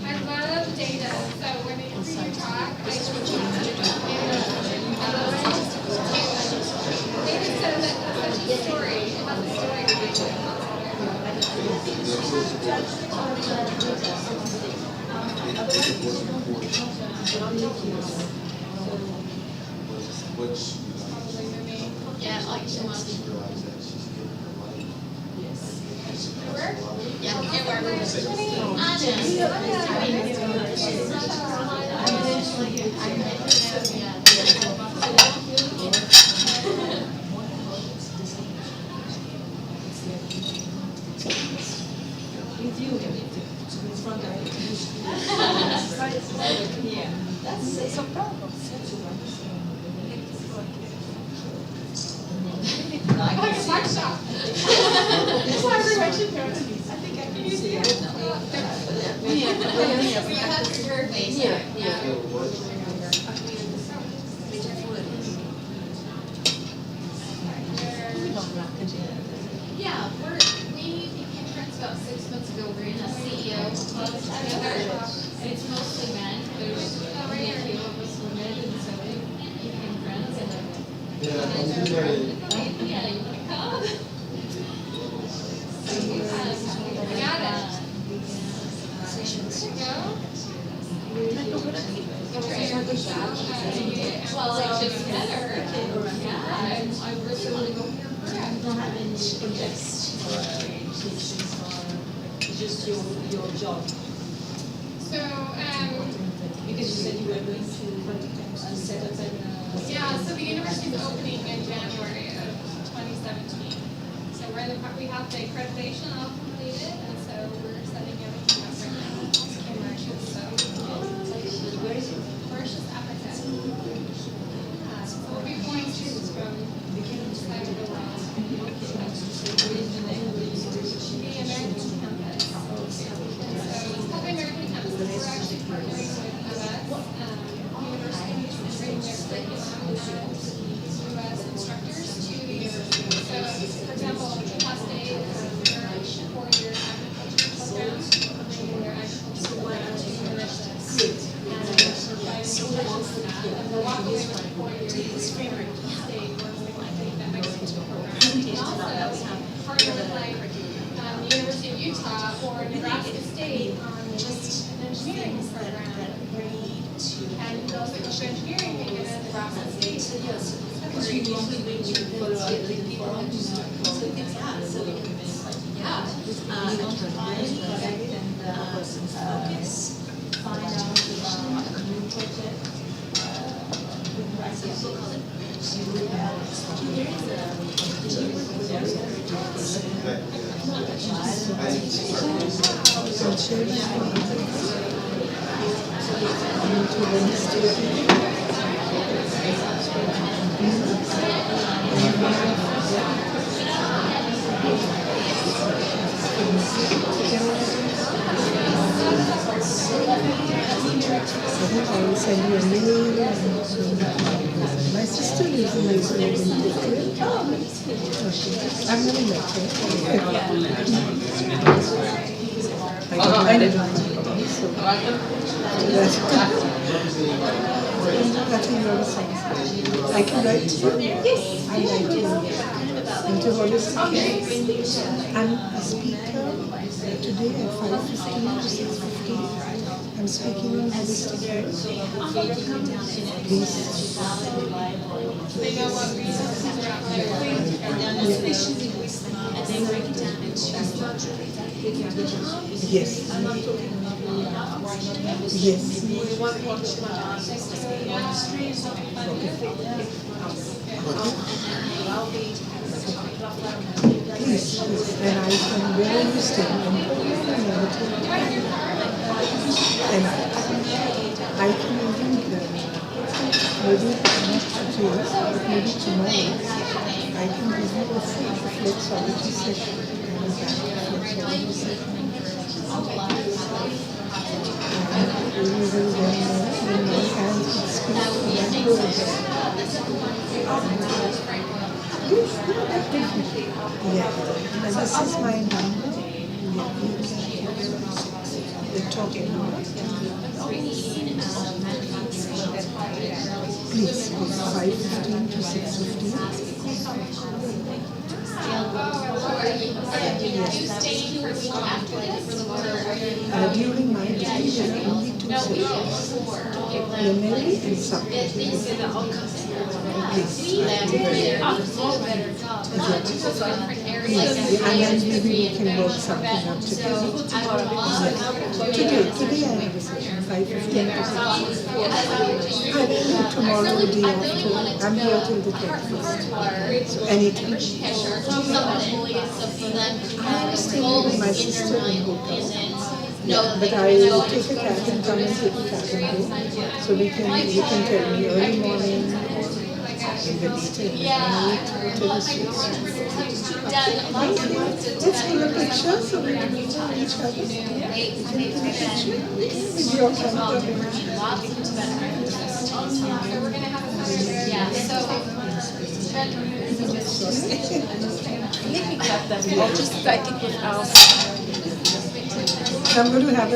I love data, so when you talk, David said that that's such a story about the story Yeah, like so much. Work? Yeah, it Yeah, that's a problem. Like a workshop. That's why everyone should go to these. I think I can use it. We have to serve base. Yeah. Yeah, we became friends about 6 months ago. We're in a CEO club together, and it's mostly men. There's a few of us women, and so we became friends. And yeah, you want to come? We got it. Well, it's just better. Yeah, I really want to go here. You don't have any projects or just your job? So, because you said you were going to set up an yeah, so the university is opening in January of 2017. So we have the accreditation all completed, and so we're setting everything up right now. Where is it? Mauritius, Africa. So we'll be going students from the side of the world. The American campus. So it's called the American campus. We're actually partnering with universities and bringing their curriculum U.S. instructors to the university. So, for example, Class A is their 4-year agriculture program, bringing their agriculture program to the university. And we're walking away with 4 years of state once we complete that agriculture program. We also partner with the University of Utah or Nebraska State on an engineering program. And those that go to engineering can get into Nebraska State. Because you usually bring your follow up with people on find out about a new project. send you a mail. My sister lives in Israel. I've never met her. I got married on Monday, so that's I can write to you. Yes, I write to you. Into holistic. I'm a speaker today at 5:15 to 6:15. I'm speaking on holistic health. Please. They know what resources are out there. And then they choose and they break it down into Yes. Yes. Please, and I can where you stay and I can even maybe not today, but maybe tomorrow I can give you a full reflexology session and a back reflexology session. You will then know when my hands will speak and words. Yeah, and this is my number. We're talking about. Please, 5:15 to 6:15. During my day, there are only 2 sessions. Plenary and supplementary. And then maybe we can work something out together. Today I have a session, 5:15 to 6:15. Tomorrow, the day after, I'm here till the 21st. So anytime. I'm staying with my sister in hotel. Yeah, but I will take a cab and come and take a cab and go. So you can tell me early morning or in the detail night, whatever suits you. Let's pull a picture so we can know each other. You can pull a picture with your camera. I'll just, I think without. I'm going to have a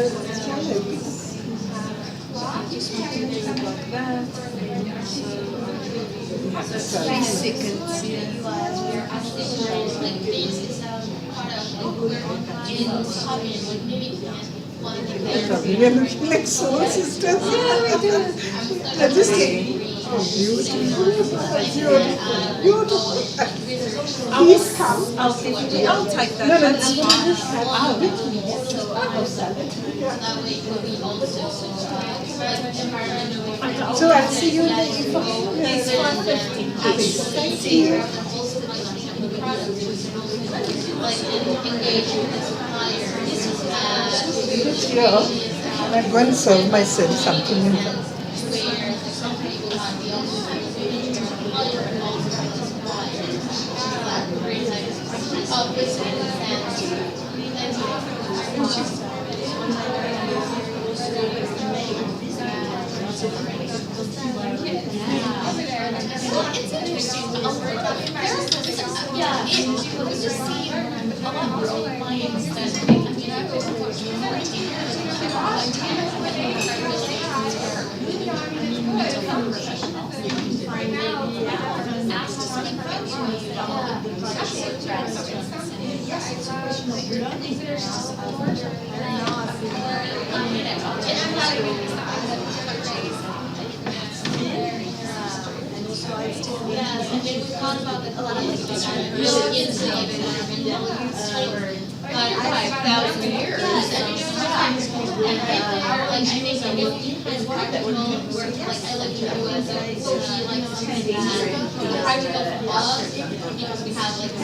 we are looking like soul sisters. Yeah, we do. Just beautiful. Beautiful. Please come. I'll type that. No, That's fine. So I'll see you in the evening. It's 4:50. Thank you. Yeah, I'm going to serve myself something. It's interesting. Yeah, it was just seeing a lot more clients that, I mean, I was working for 14 years. Yes, and we thought about a lot of things that are really into environmental use for 5,000 years. Yes, and you know, and right there, like, I think that if you had practical work, like, I like to do as a coach, like, practical love, because we have, like,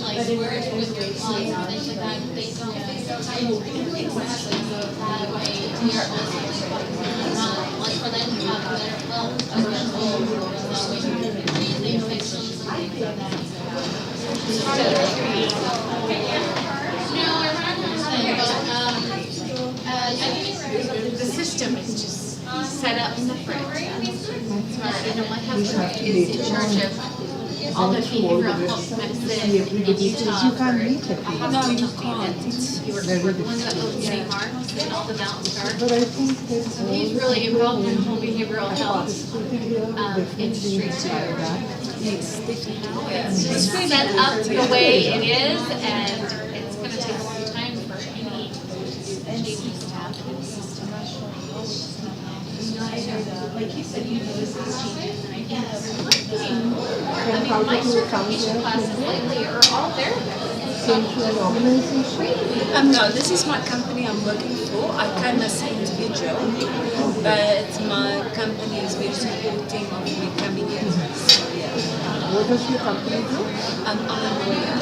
like, work with your clients and things like that, they don't really have, like, that way to your like, for them to have better health, The system is just set up the fridge. My husband is in charge of all the behavioral health medicine in Utah. You can't meet it. No, you can't. He works for the one that owns Kmart and all the Mountain Stars. But I think that So he's really involved in the whole behavioral health industry too. It's set up the way it is, and it's going to take a long time for any changes to happen in the system. Like you said, you noticed these changes, and I think that's I mean, my certification classes lately are all therapists. No, this is my company I'm working for. I came as an individual, but my company is very supporting of me coming here. So, yeah. What does your company do? I'm a lawyer.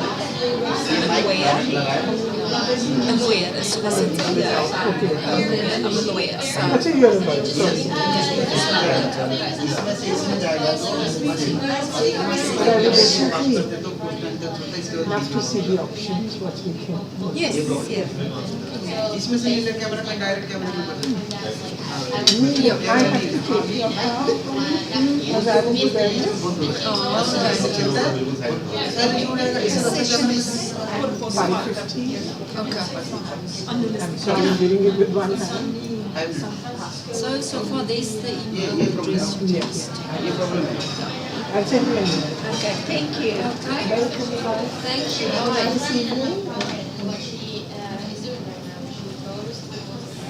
A lawyer, a solicitor. I'm a lawyer. So. Actually, you're a lawyer. Have to see the options, what we can. Yes, yes. इसमें से ये camera में direct camera में I have to take your car as I will be So I'm doing it with one hand. So for this, the email address you just. I'll send you an email. Okay, thank you. Thank you.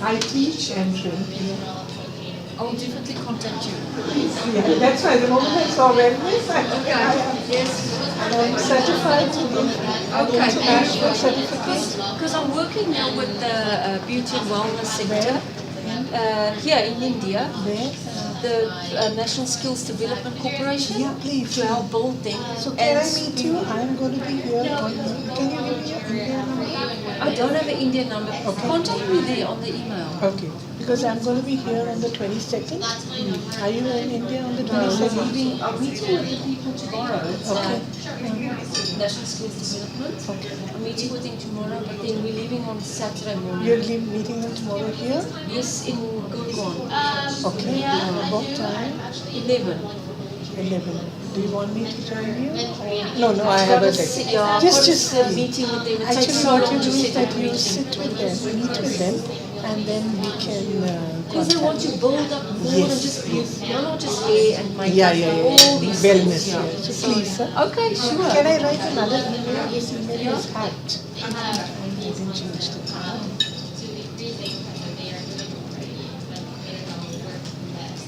I teach and train. I'll definitely contact you. Yeah, that's why the moment I saw wellness, I and I'm certified to give international certificates. Because I'm working now with the Beauty and Wellness Center here in India. The National Skills Development Corporation. Yeah, please. To help build them. So can I meet you? I'm going to be here. Can you give me your Indian number? I don't have an Indian number. Okay. Contact me there on the email. Okay. Because I'm going to be here on the 22nd. Are you in India on the 22nd? I'm meeting with the people tomorrow. Okay. National Skills Development. Okay. I'm meeting with them tomorrow, but then we're leaving on Saturday morning. You're meeting them tomorrow here? Yes, in Gurgaon. Okay. What time? 11. 11. Do you want me to join you? No, I have a second. Yeah, Just a meeting with them. Actually, what you do is that you sit with them, meet with them, and then we can. Because they want to build up more than just beauty, not just hair and makeup. Yeah. All these Wellness. things. Yeah. So please, sir. Okay, sure. Can I write another email? This email is hacked. I didn't change the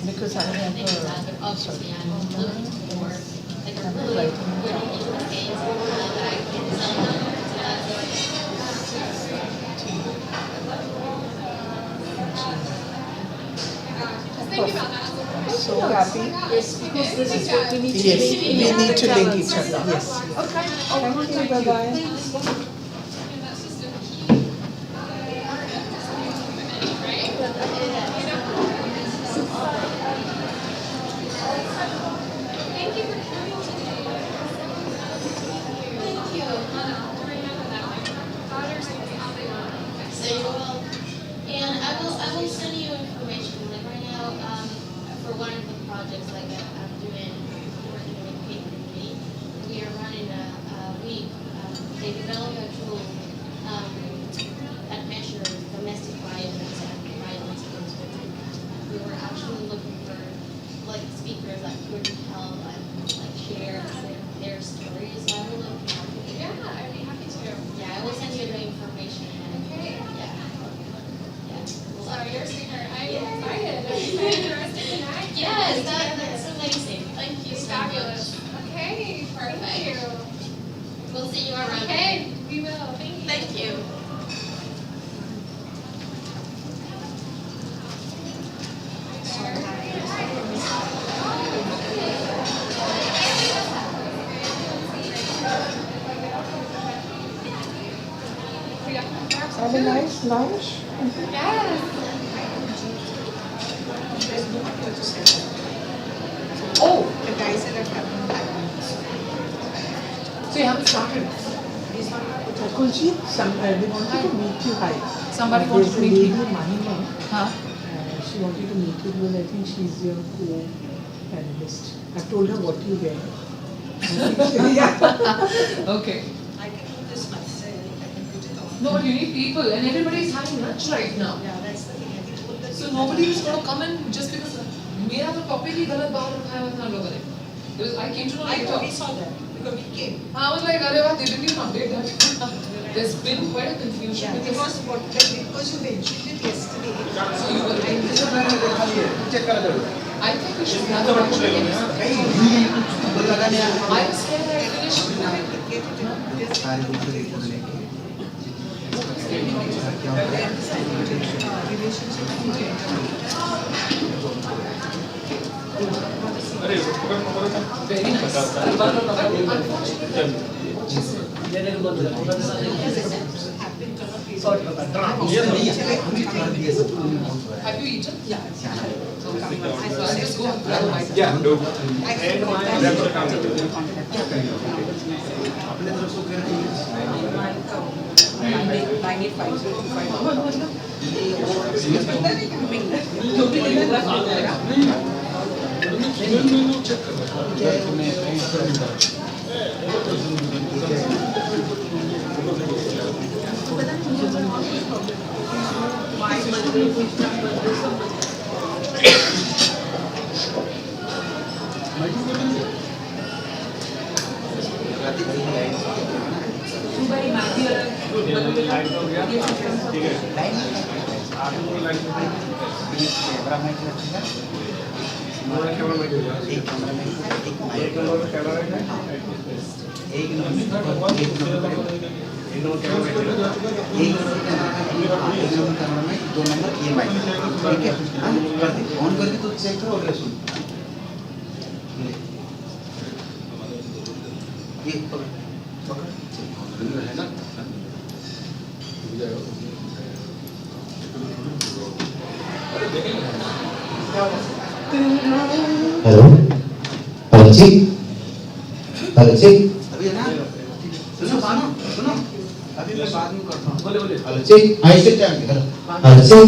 because I have sorry. So happy. Yes, because this is what we need to Yes, link. we need to link each other. Yes. Okay. Thank you. Bye-bye. And I will send you information. Like right now, for one of the projects, like I'm doing, working with K3, we are running a week. They developed a tool that measures domestic violence and violence against women. We were actually looking for like speakers that could help and like share their stories. So I will look. Yeah, I'd be happy to. Yeah, I will send you the information. Okay. Yeah. Sorry, you're a speaker. I'm excited. Are you interested in that? Yes, that's amazing. Thank you so Fabulous. much. Okay, Perfect. thank you. We'll see you around. Okay, we will. Thank you. Thank you. Have a nice lunch. Yes. Oh, the guys that are coming back. So you haven't started? Kuljeet, they wanted to meet you. Hi. Somebody There's wanted to a meet lady, you. Mahima. Huh? She she wanted to meet you because I think she's your co-panelist. I've told her what you wear. Yeah. Okay. I can do this myself, I can put it on. No, but you need people, and everybody is having lunch right now. Yeah, that's the thing. I can put that. So nobody is going to come in just because मेरा तो topic ही गलत बाहर रखा है उतना लोगों ने. Because I came to know later. We saw that because we came. I was like, अरे वाह, they didn't even update that. There's been quite a confusion. Yeah, because because you mentioned it yesterday. So you were like, I think we should have a bunch of games. I was scared that I finished. Very nice. Have you eaten? Yeah. So I'll just go and grab my. Yeah, do. On करके तो check करो और सुन ये है ना hello hello जी hello जी अभी है ना सुनो सुनो अभी मैं बाद में करता हूँ बोले हेलो जी आई से टाइम हेलो हेलो जी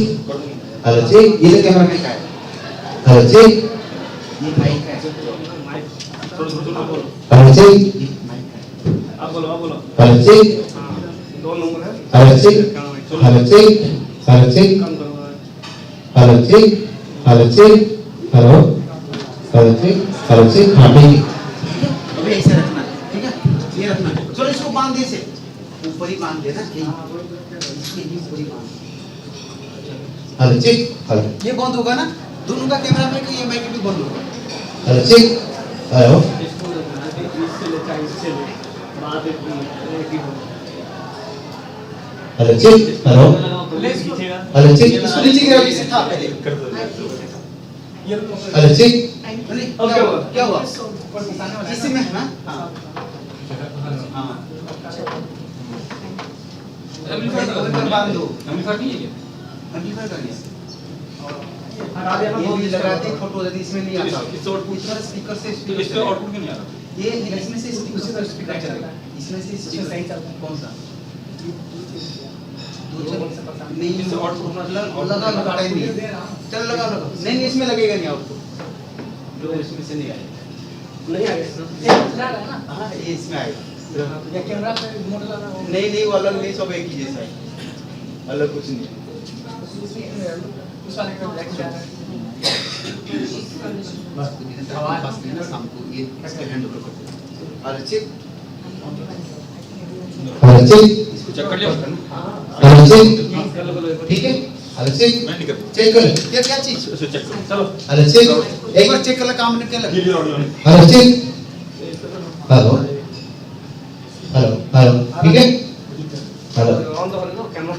हेलो जी ये कैमरा में क्या है हेलो जी ये माइक है हेलो जी आप बोलो हेलो जी 2 नंबर है हेलो जी हेलो जी हेलो जी हेलो जी हेलो जी हेलो हेलो जी हाँ ठीक अभी ऐसे रखना ठीक है ये रखना चलो इसको बांध दे से ऊपर ही बांध देना इसके ऊपर ही बांध हेलो जी हेलो ये बंद होगा ना दोनों का कैमरा में ये माइक भी बंद होगा हेलो जी हेलो हेलो जी हेलो हेलो जी इसको नीचे गिरा इसे था पहले कर दो हेलो जी क्या हुआ इसी में है ना हाँ एम्पलीफायर बांध दो एम्पलीफायर नहीं है क्या एम्पलीफायर का नहीं ये भी लगाते हैं फोटो यदि इसमें नहीं आता इस स्पीकर से स्पीकर आउटपुट क्यों नहीं आ रहा ये इसमें से स्पीकर चलेगा इसमें से स्पीकर सही चलता है कौन सा नहीं इससे आउटपुट लगा टाइम नहीं चल लगा नहीं इसमें लगेगा नहीं आउटपुट जो इसमें से नहीं आएगा नहीं आएगा हाँ ये इसमें आएगा या कैमरा पे मोड लगा नहीं वो अलग नहीं सब एक ही जैसा है अलग कुछ नहीं उस वाले का ब्लैक जा रहा है बस हवा बस ना शाम को ये इसके हैंड ओवर कर दो और चेक हेलो जी इसको चेक कर लिया हेलो जी ठीक है हेलो जी मैं नहीं कर चेक कर ले क्या चीज उसे चेक करो चलो हेलो जी एक बार चेक कर ले काम नहीं कर ले हेलो जी हेलो हेलो हेलो ठीक है हेलो ऑन तो होने दो कैमरा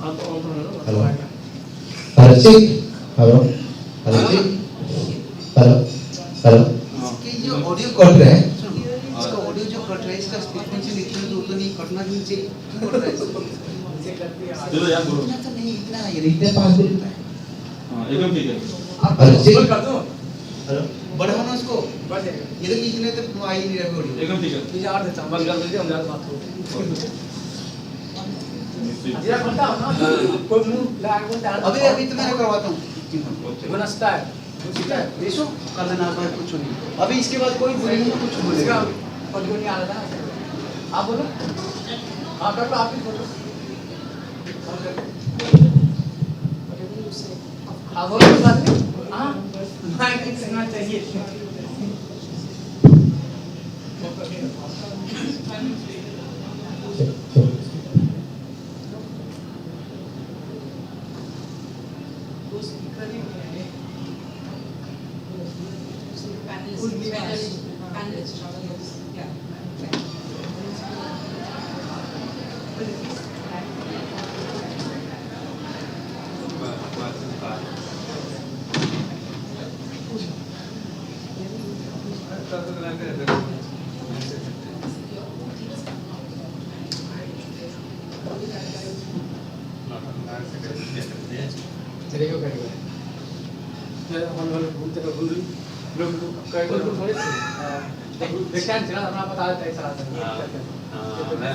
ऑन तो होने दो हेलो हेलो जी हेलो हेलो जी हेलो हेलो इसके जो ऑडियो कट रहा है इसका ऑडियो जो कट रहा है इसका फ्रीक्वेंसी इतना दूर तो नहीं कटना भी चाहिए क्यों कट रहा है चलो यार बोलो इतना तो नहीं इतना ये इतने पास बोलता है हां एकदम ठीक है हेलो जी कर दो हेलो बढ़ाओ ना इसको बढ़ जाएगा ये तो किसी ने तो आ ही नहीं रहा ऑडियो एकदम ठीक है ये यार देता हूं बंद कर दीजिए हम ज्यादा बात करो अभी तो मैं करवाता हूँ। देखो कर देना कुछ नहीं। अभी इसके बाद कोई बोलेगा कुछ बोलेगा। आप बोलो। हाँ कर लो आप ही बोलो। हाँ बोलो बात नहीं। हाँ माइक सुनना चाहिए।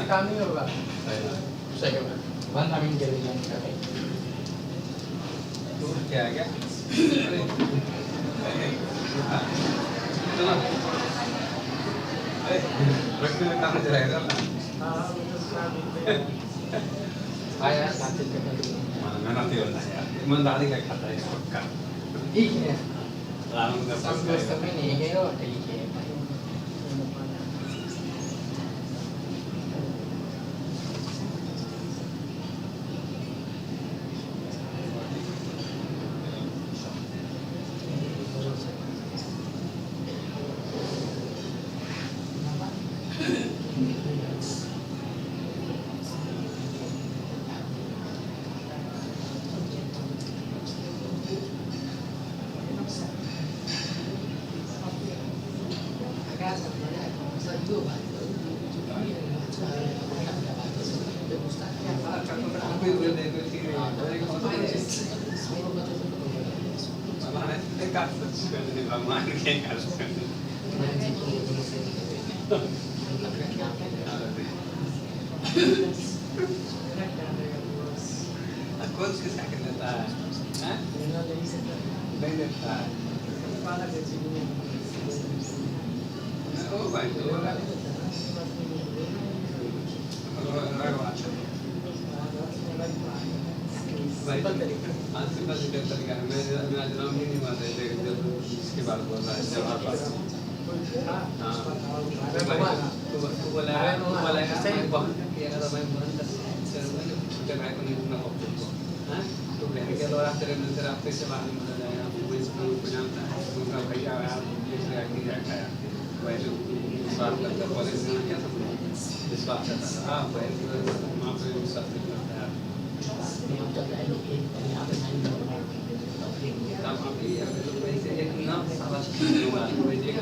काम नहीं होगा। क्या है क्या? रखने में काम चलाएगा ना? आया मेहनती होता है यार, ईमानदारी का खाता है पक्का। ठीक है। सब दोस्त में नहीं गए हो ठीक है। Coach किस क्या देता है? हैं? नहीं देता है। ओ भाई तो भाई आज से बस इधर तक है। मैं आज नाम ही नहीं मानता है जब इसके बाद बोल रहा है जवाहर पास। हाँ। तू बोला है सही बहुत किया था भाई बहुत छोटे भाई को नहीं ना हो। हाँ तो बहन के द्वारा तेरे नजर आपके से बात नहीं बता जाएगा। वो इसको जानता है उनका भैया है दूसरे आदमी जाता है वैसे विश्वास करता है कॉलेज में क्या समझ विश्वास करता है। हाँ बहन माँ पे विश्वास नहीं करता है। तब अभी अगर वैसे एक नाम सारा होगा वैसे एक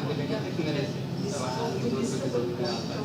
मेरे सवाल दोस्त के जरूर आता है।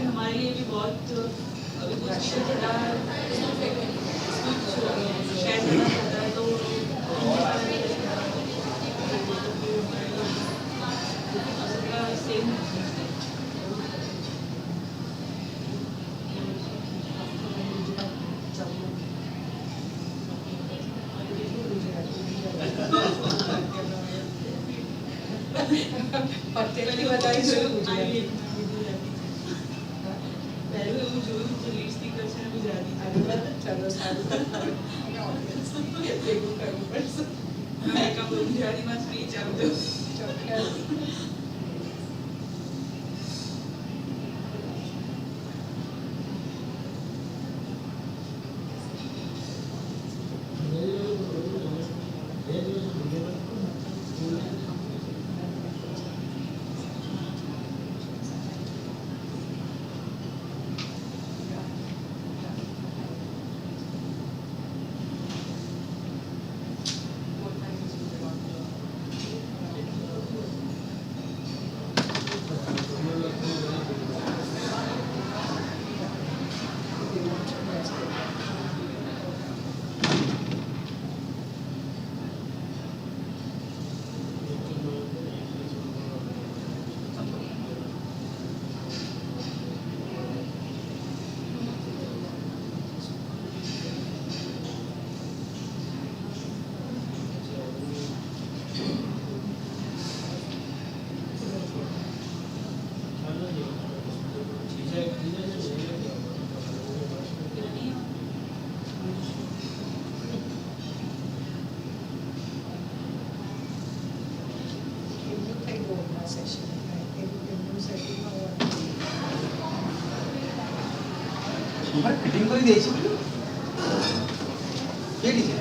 हमारे लिए भी बहुत शेयर करना पड़ता है तो सेम છે ગુજરાતી ચાલો સારું ભેગું કરવું પડશે ગુજરાતીમાં સ્પીચ આપજો ફિટિંગ કરી દે છે કેડી છે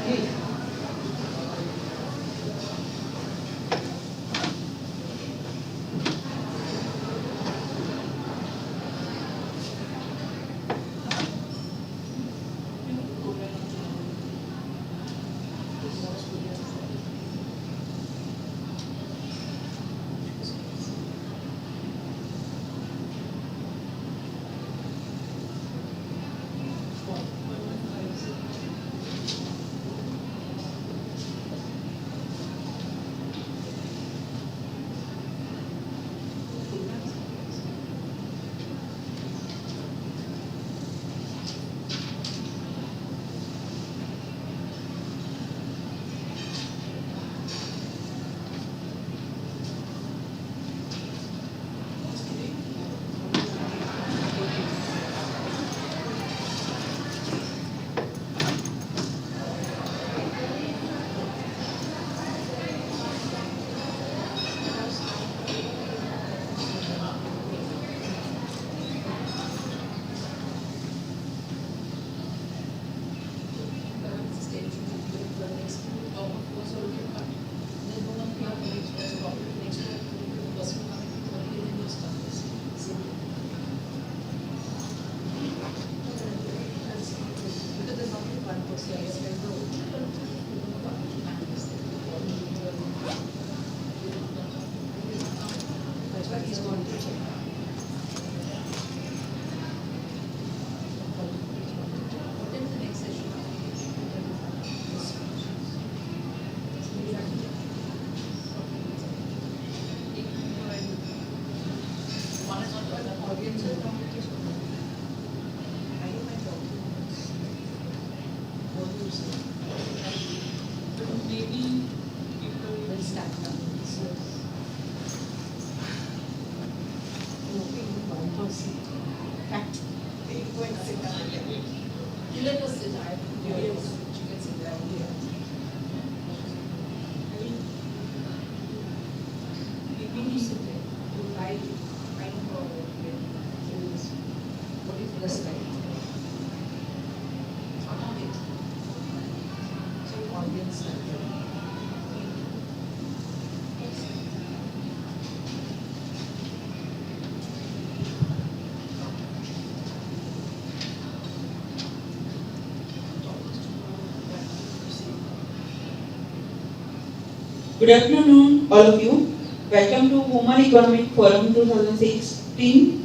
Good afternoon, all of you. Welcome to Women Economic Forum 2016.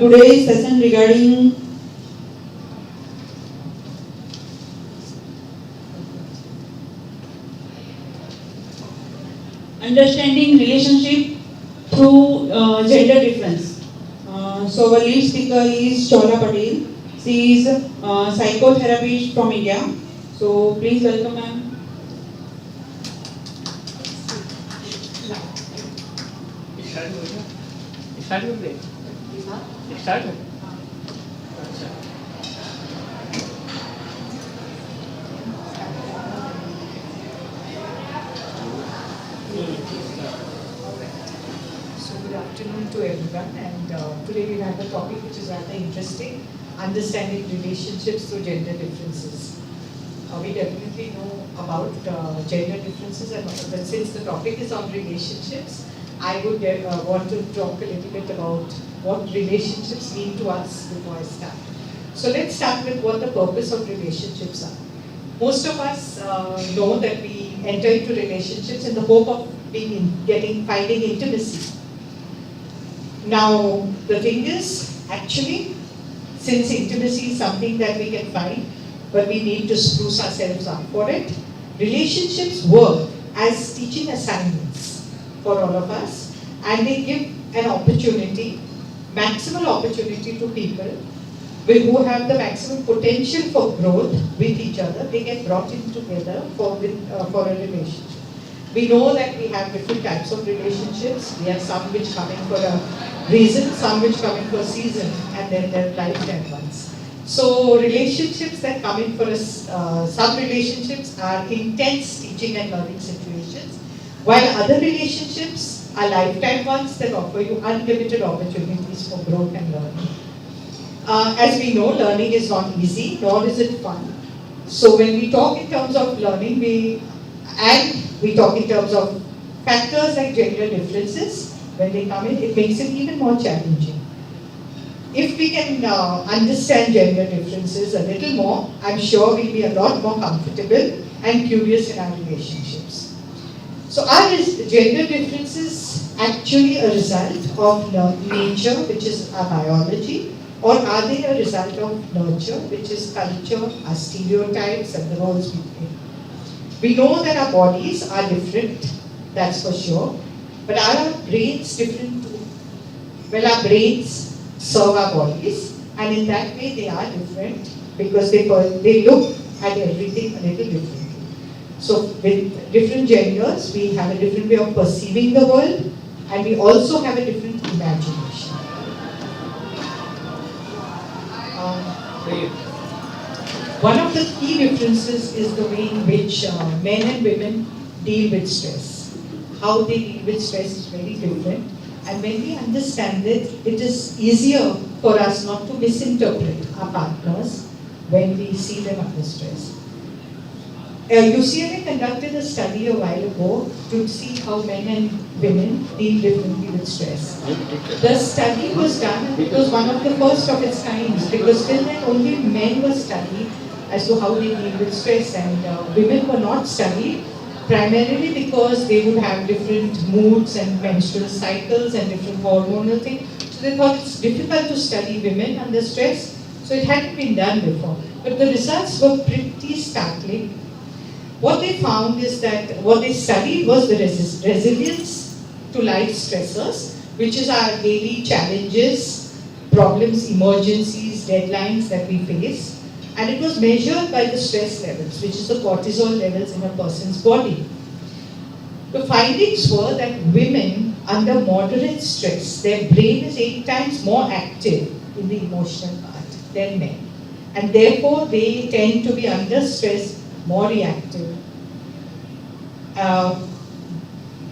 Today's session regarding understanding relationship through gender difference. So our lead speaker is Chola Patel. She is a psychotherapist from India. So please welcome ma'am. Start कर दे start to everyone, and today we have a topic which is rather interesting, understanding relationships through gender differences. We definitely know about gender differences, but since the topic is on relationships, I would want to talk a little bit about what relationships mean to us before I start. So let's start with what the purpose of relationships are. Most of us know that we enter into relationships in the hope of finding intimacy. Now, the thing is, actually, since intimacy is something that we can find, but we need to spruce ourselves up for it, relationships work as teaching assignments for all of us, and they give an opportunity, maximal opportunity to people who have the maximum potential for growth with each other. They get brought in together for a relationship. We know that we have different types of relationships. We have some which come in for a reason, some which come in for a season, and then there are lifetime ones. So relationships that come in for some relationships are intense teaching and learning situations, while other relationships are lifetime ones that offer you unlimited opportunities for growth and learning. As we know, learning is not easy, nor is it fun. So when we talk in terms of learning, we talk in terms of factors like gender differences. When they come in, it makes it even more challenging. If we can understand gender differences a little more, I'm sure we'll be a lot more comfortable and curious in our relationships. So are gender differences actually a result of nature, which is our biology? Or are they a result of nurture, which is culture, our stereotypes, and the roles we play? We know that our bodies are different, that's for sure. But are our brains different too? Well, our brains serve our bodies, and in that way they are different because they look at everything a little differently. So with different genders, we have a different way of perceiving the world, and we also have a different imagination. One of the key differences is the way in which men and women deal with stress. How they deal with stress is very different. And when we understand it, it is easier for us not to misinterpret our partners when we see them under stress. UCLA conducted a study a while ago to see how men and women deal differently with stress. The study was done, and it was one of the first of its kind, because till then only men were studied as to how they deal with stress, and women were not studied, primarily because they would have different moods and menstrual cycles and different hormonal things. So they thought it's difficult to study women under stress, so it hadn't been done before. But the results were pretty startling. What they found is that what they studied was the resilience to life stressors, which is our daily challenges, problems, emergencies, deadlines that we face. And it was measured by the stress levels, which is the cortisol levels in a person's body. The findings were that women under moderate stress, their brain is 8 times more active in the emotional part than men. And therefore, they tend to be under stress more reactive.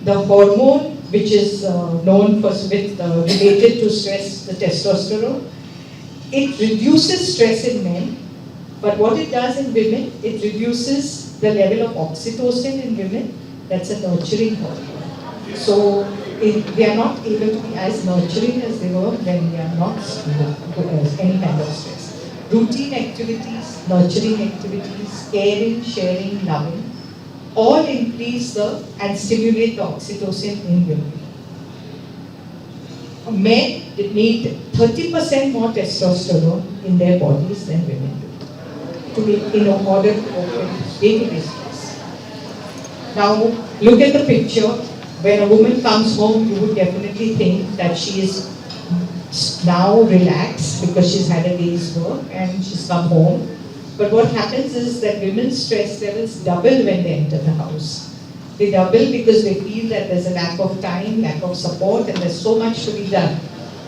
The hormone, which is known for related to stress, the testosterone, it reduces stress in men, but what it does in women, it reduces the level of oxytocin in women. That's a nurturing hormone. So they are not able to be as nurturing as they were when they are not any kind of stress. Routine activities, nurturing activities, caring, sharing, loving, all increase and stimulate the oxytocin in women. Men need 30% more testosterone in their bodies than women do, in order to cope with day-to-day stress. Now, look at the picture. When a woman comes home, you would definitely think that she is now relaxed because she's had a day's work and she's come home. But what happens is that women's stress levels double when they enter the house. They double because they feel that there's a lack of time, lack of support, and there's so much to be done.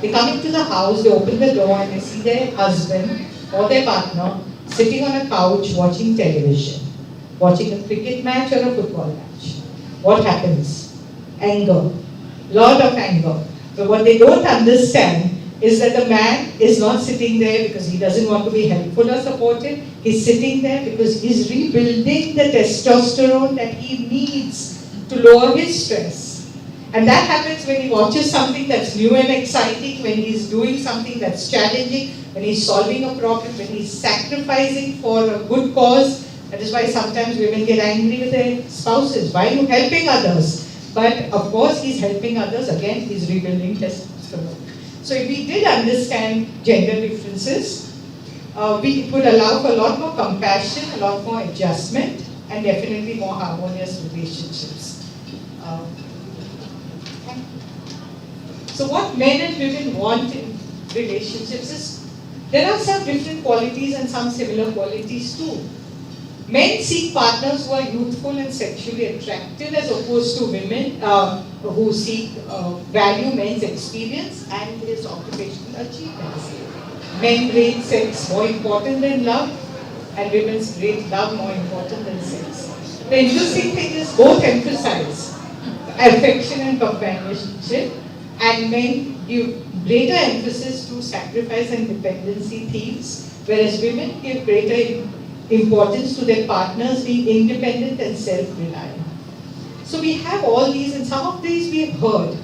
They come into the house, they open the door, and they see their husband or their partner sitting on a couch watching television, watching a cricket match or a football match. What happens? Anger. Lot of anger. But what they don't understand is that the man is not sitting there because he doesn't want to be helpful or supportive. He's sitting there because he's rebuilding the testosterone that he needs to lower his stress. And that happens when he watches something that's new and exciting, when he's doing something that's challenging, when he's solving a problem, when he's sacrificing for a good cause. That is why sometimes women get angry with their spouses. Why are you helping others? But of course he's helping others. Again, he's rebuilding testosterone. So if we did understand gender differences, it would allow for a lot more compassion, a lot more adjustment, and definitely more harmonious relationships. So what men and women want in relationships is, there are some different qualities and some similar qualities too. Men seek partners who are youthful and sexually attractive, as opposed to women who seek value men's experience and his occupational achievements. Men rate sex more important than love, and women rate love more important than sex. The interesting thing is both emphasize affection and companionship, and men give greater emphasis to sacrifice and dependency themes, whereas women give greater importance to their partners being independent and self-reliant. So we have all these, and some of these we have heard,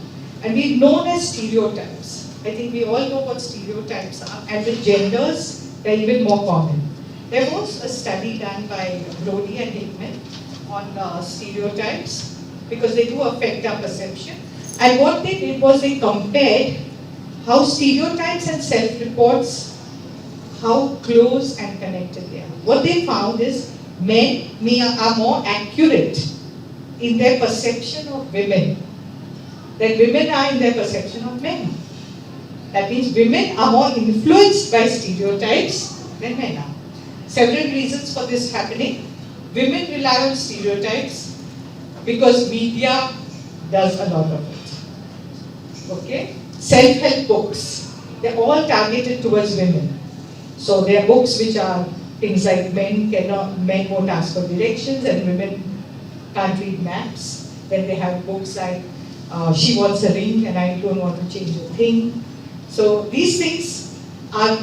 and we've known as stereotypes. I think we all know what stereotypes are, and with genders, they're even more common. There was a study done by Brody and Hickman on stereotypes, because they do affect our perception. And what they did was they compared how stereotypes and self-reports, how close and connected they are. What they found is men are more accurate in their perception of women than women are in their perception of men. That means women are more influenced by stereotypes than men are. Several reasons for this happening. Women rely on stereotypes because media does a lot of it. Okay? Self-help books, they're all targeted towards women. So there are books which are things like men won't ask for directions and women can't read maps. Then they have books like she wants a ring and I don't want to change a thing. So these things are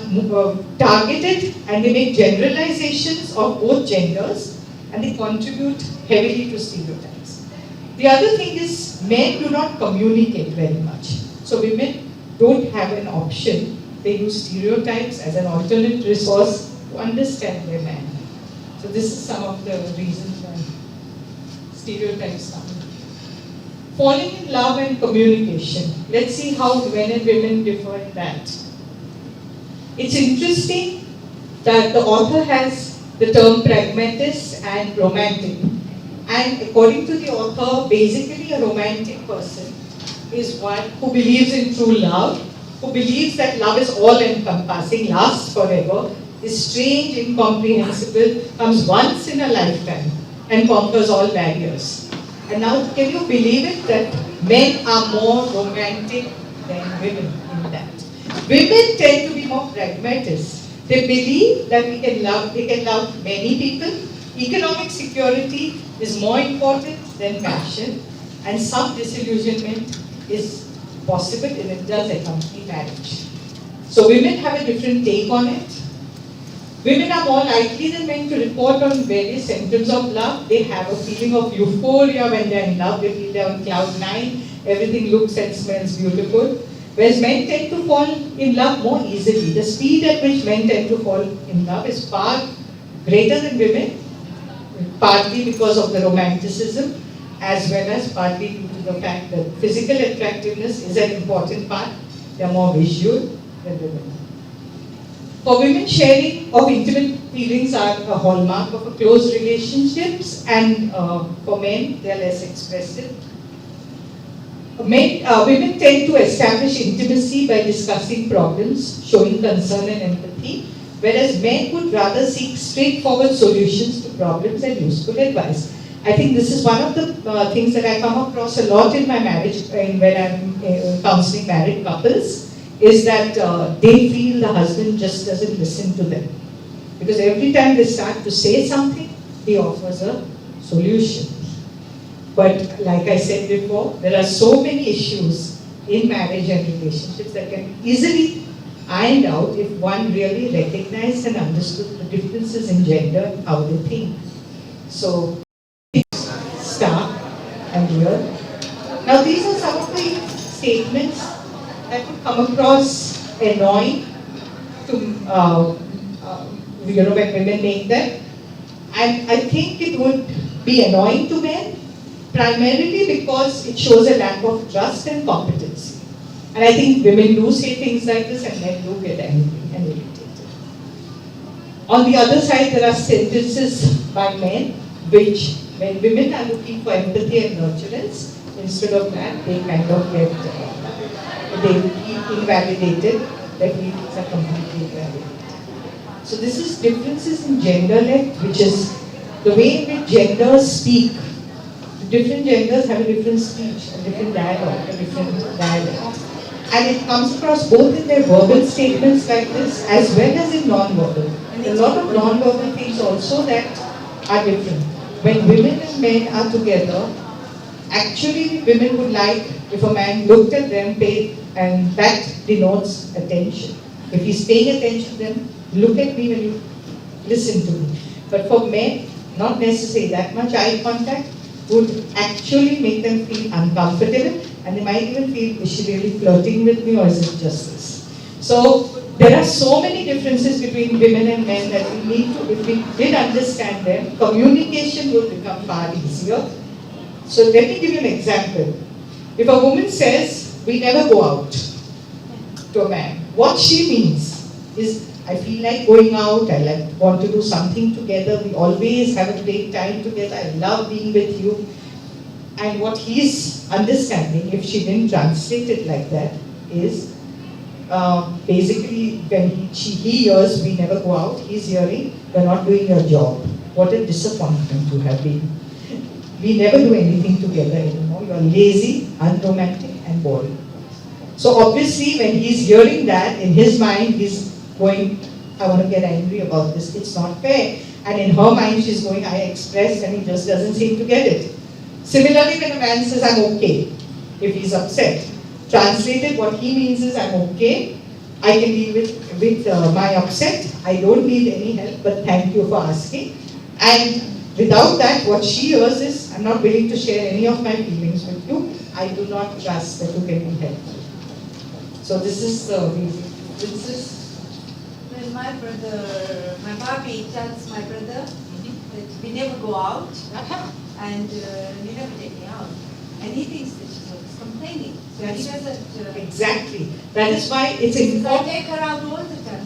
targeted, and they make generalizations of both genders, and they contribute heavily to stereotypes. The other thing is men do not communicate very much. So women don't have an option. They use stereotypes as an alternate resource to understand their man. So this is some of the reasons why stereotypes come. Falling in love and communication. Let's see how men and women differ in that. It's interesting that the author has the term pragmatist and romantic. And according to the author, basically a romantic person is one who believes in true love, who believes that love is all-encompassing, lasts forever, is strange, incomprehensible, comes once in a lifetime, and conquers all barriers. And now, can you believe it that men are more romantic than women in that? Women tend to be more pragmatists. They believe that they can love many people. Economic security is more important than passion, and some disillusionment is possible and it does accompany marriage. So women have a different take on it. Women are more likely than men to report on various symptoms of love. They have a feeling of euphoria when they're in love. They feel they're on cloud 9. Everything looks and smells beautiful. Whereas men tend to fall in love more easily. The speed at which men tend to fall in love is far greater than women, partly because of the romanticism, as well as partly due to the fact that physical attractiveness is an important part. They are more visual than women. For women, sharing of intimate feelings are a hallmark of a close relationships, and for men, they are less expressive. Women tend to establish intimacy by discussing problems, showing concern and empathy, whereas men would rather seek straightforward solutions to problems and useful advice. I think this is one of the things that I come across a lot in my marriage, when I'm counseling married couples, is that they feel the husband just doesn't listen to them. Because every time they start to say something, he offers a solution. But like I said before, there are so many issues in marriage and relationships that can easily ironed out if one really recognized and understood the differences in gender and how they think. So, stark and real. Now these are some of the statements that would come across annoying to when women make them. And I think it would be annoying to men, primarily because it shows a lack of trust and competency. And I think women do say things like this and men do get angry and irritated. On the other side, there are sentences by men which, when women are looking for empathy and nurturance, instead of that, they kind of get, they feel invalidated, their feelings are completely invalidated. So this is differences in gender left, which is the way in which genders speak. Different genders have a different speech, a different dialogue, a different dialect. And it comes across both in their verbal statements like this, as well as in non-verbal. A lot of non-verbal things also that are different. When women and men are together, actually women would like if a man looked at them, paid, and that denotes attention. If he's paying attention to them, look at me when you listen to me. But for men, not necessarily that much eye contact would actually make them feel uncomfortable, and they might even feel, is she really flirting with me or is it just this? So there are so many differences between women and men that we need to, if we did understand them, communication would become far easier. So let me give you an example. If a woman says, we never go out to a man, what she means is, I feel like going out, I want to do something together, we always have a great time together, I love being with you. And what he's understanding, if she didn't translate it like that, is basically when he hears we never go out, he's hearing, you're not doing your job. What a disappointment you have been. We never do anything together anymore, you're lazy, unromantic and boring. So obviously when he's hearing that, in his mind he's going, I want to get angry about this, it's not fair. And in her mind she's going, I expressed and he just doesn't seem to get it. Similarly, when a man says, I'm okay, if he's upset, translated what he means is, I'm okay, I can deal with my upset, I don't need any help, but thank you for asking. And without that, what she hears is, I'm not willing to share any of my feelings with you, I do not trust that you can be helpful. So this is the reason. This is when my brother, my Bobby tells my brother that we never go out and you never take me out. And he thinks that she's complaining. So he doesn't... exactly. That is why it's important. I take her out all the time.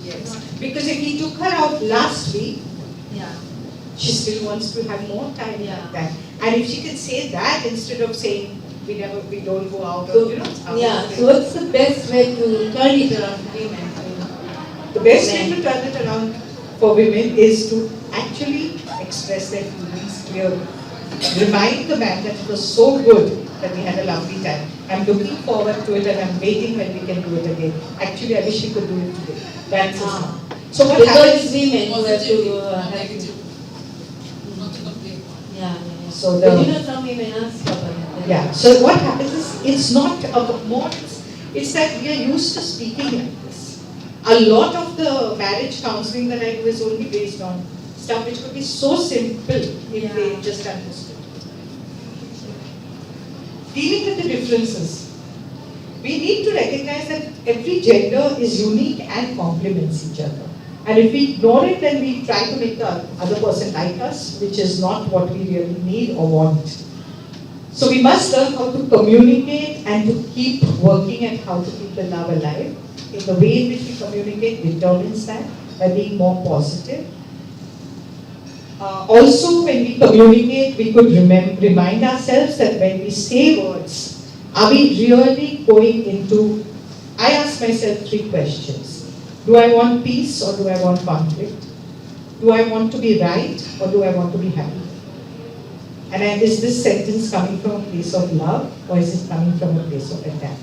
Yes. Because if he took her out last week, yeah, she still wants to have more time like that. And if she can say that instead of saying, we don't go out. So, or, so what's the best way to turn it around for women? The best way to turn it around for women is to actually express their feelings clearly. Remind the man that it was so good that we had a lovely time. I'm looking forward to it and I'm waiting when we can do it again. Actually, I wish we could do it today. That's it. So what happens? Women who have to have So but you know some women ask about it. Yeah. So what happens is, it's not about more. It's that we are used to speaking like this. A lot of the marriage counseling that I do is only based on stuff which could be so simple if they just understood. Dealing with the differences. We need to recognize that every gender is unique and complements each other. And if we ignore it, then we try to make the other person like us, which is not what we really need or want. So we must learn how to communicate and to keep working at how to keep the love alive. In the way in which we communicate determines that by being more positive. Also, when we communicate, we could remind ourselves that when we say words, are we really going into... I ask myself 3 questions. Do I want peace or do I want conflict? Do I want to be right or do I want to be happy? And is this sentence coming from a place of love or is it coming from a place of attack?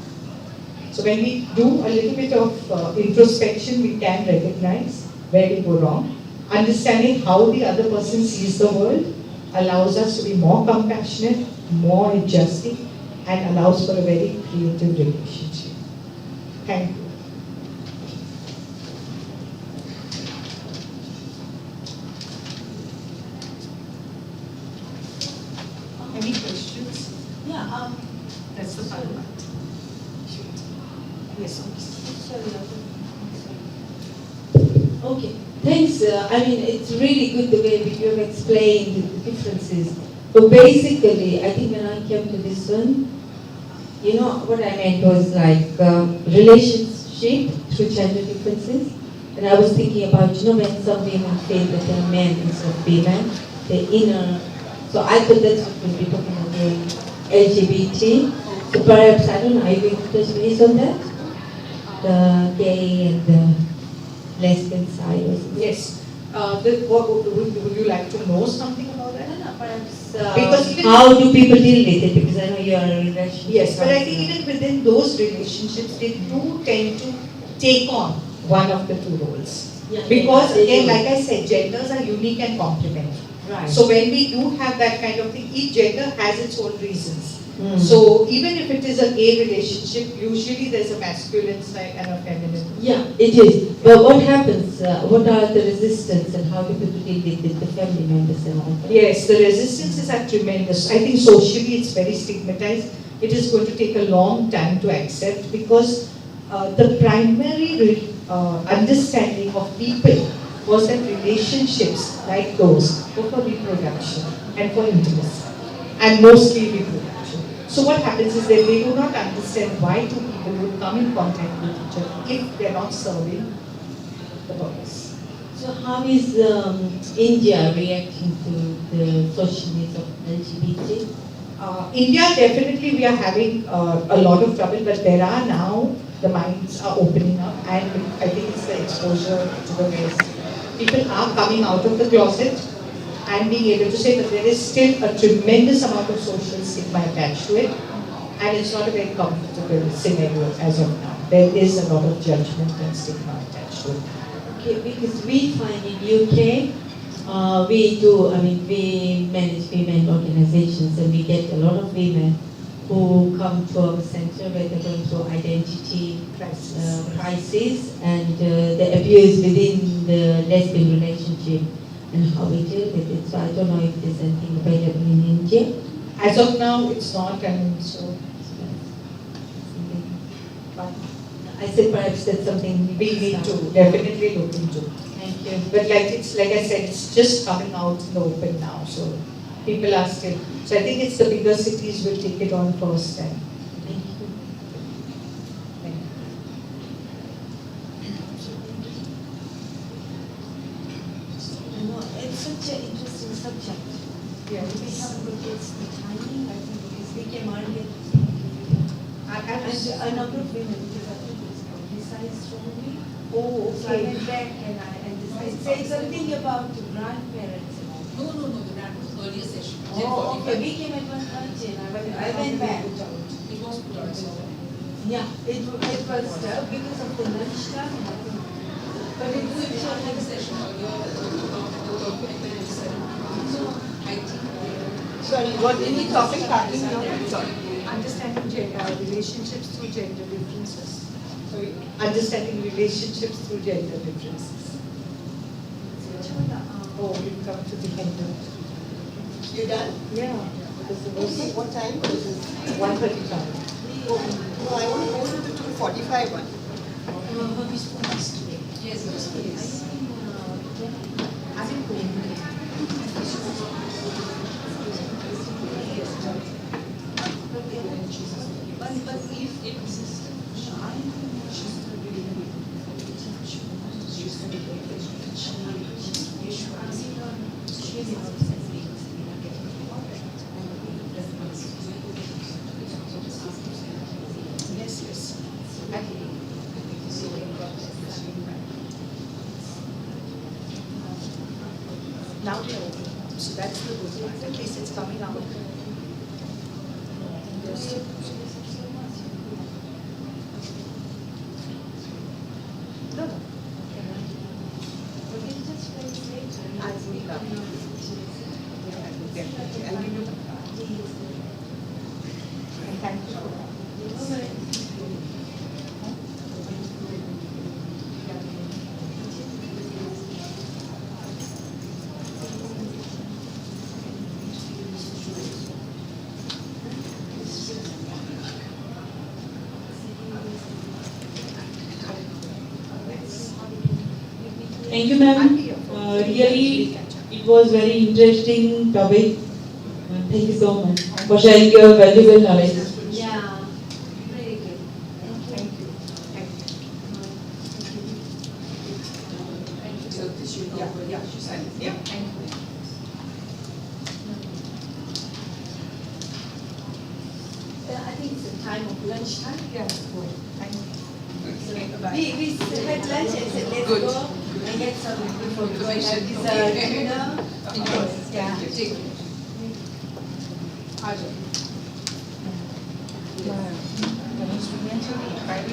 So when we do a little bit of introspection, we can recognize where we go wrong. Understanding how the other person sees the world allows us to be more compassionate, more adjusting, and allows for a very creative relationship. Thank you. Any questions? Yeah, That's the fun part. Yes, Okay, thanks. I mean, it's really good the way you have explained the differences. But basically, I think when I came to this one, you know, what I meant was like relationship through gender differences. And I was thinking about, you know, when some women feel that they're men instead of women, the inner. So I thought that's what we'll be talking about the LGBT. So perhaps, I don't know, are you going to touch base on that? The gay and the lesbian side or something? Yes. Would you like to know something about that? No, perhaps. Because even how do people deal with it? Because I know you are in a relationship. yes, but I think even within those relationships, they do tend to take on one of the two roles. Yeah, Because yeah, again, like I said, genders are unique and complementary. Right. So when we do have that kind of thing, each gender has its own reasons. Mm. So even if it is a gay relationship, usually there's a masculine side and a feminine. Yeah, it is. But what happens? What are the resistance and how do people deal with the family members and all that? Yes, the resistances are tremendous. I think socially it's very stigmatized. It is going to take a long time to accept because the primary understanding of people was that relationships like those were for reproduction and for intimacy, and mostly reproduction. So what happens is that they do not understand why two people would come in contact with each other if they're not serving the purpose. So how is India reacting to the social needs of LGBT? India, definitely we are having a lot of trouble, but there are now, the minds are opening up, and I think it's the exposure to the West. People are coming out of the closet and being able to say that there is still a tremendous amount of social stigma attached to it, and it's not a very comfortable scenario as of now. There is a lot of judgment and stigma attached to it. Okay, because we find in UK, we manage women organizations and we get a lot of women who come to our center where they're going through identity crisis and the abuse within the lesbian relationship and how we deal with it. So I don't know if there's anything available in India. As of now, it's not, and so. I said perhaps that's something we need to definitely look into. Thank you. But like I said, it's just coming out in the open now, so people are still. So I think it's the bigger cities will take it on first. And thank you. It's such an interesting subject. Yeah. We have a look at the timing, I think, because we came earlier. And a number of women, because I think it's publicized strongly. Oh, So I went back and it said something about the grandparents and all. No, the grant was earlier session. Oh, okay, we came at 1:30 and I went back. It was put out. Yeah, it was because of the lunchtime. But it was a next session earlier. So I think. sorry, what any topic talking about? Sorry. Understanding relationships through gender differences. Sorry. Understanding relationships through gender differences. Oh, we've come to the end of it. You done? Yeah. What time? 1:35. Oh, no, I want to go to the 2:45 one. Yes, yes. I didn't go. But if it exists, Yes. Now they're open. So that's the good part. At least it's coming out. No. I'll speak up. I'll give you. And thank Thank you, ma'am. Really, it was very interesting topic. Thank you so much for sharing your valuable knowledge. Yeah, very good. Thank you. Yeah, she said it. Yeah, thank you. I think it's the time of lunchtime. Yes, good. Thank you. We had lunch and said let's Good. go and get some Information. dessert, you know. Yes, Yeah. thank you. Ajay. Con instrumento di fare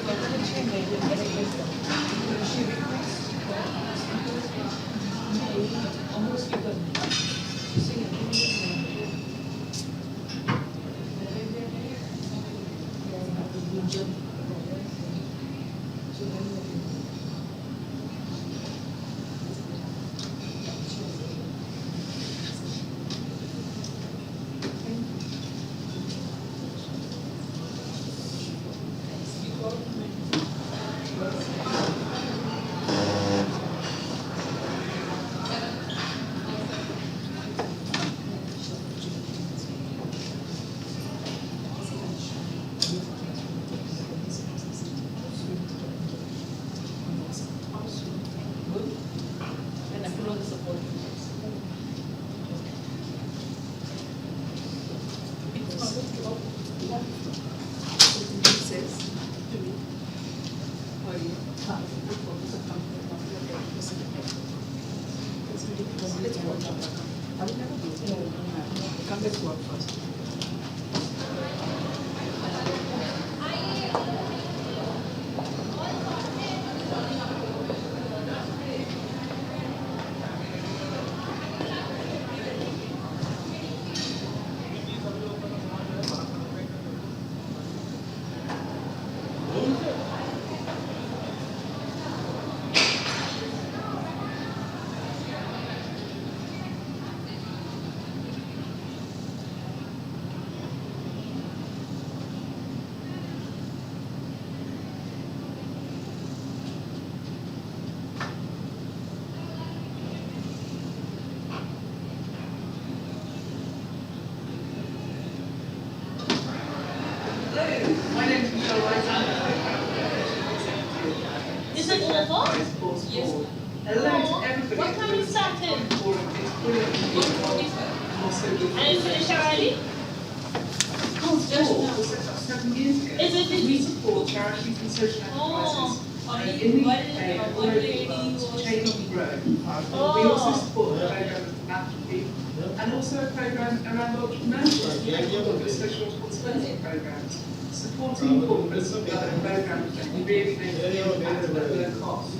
Let's work first. Is it all Yes. Hello to everybody. What time is starting? And it's finished already? Just 7 years ago. Is it We support charities and social enterprises in the UK and globally to change and grow. We also support a program of philanthropy and also a program around entrepreneurship, the social responsibility programs, supporting corporates with other programs that can really make an impact at low cost.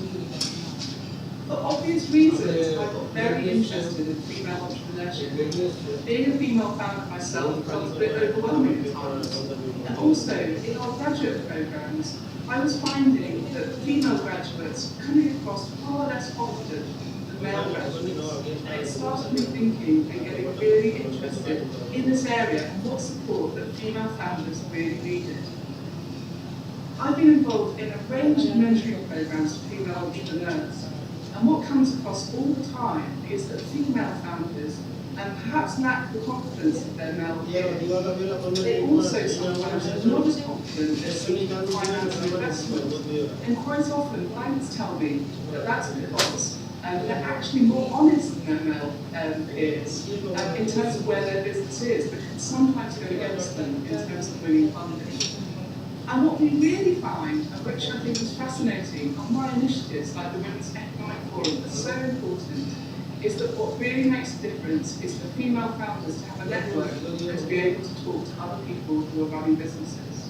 For obvious reasons, I got very interested in female entrepreneurship. Being a female founder myself, I was a bit overwhelming at times. And also, in our graduate programs, I was finding that female graduates coming across far less confident than male graduates. And it started me thinking and getting really interested in this area and what support that female founders really needed. I've been involved in a range of mentoring programs for female entrepreneurs. And what comes across all the time is that female founders, and perhaps lack the confidence of their male peers, they also sometimes are not as confident as seeking finance and investment. And quite often, clients tell me that that's because they're actually more honest than their male peers in terms of where their business is, but can sometimes go against them in terms of winning funding. And what we really find, which I think is fascinating, on my initiatives like the Women's Economic Forum, that's so important, is that what really makes a difference is for female founders to have a network and to be able to talk to other people who are running businesses.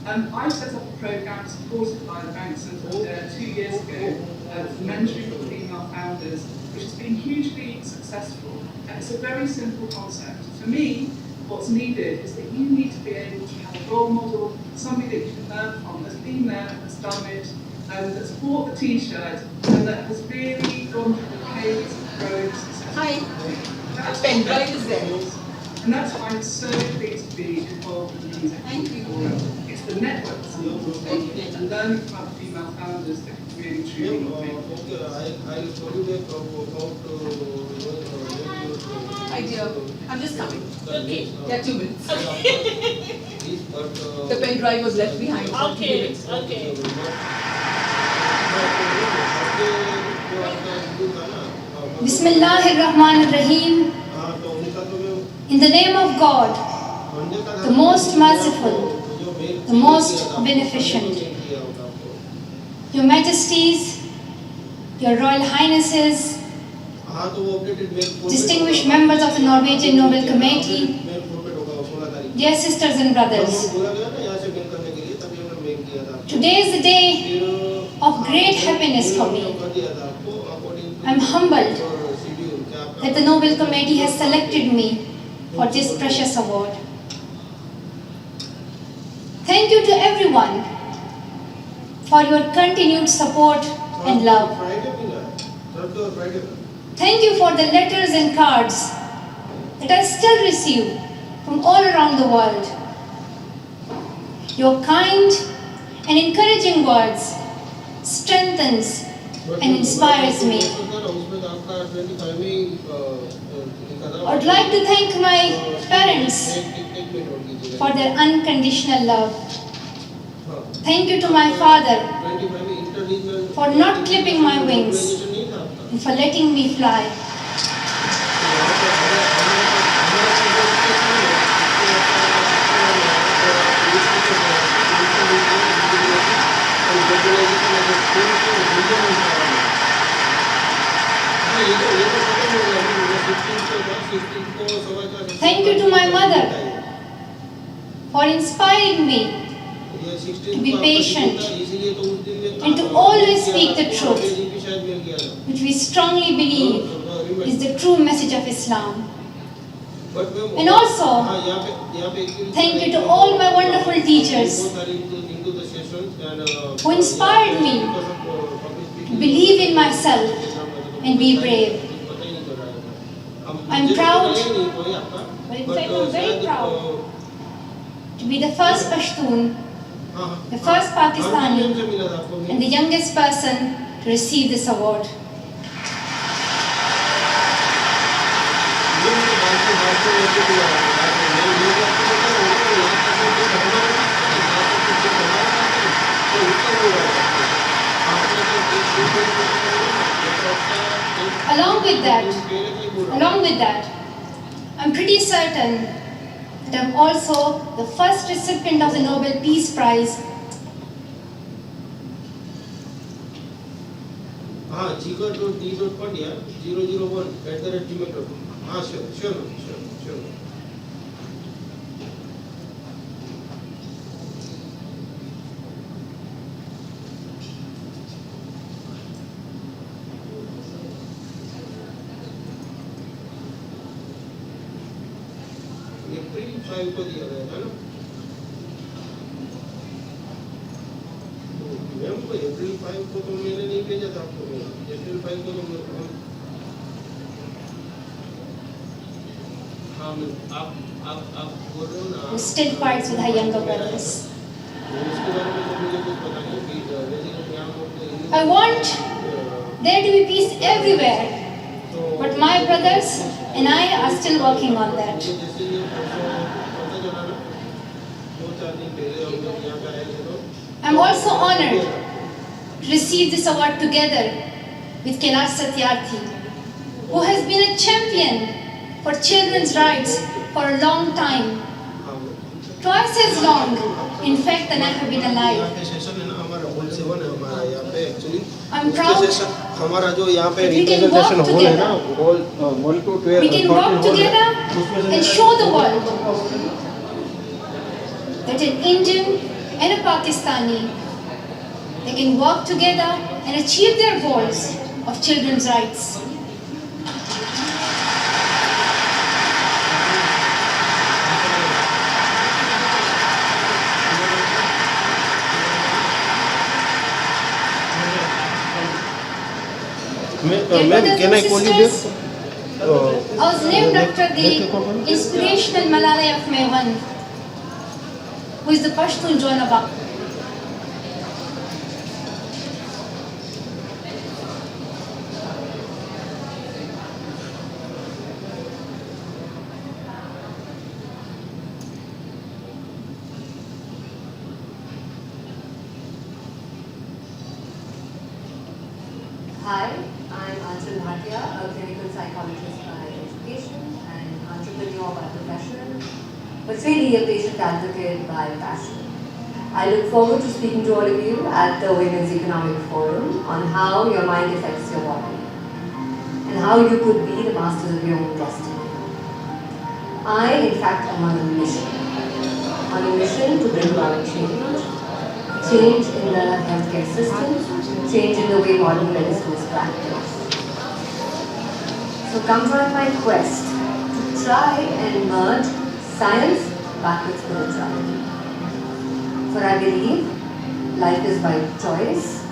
I set up a program supported by the Bank Santander 2 years ago for mentoring for female founders, which has been hugely successful. And it's a very simple concept. For me, what's needed is that you need to be able to have a role model, somebody that you can learn from, that's been there, that's done it, that's bought the t-shirt, and that has really gone through the pains of growing successfully. That's been great as this. And that's why I'm so pleased to be involved in the Women's Economic Forum. It's the network that's important, and learning from other female founders that can truly I'll call you back about Hi dear, I'm just coming. Okay. Yeah, 2 minutes. The pen drive was left behind. Okay. Bismillahirrahmanirrahim. In the name of God, the most merciful, the most beneficent. Your Majesties, Your Royal Highnesses, distinguished members of the Norwegian Nobel Committee, dear sisters and brothers, today is a day of great happiness for me. I'm humbled that the Nobel Committee has selected me for this precious award. Thank you to everyone for your continued support and love. Thank you for the letters and cards that I still receive from all around the world. Your kind and encouraging words strengthens and inspires me. I would like to thank my parents for their unconditional love. Thank you to my father for not clipping my wings and for letting me fly. Thank you to my mother for inspiring me to be patient and to always speak the truth, which we strongly believe is the true message of Islam. And also, thank you to all my wonderful teachers who inspired me to believe in myself and be brave. I'm proud, but in fact I'm very proud to be the first Pashtun, the first Pakistani, and the youngest person to receive this award. Along with that, I'm pretty certain that I'm also the first recipient of the Nobel Peace Prize. Sure. April 5 को दिया गया था ना? Ma'am को April 5 को तो मैंने नहीं भेजा था आपको। April 5 को तो हाँ आप बोल रहे हो ना? Who still fights with her younger brothers. उसके बारे में तो मुझे कुछ पता नहीं कि I want there to be peace everywhere, but my brothers and I are still working on that. I'm also honored to receive this award together with Kailash Satyarthi, who has been a champion for children's rights for a long time, twice as long, in fact, than I have been alive. I'm proud that we can work together. We can work together and show the world that an Indian and a Pakistani, they can work together and achieve their goals of children's rights. Ma'am, can I call you back? I was named after the inspirational Malalai of Maiwand, who is the Pashtun Joan of Ak. Hi, I'm Anchal Bhatia, a clinical psychologist by education and entrepreneur by profession, but really a patient advocate by passion. I look forward to speaking to all of you at the Women's Economic Forum on how your mind affects your body and how you could be the masters of your own destiny. I, in fact, am on a mission to bring about change in the healthcare system, change in the way modern medicine is practiced. So come join my quest to try and merge science back with spirituality. For I believe life is by choice,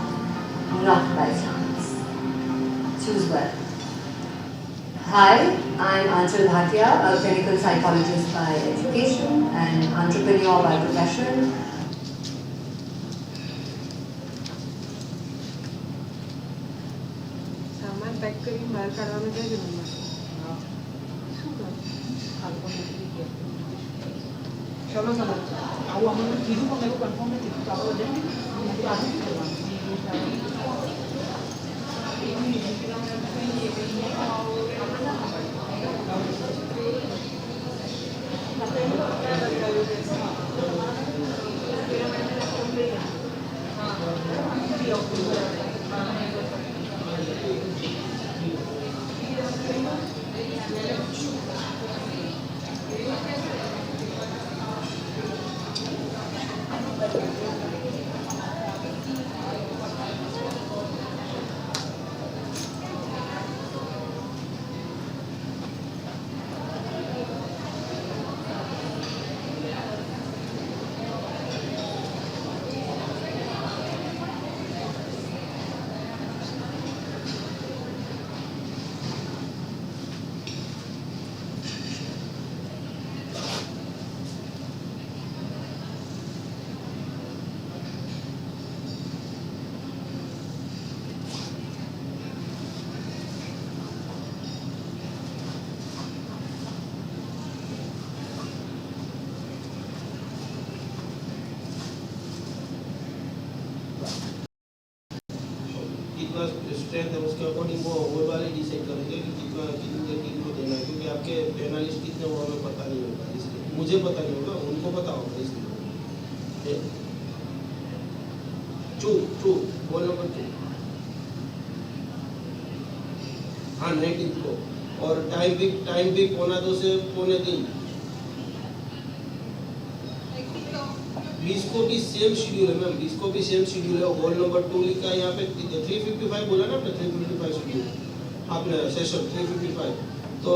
not by chance. Choose well. Hi, I'm Anchal Bhatia, a clinical psychologist by education and entrepreneur by profession. सामान pack કરી બહાર કાઢવાનું છે કે નહીં શું કરું ચલો ચલો આવું અમને કીધું પણ એવું કન્ફર્મ નથી કીધું તો આપણે कितना स्ट्रेंथ है उसके अकॉर्डिंग वो ओवर वाले डिसाइड करेंगे कि कितना कितने टीम को देना है, क्योंकि आपके एनालिस्ट कितने वो हमें पता नहीं होगा, इसलिए मुझे पता नहीं होगा, उनको पता होगा, इसलिए टू बोल नंबर 2 हाँ 19 को और टाइम भी 1:45 से 1:45 इसको भी सेम शेड्यूल है मैम, इसको भी सेम शेड्यूल है। होल नंबर 2 लिखा है यहाँ पे 355 बोला ना आपने, 355 शेड्यूल आपने सेशन 355, तो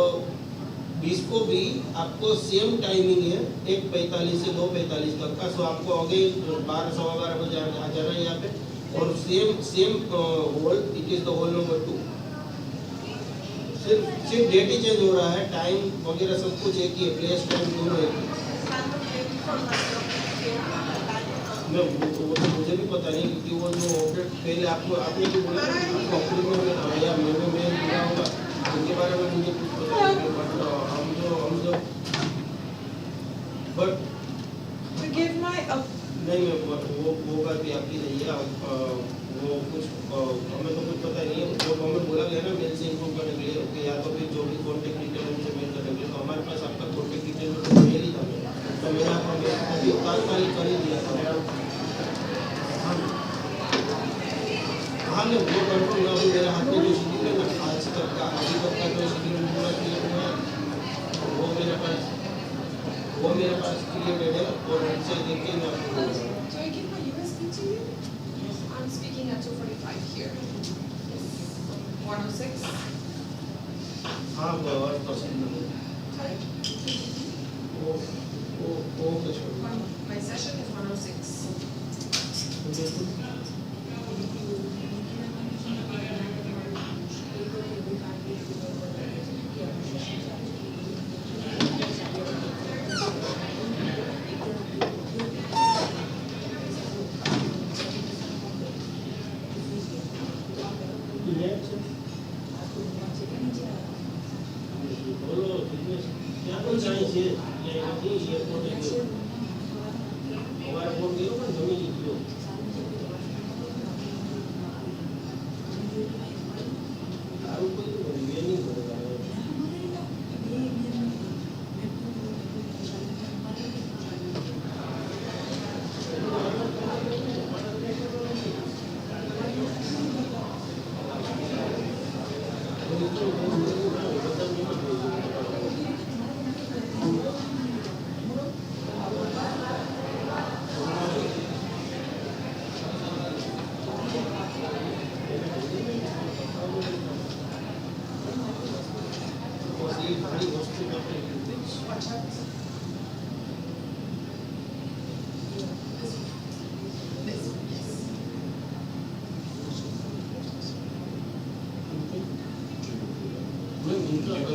इसको भी आपको सेम टाइमिंग है 1:45 से 2:45 तक का। सो आपको आगे 12-12:15 बजे आ जाना है यहाँ पे, और same hole, it is the hole number 2। सिर्फ डेट ही चेंज हो रहा है, टाइम वगैरह सब कुछ एक ही है, प्लेस टाइम दोनों एक ही। मैं वो तो मुझे भी पता नहीं, क्योंकि वो जो ऑपरेट पहले आपने जो बोला ऑपरेट में या मैं पूरा होगा उनके बारे में मुझे कुछ पता नहीं, बट हम जो बट नहीं मैं वो बात भी आपकी नहीं है। वो कुछ हमें तो कुछ पता नहीं है, जो हमें बोला गया ना मेल से इन्फॉर्म करने के लिए, ओके, या तो फिर जो भी कॉन्टेक्ट डिटेल उनसे मेल करने के लिए, तो हमारे पास आपका कॉन्टेक्ट डिटेल मेल ही था, तो मैंने आपका मेल अभी तात्कालिक कर ही दिया था। हाँ मैं वो कंफर्म ना, अभी मेरे हाथ में जो शेड्यूल है ना आज तक का, अभी तक का जो शेड्यूल पूरा क्लियर हुआ है वो मेरे पास क्रिएटेड है, और उनसे देख के मैं आपको So I give my USB to you. I'm speaking at 2:45 here. 106. हाँ बहुत पसंद है Sorry. Okay sir. My session is 106.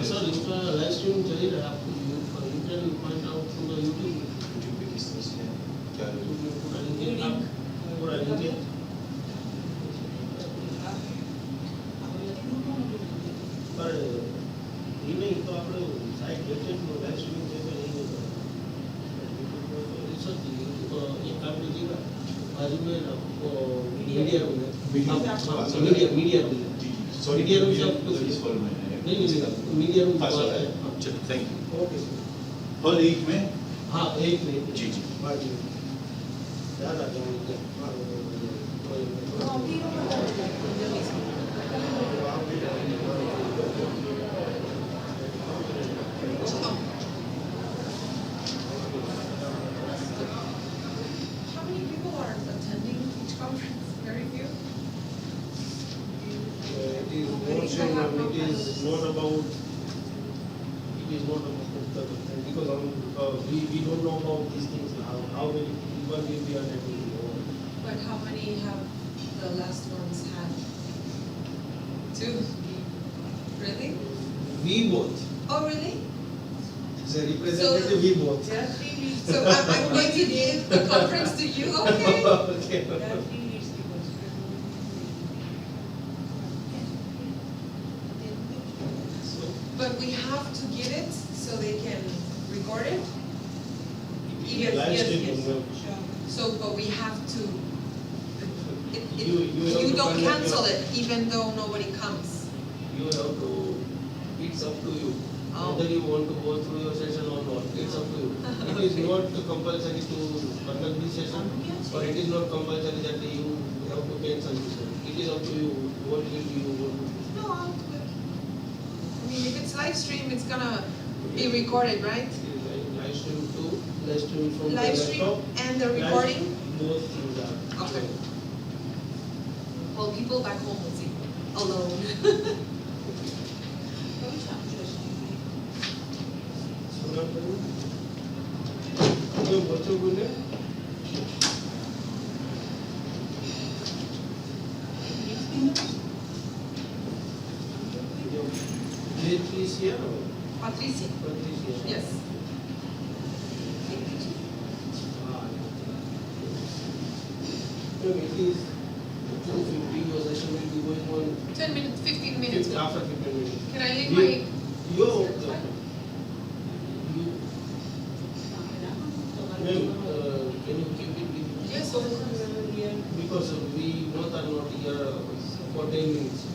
Sir इनका लाइव स्ट्रीम चल ही रहा है, आपको you can find out through the YouTube. क्या पूरा लिंक है, पूरा लिंक है। पर ये नहीं तो आप लोग साइट वेबसाइट में लाइव स्ट्रीमिंग जैसे नहीं होता। रिसर्च एक काम कीजिएगा, बाजू में मीडिया रूम है, मीडिया रूम नहीं मीडिया रूम चलो थैंक यू। ओके हर एक में हाँ एक में जी जी ज़्यादा How many people are attending each conference? Very few? it is not about because we don't know about these things how many people will be attending. But how many have the last ones had? 2? Really? We both. Oh, really? As a representative, we both. So I'm going to give the conference to you, okay? Okay. But we have to get it so they can record it? Live streaming. So, but we have to, You have you to don't conduct cancel your- it even though nobody comes. You have to, it's up to you. Oh. Whether you want to go through your session or not, it's up to you. It is not compulsory to conduct this session, or it is not compulsory that you have to cancel this session. It is up to you, what will you want to do. No, I'll do it. I mean, if it's live stream, it's gonna be recorded, right? Live stream too, live stream from the Live stream laptop. and the Live- recording? Both things are. Okay. Well, people back home will see, alone. बच्चों को ले Patricia. Patricia. Patricia. Yes. No, it is 2:50. Your session will be going on 10 minutes, 15 minutes. after 15 minutes. Can I leave my... Yo, ma'am, can you keep it with Yes, of course. because we both are not here for 10 minutes.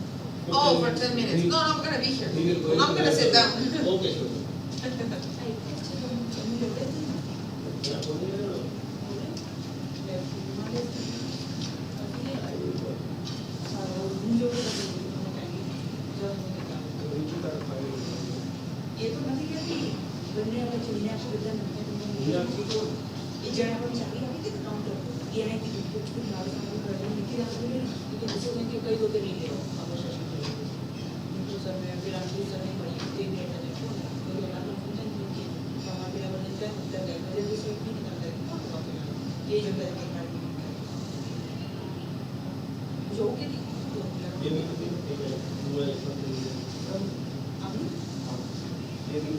Oh, for 10 minutes. No, I'm gonna be here. We will go I'm gonna sit down. Okay, sure. ये तो नहीं कहती बनने वाला चुनने आपको कितना मिलता है ये जरा अपन चाहिए अभी तक काउंटर ये है कि कुछ कुछ लाल सामान कर रहे हैं लेकिन आप बोले कि ऐसे होने के कई होते नहीं ले अब सेशन के तो सर मैं फिर आपको सर ने बड़ी 3 मिनट देखो तो लगा ना फोन नहीं कि वहां पे अपन इतना होता है मुझे भी सब नहीं करता है ये जो करके काट जो के दी ये भी हुआ ऐसा ये भी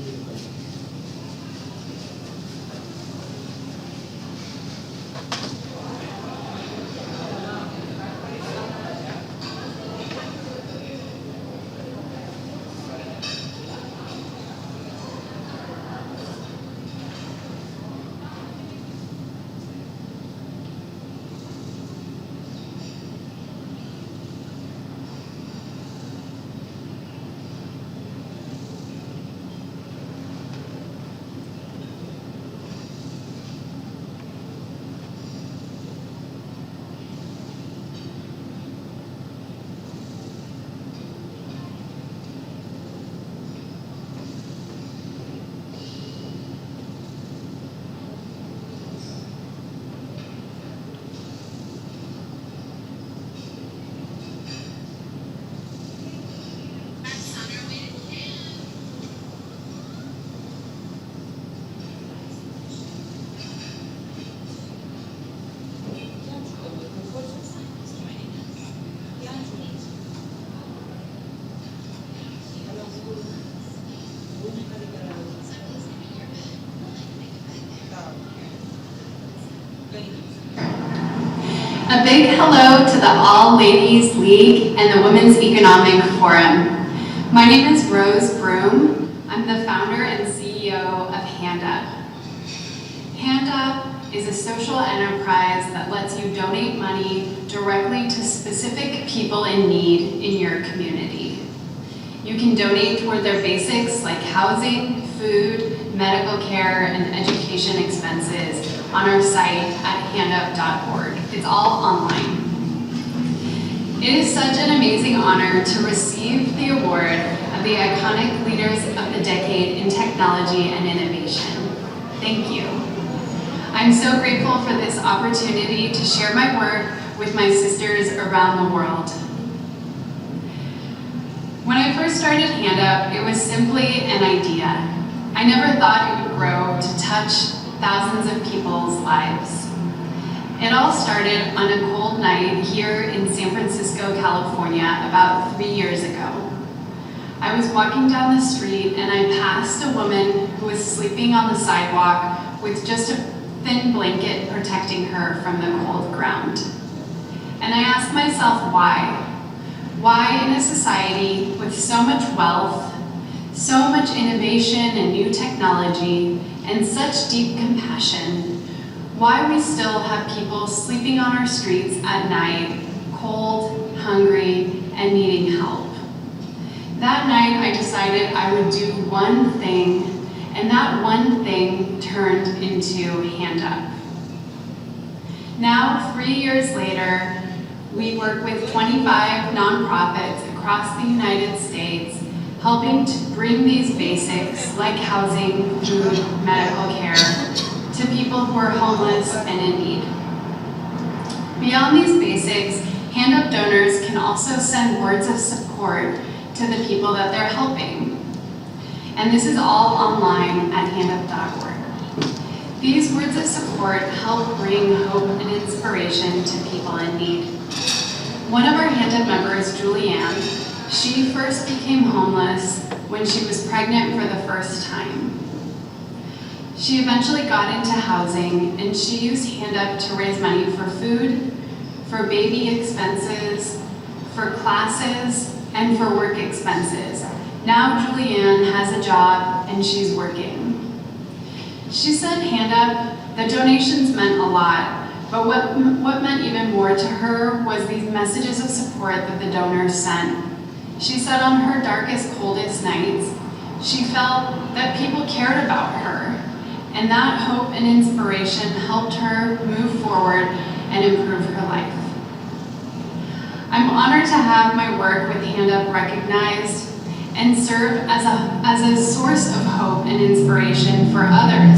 A big hello to the All Ladies League and the Women's Economic Forum. My name is Rose Broom. I'm the founder and CEO of Hand Up. Hand Up is a social enterprise that lets you donate money directly to specific people in need in your community. You can donate toward their basics like housing, food, medical care, and education expenses on our site at handup.org. It's all online. It is such an amazing honor to receive the award of the Iconic Leaders of the Decade in Technology and Innovation. Thank you. I'm so grateful for this opportunity to share my work with my sisters around the world. When I first started Hand Up, it was simply an idea. I never thought it would grow to touch thousands of people's lives. It all started on a cold night here in San Francisco, California, about 3 years ago. I was walking down the street and I passed a woman who was sleeping on the sidewalk with just a thin blanket protecting her from the cold ground. And I asked myself why? Why in a society with so much wealth, so much innovation and new technology, and such deep compassion, why we still have people sleeping on our streets at night, cold, hungry, and needing help. That night I decided I would do one thing, and that one thing turned into Hand Up. Now, 3 years later, we work with 25 nonprofits across the United States, helping to bring these basics like housing, food, medical care to people who are homeless and in need. Beyond these basics, Hand Up donors can also send words of support to the people that they're helping. And this is all online at handup.org. These words of support help bring hope and inspiration to people in need. One of our Hand Up members, Julianne, she first became homeless when she was pregnant for the first time. She eventually got into housing, and she used Hand Up to raise money for food, for baby expenses, for classes, and for work expenses. Now Julianne has a job and she's working. She said Hand Up, the donations meant a lot, but what meant even more to her was these messages of support that the donors sent. She said on her darkest, coldest nights, she felt that people cared about her, and that hope and inspiration helped her move forward and improve her life. I'm honored to have my work with Hand Up recognized and serve as a source of hope and inspiration for others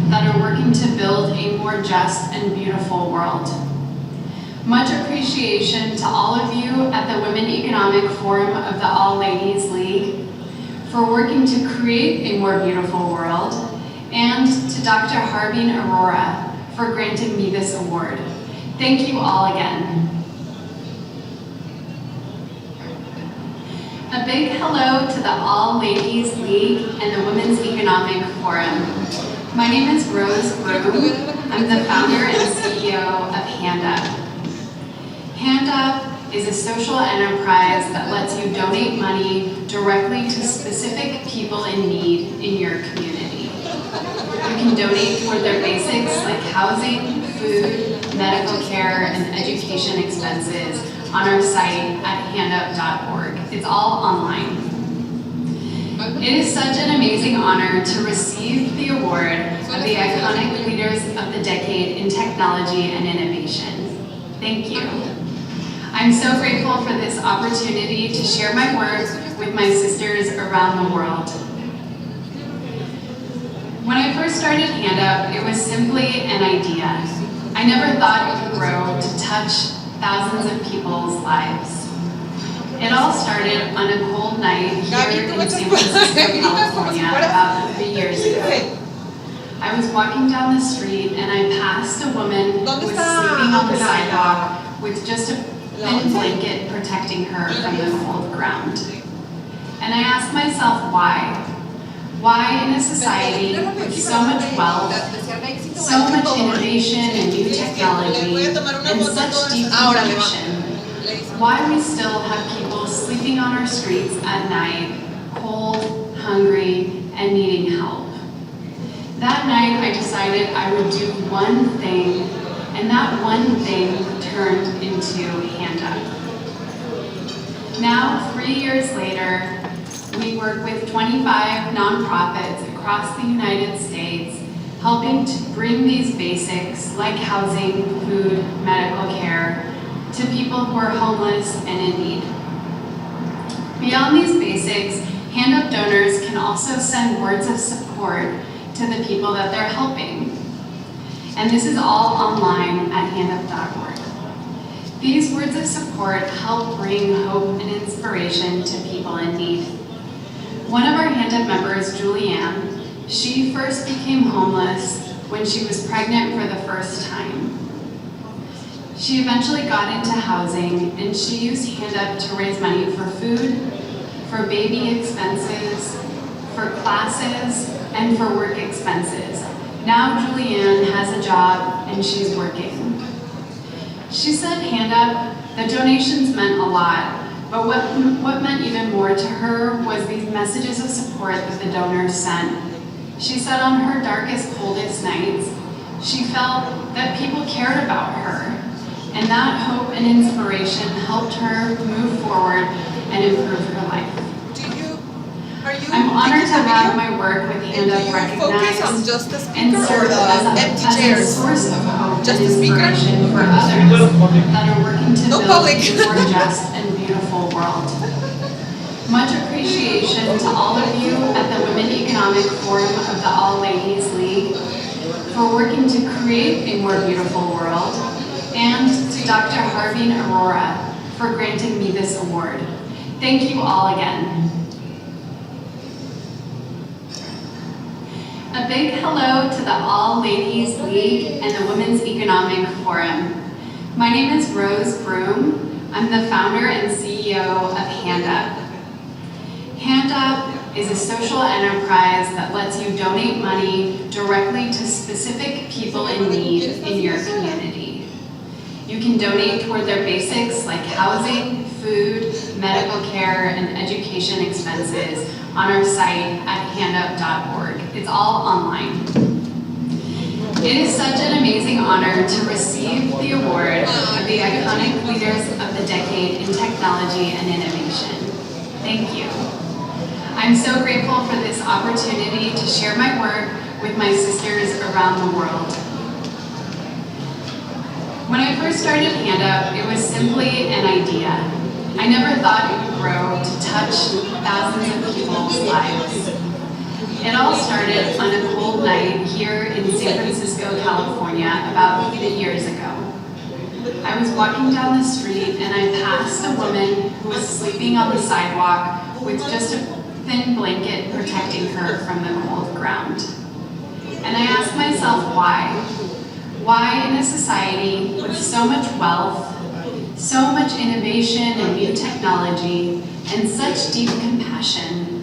that are working to build a more just and beautiful world. Much appreciation to all of you at the Women Economic Forum of the All Ladies League for working to create a more beautiful world, and to Dr. Harbin Arora for granting me this award. Thank you all again. A big hello to the All Ladies League and the Women's Economic Forum. My name is Rose Broom. I'm the founder and CEO of Hand Up. Hand Up is a social enterprise that lets you donate money directly to specific people in need in your community. You can donate toward their basics like housing, food, medical care, and education expenses on our site at handup.org. It's all online. It is such an amazing honor to receive the award of the Iconic Leaders of the Decade in Technology and Innovation. Thank you. I'm so grateful for this opportunity to share my work with my sisters around the world. When I first started Hand Up, it was simply an idea. I never thought it would grow to touch thousands of people's lives. It all started on a cold night here in San Francisco, California, about 3 years ago. I was walking down the street and I passed a woman who was sleeping on the sidewalk with just a thin blanket protecting her from the cold ground. And I asked myself why. Why in a society with so much wealth, so much innovation and new technology, and such deep compassion, why we still have people sleeping on our streets at night, cold, hungry, and needing help. That night I decided I would do one thing, and that one thing turned into Hand Up. Now, 3 years later, we work with 25 nonprofits across the United States, helping to bring these basics like housing, food, medical care to people who are homeless and in need. Beyond these basics, Hand Up donors can also send words of support to the people that they're helping. And this is all online at handup.org. These words of support help bring hope and inspiration to people in need. One of our Hand Up members, Julianne, she first became homeless when she was pregnant for the first time. She eventually got into housing, and she used Hand Up to raise money for food, for baby expenses, for classes, and for work expenses. Now Julianne has a job and she's working. She said Hand Up, the donations meant a lot, but what meant even more to her was these messages of support that the donors sent. She said on her darkest, coldest nights, she felt that people cared about her, and that hope and inspiration helped her move forward and improve her life. I'm honored to have my work with Hand Up recognized and serve as a source of hope and inspiration for others that are working to build a more just and beautiful world. Much appreciation to all of you at the Women Economic Forum of the All Ladies League for working to create a more beautiful world, and to Dr. Harveen Arora for granting me this award. Thank you all again. A big hello to the All Ladies League and the Women's Economic Forum. My name is Rose Broom. I'm the founder and CEO of Hand Up. Hand Up is a social enterprise that lets you donate money directly to specific people in need in your community. You can donate toward their basics like housing, food, medical care, and education expenses on our site at handup.org. It's all online. It is such an amazing honor to receive the award of the Iconic Leaders of the Decade in Technology and Innovation. Thank you. I'm so grateful for this opportunity to share my work with my sisters around the world. When I first started Hand Up, it was simply an idea. I never thought it would grow to touch thousands of people's lives. It all started on a cold night here in San Francisco, California, about 8 years ago. I was walking down the street and I passed a woman who was sleeping on the sidewalk with just a thin blanket protecting her from the cold ground. And I asked myself why. Why in a society with so much wealth, so much innovation and new technology, and such deep compassion,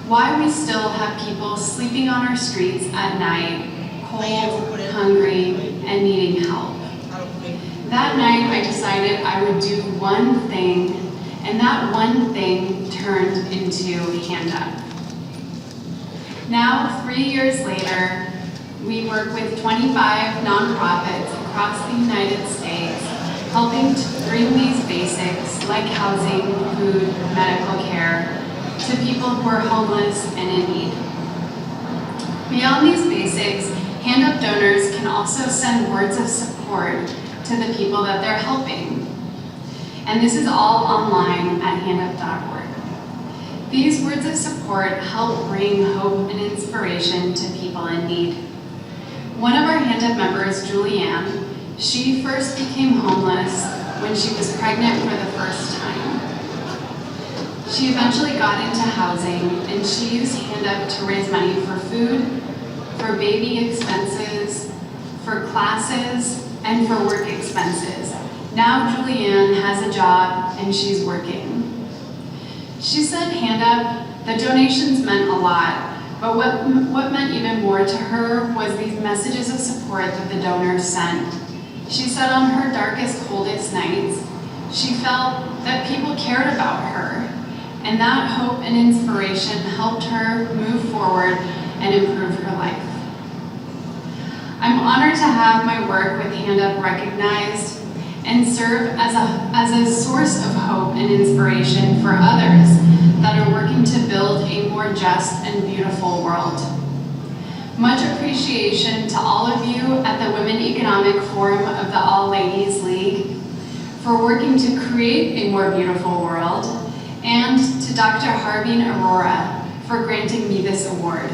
why we still have people sleeping on our streets at night, cold, hungry, and needing help. That night I decided I would do one thing, and that one thing turned into Hand Up. Now, 3 years later, we work with 25 nonprofits across the United States, helping to bring these basics like housing, food, medical care to people who are homeless and in need. Beyond these basics, Hand Up donors can also send words of support to the people that they're helping. And this is all online at handup.org. These words of support help bring hope and inspiration to people in need. One of our Hand Up members, Julianne, she first became homeless when she was pregnant for the first time. She eventually got into housing, and she used Hand Up to raise money for food, for baby expenses, for classes, and for work expenses. Now Julianne has a job and she's working. She said Hand Up, the donations meant a lot, But what meant even more to her was these messages of support that the donors sent. She said on her darkest, coldest nights, she felt that people cared about her, and that hope and inspiration helped her move forward and improve her life. I'm honored to have my work with Hand Up recognized and serve as a source of hope and inspiration for others that are working to build a more just and beautiful world. Much appreciation to all of you at the Women Economic Forum of the All Ladies League for working to create a more beautiful world, and to Dr. Harbeen Arora for granting me this award.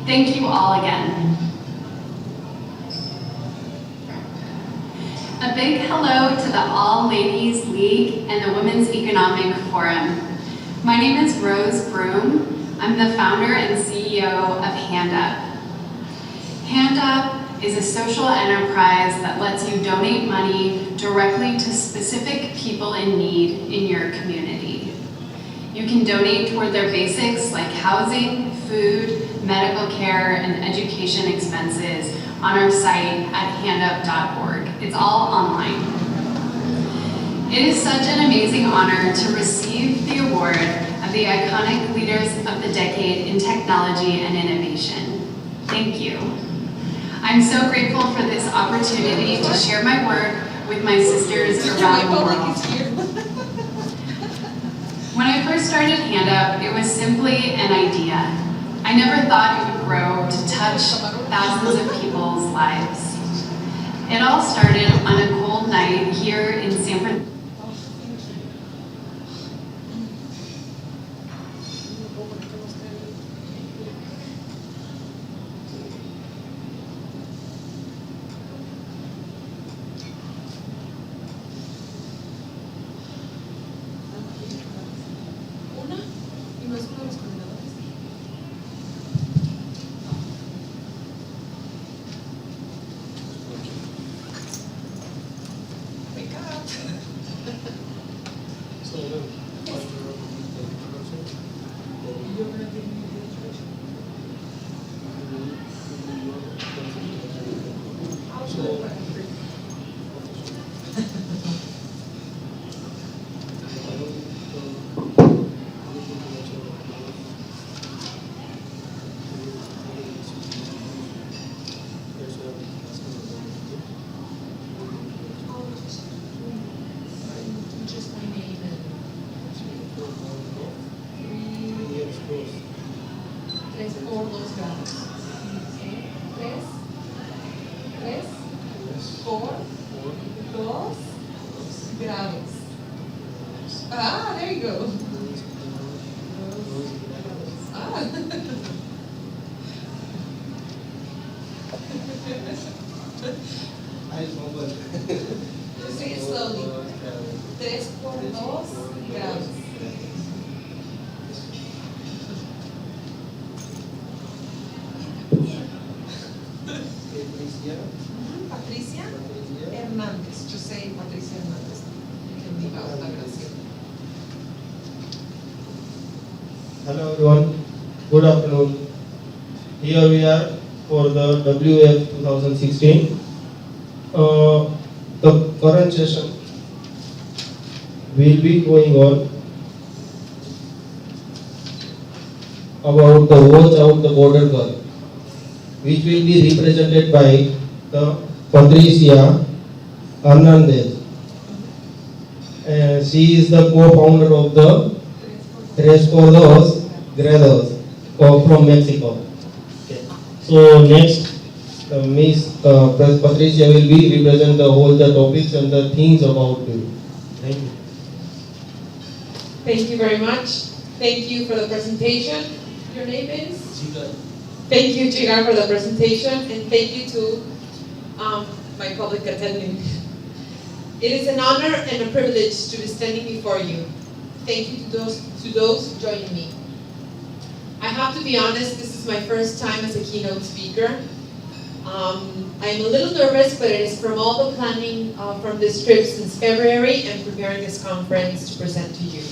Thank you all again. A big hello to the All Ladies League and the Women's Economic Forum. My name is Rose Broom. I'm the founder and CEO of Hand Up. Hand Up is a social enterprise that lets you donate money directly to specific people in need in your community. You can donate toward their basics like housing, food, medical care, and education expenses on our site at handup.org. It's all online. It is such an amazing honor to receive the award of the Iconic Leaders of the Decade in Technology and Innovation. Thank you. I'm so grateful for this opportunity to share my work with my sisters around the world. When I first started Hand Up, it was simply an idea. I never thought it would grow to touch thousands of people's lives. It all started on a cold night here in San Francisco. Ah, there you go. Ah. Say it slowly. 3 por 2 grados. Patricia Hernández. Just say Patricia Hernández. You can leave out Gracia. Hello everyone, good afternoon. Here we are for the WEF 2016. The current session will be going on about the Watch Out the Border Girl, which will be represented by the Patricia Hernandez. She is the co-founder of the Tres por Dos Grados from Mexico. Okay. So next, Miss Patricia will be represent the whole the topics and the things about it. Thank you. Thank you very much. Thank you for the presentation. Your name is? Jigar. Thank you, Jigar, for the presentation, and thank you to my public attending. It is an honor and a privilege to be standing before you. Thank you to those joining me. I have to be honest, this is my first time as a keynote speaker. I'm a little nervous, but it is from all the planning from this trip since February and preparing this conference to present to you.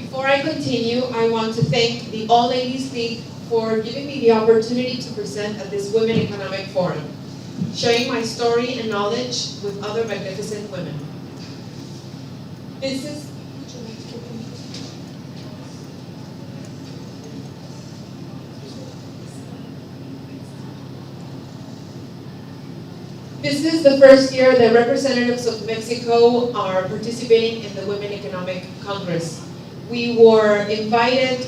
Before I continue, I want to thank the All Ladies League for giving me the opportunity to present at this Women Economic Forum, sharing my story and knowledge with other magnificent women. This is the first year that representatives of Mexico are participating in the Women Economic Congress. We were invited,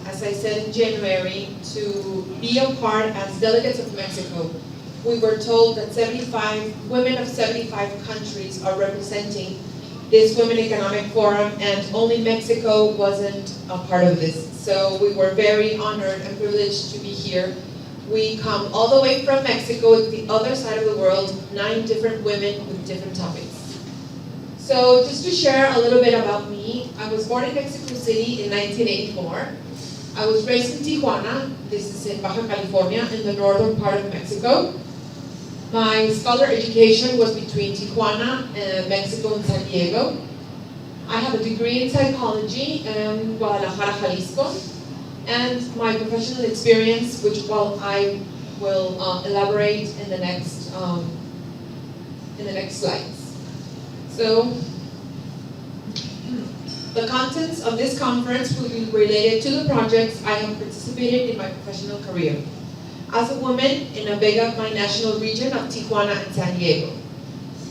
as I said in January, to be a part as delegates of Mexico. We were told that women of 75 countries are representing this Women Economic Forum, and only Mexico wasn't a part of this. So we were very honored and privileged to be here. We come all the way from Mexico, the other side of the world, 9 different women with different topics. So just to share a little bit about me, I was born in Mexico City in 1984. I was raised in Tijuana, this is in Baja California, in the northern part of Mexico. My scholar education was between Tijuana, Mexico, and San Diego. I have a degree in psychology in Guadalajara, Jalisco. And my professional experience, which I will elaborate in the next slides. So, the contents of this conference will be related to the projects I have participated in my professional career as a woman in a Vega binational region of Tijuana and San Diego.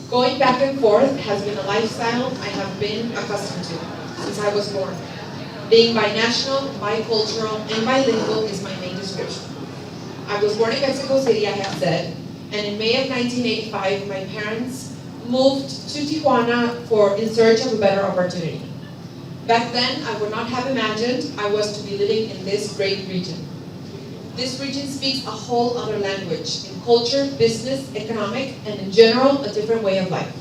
Going back and forth has been a lifestyle I have been accustomed to since I was born. Being binational, bicultural, and bilingual is my main description. I was born in Mexico City, I have said, and in May of 1985, my parents moved to Tijuana in search of a better opportunity. Back then, I would not have imagined I was to be living in this great region. This region speaks a whole other language in culture, business, economic, and in general, a different way of life.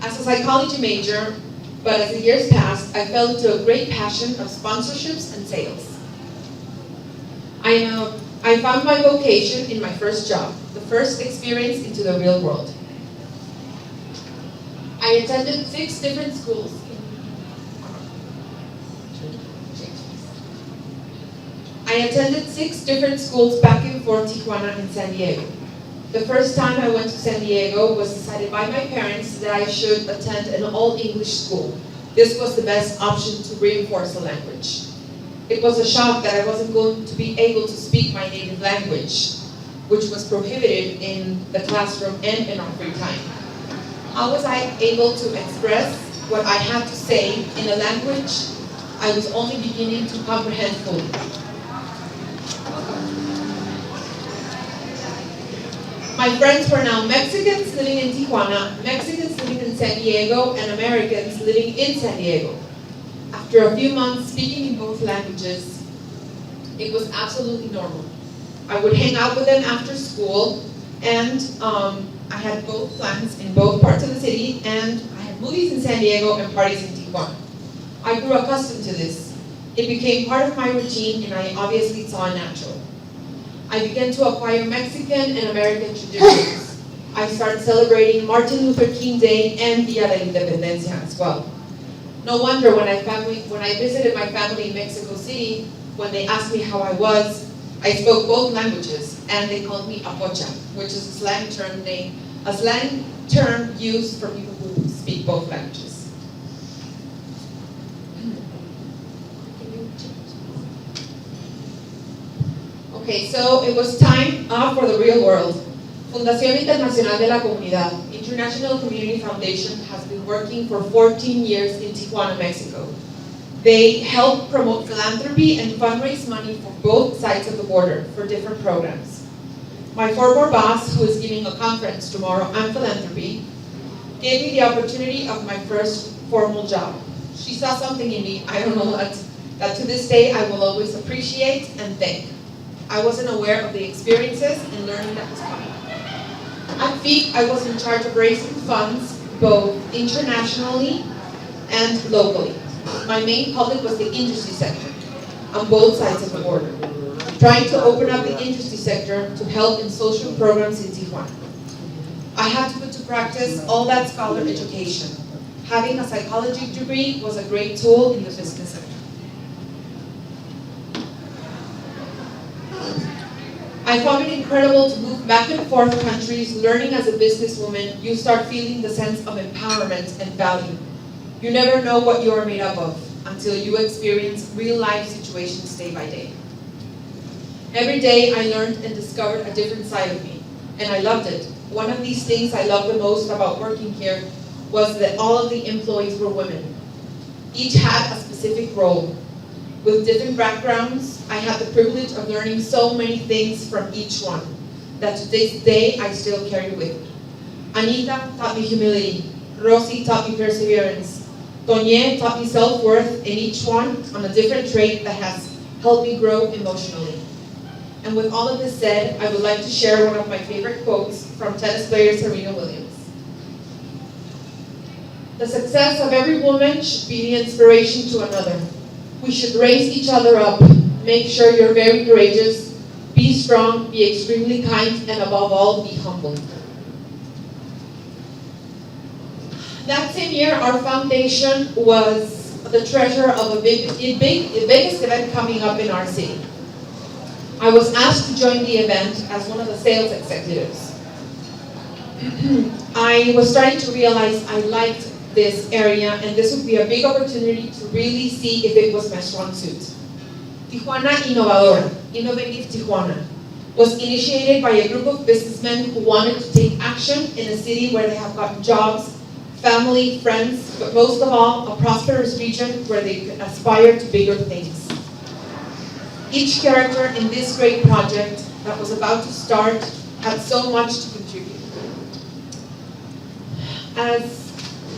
As a psychology major, but as the years passed, I fell into a great passion of sponsorships and sales. I found my vocation in my first job, the first experience into the real world. I attended 6 different schools. I attended 6 different schools back and forth Tijuana and San Diego. The first time I went to San Diego was decided by my parents that I should attend an all-English school. This was the best option to reinforce the language. It was a shock that I wasn't going to be able to speak my native language, which was prohibited in the classroom and in our free time. How was I able to express what I had to say in a language I was only beginning to comprehend fully? My friends were now Mexicans living in Tijuana, Mexicans living in San Diego, and Americans living in San Diego. After a few months speaking in both languages, it was absolutely normal. I would hang out with them after school, and I had both plans in both parts of the city, and I had movies in San Diego and parties in Tijuana. I grew accustomed to this. It became part of my routine, and I obviously saw it natural. I began to acquire Mexican and American traditions. I started celebrating Martin Luther King Day and Dia de Independencia as well. No wonder when I visited my family in Mexico City, when they asked me how I was, I spoke both languages, and they called me apocha, which is a slang term used for people who speak both languages. Okay, so it was time for the real world. Fundación Internacional de la Comunidad, International Community Foundation, has been working for 14 years in Tijuana, Mexico. They help promote philanthropy and fundraise money for both sides of the border for different programs. My former boss, who is giving a conference tomorrow on philanthropy, gave me the opportunity of my first formal job. She saw something in me, I don't know what, that to this day I will always appreciate and thank. I wasn't aware of the experiences and learning that was coming. At FEEC, I was in charge of raising funds both internationally and locally. My main public was the industry sector on both sides of the border, trying to open up the industry sector to help in social programs in Tijuana. I had to put to practice all that scholar education, having a psychology degree was a great tool in the business sector. I found it incredible to move back and forth countries, learning as a businesswoman, you start feeling the sense of empowerment and value. You never know what you are made up of until you experience real life situations day by day. Every day I learned and discovered a different side of me, and I loved it. One of these things I loved the most about working here was that all of the employees were women. Each had a specific role. With different backgrounds, I had the privilege of learning so many things from each one that to this day I still carry with me. Anita taught me humility. Rosie taught me perseverance. Toñe taught me self-worth, and each one on a different trait that has helped me grow emotionally. And with all of this said, I would like to share one of my favorite quotes from tennis player Serena Williams. The success of every woman should be the inspiration to another. We should raise each other up. Make sure you're very courageous. Be strong, be extremely kind, and above all, be humble. That same year, our foundation was the treasurer of the biggest event coming up in our city. I was asked to join the event as one of the sales executives. I was starting to realize I liked this area, and this would be a big opportunity to really see if it was my strong suit. Tijuana Innovadora, Innovative Tijuana, was initiated by a group of businessmen who wanted to take action in a city where they have got jobs, family, friends, but most of all, a prosperous region where they could aspire to bigger things. Each character in this great project that was about to start had so much to contribute. As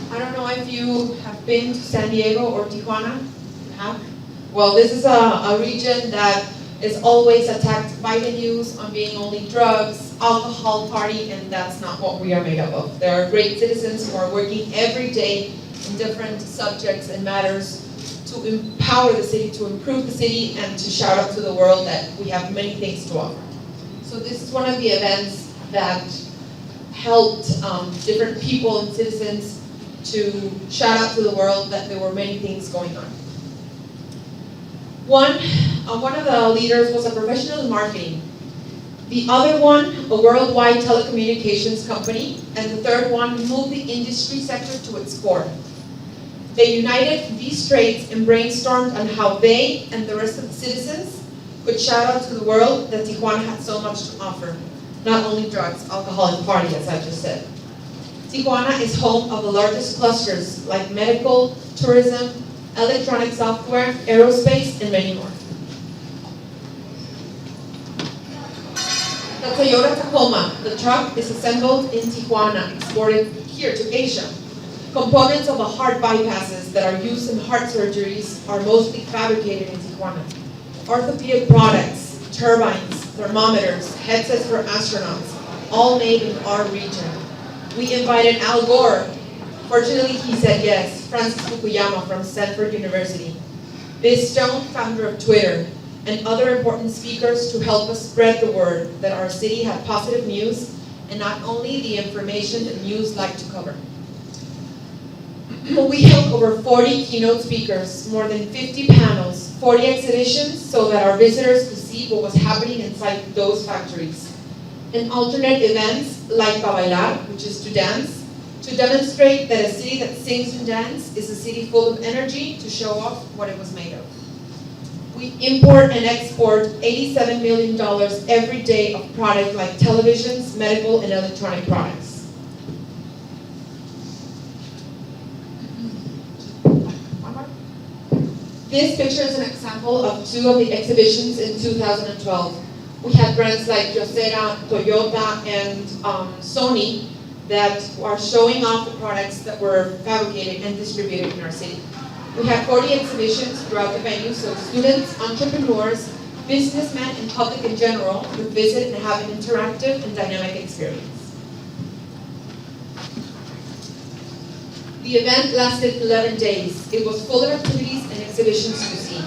I don't know if you have been to San Diego or Tijuana. You have? Well, this is a region that is always attacked by the news on being only drugs, alcohol, party, and that's not what we are made up of. There are great citizens who are working every day in different subjects and matters to empower the city, to improve the city, and to shout out to the world that we have many things to offer. So this is one of the events that helped different people and citizens to shout out to the world that there were many things going on. One of the leaders was a professional in marketing. The other one, a worldwide telecommunications company. And the third one moved the industry sector to its core. They united these traits and brainstormed on how they and the rest of the citizens could shout out to the world that Tijuana had so much to offer. Not only drugs, alcohol, and party, as I just said. Tijuana is home of the largest clusters like medical, tourism, electronic software, aerospace, and many more. The Toyota Tacoma, the truck is assembled in Tijuana, exported here to Asia. Components of the heart bypasses that are used in heart surgeries are mostly fabricated in Tijuana. Orthopedic products, turbines, thermometers, headsets for astronauts, all made in our region. We invited Al Gore. Fortunately, he said yes. Francis Fukuyama from Stanford University. Biz Stone, founder of Twitter, and other important speakers to help us spread the word that our city had positive news and not only the information that news like to cover. We held over 40 keynote speakers, more than 50 panels, 40 exhibitions so that our visitors could see what was happening inside those factories. And alternate events like Bailar, which is to dance, to demonstrate that a city that sings and dances is a city full of energy to show off what it was made of. We import and export $87 million every day of products like televisions, medical, and electronic products. This picture is an example of two of the exhibitions in 2012. We had brands like Yosera, Toyota, and Sony that are showing off the products that were fabricated and distributed in our city. We had 40 exhibitions throughout the venue, so students, entrepreneurs, businessmen, and public in general could visit and have an interactive and dynamic experience. The event lasted 11 days. It was full of activities and exhibitions to see.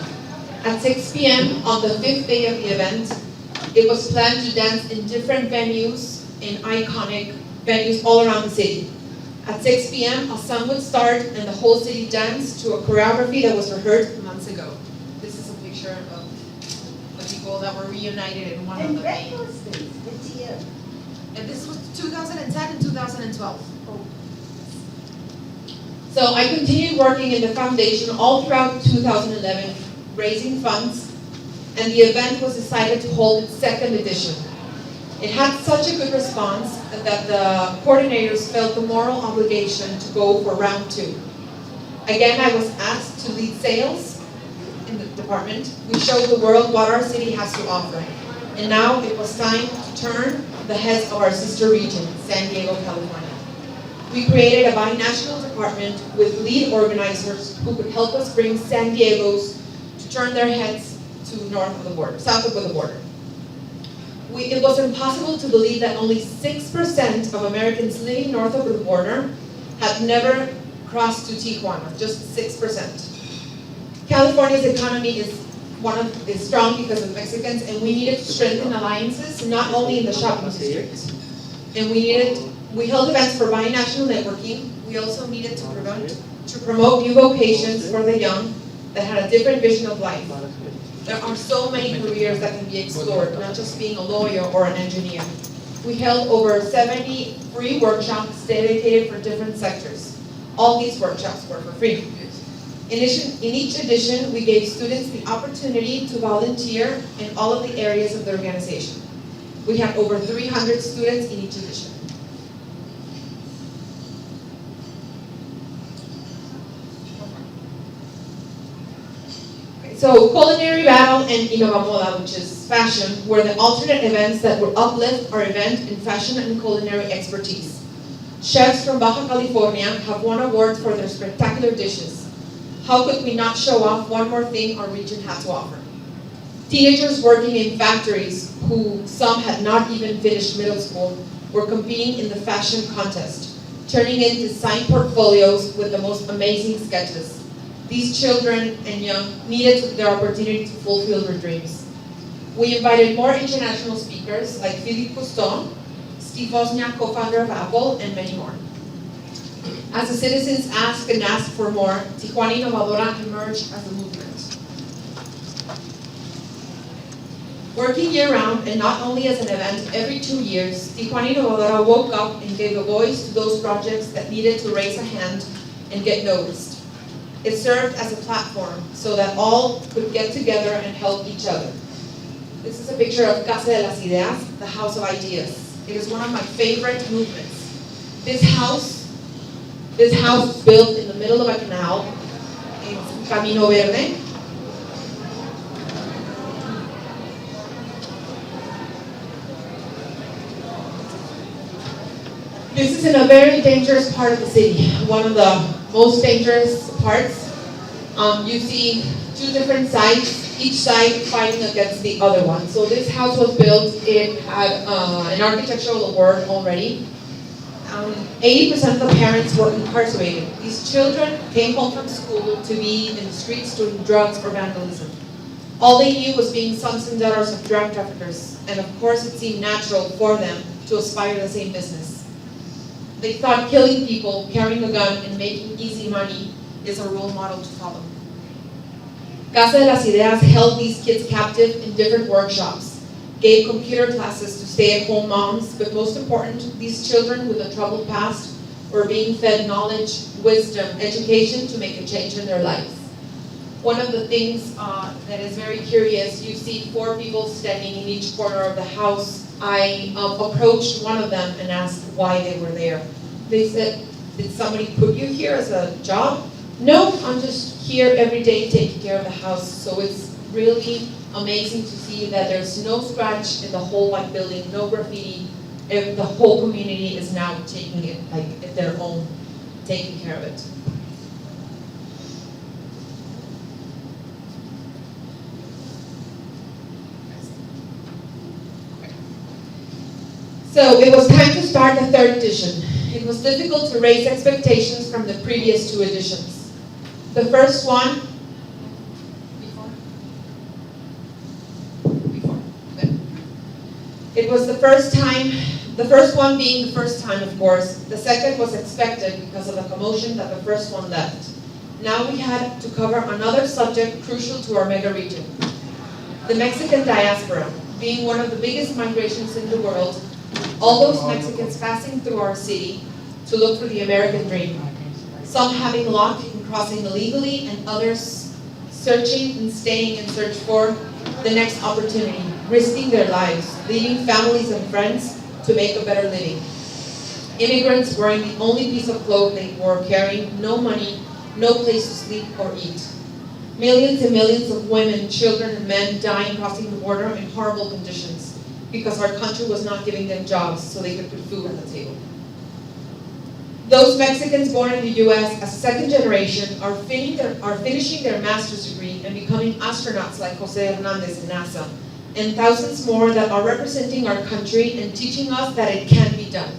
At 6 p.m. on the 5th day of the event, it was planned to dance in different venues, in iconic venues all around the city. At 6 p.m., a song would start and the whole city danced to a choreography that was rehearsed months ago. This is a picture of the people that were reunited in one of the main. Which year? And this was 2010 and 2012. So I continued working in the foundation all throughout 2011, raising funds, and the event was decided to hold its second edition. It had such a good response that the coordinators felt the moral obligation to go for round 2. Again, I was asked to lead sales in the department. We showed the world what our city has to offer. And now it was time to turn the heads of our sister region, San Diego, California. We created a bi-national department with lead organizers who could help us bring San Diego's to turn their heads to south of the border. It was impossible to believe that only 6% of Americans living north of the border had never crossed to Tijuana, just 6%. California's economy is strong because of Mexicans, and we needed to strengthen alliances, not only in the shopping districts. And we held events for bi-national networking. We also needed to promote new vocations for the young that had a different vision of life. There are so many careers that can be explored, not just being a lawyer or an engineer. We held over 70 free workshops dedicated for different sectors. All these workshops were for free. In each edition, we gave students the opportunity to volunteer in all of the areas of the organization. We had over 300 students in each edition. So Culinary Battle and Innovamoda, which is fashion, were the alternate events that would uplift our event in fashion and culinary expertise. Chefs from Baja California have won awards for their spectacular dishes. How could we not show off one more thing our region had to offer? Teenagers working in factories, who some had not even finished middle school, were competing in the fashion contest, turning in design portfolios with the most amazing sketches. These children and young needed their opportunity to fulfill their dreams. We invited more international speakers like Philippe Cousteau, Steve Wozniak, co-founder of Apple, and many more. As the citizens asked and asked for more, Tijuana Innovadora emerged as a movement. Working year-round and not only as an event every 2 years, Tijuana Innovadora woke up and gave a voice to those projects that needed to raise a hand and get noticed. It served as a platform so that all could get together and help each other. This is a picture of Casa de las Ideas, the House of Ideas. It is one of my favorite movements. This house was built in the middle of a canal in Camino Verde. This is in a very dangerous part of the city, one of the most dangerous parts. You see 2 different sides, each side fighting against the other one. So this house was built, it had an architectural award already. 80% of the parents were incarcerated. These children came home from school to be in the streets doing drugs or vandalism. All they knew was being sons and daughters of drug traffickers, and of course it seemed natural for them to aspire to the same business. They thought killing people, carrying a gun, and making easy money is a role model to follow. Casa de las Ideas held these kids captive in different workshops, gave computer classes to stay-at-home moms, but most important, these children with a troubled past were being fed knowledge, wisdom, education to make a change in their lives. One of the things that is very curious, you see 4 people standing in each corner of the house. I approached one of them and asked why they were there. They said, "Did somebody put you here as a job?" "No, I'm just here every day taking care of the house." So it's really amazing to see that there's no scratch in the whole white building, no graffiti. The whole community is now taking it like their own, taking care of it. So it was time to start the 3rd edition. It was difficult to raise expectations from the previous 2 editions. The first one, it was the first time The first one being the first time, of course. The second was expected because of the commotion that the first one left. Now we had to cover another subject crucial to our mega region. The Mexican diaspora, being one of the biggest migrations in the world, all those Mexicans passing through our city to look for the American dream. Some having luck in crossing illegally and others searching and staying in search for the next opportunity, risking their lives, leaving families and friends to make a better living. Immigrants wearing the only piece of clothing they were carrying, no money, no place to sleep or eat. Millions and millions of women, children, and men dying crossing the border in horrible conditions because our country was not giving them jobs so they could put food on the table. Those Mexicans born in the U.S. as second generation are finishing their master's degree and becoming astronauts like Jose Hernandez in NASA, and thousands more that are representing our country and teaching us that it can be done.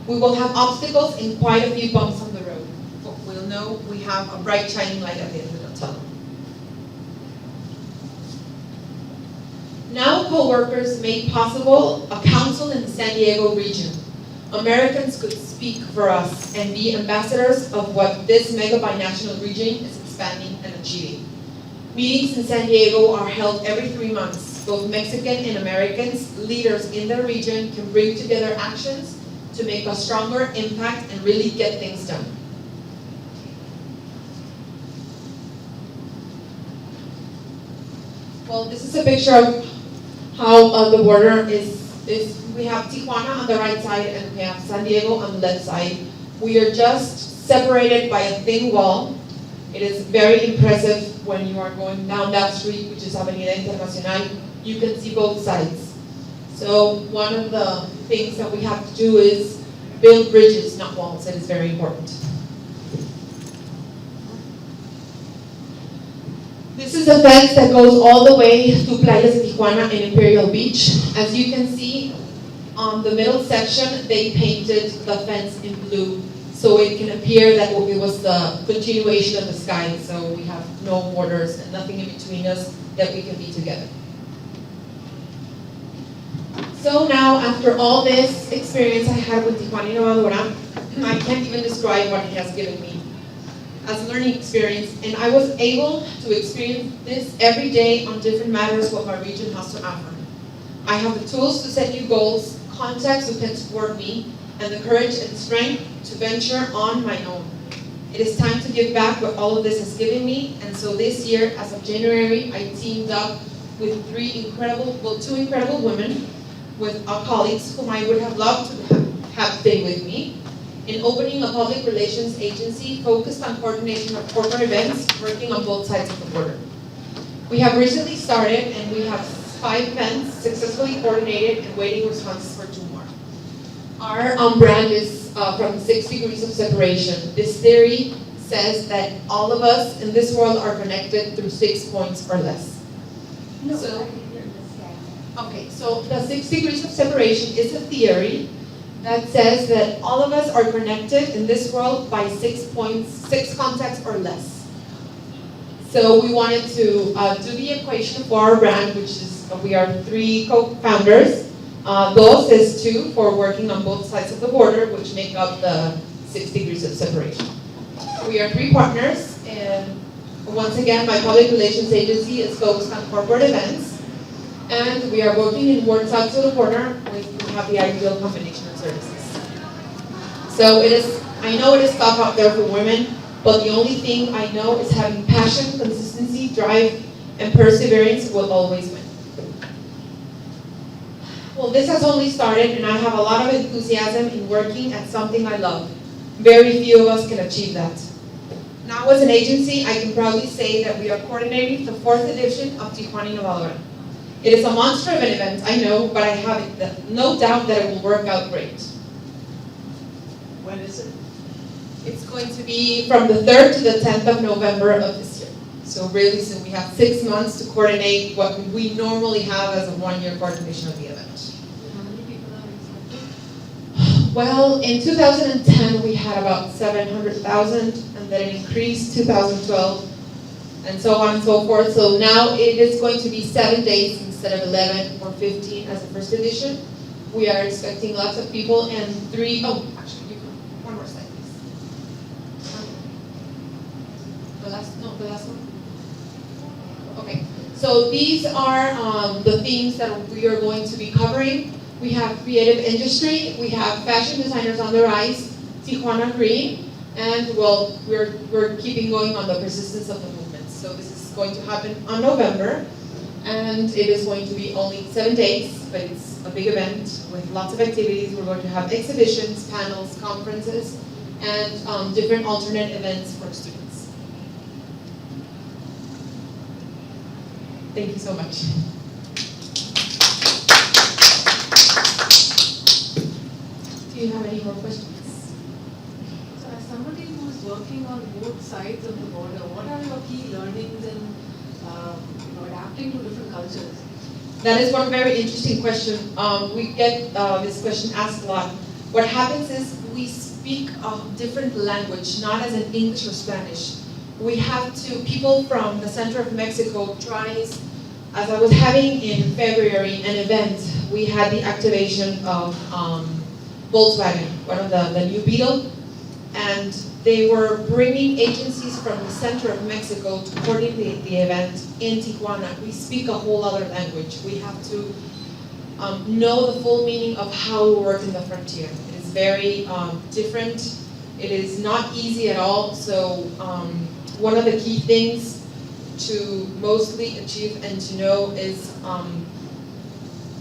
We will have obstacles and quite a few bumps on the road, but we'll know we have a bright shining light at the end of the tunnel. Now co-workers made possible a council in the San Diego region. Americans could speak for us and be ambassadors of what this mega binational region is expanding and achieving. Meetings in San Diego are held every 3 months. Both Mexican and Americans, leaders in the region, can bring together actions to make a stronger impact and really get things done. Well, this is a picture of how the border is. We have Tijuana on the right side and we have San Diego on the left side. We are just separated by a thin wall. It is very impressive when you are going down that street, which is Avenida Internacional. You can see both sides. So one of the things that we have to do is build bridges, not walls. It is very important. This is a fence that goes all the way to Playas de Tijuana and Imperial Beach. As you can see, on the middle section, they painted the fence in blue so it can appear that it was the continuation of the sky. So we have no borders and nothing in between us, that we can be together. So now, after all this experience I had with Tijuana Innovadora, I can't even describe what it has given me as a learning experience, and I was able to experience this every day on different matters what my region has to offer. I have the tools to set new goals, contacts who can support me, and the courage and strength to venture on my own. It is time to give back what all of this has given me, and so this year, as of January, I teamed up with two incredible women, with our colleagues whom I would have loved to have stayed with me, in opening a public relations agency focused on coordination of corporate events working on both sides of the border. We have recently started and we have 5 events successfully coordinated and waiting responses for 2 more. Our brand is from 6 degrees of separation. This theory says that all of us in this world are connected through 6 points or less. So the 6 degrees of separation is a theory that says that all of us are connected in this world by 6 points, 6 contacts or less. So we wanted to do the equation for our brand, which is we are 3 co-founders. Dos is 2 for working on both sides of the border, which make up the 6 degrees of separation. We are 3 partners, and once again, my public relations agency is focused on corporate events. And we are working in both sides of the border with we have the ideal combination of services. So I know it is tough out there for women, but the only thing I know is having passion, consistency, drive, and perseverance will always win. Well, this has only started, and I have a lot of enthusiasm in working at something I love. Very few of us can achieve that. Now, as an agency, I can proudly say that we are coordinating the 4th edition of Tijuana Innovadora. It is a monster of an event, I know, but I have no doubt that it will work out great. When is it? It's going to be from the 3rd to the 10th of November of this year. So really soon. We have 6 months to coordinate what we normally have as a 1-year coordination of the event. How many people are expected? Well, in 2010 we had about 700,000, and then it increased 2012, and so on and so forth. So now it is going to be 7 days instead of 11 or 15 as the first edition. We are expecting lots of people and actually, one more slide, please. The last one. Okay, so these are the themes that we are going to be covering. We have creative industry, we have fashion designers on the rise, Tijuana Green, and well, we're keeping going on the persistence of the movement. So this is going to happen on November, and it is going to be only 7 days, but it's a big event with lots of activities. We're going to have exhibitions, panels, conferences, and different alternate events for students. Thank you so much. Do you have any more questions? So as somebody who is working on both sides of the border, what are your key learnings in adapting to different cultures? That is one very interesting question. We get this question asked a lot. What happens is we speak a different language, not as in English or Spanish. We have people from the center of Mexico tries, as I was having in February an event, we had the activation of Volkswagen, one of the new Beetle, and they were bringing agencies from the center of Mexico to coordinate the event in Tijuana. We speak a whole other language. We have to know the full meaning of how we work in the frontier. It is very different. It is not easy at all. So one of the key things to mostly achieve and to know is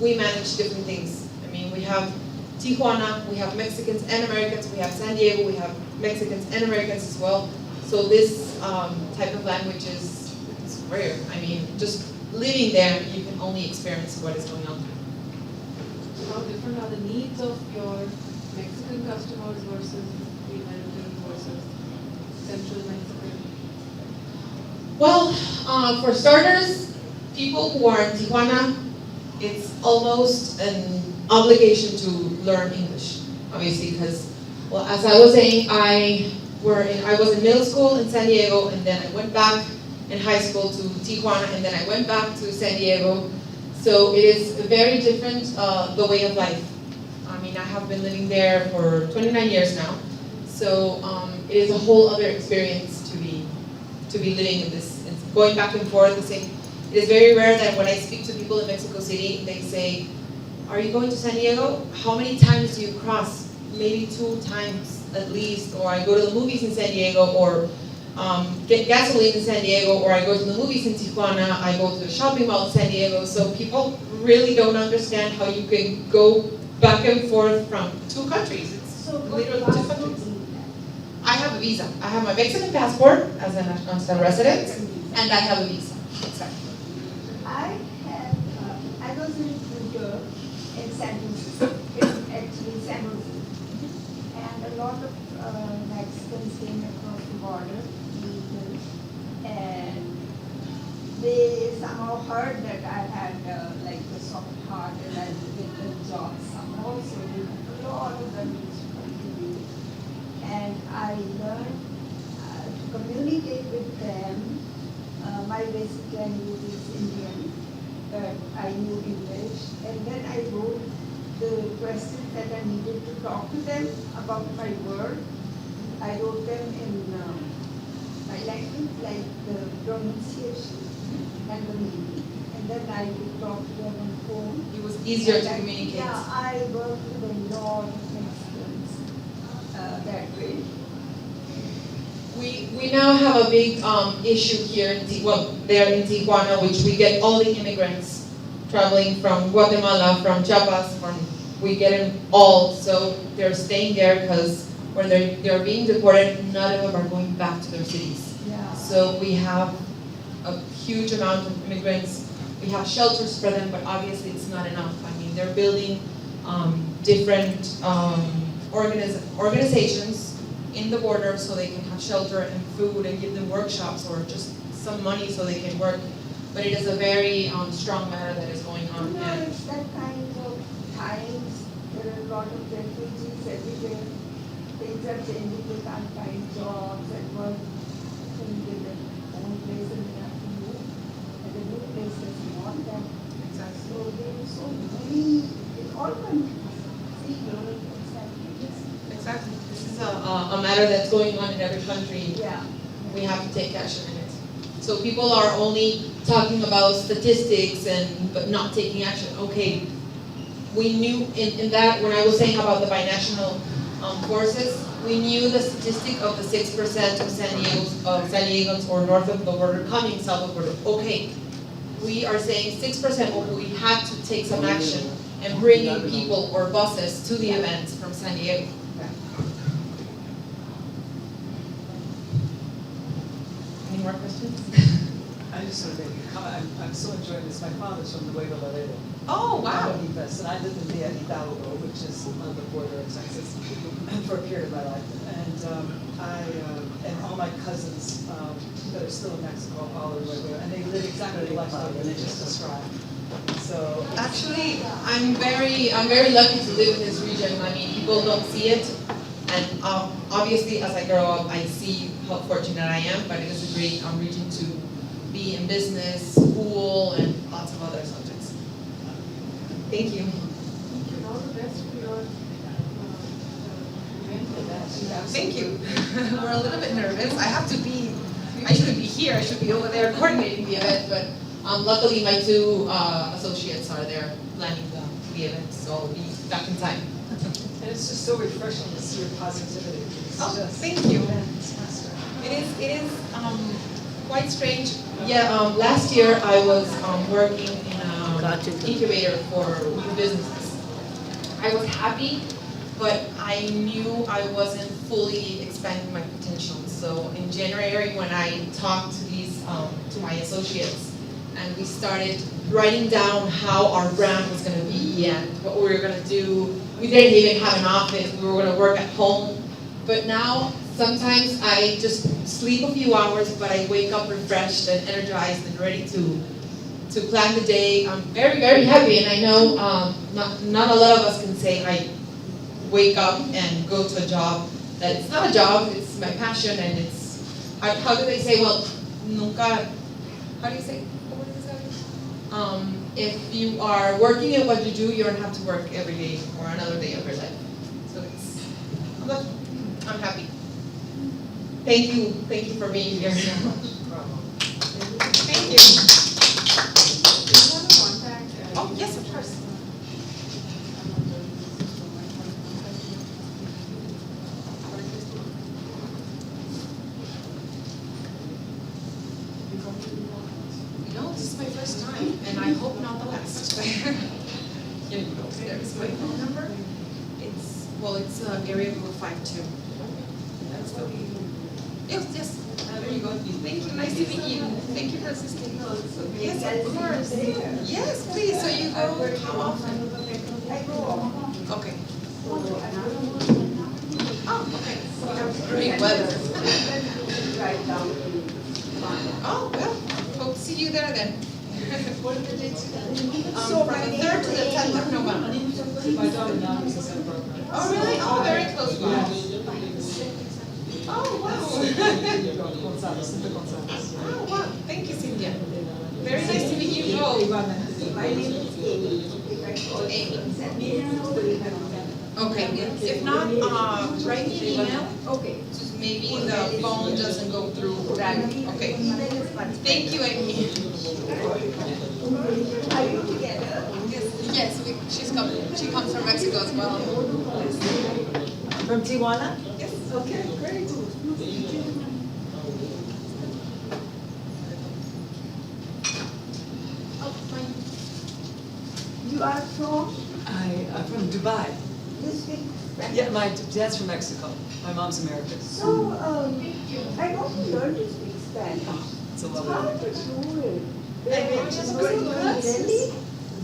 we manage different things. I mean, we have Tijuana, we have Mexicans and Americans, we have San Diego, we have Mexicans and Americans as well. So this type of language is rare. I mean, just living there, you can only experience what is going on. How different are the needs of your Mexican customers versus the American versus Central Mexican? Well, for starters, people who are in Tijuana, it's almost an obligation to learn English, obviously, because, well, as I was saying, I was in middle school in San Diego, and then I went back in high school to Tijuana, and then I went back to San Diego. So it is very different, the way of life. I mean, I have been living there for 29 years now, so it is a whole other experience to be living in this, going back and forth. It is very rare that when I speak to people in Mexico City, they say, "Are you going to San Diego? How many times do you cross?" Maybe 2 times at least. Or I go to the movies in San Diego, or get gasoline in San Diego, or I go to the movies in Tijuana, I go to the shopping mall in San Diego. So people really don't understand how you can go back and forth from 2 countries. It's literally 2 countries. I have a visa. I have my Mexican passport as a national resident, and I have a visa. Exactly. I was in recruiter in San Francisco, actually San Jose, and a lot of Mexicans came across the border illegally, and they somehow heard that I had like a soft heart and I would get a job somehow, so a lot of them used to come to me, and I learned to communicate with them. My basic language is Indian, but I knew English, and then I wrote the questions that I needed to talk to them about my work. I wrote them in my language, like the pronunciation and the meaning, and then I would talk to them on the phone. It was easier to communicate. Yeah, I worked with a lot of Mexicans that way. We now have a big issue here there in Tijuana, which we get all the immigrants traveling from Guatemala, from Chiapas, we get them all. So they're staying there because when they're being deported, none of them are going back to their cities. Yeah. So we have a huge amount of immigrants. We have shelters for them, but obviously it's not enough. I mean, they're building different organizations in the border so they can have shelter and food and give them workshops or just some money so they can work. But it is a very strong matter that is going on. It's that kind of times. There are a lot of refugees everywhere. Things are changing. They can't find jobs and work in their own place, and they have to move. And the new place doesn't want them. Exactly. So there is so many in all countries. Exactly. This is a matter that's going on in every country. Yeah. We have to take action in it. So people are only talking about statistics but not taking action. Okay, we knew in that, when I was saying about the binational forces, we knew the statistic of the 6% of San Diegans or north of the border coming south of the border. Okay, we are saying 6%, but we have to take some action and bring in people or buses to the events from San Diego. Any more questions? I just want to make a comment. I'm so enjoying this. My father's from Nuevo Laredo. Oh, wow. And I lived in Villa Hidalgo, which is on the border of Texas, for a period of my life. And and all my cousins that are still in Mexico, all the way there, and they live exactly the lifestyle that they just described. So actually, I'm very lucky to live in this region. I mean, people don't see it, and obviously, as I grow up, I see how fortunate I am. But it is a great region to be in business, school, and lots of other subjects. Thank you. And all the best for your Thank you. We're a little bit nervous. I shouldn't be here. I should be over there coordinating the event, but luckily my two associates are there planning the event, so I'll be back in time. And it's just so refreshing to see your positivity. Thank you. It is quite strange. Yeah, last year I was working in an incubator for new businesses. I was happy, but I knew I wasn't fully expanding my potential. So in January, when I talked to my associates, and we started writing down how our brand was going to be and what we were going to do. We didn't even have an office. We were going to work at home. But now, sometimes I just sleep a few hours, but I wake up refreshed and energized and ready to plan the day. I'm very, very happy, and I know not a lot of us can say I wake up and go to a job that it's not a job, it's my passion, and it's, how do they say, well, nunca, how do you say, what is this? If you are working at what you do, you don't have to work every day or another day of your life. So I'm happy. Thank you for being here so much. Thank you. Do you want to contact? Oh, yes, of course. No, this is my first time, and I hope not the last. Here you go. There's my phone number. It's area code 52. That's the yes. There you go. Thank you. Nice to meet you. Thank you for assisting. Yes, of course. Yes, please. So you go how often? Okay. Oh, okay. Great weather. Oh, well, hope to see you there then. What are the dates again? From the 3rd to the 10th of November. My daughter now is a center program. Oh, really? Oh, very close by. Oh, wow. Oh, wow. Thank you, Cynthia. Very nice to meet you both. My name is Amy. Okay. If not, write me an email. Okay. Just maybe the phone doesn't go through. Okay. Thank you, Amy. Are you together? Yes, she's coming. She comes from Mexico as well. From Tijuana? Yes. Okay, great. You are from? I'm from Dubai. You speak Spanish? Yeah, my dad's from Mexico. My mom's American. So, I want to learn to speak Spanish. It's a lovely How language. to do it? Just Go to Delhi?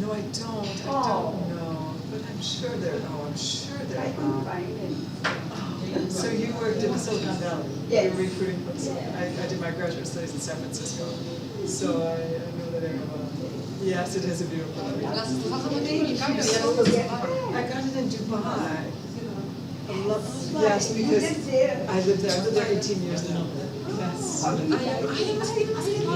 No, I don't know. But I'm sure they're. I can find it. So you worked in Silicon Valley? Yes. You were recruiting folks? I did my graduate studies in San Francisco. So I know that area well. Yes, it is a beautiful area. I got it in Dubai. Yes, because I lived there. I lived there 18 years now. Yes. Yes. I love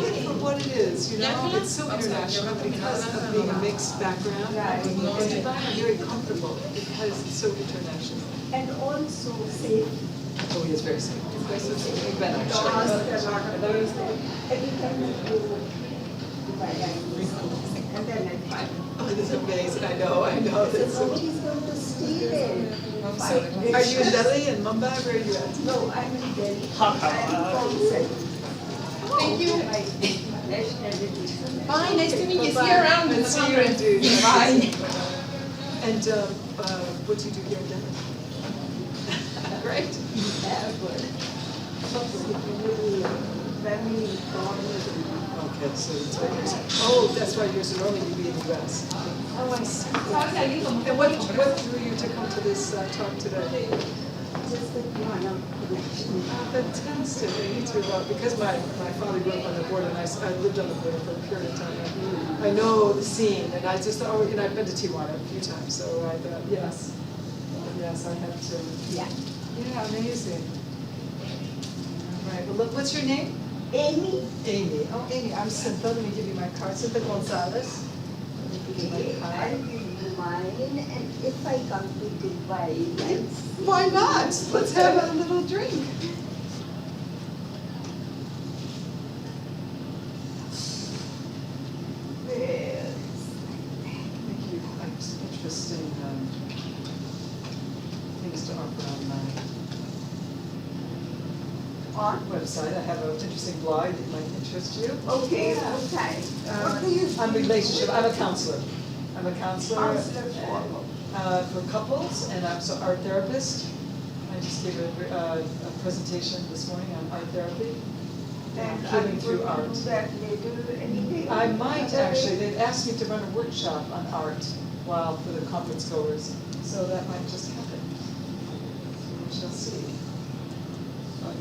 it for what it is, you know, it's so international because of being a mixed background. And I'm very comfortable because it's so international. And also safe. Oh, he is very safe. Very safe. Big Ben, I'm The sure. hospital are very safe. Every time I go to Dubai, and then I find. Oh, this is amazing, I know. So nobody's going to steal it. So, are you in Delhi and Mumbai, where are you at? No, I'm in Delhi. I'm from Thank you. nationality. Bye, nice to meet you. See you around in the See you in conference. June. Bye. And what do you do here in Delhi? Great. Okay, so it's very nice. Oh, that's why you're so early, you'd be in the US. Oh, I see. And what drew you to come to this talk today? Just the piano connection. Fantastic, me too. Well, because my father grew up on the border and I lived on the border for a period of time. I know the scene and I just, I've been to Tijuana a few times, so I thought, yes, I have to. Yeah. Yeah, amazing. All right, well, look, what's your name? Amy. Amy. Oh, Amy, I'm Cynthia. Let me give you my card. Cynthia Gonzalez. Okay, I'll give you mine, and if I come to Dubai, Why not? Let's have a little drink. Thank you. Interesting things to offer on my website. I have an interesting blog that might interest you. Okay, okay. What do you do? I'm relationship. I'm a counselor. Counselor For couples, and I'm an art therapist. I just gave a presentation this morning on art therapy. And Healing I'm through going art. to do that later any day. I might actually. They've asked me to run a workshop on art for the conference goers, so that might just happen. We shall see. Not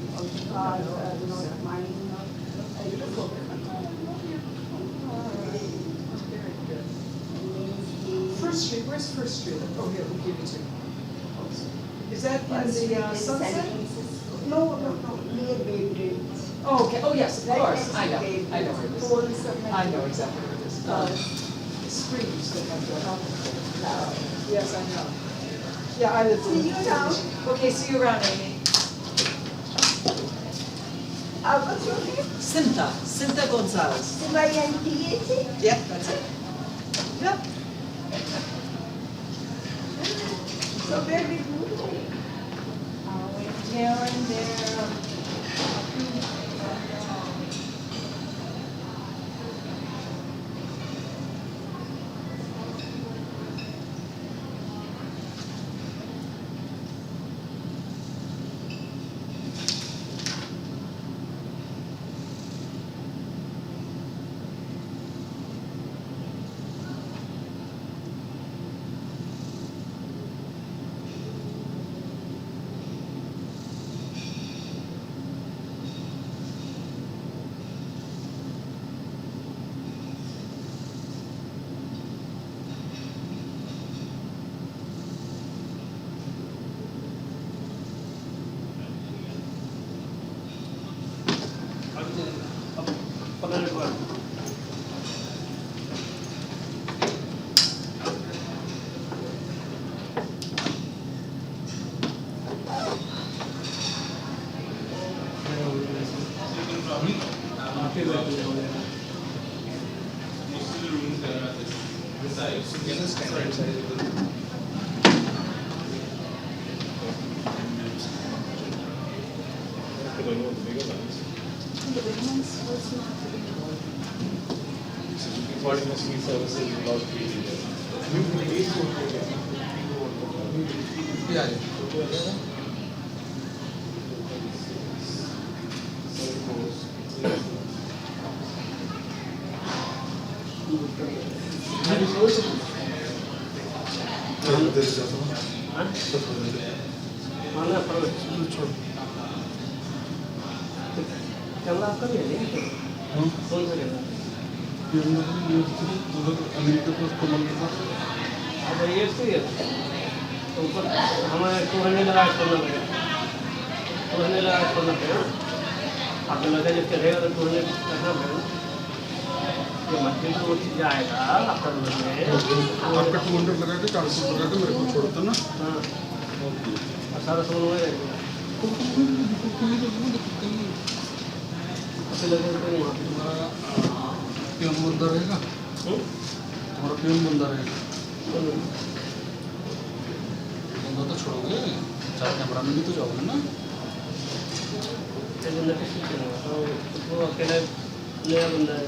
mine, Beautiful. Very good. First Street, where's First Street? Oh, here, we'll give you two. Is that in the Sunset? No, near Bay. Oh, okay, oh, yes, of course, I know where it is. I know exactly where it is. The spring used to have the alcohol. Yes, I know. Yeah, I live in. See you around. Okay, see you around, Amy. What's your name? Cynthia Gonzalez. C-Y-N-T-H? Yep, that's it. Yep. So where did you go? Went here and there. Camera आपका भी है नहीं? कौन सा camera? America को उसको मन था। अब ये सही है। तो ऊपर हमें 200 लगा करना पड़ेगा। 200 लगा करना पड़ेगा। आपको लगा जब चलेगा तो तुमने करना पड़ेगा ये मट्टी तो जाएगा आपका दूर में आपका 200 लगा के 400 लगा के मेरे को छोड़ दो ना। हाँ 1800 में रहेगा आपको लगा तो वहाँ तुम्हारा पियोन बंदा रहेगा, तुम्हारा पियोन बंदा रहेगा, बंदा तो छोड़ोगे, 4 कैमरा में भी तो जाओगे ना। वो अकेला नया बंदा है,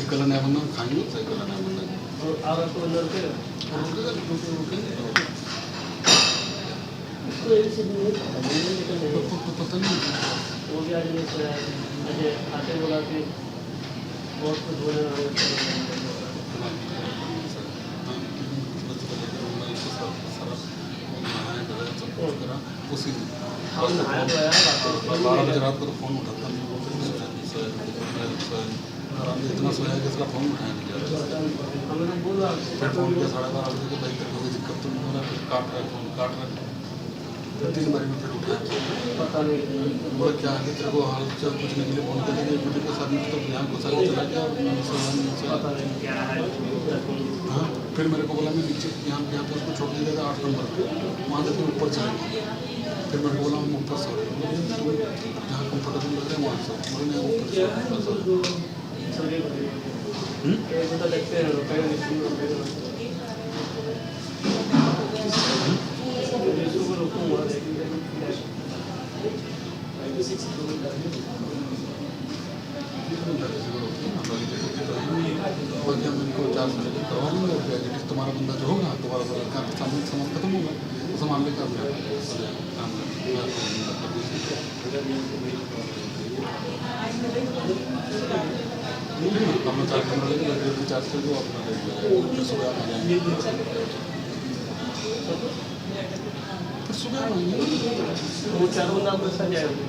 अकेला नया बंदा खाएंगे, सही अकेला नया बंदा और आपको बंदा रुकेगा पता नहीं वो भी आज नहीं सोया है अजय आते बोला कि बहुत कुछ बोले उसी नहाया तो आया 12 बजे रात को तो फोन उठाता नहीं, इतना सोया कि इसका फोन उठाया नहीं जा रहा। फिर फोन किया 12:30 बजे भाई तेरे को कोई दिक्कत तो नहीं हो रहा, फिर काट रहा है फोन, काट रहा है 3 बार में फिर उठाया, पता नहीं बोला क्या है तेरे को हाल चाल पूछने के लिए फोन कर दिया, मुझे के साथ में तो यहाँ को साथ चला गया, पता नहीं क्या है। हाँ फिर मेरे को बोला मैं नीचे यहाँ पे उसको छोड़ दिया था 8 नंबर पे, वहाँ से फिर ऊपर चले गए, फिर मेरे को बोला हम ऊपर सो रहे जहाँ कंफर्टेबल लग रहे हैं वहाँ से, मैंने ऊपर सो तुम्हारा बंदा जो होगा तुम्हारा सामान खत्म होगा, सामान लेकर अपना 4 कैमरा लेकर बैटरी चार्ज कर दो, अपना फिर सुबह आ जाएंगे, फिर सुबह आएंगे वो 4 बंदा आपके साथ जाएगा,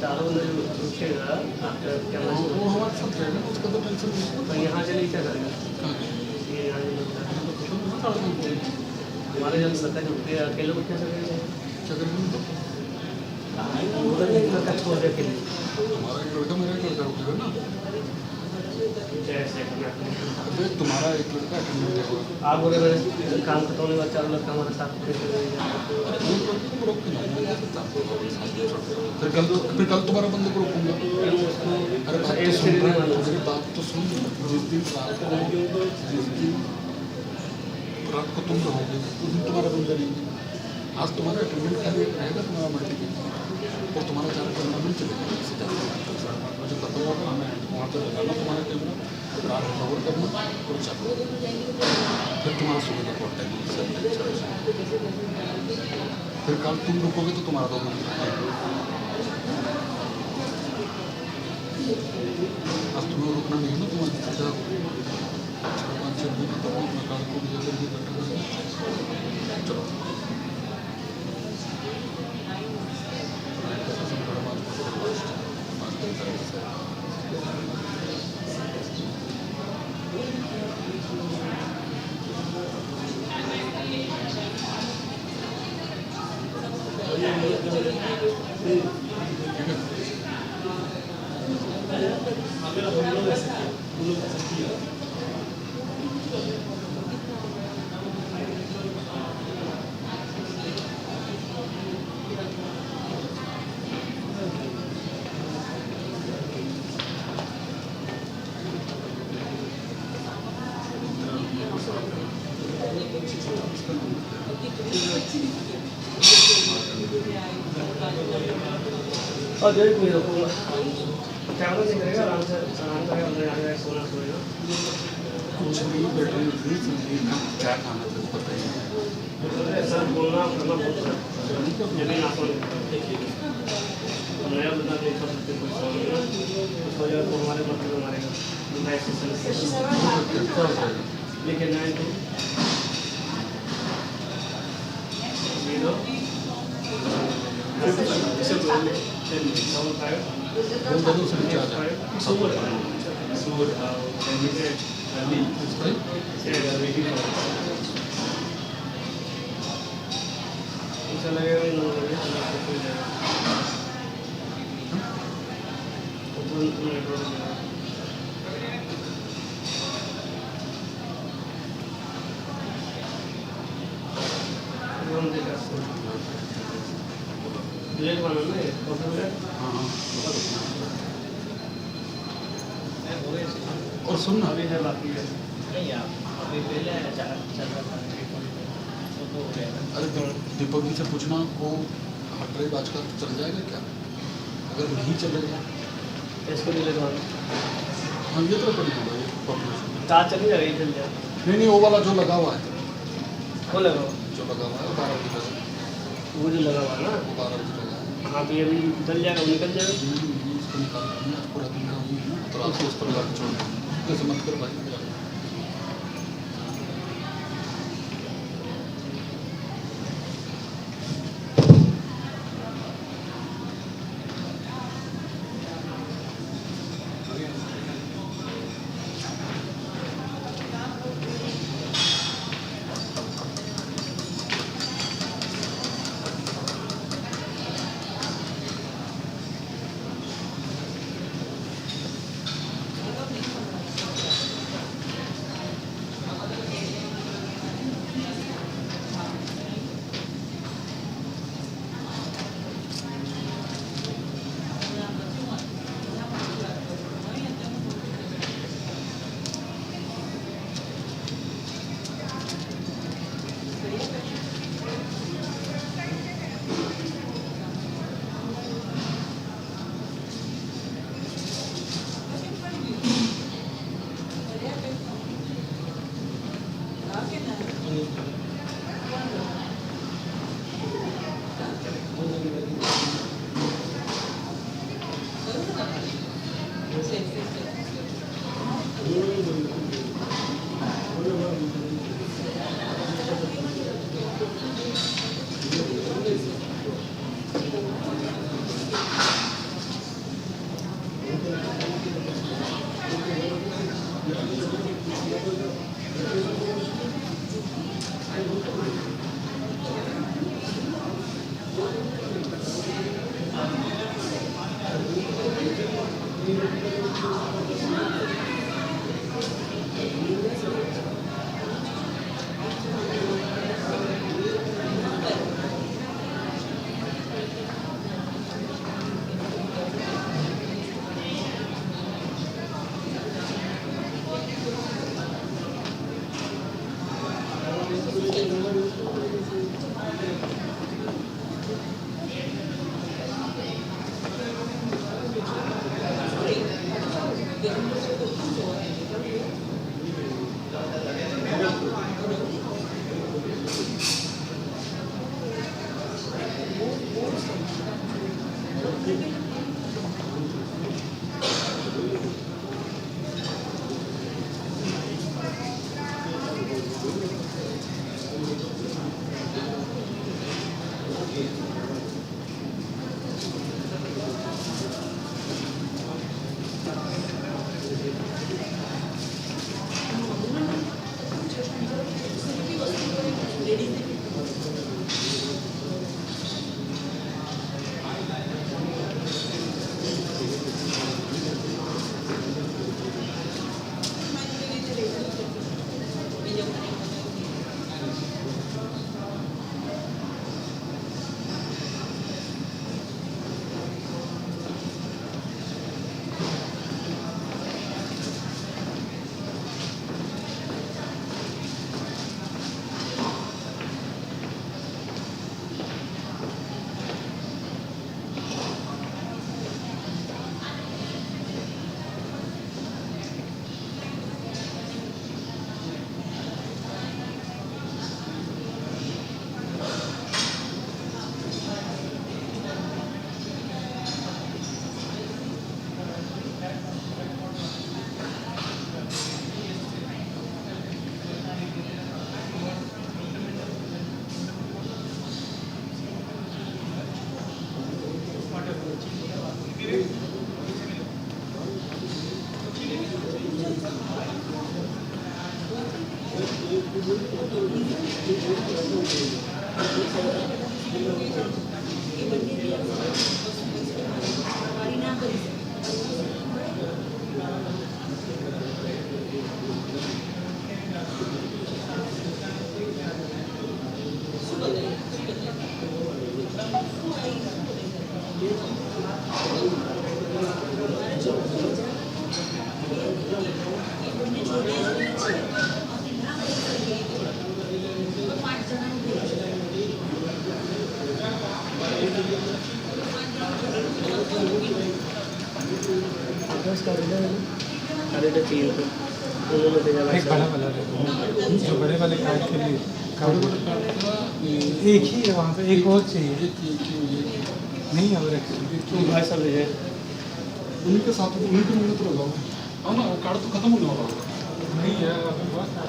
4 बंदा जो रुकेगा आपका कैमरा वो हमारे साथ रहेगा, उसका तो टेंशन नहीं। तो यहाँ चले क्या करेगा हमारे जब लगता है कि अकेले को क्या करेंगे लड़का छोड़ दे अकेले, हमारा एक लड़का मेरा एक लड़का रुकेगा ना, अबे तुम्हारा एक लड़का अटेंडेंट है, आप बोले मेरे काम खत्म होने का 4 लड़का हमारे साथ फिर कल तुम्हारा बंदे को रोकूंगा। अरे बात तो सुन, जिस दिन रात को तुम रहोगे उस दिन तुम्हारा बंदा नहीं, आज तुम्हारा अटेंडेंट खाली रहेगा, तुम्हारा मल्टी और तुम्हारा 4 कैमरा मिल चलेगा, मुझे खत्म होगा, हमें वहाँ पर लगाना तुम्हारा कैमरा, कार कवर करना और चलो, फिर तुम्हारा सुबह का टाइम, फिर कल तुम रुकोगे तो तुम्हारा 2 घंटे, आज तुम्हें रुकना नहीं है ना, तुम्हारे 4-5 दिन तो अपना कार को भी चलो और जो भी रखूँगा कैमरा नहीं करेगा, आराम से करेगा, अंदर जाके सोना सोएगा। कुछ नहीं, बैटरी उतनी चलती है, क्या खाना था पता ही नहीं, सर बोलना करना बहुत है, जमीन आसमान नया बंदा नहीं कर सकते, कुछ हो जाएगा तो हमारे मतलब मारेगा, लेकिन 9 ब्लैक बनाना है कॉफी ब्लैक। और सुनना अभी है बाकी है नहीं यार अभी पहले चल रहा था तो हो गया। अरे दीपक जी से पूछना वो हार्ड ड्राइव आज का चल जाएगा क्या, अगर नहीं चलेगा इसको भी लगवाना। हाँ ये तो बढ़िया होगा ये पॉपुलेशन। चार्ज चल जाएगा, ये चल जाएगा। नहीं वो वाला जो लगा हुआ है, वो लगा हुआ जो लगा हुआ है 12 बजे का, वो जो लगा हुआ है ना, वो 12 बजे लगा है। हाँ तो ये भी चल जाएगा, वो निकल जाएगा। इसको निकाल देंगे पूरा दिन का हुई है तो रात को उस पर लगा के छोड़ देंगे, ऐसे मत कर भाई। इसका रेट चाहिए तो उन्होंने भेजा एक बड़ा वाला जो बड़े वाले कार्ड के लिए एक ही है वहाँ पे, एक और चाहिए नहीं है और तुम भाई साहब भेजे उन्हीं के साथ उन्हीं के मिलने तो लगाओ हाँ ना वो कार्ड तो खत्म हो गया होगा नहीं है बहुत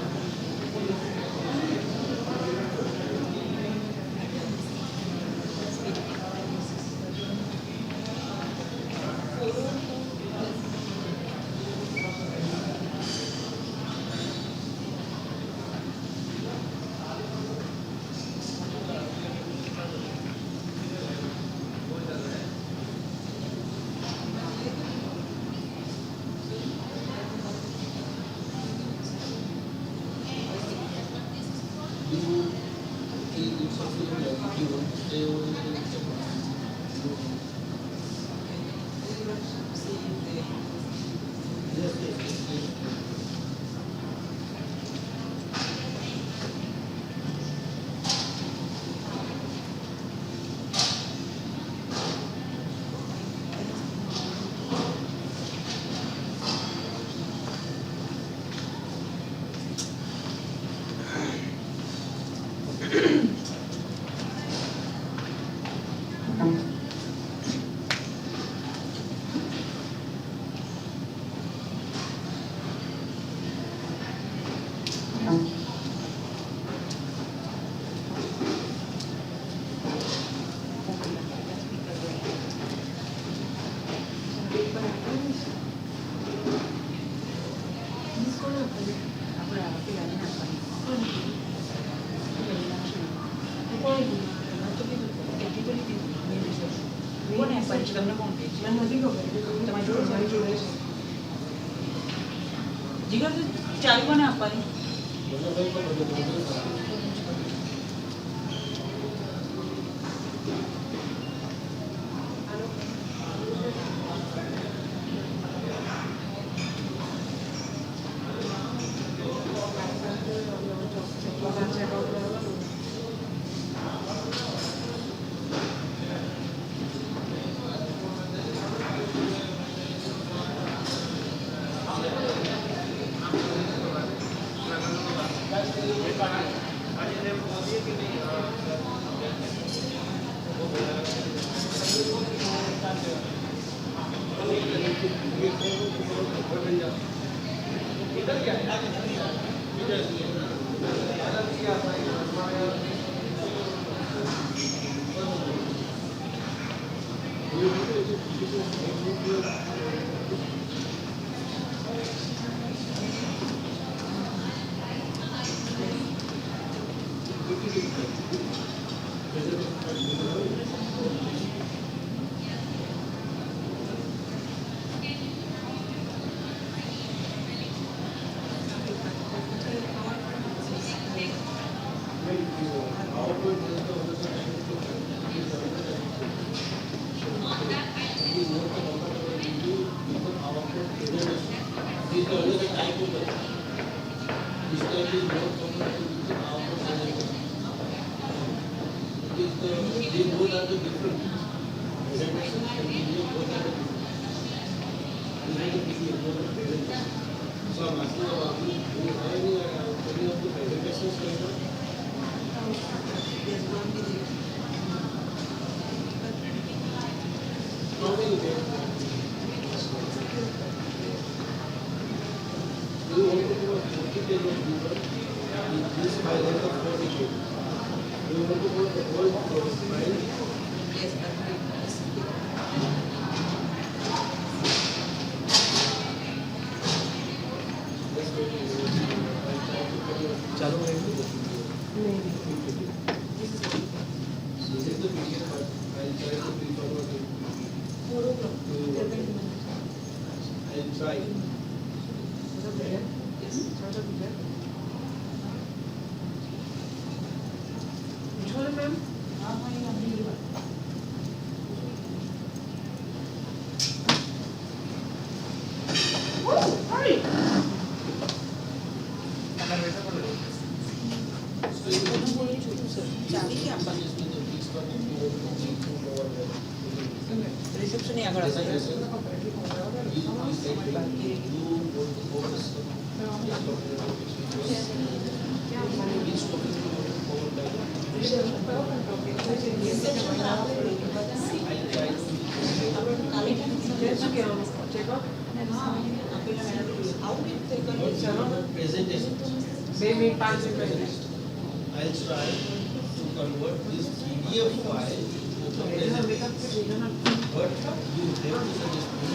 ચાલુ ને આપવાની Reception ही आगळ आसा. Maybe I'll try to convert this PDF file to a presentation. But you have to suggest me which content you want to put that presentation. You have to do this.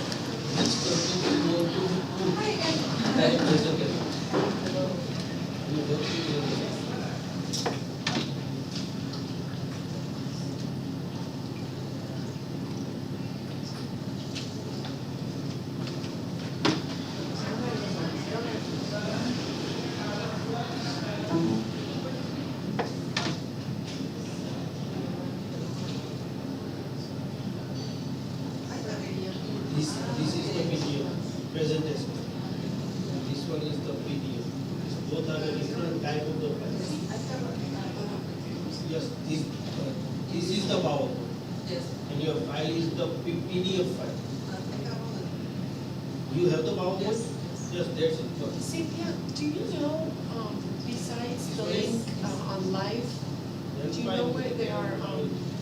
This is the video presentation. This one is the video. Both are a different type of the files. Yes, this is the PowerPoint. Yes. And your file is the PDF file. You have the PowerPoint? Yes, that's it. Cynthia, do you know, besides the link on live, do you know where they are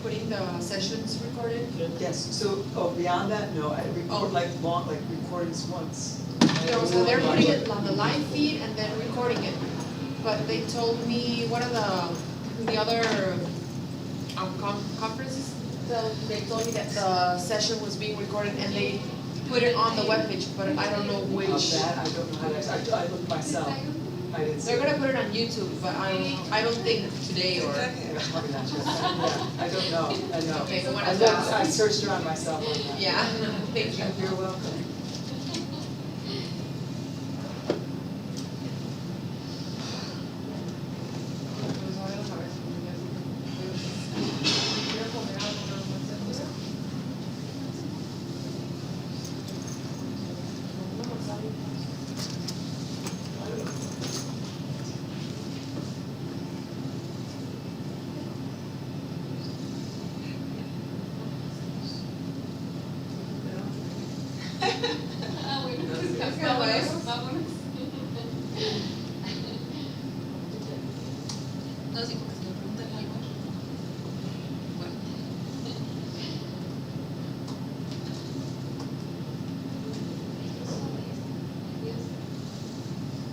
putting the sessions recorded? Yes. So beyond that, no. I record like recordings once. No, so they're putting it on the live feed and then recording it. But they told me one of the other conferences, they told me that the session was being recorded and they put it on the webpage, but I don't know which. That I don't know how to. I looked myself. I didn't see They're gonna put it on YouTube, but I don't think today or. Probably not yet. Yeah, I don't know. I know. Okay, so when I searched around myself on that. Yeah, thank you. You're welcome. No, sí, porque si me preguntan algo. Bueno.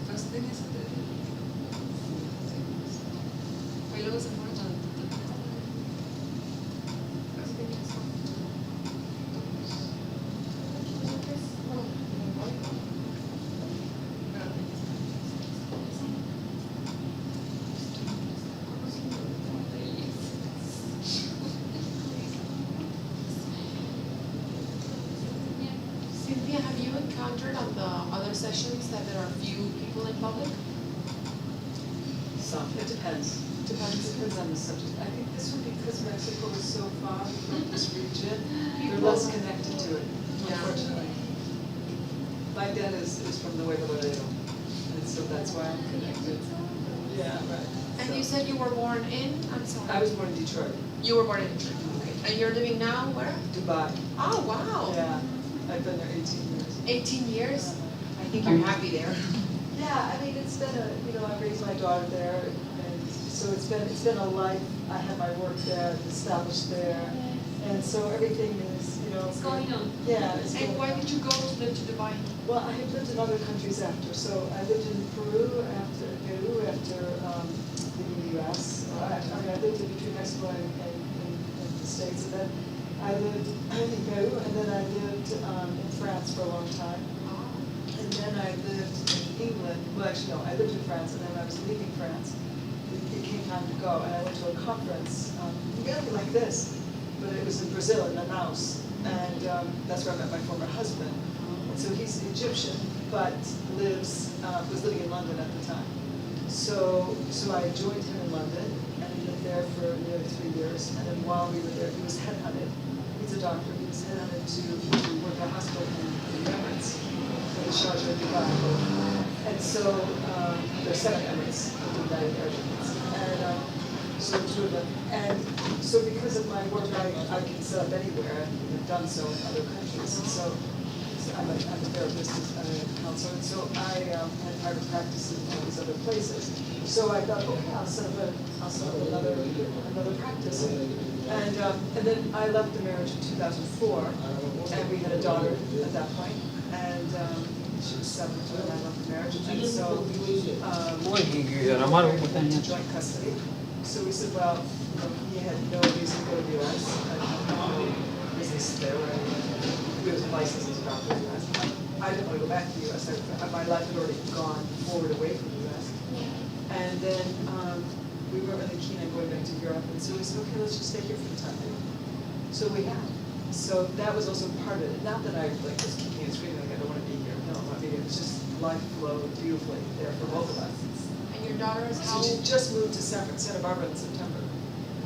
Pero sí tenía ese y luego se fueron a Cynthia, have you encountered on the other sessions that there are few people in public? Some. It depends. Depends on the subject. I think this one, because Mexico is so far from this region, they're less connected to it, unfortunately. My dad is from the Laredo, and so that's why I'm connected. Yeah, right. And you said you were born in, I'm sorry. I was born in Detroit. You were born in Detroit, okay. And you're living now where? Dubai. Oh, wow. Yeah, I've been there 18 years. 18 years? I think you're happy there. Yeah, I mean, it's been I raised my daughter there, and so it's been a life. I had my work there, established there, and so everything is, It's going on. Yeah. It's And going why on. did you go to live to Dubai? Well, I had lived in other countries after. So I lived in Peru after the U.S. I lived in between Mexico and the States, and then I lived in Peru, and then I lived in France for a long time. And then I lived in England. Well, actually, no, I lived in France, and then when I was leaving France, it came time to go, and I went to a conference, really like this, but it was in Brazil, in Manaus, and that's where I met my former husband. And so he's Egyptian, but was living in London at the time. So I joined him in London, and he lived there for nearly 3 years. And then while we were there, he was headhunted. He's a doctor. He was headhunted to work at a hospital in the Emirates, in the Sharjah, Dubai. And so there's 7 Emirates, the United Arab Emirates. And So two of them. And so because of my work, I can set up anywhere and have done so in other countries. And so I'm a therapist and a counselor, and so I had private practice in all these other places. So I thought, okay, I'll set up another practice. And then I left the marriage in 2004, and we had a daughter at that point, and she was 7 when I left the marriage, and so joint custody. So we said, well, he had no reason to go to the U.S. I had no business there, right? He was licensed as a doctor in the U.S. I didn't want to go back to the U.S. My life had already gone forward away from the U.S. And then we weren't really keen on going back to Europe, and so we said, okay, let's just stay here for the time being. So we have. So that was also part of it. Not that I was kicking and screaming like I don't want to be here. No, I mean, it was just life flowed beautifully there for both of us. And your daughter is how So she old? just moved to Santa Barbara in September.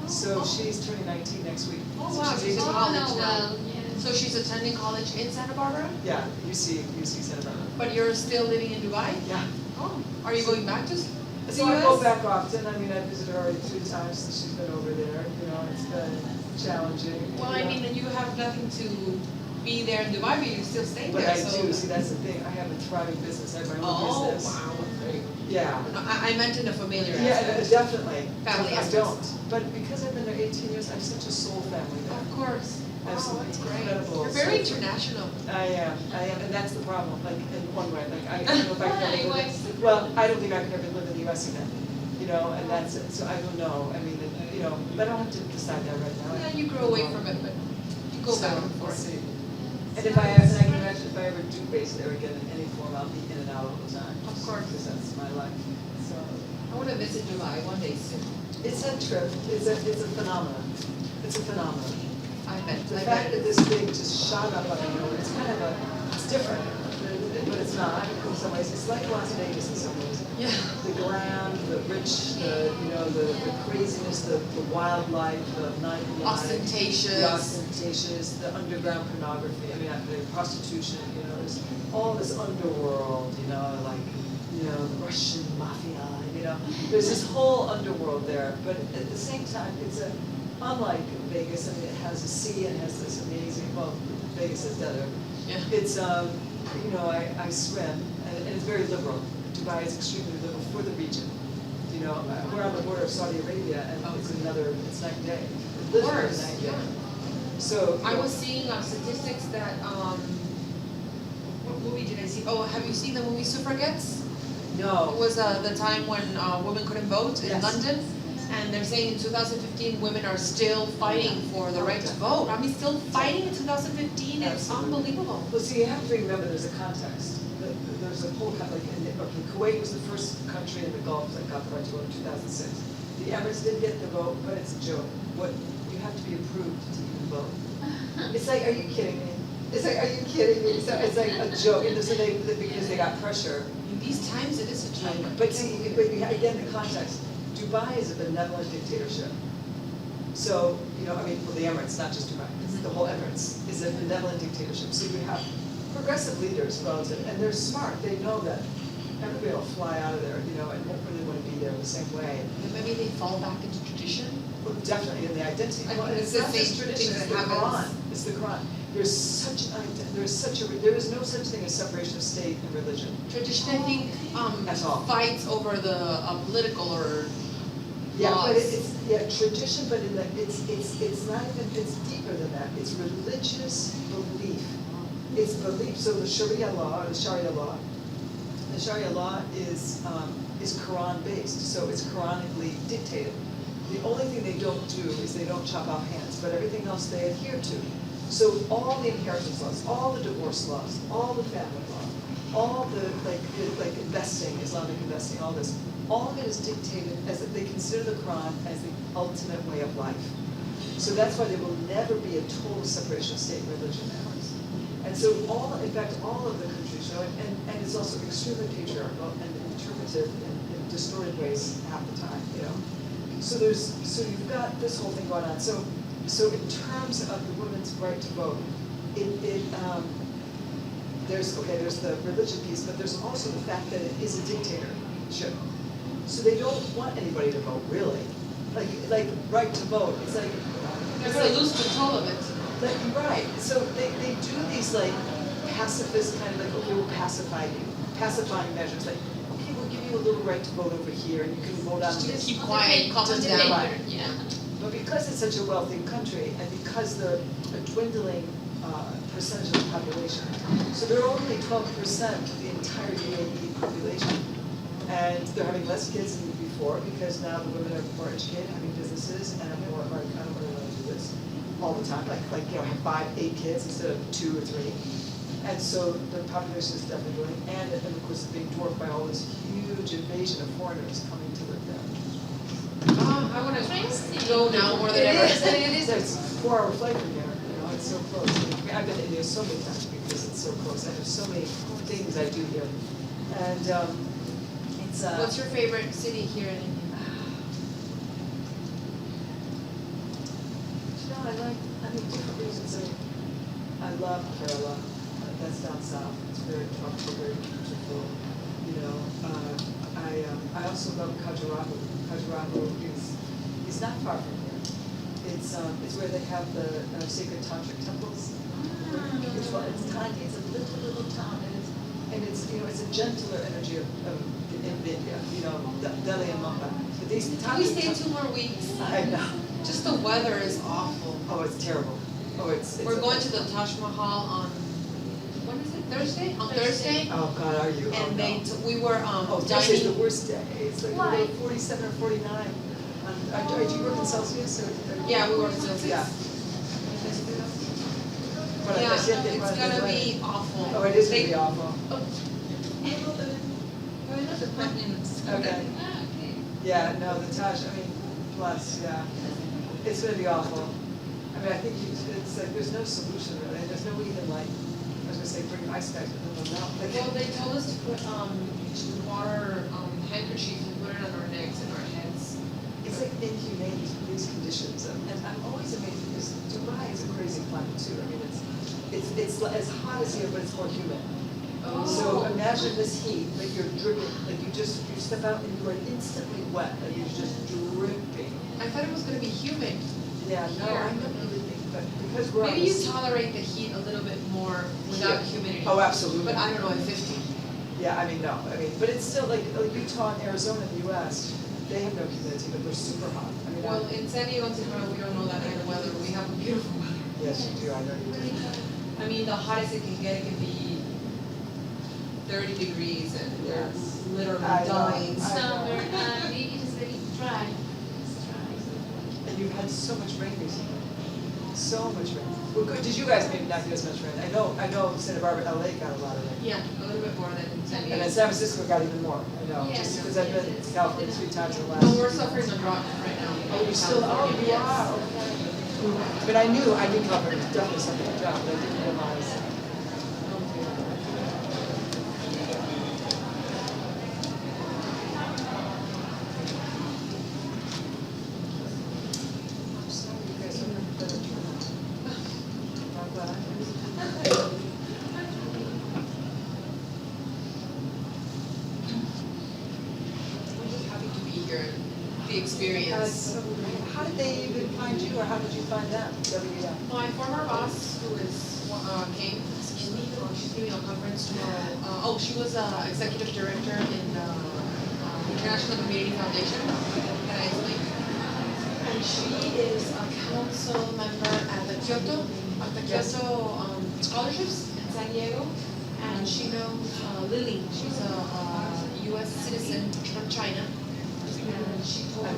So she's turning 19 next week. Oh, So wow, she's she's in 18. college now. So she's attending college in Santa Barbara? Yeah, UC Santa Barbara. But you're still living in Dubai? Yeah. Oh, are you going back to the So US? I go back often. I mean, I visited her already 3 times since she's been over there. You know, it's been challenging. Well, I mean, then you have nothing to be there in Dubai, but you still stay But there. I so. do. See, that's the thing. I have a thriving business. I have my own Oh, business. wow. Yeah. No, I meant in a familiar Yeah, aspect. definitely. Family I aspect. don't. But because I've been there 18 years, I have such a soul family there. Of course. I have some Wow, that's great. incredible. You're very soul- international. I am, and that's the problem, like, in one way, like, I don't know if I could ever live, well, I don't think I could ever live in the US again, you know, and that's it, so I don't know, I mean, you know, but I don't have to decide that right now. Yeah, you grow away from it, but you go back and We'll forth. see. And if I can imagine if I ever do base there again in any form, I'll be in and out all the time. Of course. Because that's my life, so. I want to visit Dubai one day soon. It's a trip, it's a phenomenon, it's a phenomenon. I bet. The I fact bet. that this thing just shot up, it's kind of it's different, but it's not in some ways. It's like Las Vegas in some ways. Yeah. The glam, the rich, the craziness, the wildlife, the nightlife. Ostentatious. The ostentatious, the underground pornography, I mean, the prostitution, you know, there's all this underworld, you know, like, you know, the Russian mafia, you know. There's this whole underworld there, but at the same time, unlike Vegas, I mean, it has a sea and has this amazing, well, Vegas has desert. Yeah. It's, you know, I swim, and it's very liberal. Dubai is extremely liberal for the region. You know, we're on the border of Saudi Arabia, and it's night and day. Literally course, night and day. yeah. So. I was seeing statistics that, what movie did I see? Oh, have you seen the movie Suffragettes? No. It was the time when women couldn't vote in Yes. London. And they're saying in 2015, women are still fighting for the right to vote. I mean, still fighting in 2015, it's Absolutely. unbelievable. Well, see, you have to remember there's a context. There's a whole, like, Kuwait was the first country in the Gulf that got the right to vote in 2006. The Emirates did get the vote, but it's a joke. You have to be approved to even vote. It's like, are you kidding me? It's like, are you kidding me? It's like a joke, and so because they got pressure. In these times, it is a joke. But see, again, the context. Dubai is a benevolent dictatorship. So, you know, I mean, well, the Emirates, not just Dubai, the whole Emirates is a benevolent dictatorship. So you have progressive leaders, relative, and they're smart. They know that everybody will fly out of there, you know, and won't really want to be there the same way. And maybe they fall back into tradition. Well, definitely in the identity. I Well, mean, it's it's the not just same tradition, thing it's that the Quran. happens. It's the Quran. There is no such thing as separation of state and religion. Tradition, I think, At all. fights over the political or Yeah, laws. but it's tradition, but it's not even, it's deeper than that. It's religious belief. It's belief. So the Sharia law is Quran based. So it's Quranically dictated. The only thing they don't do is they don't chop off hands, but everything else they adhere to. So all the inheritance laws, all the divorce laws, all the family law, all the like investing, Islamic investing, all this, all of it is dictated as that they consider the Quran as the ultimate way of life. So that's why there will never be a total separation of state and religion now. And so in fact, all of the countries show it, and it's also extremely patriarchal and interpretive in distorted ways half the time, you know. So you've got this whole thing going on. So in terms of the women's right to vote, there's the religion piece, but there's also the fact that it is a dictatorship. So they don't want anybody to vote, really. like right to vote. It's like They're gonna lose control of it. right. So they do these like pacifist kind of like, okay, we'll pacify you, pacifying measures, like, okay, we'll give you a little right to vote over here and you can vote on this. Keep quiet, calm them down. Right. Yeah. But because it's such a wealthy country and because the dwindling percentage of the population, so they're only 12% of the entire UAE population. And they're having less kids than before because now the women are more educated, having businesses, and I'm more like, I don't really want to do this all the time, like have 5, 8 kids instead of 2 or 3. And so the population is definitely growing, and of course it's being dwarfed by all this huge invasion of foreigners coming to live there. I want to go now more than ever. It is. It's a 4-hour flight from here. It's so close. I mean, I've been to India so many times because it's so close. I have so many things I do here, and it's. What's your favorite city here in India? I mean, different reasons. I love Kerala. That's down south. It's very tropical, very beautiful. You know, I also love Khajuraho. Khajuraho is not far from here. It's where they have the sacred tantric temples. Beautiful. It's tiny. It's a little town, and it's it's a gentler energy of India. You know, Delhi and Mumbai. But these Can we stay 2 more weeks? I know. Just the weather is awful. Oh, it's terrible. Oh, it's We're going to the Taj Mahal on, when is it, Thursday? On Thursday? Oh, God, are you? And we were Thursday's the dining. worst day. It's like Why? 47 or 49. Do you work in Celsius? Yeah, we work in Celsius. Yeah. Yeah, it's gonna be awful. Oh, it is gonna be awful. Okay. Yeah, no, the Taj, I mean, plus, yeah. It's gonna be awful. I mean, I think it's like, there's no solution really. There's no even like, I was gonna say bring ice packs, but then they'll melt. Well, they told us to put water handkerchiefs and put it on our necks and our heads. It's like inhumane, these conditions. And I'm always amazed because Dubai is a crazy planet too. I mean, it's as hot as here, but it's more humid. Oh. So imagine this heat, like you're dripping, like you step out and you are instantly wet, like you're just dripping. I thought it was gonna be humid. Yeah, no, Here. I don't really think, but because we're Maybe you tolerate the heat a little bit more without humidity. Oh, absolutely. But I don't know, at 50. Yeah, I mean, no, but it's still like Utah and Arizona in the US, they have no humidity, but they're super hot. I mean, Well, in San Diego, Tijuana, we don't know that kind of weather. We have a beautiful weather. yes, you do, I know you do. I mean, the hottest it can get, it can be 30 degrees and we're literally I know, dying. I know. Summer, it is very dry. And you've had so much rain recently. So much rain. Well, good. Did you guys maybe not get as much rain? I know Santa Barbara, LA got a lot of rain. Yeah, a little bit more than San Diego. And then San Francisco got even more. I know, Yeah. just because I've been to California 3 times in the last. No, we're suffering a drought right now. Oh, you still, oh, you are, okay. But I knew California was definitely something to drought, but I didn't realize. I'm sorry, you guys don't have better drought. I'm glad. We're just happy to be here and the experience. How did they even find you, or how did you find them? WEF? My former boss, who came, excuse me, she's giving a conference tomorrow. She was executive director in the International Community Foundation. Can I explain? And she is a council member at the Kyoto scholarships in San Diego. And she knows Lily. She's a U.S. citizen from China. And she told me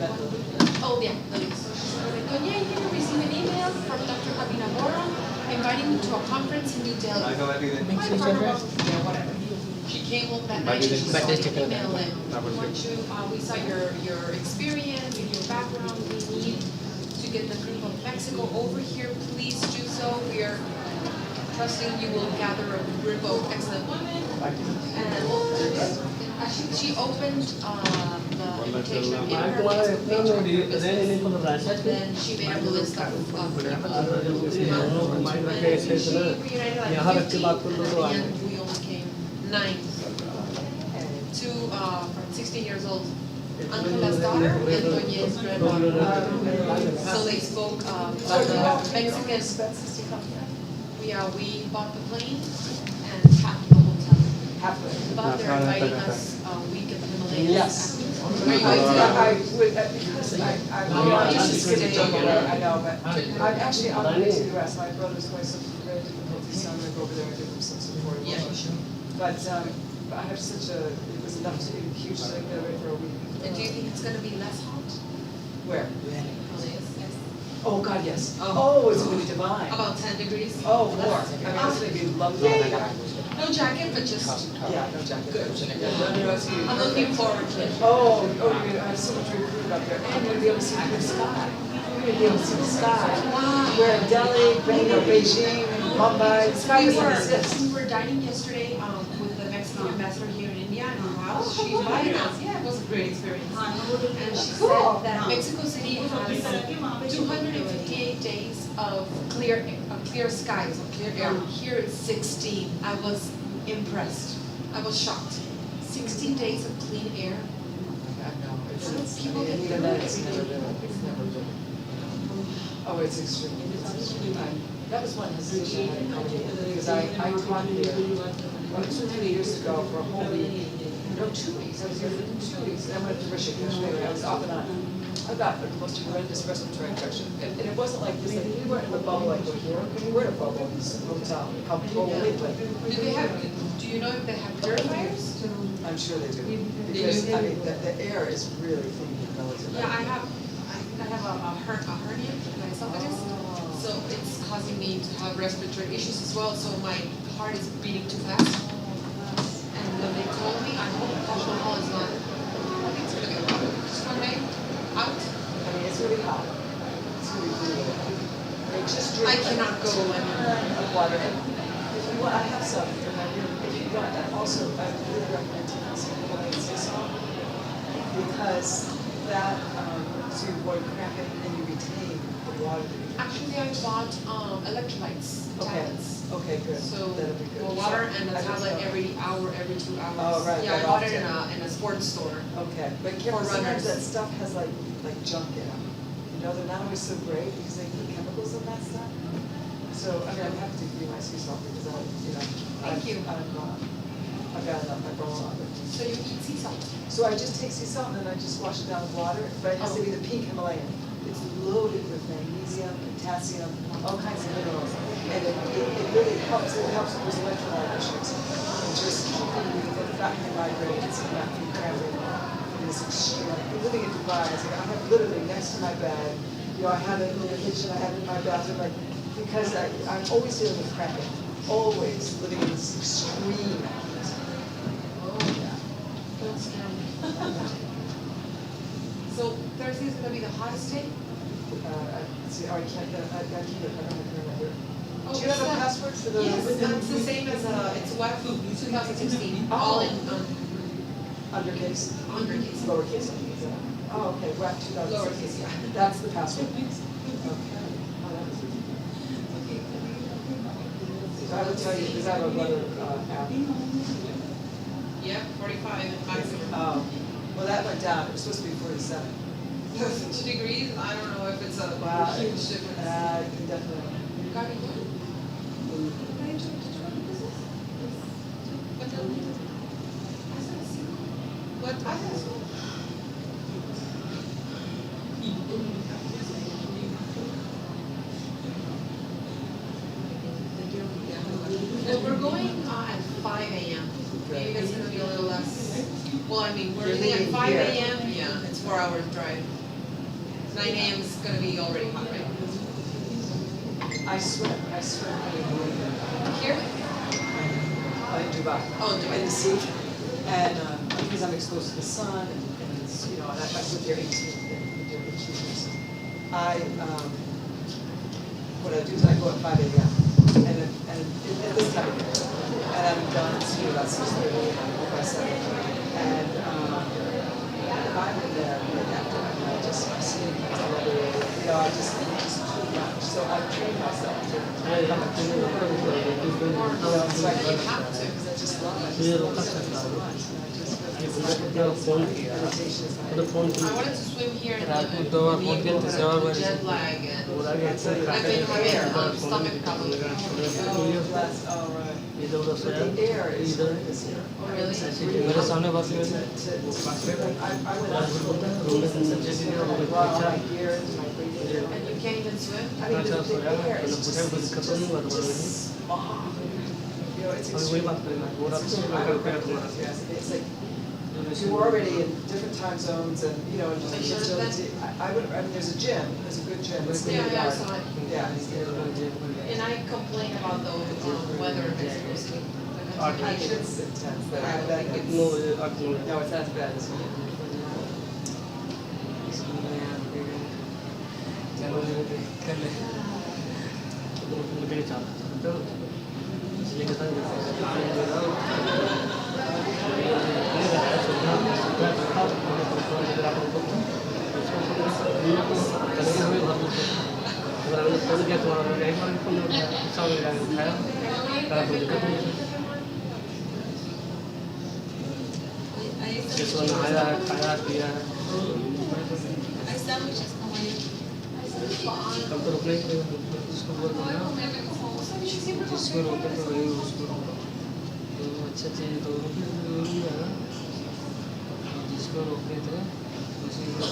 Lily. So she said, Doña, you're going to receive an email from Dr. Abinabora inviting you to a conference in New Delhi. My former boss, whatever. She came home that night and she saw the email and we saw your experience and your background. We need to get the group of Mexico over here. Please do so. We are trusting you will gather a group of excellent women. And she opened the invitation in her Facebook page for her business. And then she made up a list of people. And she reunited like 50. And at the end, we only came 9. 2 from 16 years old Angela's daughter, Antoñez Reba. So they spoke Mexican. Expenses to come here? We bought the plane and half the hotel. But they're inviting us a week in the Himalayas. Yes. Are you going to? Because I'm used to staying over, I know, but I'm actually on the way to the US. My brother's going through great difficulties, so I'm gonna go over there and give him some support. Yeah, you should. But I have it was enough to be huge to get away for a week. And do you think it's gonna be less hot? Where? Himalayas, yes. Oh, God, yes. Oh, it's gonna be divine. About 10 degrees? Oh, more. I mean, it's gonna be lovely. No jacket, but just. Yeah, no jacket. Good. Yeah. I'm looking forward to it. Oh, you're gonna have so much recruit up there, and you're gonna be able to see the sky. You're gonna be able to see the sky. Wow. Where Delhi, Beijing, Mumbai, the sky doesn't exist. We were dining yesterday with the Mexican ambassador here in India in her house. She invited us. Yeah, it was a great experience. And she said that Mexico City has 258 days of clear skies, of clear air. Here it's 16. I was impressed. I was shocked. 16 days of clean air. People get through it. Oh, it's extreme. That was one hesitation I had coming in, because I taught there, 2 years ago for a whole week. No, 2 weeks. I was here for 2 weeks. And I went to Rishikesh. Anyway, I was off and on. I got the most horrendous respiratory infection. And it wasn't like this. We weren't in a bubble like we're here. We were in a bubble in this hotel. Do you know if they have purifiers? I'm sure they do. Because, I mean, the air is really clean relatively. Yeah, I think I have a hernia in my esophagus, so it's causing me to have respiratory issues as well. So my heart is beating too fast. And when they told me, I hope alcohol is not. I think it's gonna be hot. Just one day out. I mean, it's really hot. It's really brutal. I mean, just drink. I cannot go of water. If you want, I have some. If you want, and also I really recommend taking some Himalayan sea salt, because that so you avoid cramping and you retain the water. Actually, I bought electrolytes tablets. Okay, good. So that'll be good. water and a tablet every hour, every 2 hours. Oh, right. Yeah, I bought it in a sports store. Okay, but careful, sometimes that stuff has like junk in it. You know, they're not always so great because they put chemicals in that stuff. So, I mean, I'm happy to give you my sea salt because Thank you. I've got enough, I roll on it. So you eat sea salt? So I just take sea salt and then I just wash it down with water, but it has to be the pink Himalayan. It's loaded with magnesium, potassium, all kinds of minerals. And it really helps, with those electrolyte issues. And just keeping you from fattening migraines and not from cramping in this extreme. Living in Dubai, I have literally next to my bed, I have it in the kitchen, I have it in my bathroom, because I'm always dealing with cramping. Always living in this extreme. So Thursday is going to be the hottest day? See, I can't get it. I don't remember. Oh, Do you have a password for the? Yes, it's the same as it's WEF 2016. All in undercase. Undercase. Lowercase. Oh, okay. WEF 2016. Lowercase, yeah. That's the password. Okay. So I will tell you because I have a weather app. Yeah, 45 maximum. Oh, well, that went down. It was supposed to be 47. 2 degrees. I don't know if it's a huge difference. You can definitely. Well, we're going at 5 a.m. Maybe that's going to be a little less. Well, I mean, we're leaving at 5 a.m. Yeah, it's 4 hours drive. 9 a.m. is going to be already hot, right? I swim. Here? In Dubai. Oh, in Dubai. In the sea. And because I'm exposed to the sun, and it's, and I lived there 18 years. What I do is I go at 5 a.m. and at this time of year, and I'm done about 6:30 by 7. And if I'm in there right after, I sleep until I just too much. So I train myself to come up to so I can have to because I just love it. I just love it so much. And I just phone किया तो phone I wanted to swim here and रात में then 2 बार phone किया because 3 bar of मैंने jet lag and बोला कि अच्छा I've been having stomach problems. इधर उधर से इधर ऐसे मेरे सामने बात हुई रूम में नीचे से और अच्छा And you can't even swim? अच्छा सोया मैंने पूछा कुछ दिक्कत तो नहीं हुआ तुम्हारे अभी वही बात करेंगे वो रात से करते हैं तुम्हारा You're already in different time zones and, you know, just, I would, I mean, there's a gym, there's a good gym. It's Yeah, so yeah. and I complain about the weather in Mexico City. It's intense, but I think it's, no, it's not as bad as here. नहाया खाया पिया कल तो रुकना ही पड़ेगा उसको बोल दो जिसको रोके तो वही उसको तो अच्छा चीज़ तो जिसको रोके थे उसी को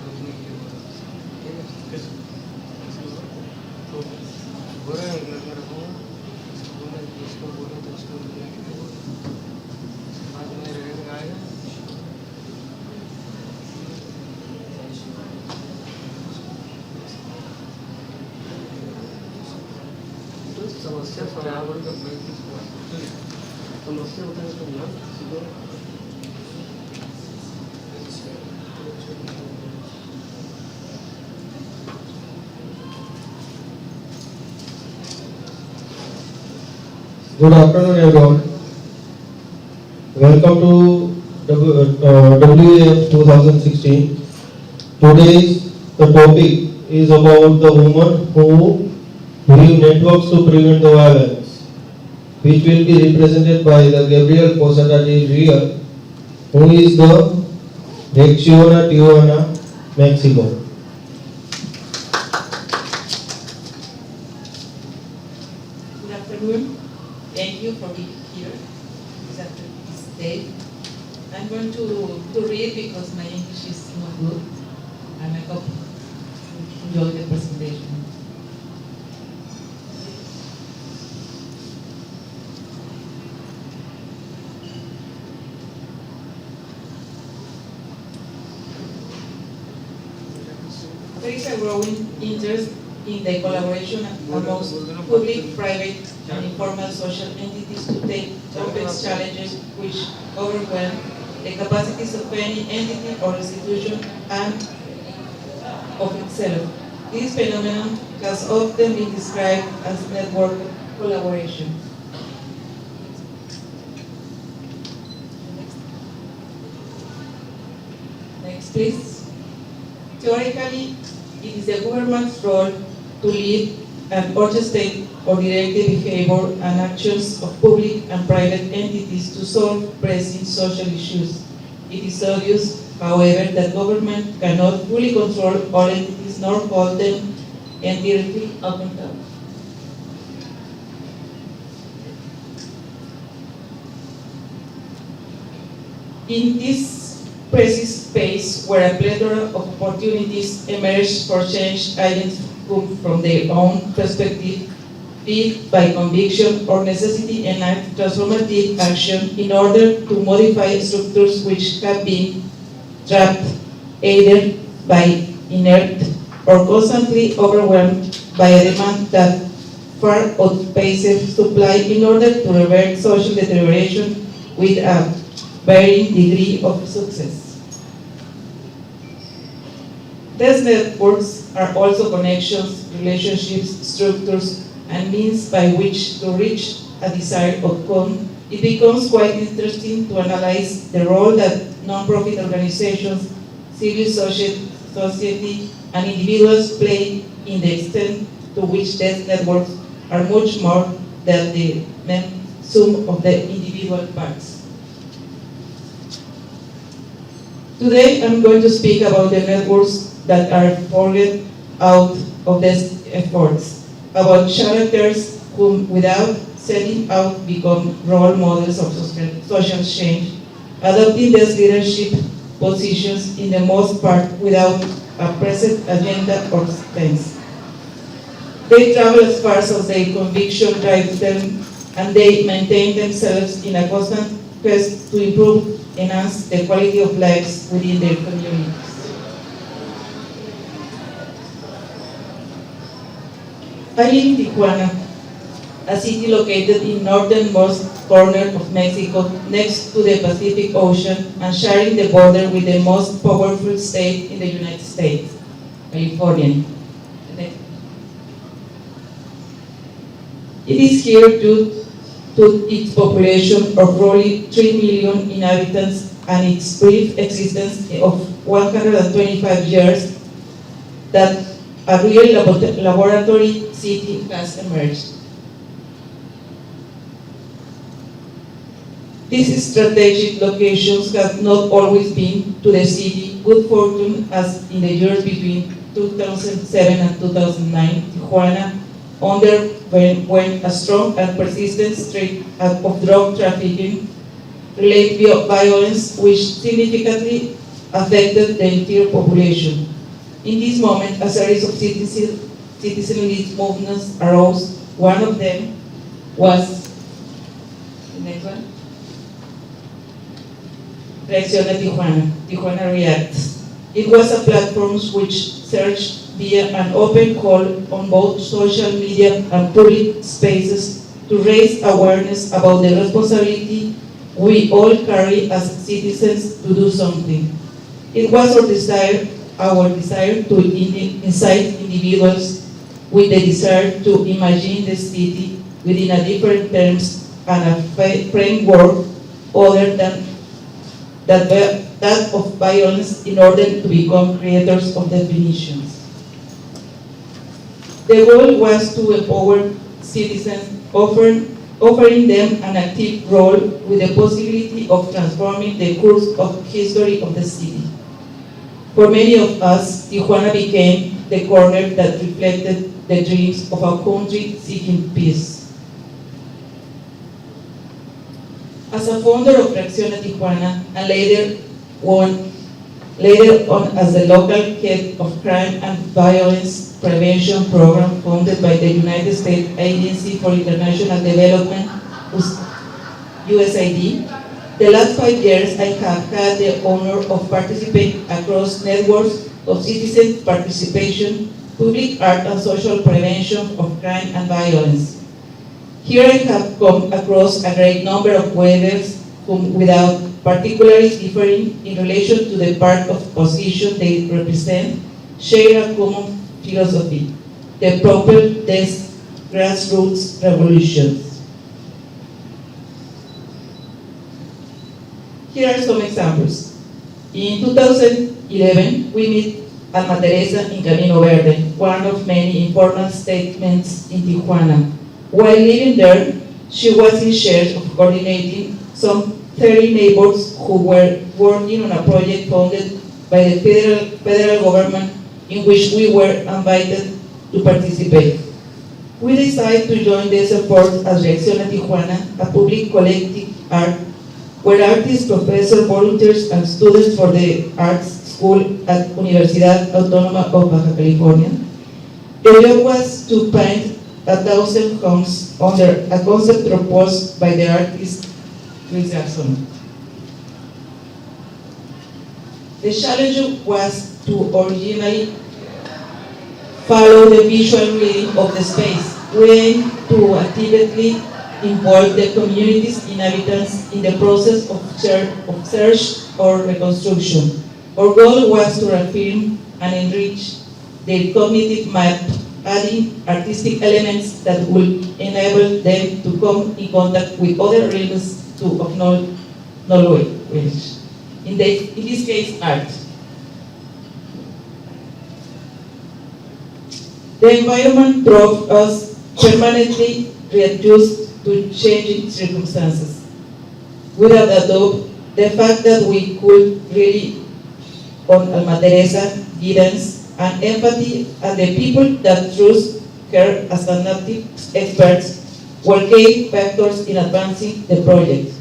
रोकने के लिए बोला ठीक है तो बुरा है मैं रखूँगा इसको बोला तो उसको बोला बाद में रहेगा आएगा समस्या समाधान करने की समस्या बताने को ना Good afternoon, everyone. Welcome to WEF 2016. Today's the topic is about the women who build networks to prevent the violence, which will be represented by the Gabriel Posadati Real, who is the Reacciona Tijuana, Mexico. Good afternoon. Thank you for being here this day. I'm going to read because my English is not good, and I hope you enjoy the presentation. There is a growing interest in the collaboration amongst public, private, and informal social entities to take complex challenges which overwhelm the capacities of any entity or institution and of itself. This phenomenon has often been described as network collaboration. Next, please. Theoretically, it is the government's role to lead and orchestrate or direct the behavior and actions of public and private entities to solve pressing social issues. It is obvious, however, that government cannot fully control all entities nor hold them entirely accountable. In this precise space where a plethora of opportunities emerge for change, agents who from their own perspective, be it by conviction or necessity, enact transformative action in order to modify structures which have been trapped either by inert or constantly overwhelmed by a demand that far outpaces supply in order to revert social deterioration with a varying degree of success. These networks are also connections, relationships, structures, and means by which to reach a desired outcome. It becomes quite interesting to analyze the role that non-profit organizations, civil society, and individuals play in the extent to which these networks are much more than the sum of the individual parts. Today I'm going to speak about the networks that are formed out of these efforts, about characters whom without setting out become role models of social change, adopting these leadership positions in the most part without a present agenda or stance. They travel as far as their conviction drives them, and they maintain themselves in a constant quest to improve, enhance the quality of lives within their communities. I live in Tijuana, a city located in northernmost corner of Mexico, next to the Pacific Ocean and sharing the border with the most powerful state in the United States, California. It is here due to its population of roughly 3 million inhabitants and its brief existence of 125 years that a real laboratory city has emerged. These strategic locations have not always been to the city good fortune, as in the years between 2007 and 2009, Tijuana underwent a strong and persistent streak of drug trafficking, related violence, which significantly affected the entire population. In this moment, a series of citizenry movements arose. One of them was, the next one, Reacciona Tijuana, Tijuana Reacts. It was a platform which searched via an open call on both social media and public spaces to raise awareness about the responsibility we all carry as citizens to do something. It was our desire to incite individuals with the desire to imagine the city within a different terms and a framework other than that of violence, in order to become creators of definitions. The goal was to empower citizens, offering them an active role with the possibility of transforming the course of history of the city. For many of us, Tijuana became the corner that reflected the dreams of a country seeking peace. As a founder of Reacciona Tijuana, and later on as the local head of Crime and Violence Prevention Program funded by the United States Agency for International Development, USAID, the last 5 years I have had the honor of participating across networks of citizen participation, public art and social prevention of crime and violence. Here I have come across a great number of WEFers whom, without particularly differing in relation to the part of position they represent, share a common philosophy, the proper grassroots revolutions. Here are some examples. In 2011, we met Alma Teresa in Camino Verde, one of many informal statements in Tijuana. While living there, she was in charge of coordinating some 30 neighbors who were working on a project funded by the federal government, in which we were invited to participate. We decided to join this effort as Reacciona Tijuana, a public collective art, where artists, professors, volunteers, and students for the arts school at Universidad Autónoma of Baja California. The job was to paint 1,000 homes under a concept proposed by the artist Luis Jackson. The challenge was to originally follow the visual reading of the space, when to actively involve the community's inhabitants in the process of search or reconstruction. Our goal was to reaffirm and enrich their cognitive map, adding artistic elements that would enable them to come in contact with other realms of knowledge. In this case, art. The environment drove us permanently readjust to changing circumstances. Without a doubt, the fact that we could really on Alma Teresa, guidance, and empathy, and the people that trust her as analytic experts were key factors in advancing the project.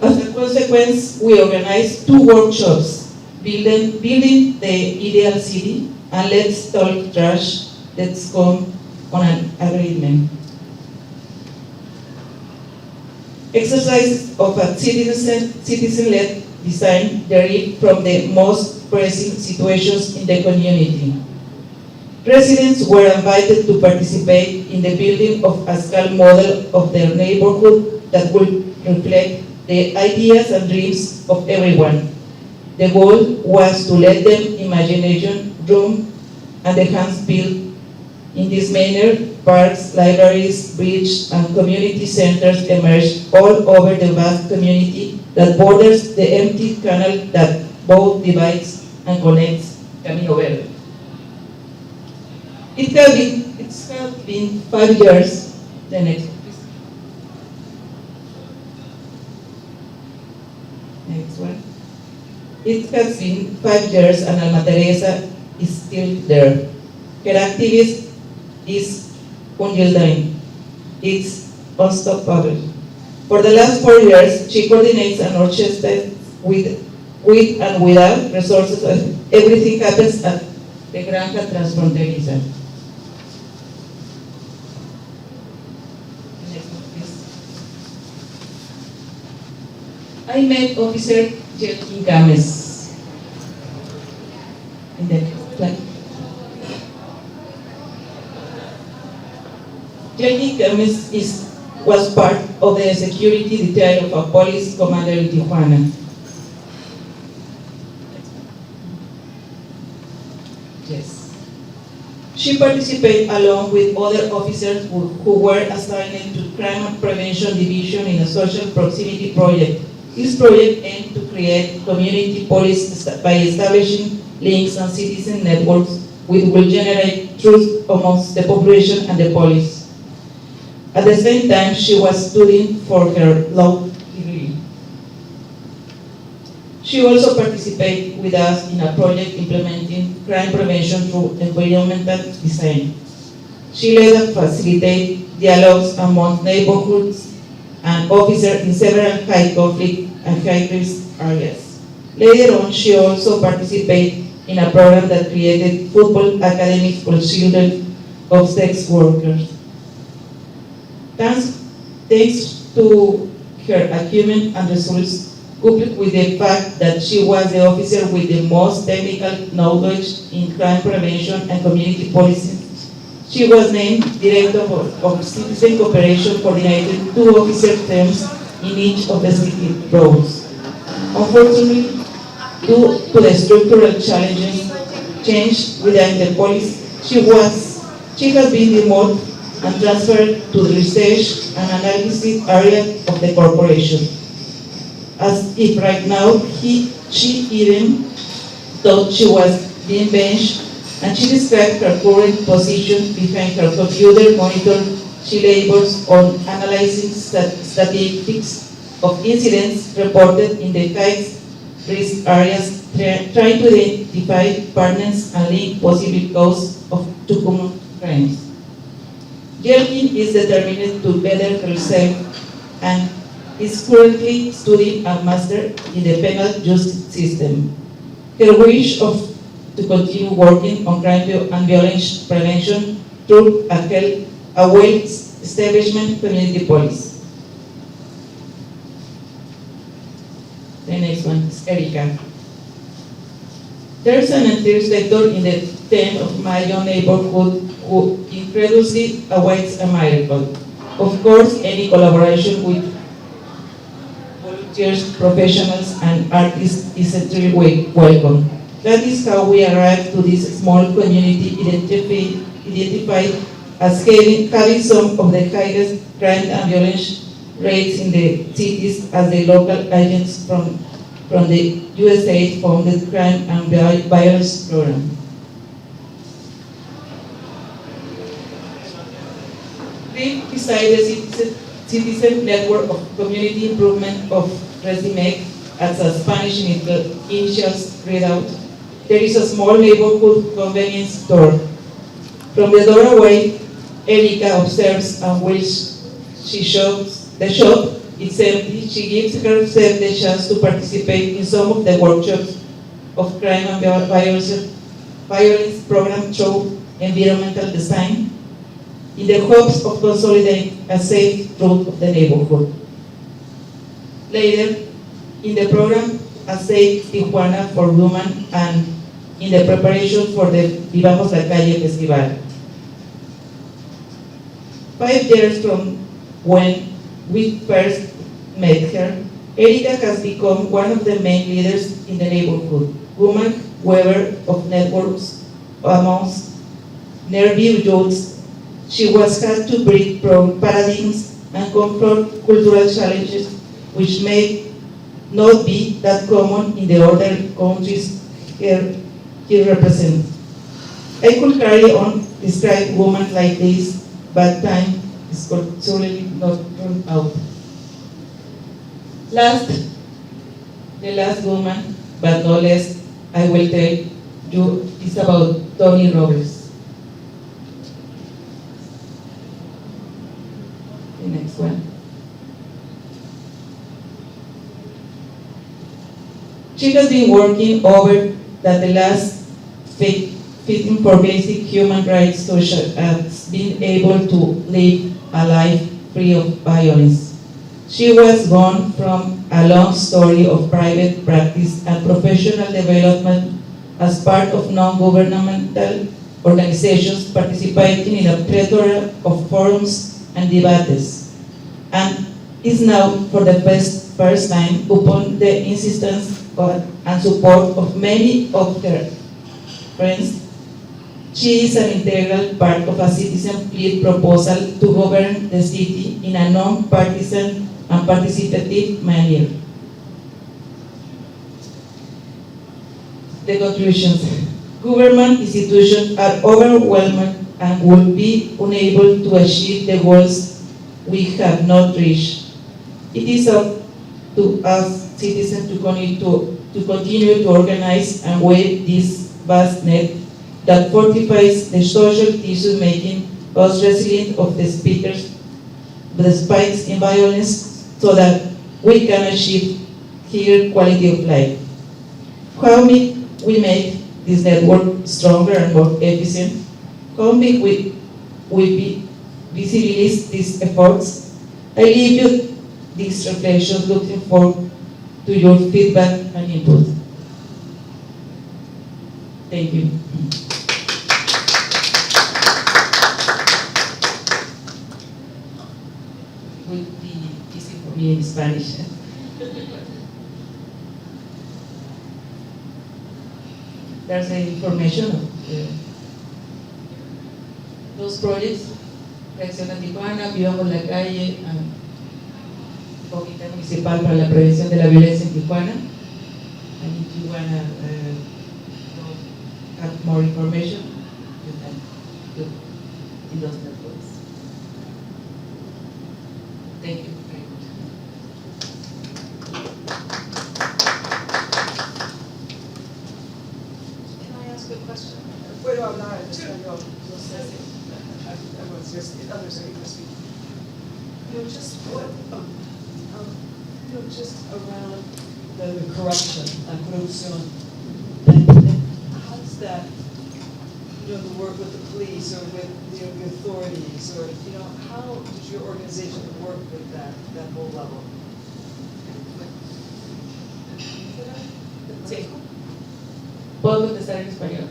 As a consequence, we organized 2 workshops, building the ideal city, and let's talk trash, let's come on an agreement. Exercise of a citizen-led design derived from the most pressing situations in the community. Residents were invited to participate in the building of a scale model of their neighborhood that would reflect the ideas and dreams of everyone. The goal was to let them imagination room and the hands build. In this manner, parks, libraries, bridges, and community centers emerged all over the vast community that borders the empty canal that both divides and connects Camino Verde. It has been 5 years. The next, please. Next one. It has been 5 years and Alma Teresa is still there. Her activism is unyielding. It's unstoppable. For the last 4 years, she coordinates and orchestrates with and without resources. Everything happens at the Granja Transfronteriza. I met Officer Jelkin Games in the plan. Jelkin Games was part of the security detail of a police commander in Tijuana. Yes. She participated along with other officers who were assigned to Crime Prevention Division in a social proximity project. This project aimed to create community police by establishing links and citizen networks which will generate trust amongst the population and the police. At the same time, she was studying for her law degree. She also participated with us in a project implementing crime prevention through environmental design. She led and facilitated dialogues among neighborhoods and officers in several high conflict and high risk areas. Later on, she also participated in a program that created football academies for children of sex workers. Thanks to her acumen and results, coupled with the fact that she was the officer with the most technical knowledge in crime prevention and community policing, she was named Director of Citizen Cooperation, coordinating 2 officer terms in each of the city roles. Unfortunately, due to the structural challenges change within the police, she has been demoted and transferred to the research and analysis area of the corporation. As if right now she even thought she was being benched, and she described her current position behind her computer monitor. She labors on analyzing statistics of incidents reported in the high risk areas, trying to identify partners and link possible causes to common crimes. Jelkin is determined to better herself and is currently studying a master in the penal justice system. Her wish to continue working on crime and violence prevention through a well-established community police. The next one is Erika. There's an entire sector in the 10 of Mayo neighborhood who incredulously awaits a miracle. Of course, any collaboration with volunteers, professionals, and artists is extremely welcome. That is how we arrived to this small community identified as having some of the highest crime and violence rates in the cities, as the local agents from the USA founded Crime and Violence Program. Live beside the citizen network of community improvement of RESIMEC as a Spanish initials read out, there is a small neighborhood convenience store. From the doorway, Erika observes and while she shows the shop is empty, she gives herself the chance to participate in some of the workshops of crime and violence program show environmental design in the hopes of consolidating a safe route of the neighborhood. Later, in the program, a safe Tijuana for women and in the preparation for the Vivamos la Calle Festival. 5 years from when we first met her, Erika has become one of the main leaders in the neighborhood, woman weaver of networks amongst nervy youths. She was had to break paradigms and confront cultural challenges which may not be that common in the other countries he represents. I could carry on describe women like this, but time is surely not run out. The last woman, but no less, I will tell you is about Tony Roberts. The next one. She has been working over the last fighting for basic human rights such as being able to live a life free of violence. She was gone from a long story of private practice and professional development as part of non-governmental organizations participating in a plethora of forums and debates, and is now for the first time upon the insistence and support of many of her friends. She is an integral part of a citizen lead proposal to govern the city in a non-partisan and participative manner. The conclusions. Government institutions are overwhelmed and will be unable to achieve the goals we have not reached. It is up to us citizens to continue to organize and weave this vast net that fortifies the social tissue, making us resilient of the spikes in violence so that we can achieve higher quality of life. How may we make this network stronger and more efficient? How may we visibilize these efforts? I leave you these reflections looking forward to your feedback and input. Thank you. Will be easy for me in Spanish. There's the information of those projects. Reacción a Tijuana, Vivamos la Calle, Comité Municipal para la Prevención de la Violencia en Tijuana. And if you want to have more information, you can look in those networks. Thank you very much. Can I ask a question? Puedo hablar en español, no sé si everyone's just, others are going to speak. Just what, just around the corruption, la corrupción, and how does that, the work with the police or with the authorities, or, how does your organization work with that whole level? Sí. ¿Puedo contestar en español?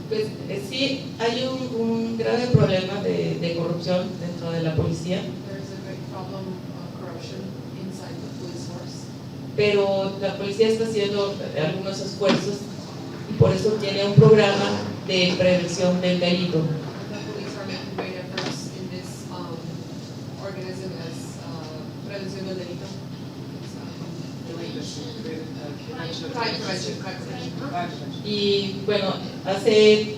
Pues sí, hay un grave problema de corrupción dentro de la policía. There's a great problem of corruption inside the police force. Pero la policía está haciendo algunos esfuerzos y por eso tiene un programa de prevención del delito. The police are making great efforts in this organism as prevención del delito. Y bueno, hace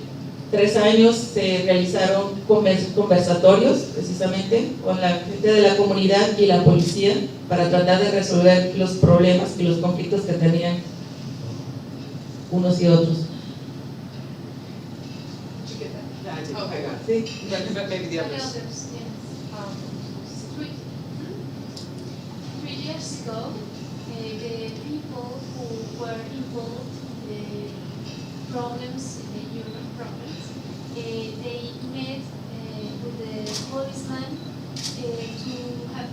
3 años se realizaron conversatorios precisamente con la gente de la comunidad y la policía para tratar de resolver los problemas y los conflictos que tenían unos y otros. Did you get that? Yeah, I did. Okay, got See, but maybe the others. Others, yes. 3 years ago, the people who were involved in the problems, in the human problems, they met with the policeman to have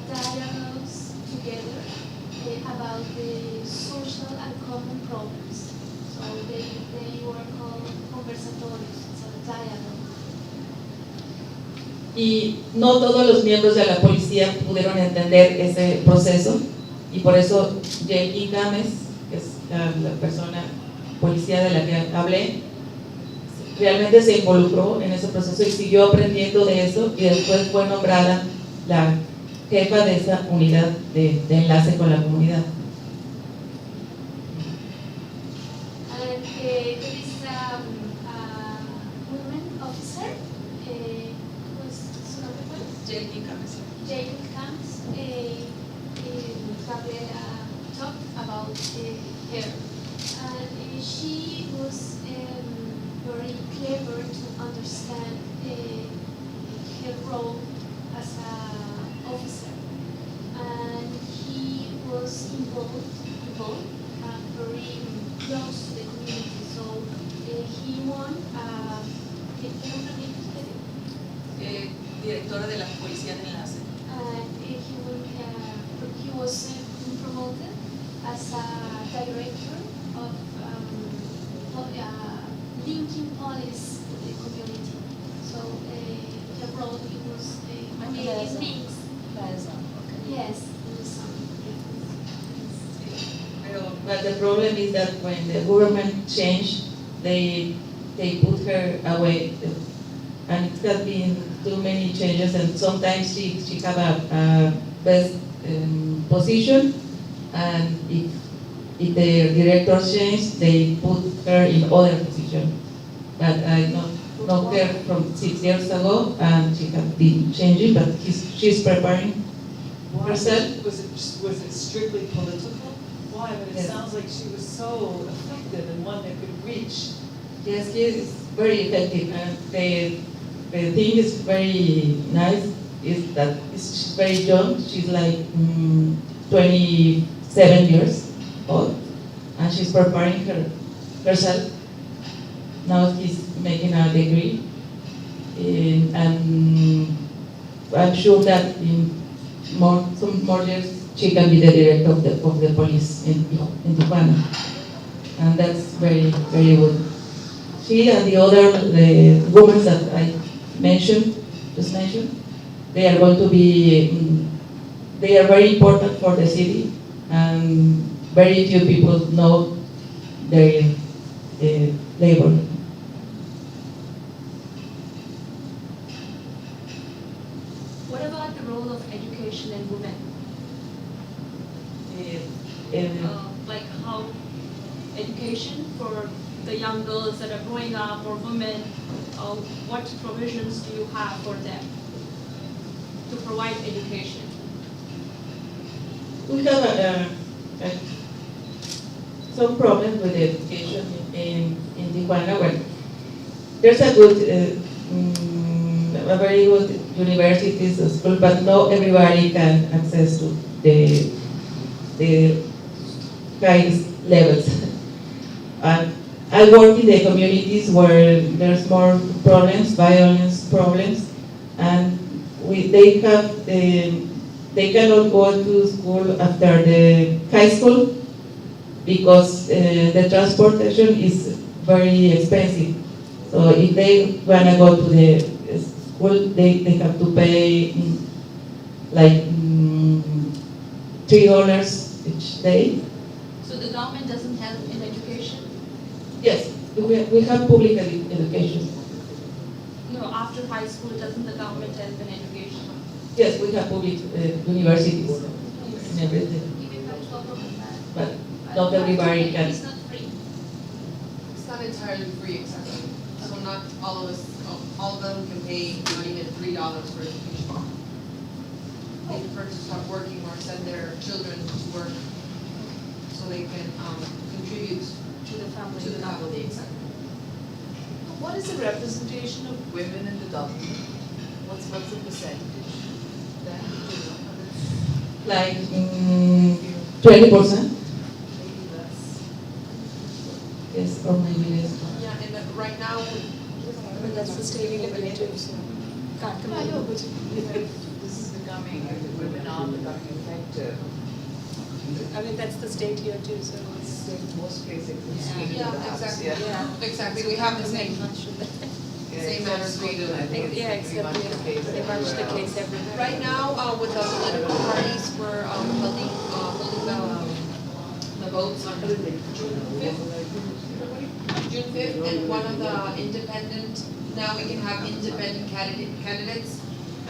dialogues together about the social and common problems. So they were called conversatorios, so dialogue. Y no todos los miembros de la policía pudieron entender ese proceso y por eso Jackie Gámez, que es la persona policía de la que hablé, realmente se involucró en ese proceso y siguió aprendiendo de eso y después fue nombrada la jefa de esa unidad de enlace con la comunidad. And there is a women officer, J.P. Campos. J.P. Campos, Gabriela talked about her. And she was very clever to understand her role as an officer. And he was involved and very close to the community. So he won Directora de la Policía de Enlace. He was promoted as a director of linking police to the community. So the role it was it links. Yes, But the problem is that when the government changed, they put her away. And it has been too many changes, and sometimes she have a best position, and if the director changed, they put her in other position. But I know her from 6 years ago, and she has been changing, but she's preparing herself. Was it strictly political? Why? But it Yes. sounds like she was so effective and one that could reach. Yes, she is very effective, and the thing is very nice is that she's very young. She's like 27 years old, and she's preparing herself. Now she's making a degree, and I'm sure that in some more years she can be the director of the police in Tijuana, and that's very, very good. She and the women that I just mentioned, they are going to be, they are very important for the city, and very few people know their labor. What about the role of education in women? Like how education for the young girls that are growing up or women, what provisions do you have for them to provide education? We have some problems with education in Tijuana. Well, there's a very good universities, school, but not everybody can access to the highest levels. And I work in the communities where there's more problems, violence problems, and they cannot go to school after the high school because the transportation is very expensive. So if they wanna go to the school, they have to pay like $3 each day. So the government doesn't help in education? Yes, we have public education. No, after high school, doesn't the government help in education? Yes, we have public universities and everything. But not everybody can. It's not free. It's not entirely free, exactly. So not all of us, all of them can pay not even $3 for education. They prefer to start working or send their children to work so they can contribute To the family. to the family, exactly. What is the representation of women in the government? What's the percentage? Then, Like 20%? maybe less. Yes, or maybe less. Yeah, and right now, But that's the state level too, so can't I compare. know, but this is becoming, women are becoming effective. I mean, that's the state here too, so it's. In most cases, it's Sweden yeah, perhaps, exactly, yeah. exactly, we have the same, Yeah, same except matter. Sweden, I think it's Yeah, pretty except, much the case pretty much the everywhere case else. everywhere. Right now, with the political parties, we're holding the votes on June 5th, and one of the independent, now we can have independent candidates,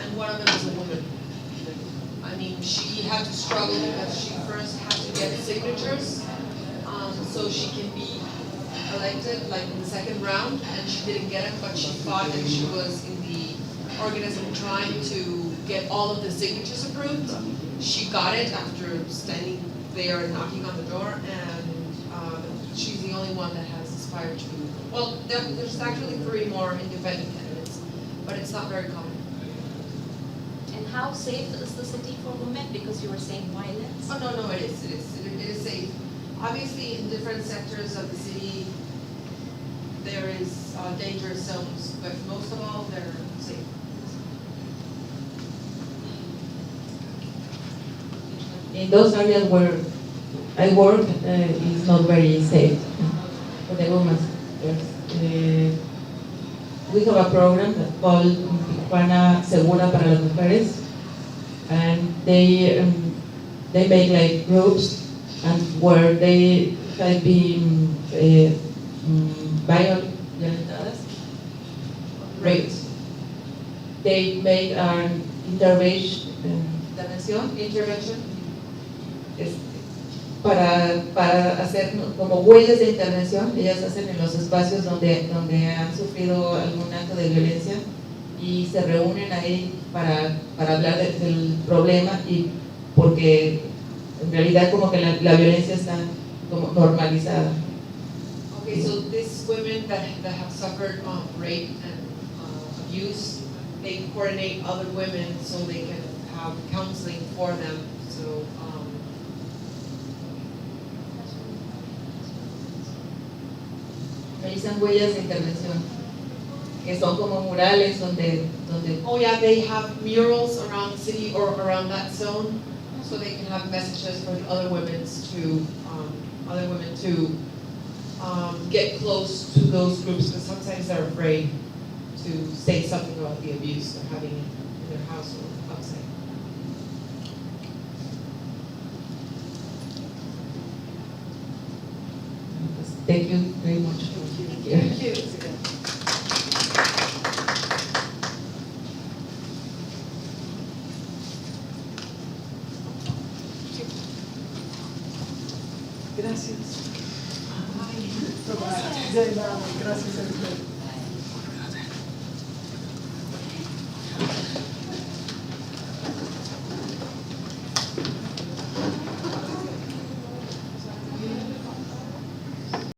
and one of them is a woman. I mean, she had to struggle because she first had to get signatures, so she can be elected like in the second round, and she didn't get it, but she fought and she was in the organism trying to get all of the signatures approved. She got it after standing there and knocking on the door, and she's the only one that has aspired to. Well, there's actually 3 more independent candidates, but it's not very common. And how safe is the city for women? Because you were saying violence. Oh, no, it is safe. Obviously, in different sectors of the city, there is dangerous zones, but most of all, they're safe. In those areas where I work, it's not very safe for the women. We have a program that called Tijuana Segura para las Mujeres, and they make like groups, and where they have been violentadas, raped. They make an intervention para hacer como huellas de intervención. Ellas hacen en los espacios donde han sufrido algún acto de violencia y se reúnen ahí para hablar del problema, y porque en realidad como que la violencia está como normalizada. Okay, so these women that have suffered rape and abuse, they coordinate other women so they can have counseling for them. So Realizan huellas de intervención, que son como murales donde oh yeah, they have murals around the city or around that zone, so they can have messages for the other women to get close to those groups, because sometimes they're afraid to say something about the abuse they're having in their house or outside. Thank you very much for being here. Thank you. Gracias. De nada, gracias a usted.